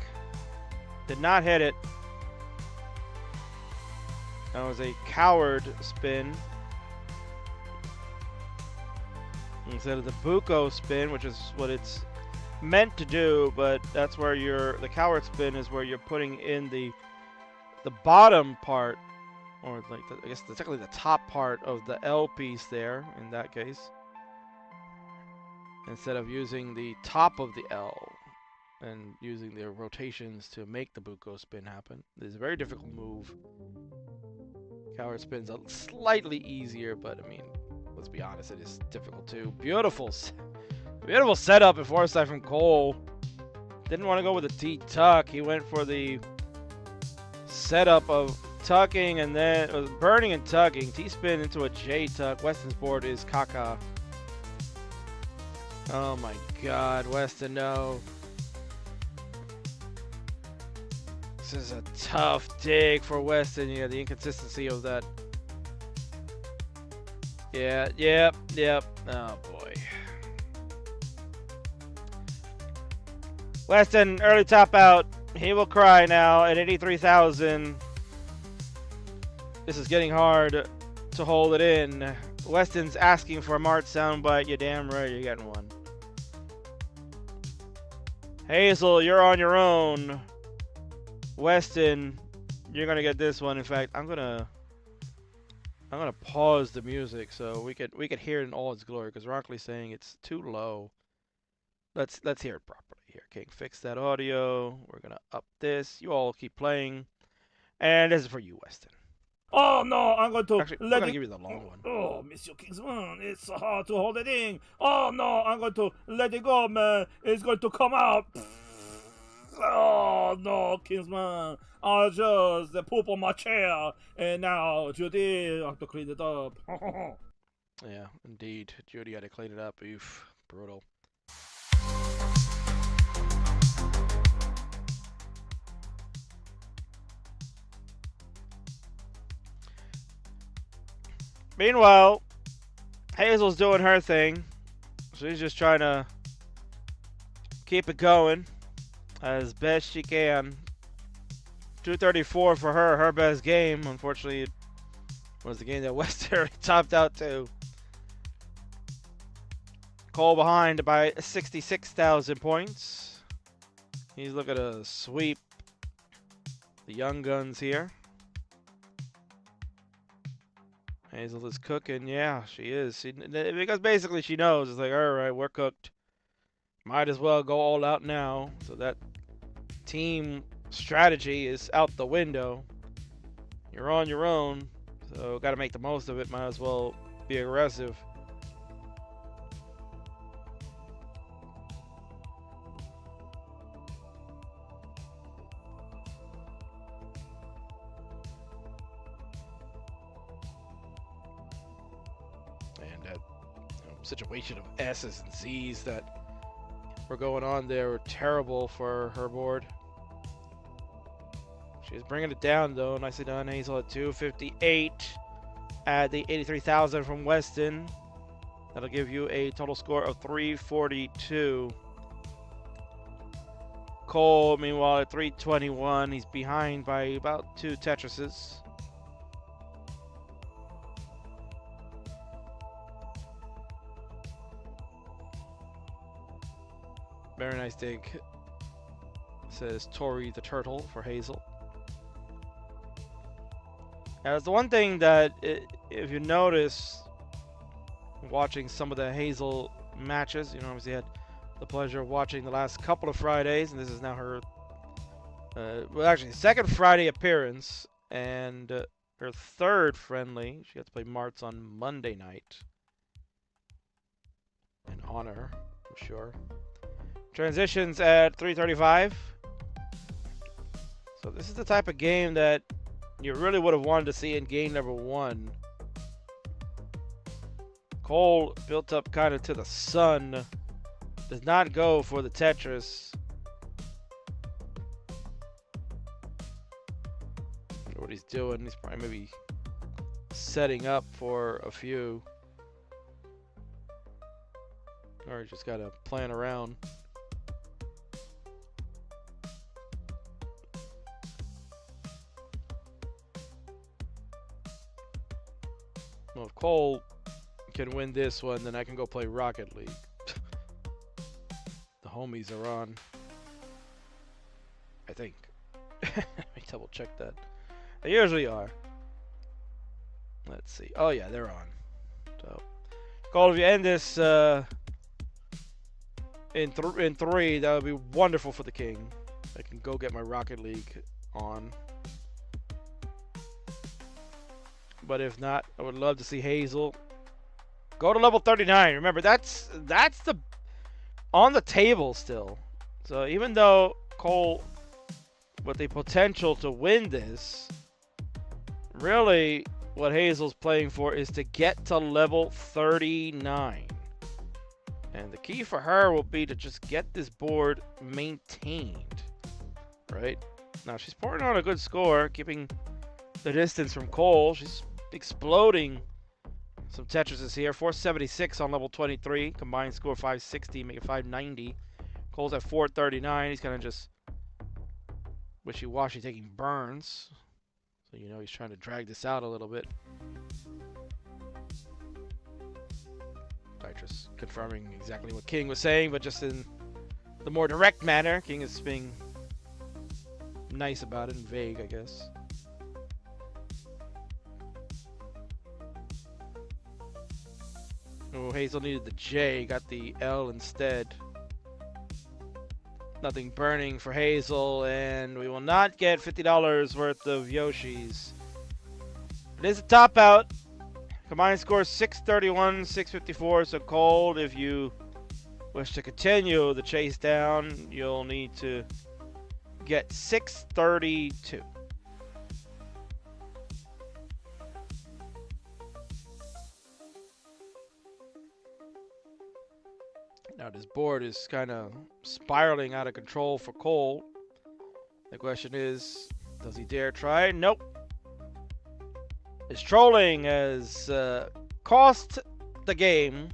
Did not hit it. That was a coward spin instead of the buco spin, which is what it's meant to do, but that's where the coward spin is where you're putting in the bottom part, or like I guess technically the top part of the L piece there in that case, instead of using the top of the L and using the rotations to make the buco spin happen. It's a very difficult move. Coward spin's slightly easier, but I mean, let's be honest, it is difficult too. Beautiful setup and foresight from Cole. Didn't want to go with a T-tuck. He went for the setup of tucking and then it was burning and tucking. T-spin into a J-tuck. Weston's board is caca. Oh my god, Weston, no. This is a tough dig for Weston. Yeah, the inconsistency of that. Yeah, yep. Oh boy. Weston, early top out. He will cry now at 83,000. This is getting hard to hold it in. Weston's asking for a Marts soundbite. You're damn right, you're getting one. Hazel, you're on your own. Weston, you're gonna get this one. In fact, I'm gonna pause the music so we could hear it in all its glory, because Rockley's saying it's too low. Let's hear it properly here. King, fix that audio. We're gonna up this. You all keep playing, and this is for you, Weston. Oh no, I'm going to Actually, we're let gonna it. give you the long one. Oh, Monsieur Kingsman, it's so hard to hold it in. Oh no, I'm going to let it go, man. It's going to come out. Oh no, Kingsman, I just poop on my chair, and now Judy, I have to clean it up. Yeah, indeed. Judy had to clean it up. Oof, brutal. Meanwhile, Hazel's doing her thing. She's just trying to keep it going as best she can. 234 for her best game. Unfortunately, it was the game that Weston already topped out to. Cole behind by 66,000 points. He's looking to sweep the young guns here. Hazel is cooking. Yeah, she is. Because basically she knows. It's like, all right, we're cooked. Might as well go all out now. So that team strategy is out the window. You're on your own. So got to make the most of it. Might as well be aggressive. And that situation of S's and Z's that were going on there were terrible for her board. She's bringing it down though. Nicely done, Hazel at 258. Add the 83,000 from Weston. That'll give you a total score of 342. Cole, meanwhile, at 321. He's behind by about 2 Tetrises. Very nice dig, says Tori the Turtle for Hazel. Now, that's the one thing that, if you notice, watching some of the Hazel matches, you know, obviously had the pleasure of watching the last couple of Fridays, and this is now her, well, actually, second Friday appearance, and her third friendly. She got to play Marts on Monday night. An honor, I'm sure. Transitions at 335. So this is the type of game that you really would have wanted to see in game number 1. Cole built up kind of to the sun. Does not go for the Tetris. what he's doing. He's probably maybe setting up for a few. Or just gotta plan around. Well, if Cole can win this one, then I can go play Rocket League. The homies are on. I think. Let me double check that. They usually are. Let's see. Oh yeah, they're on. So, Cole, if you end this in 3, that would be wonderful for the king. I can go get my Rocket League on. But if not, I would love to see Hazel go to level 39. Remember, that's the on the table still. So even though Cole with the potential to win this, really what Hazel's playing for is to get to level 39. And the key for her will be to just get this board maintained. Right? Now she's pouring on a good score, keeping the distance from Cole. She's exploding some Tetrises here. 476 on level 23. Combined score 560, make it 590. Cole's at 439. He's kind of just wishy-washy taking burns. So you know he's trying to drag this out a little bit. Tetris confirming exactly what King was saying, but just in the more direct manner. King is being nice about it and vague, I guess. Oh, Hazel needed the J, got the L instead. Nothing burning for Hazel, and we will not get $50 worth of Yoshis. It is a top out. Combined score 631, 654. So Cold, if you wish to continue the chase down, you'll need to get 632. Now this board is kind of spiraling out of control for Cole. The question is, does he dare try? Nope. His trolling has cost the game.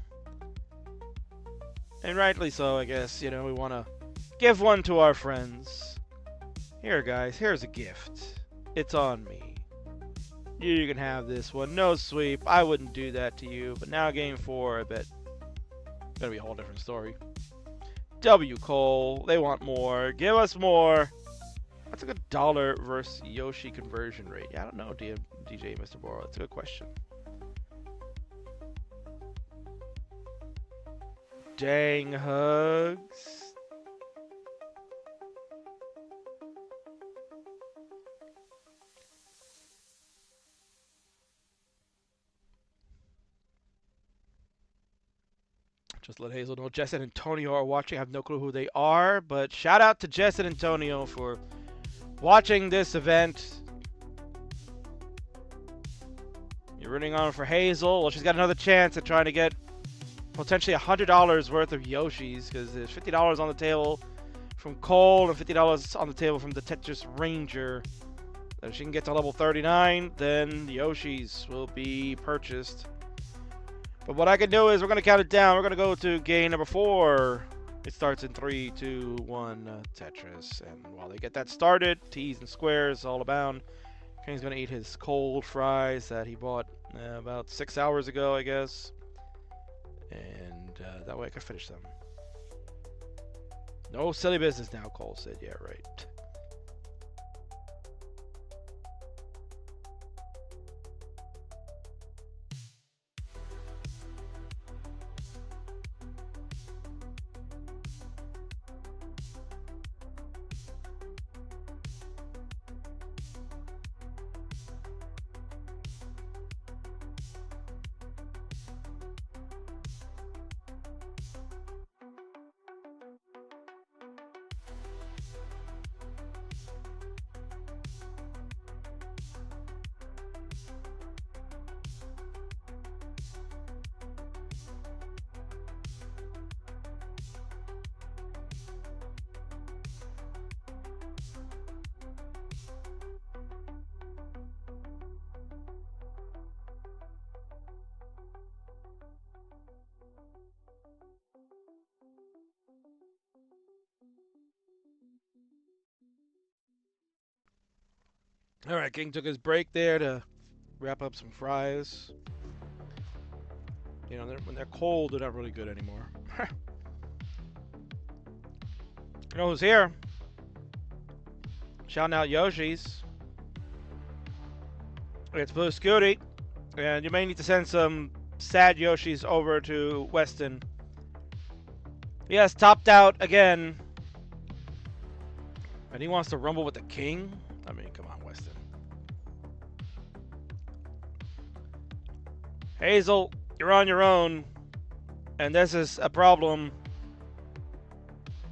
And rightly so, I guess. You know, we want to give one to our friends. Here, guys, here's a gift. It's on me. You can have this one. No sweep. I wouldn't do that to you. But now game 4, I bet. Gonna be a whole different story. W Cole, they want more. Give us more. What's a good dollar versus Yoshi conversion rate? Yeah, I don't know, DJ Mr. Boro. That's a good question. Dang hugs. Just let Hazel know Jess and Antonio are watching. I have no clue who they are, but shout out to Jess and Antonio for watching this event. You're rooting on for Hazel. Well, she's got another chance at trying to get potentially $100 worth of Yoshis, because there's $50 on the table from Cole and $50 on the table from the Tetris Ranger. If she can get to level 39, then the Yoshis will be purchased. But what I can do is we're going to count it down. We're going to go to game number 4. It starts in 3, 2, 1, Tetris. And while they get that started, T's and squares all abound. King's going to eat his cold fries that he bought about 6 hours ago, I guess. And that way I can finish them. No silly business now, Cole said. Yeah, right. All right, King took his break there to wrap up some fries. You know, when they're cold, they're not really good anymore. You know who's here? Shouting out Yoshi's. It's Blue Scooty. And you may need to send some sad Yoshis over to Weston. Yes, topped out again. And he wants to rumble with the king? I mean, come on, Weston. Hazel, you're on your own. And this is a problem.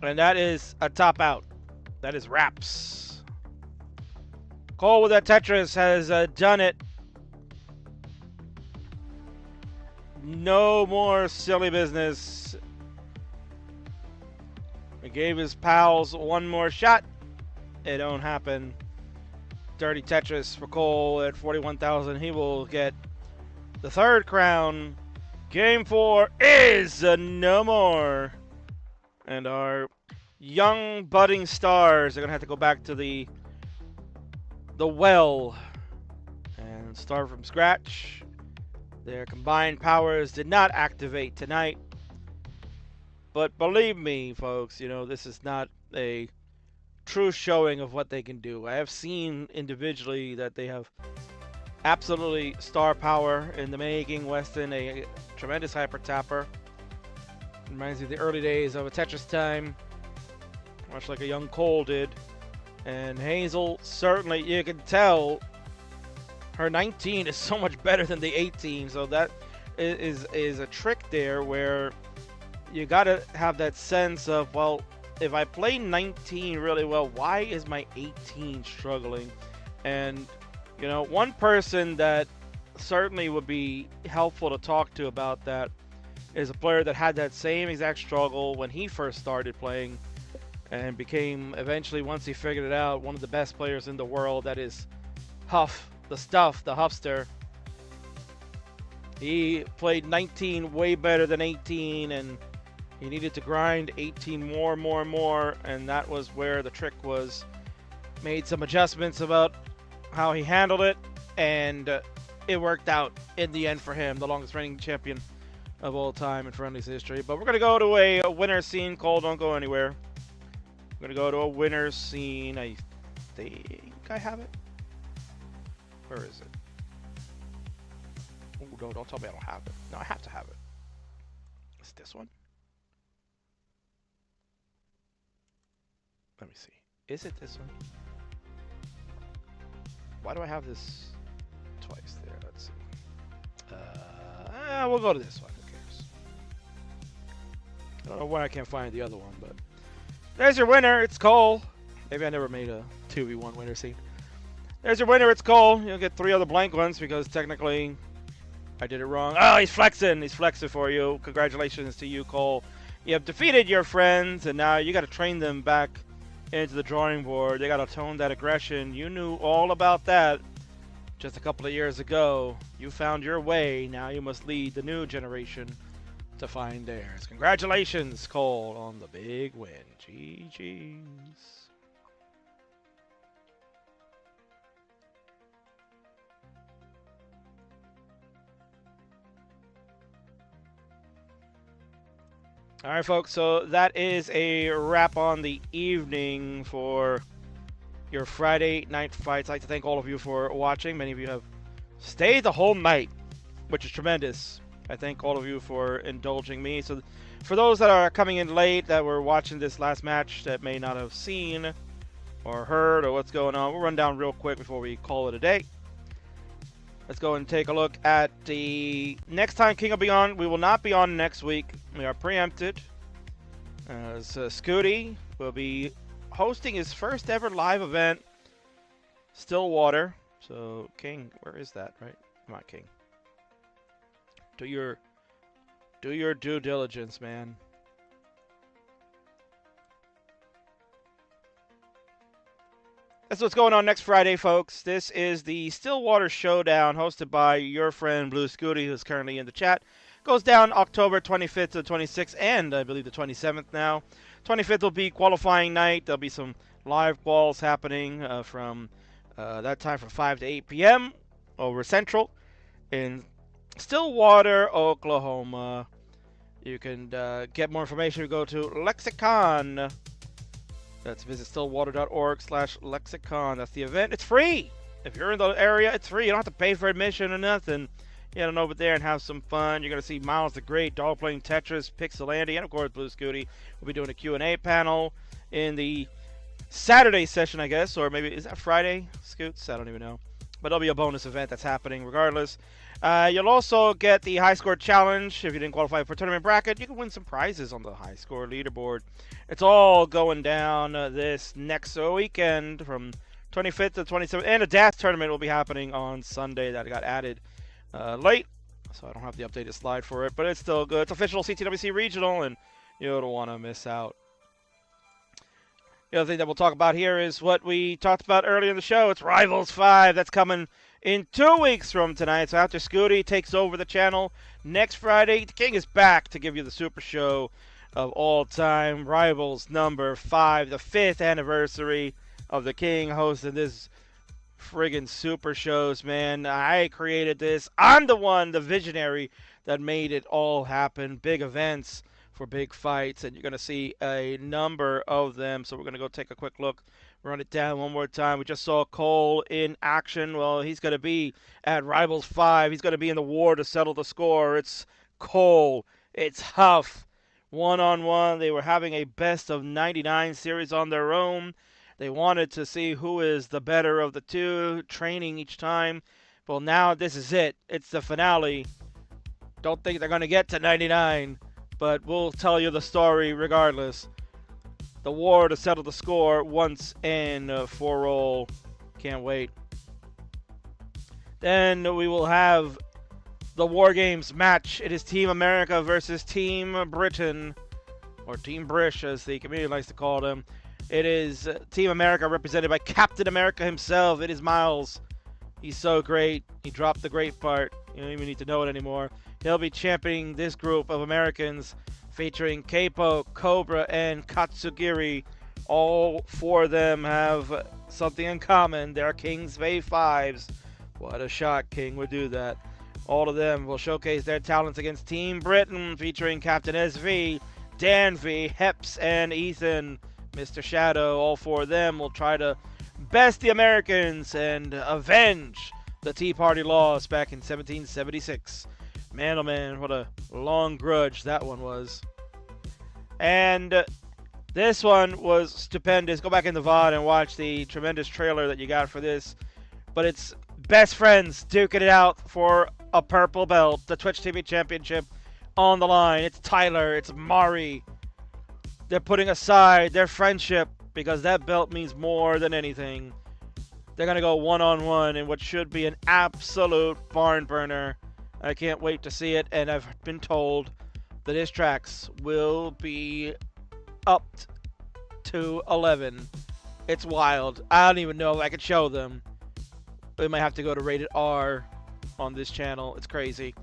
And that is a top out. That is wraps. Cole with that Tetris has done it. No more silly business. He gave his pals one more shot. It don't happen. Dirty Tetris for Cole at 41,000. He will get the third crown. Game 4 is no more. And our young budding stars are going to have to go back to the well and start from scratch. Their combined powers did not activate tonight. But believe me, folks, you know, this is not a true showing of what they can do. I have seen individually that they have absolutely star power in the making. Weston, a tremendous hyper tapper. Reminds me of the early days of a Tetris time, much like a young Cole did. And Hazel, certainly, you can tell her 19 is so much better than the 18. So that is a trick there where you got to have that sense of, well, if I play 19 really well, why is my 18 struggling? And, you know, one person that certainly would be helpful to talk to about that is a player that had that same exact struggle when he first started playing and became eventually, once he figured it out, one of the best players in the world. That is Huff, the Stuff, the Huffster. He played 19 way better than 18, and he needed to grind 18 more, and that was where the trick was. Made some adjustments about how he handled it, and it worked out in the end for him, the longest reigning champion of all time in Friendlies history. But we're going to go to a winner scene. Cole, don't go anywhere. We're going to go to a winner scene. I think I have it. Where is it? Oh, no, don't tell me I don't have it. No, I have to have it. Is it this one? Let me see. Is it this one? Why do I have this twice there? Let's see. We'll go to this one. Who cares? I don't know why I can't find the other one, but there's your winner. It's Cole. Maybe I never made a 2v1 winner scene. There's your winner. It's Cole. You'll get 3 other blank ones because technically I did it wrong. Oh, he's flexing. He's flexing for you. Congratulations to you, Cole. You have defeated your friends, and now you got to train them back into the drawing board. They got to tone that aggression. You knew all about that just a couple of years ago. You found your way. Now you must lead the new generation to find theirs. Congratulations, Cole, on the big win. GG's. All right, folks, so that is a wrap on the evening for your Friday night fights. I'd like to thank all of you for watching. Many of you have stayed the whole night, which is tremendous. I thank all of you for indulging me. So for those that are coming in late that were watching this last match that may not have seen or heard or what's going on, we'll run down real quick before we call it a day. Let's go and take a look at the next time King will be on. We will not be on next week. We are preempted. As Scooty will be hosting his first ever live event, Stillwater. So, King, where is that, right? Come on, King. Do your due diligence, man. That's what's going on next Friday, folks. This is the Stillwater Showdown hosted by your friend Blue Scooty, who's currently in the chat. Goes down October 25th to the 26th, and I believe the 27th now. 25th will be qualifying night. There'll be some live quals happening from That time from 5 to 8 p.m. over Central in Stillwater, Oklahoma. You can get more information. You go to Lexicon. That's visit stillwater.org/lexicon. That's the event. It's free. If you're in the area, it's free. You don't have to pay for admission or nothing. You get on over there and have some fun. You're going to see Miles the Great, dog playing Tetris, Pixelandy, and of course Blue Scooty. We'll be doing a Q&A panel in the Saturday session, I guess, or maybe, is that Friday, Scoots? I don't even know. But there'll be a bonus event that's happening regardless. You'll also get the high score challenge. If you didn't qualify for tournament bracket, you can win some prizes on the high score leaderboard. It's all going down this next weekend from 25th to 27th. And a DAS tournament will be happening on Sunday that got added late. So I don't have the updated slide for it, but it's still good. It's official CTWC Regional, and you don't want to miss out. The other thing that we'll talk about here is what we talked about earlier in the show. It's Rivals 5. That's coming in 2 weeks from tonight. So after Scooty takes over the channel next Friday, the King is back to give you the super show of all time. Rivals number 5, the 5th anniversary of the King hosting this friggin' super shows, man. I created this. I'm the one, the visionary, that made it all happen. Big events for big fights, and you're going to see a number of them. So we're going to go take a quick look, run it down one more time. We just saw Cole in action. Well, he's going to be at Rivals 5. He's going to be in the war to settle the score. It's Cole. It's Huff. One-on-one. They were having a best of 99 series on their own. They wanted to see who is the better of the two, training each time. Well, now this is it. It's the finale. Don't think they're going to get to 99. But we'll tell you the story regardless. The war to settle the score once and for all. Can't wait. Then we will have the War Games match. It is Team America versus Team Britain. Or Team Brish, as the community likes to call them. It is Team America represented by Captain America himself. It is Miles. He's so great. He dropped the great part. You don't even need to know it anymore. He'll be championing this group of Americans featuring Capo, Cobra, and Katsugiri. All four of them have something in common. They're King's V 5s. What a shot King would do that. All of them will showcase their talents against Team Britain featuring Captain SV, Dan V, Heps, and Ethan, Mr. Shadow. All four of them will try to best the Americans and avenge the Tea Party loss back in 1776. Man, oh man, what a long grudge that one was. And this one was stupendous. Go back in the VOD and watch the tremendous trailer that you got for this. But it's best friends duking it out for a purple belt. The Twitch TV Championship on the line. It's Tyler. It's Mari. They're putting aside their friendship because that belt means more than anything. They're going to go one-on-one in what should be an absolute barn burner. I can't wait to see it, and I've been told the diss tracks will be upped to 11. It's wild. I don't even know if I could show them. We might have to go to rated R on this channel. It's crazy.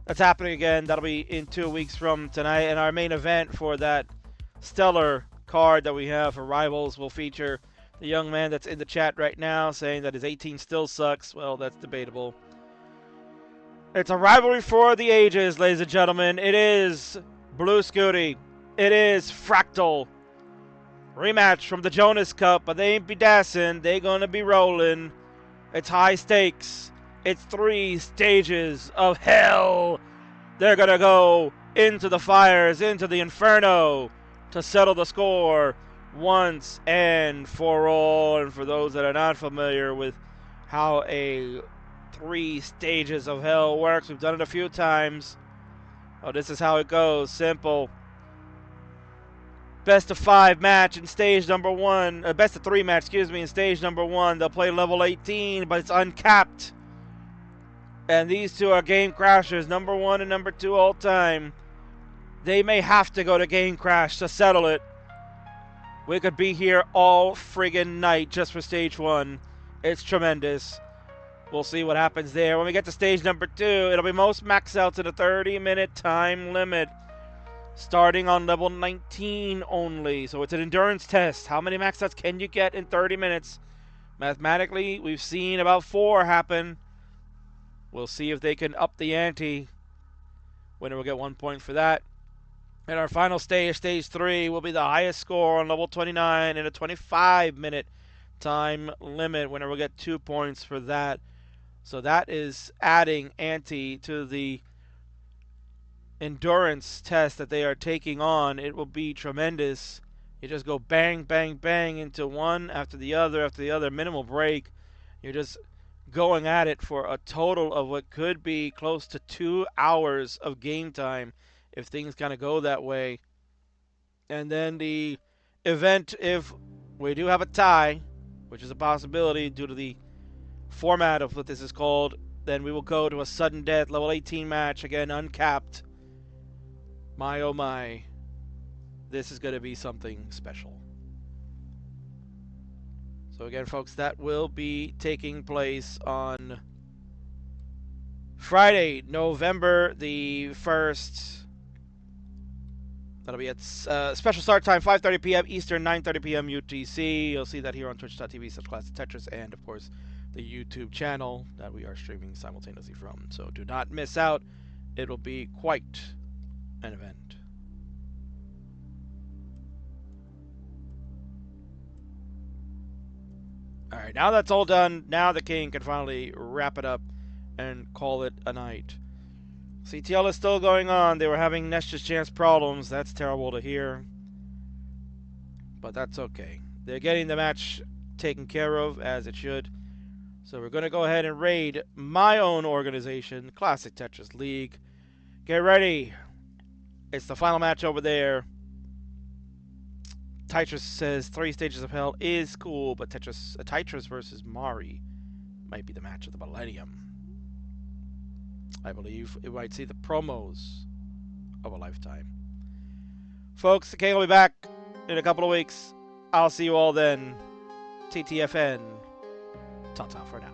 That's happening again. That'll be in 2 weeks from tonight, and our main event for that stellar card that we have for Rivals will feature the young man that's in the chat right now saying that his 18 still sucks. Well, that's debatable. It's a rivalry for the ages, ladies and gentlemen. It is Blue Scooty. It is Fractal. Rematch from the Jonas Cup, but they ain't be dassing. They gonna be rolling. It's high stakes. It's 3 stages of hell. They're gonna go into the fires, into the inferno to settle the score once and for all. And for those that are not familiar with how a 3 stages of hell works, we've done it a few times. Oh, this is how it goes. Simple. Best of 5 match in stage number 1. Best of 3 match, excuse me, in stage number 1. They'll play level 18, but it's uncapped. And these two are game crashers, number 1 and number 2 all time. They may have to go to game crash to settle it. We could be here all friggin' night just for stage 1. It's tremendous. We'll see what happens there. When we get to stage number 2, it'll be most max outs in a 30-minute time limit. Starting on level 19 only. So it's an endurance test. How many max outs can you get in 30 minutes? Mathematically, we've seen about 4 happen. We'll see if they can up the ante. Winner will get 1 point for that. And our final stage, stage 3, will be the highest score on level 29 in a 25-minute time limit. Winner will get 2 points for that. So that is adding ante to the endurance test that they are taking on. It will be tremendous. You just go bang, bang, bang into one after the other, minimal break. You're just going at it for a total of what could be close to 2 hours of game time if things kind of go that way. And then the event, if we do have a tie, which is a possibility due to the format of what this is called, then we will go to a sudden death level 18 match, again uncapped. My oh my, this is going to be something special. So again, folks, that will be taking place on Friday, November the 1st. That'll be at special start time, 5:30 p.m. Eastern, 9:30 p.m. UTC. You'll see that here on twitch.tv/classictetris and, of course, the YouTube channel that we are streaming simultaneously from. So do not miss out. It'll be quite an event. All right, now that's all done. Now the king can finally wrap it up and call it a night. CTL is still going on. They were having Nesh's chance problems. That's terrible to hear. But that's okay. They're getting the match taken care of as it should. So we're going to go ahead and raid my own organization, Classic Tetris League. Get ready. It's the final match over there. Tetris says 3 Stages of Hell is cool, but Tetris versus Mari might be the match of the millennium. I believe it might see the promos of a lifetime. Folks, the King will be back in a couple of weeks. I'll see you all then. TTFN. Ta-ta for now.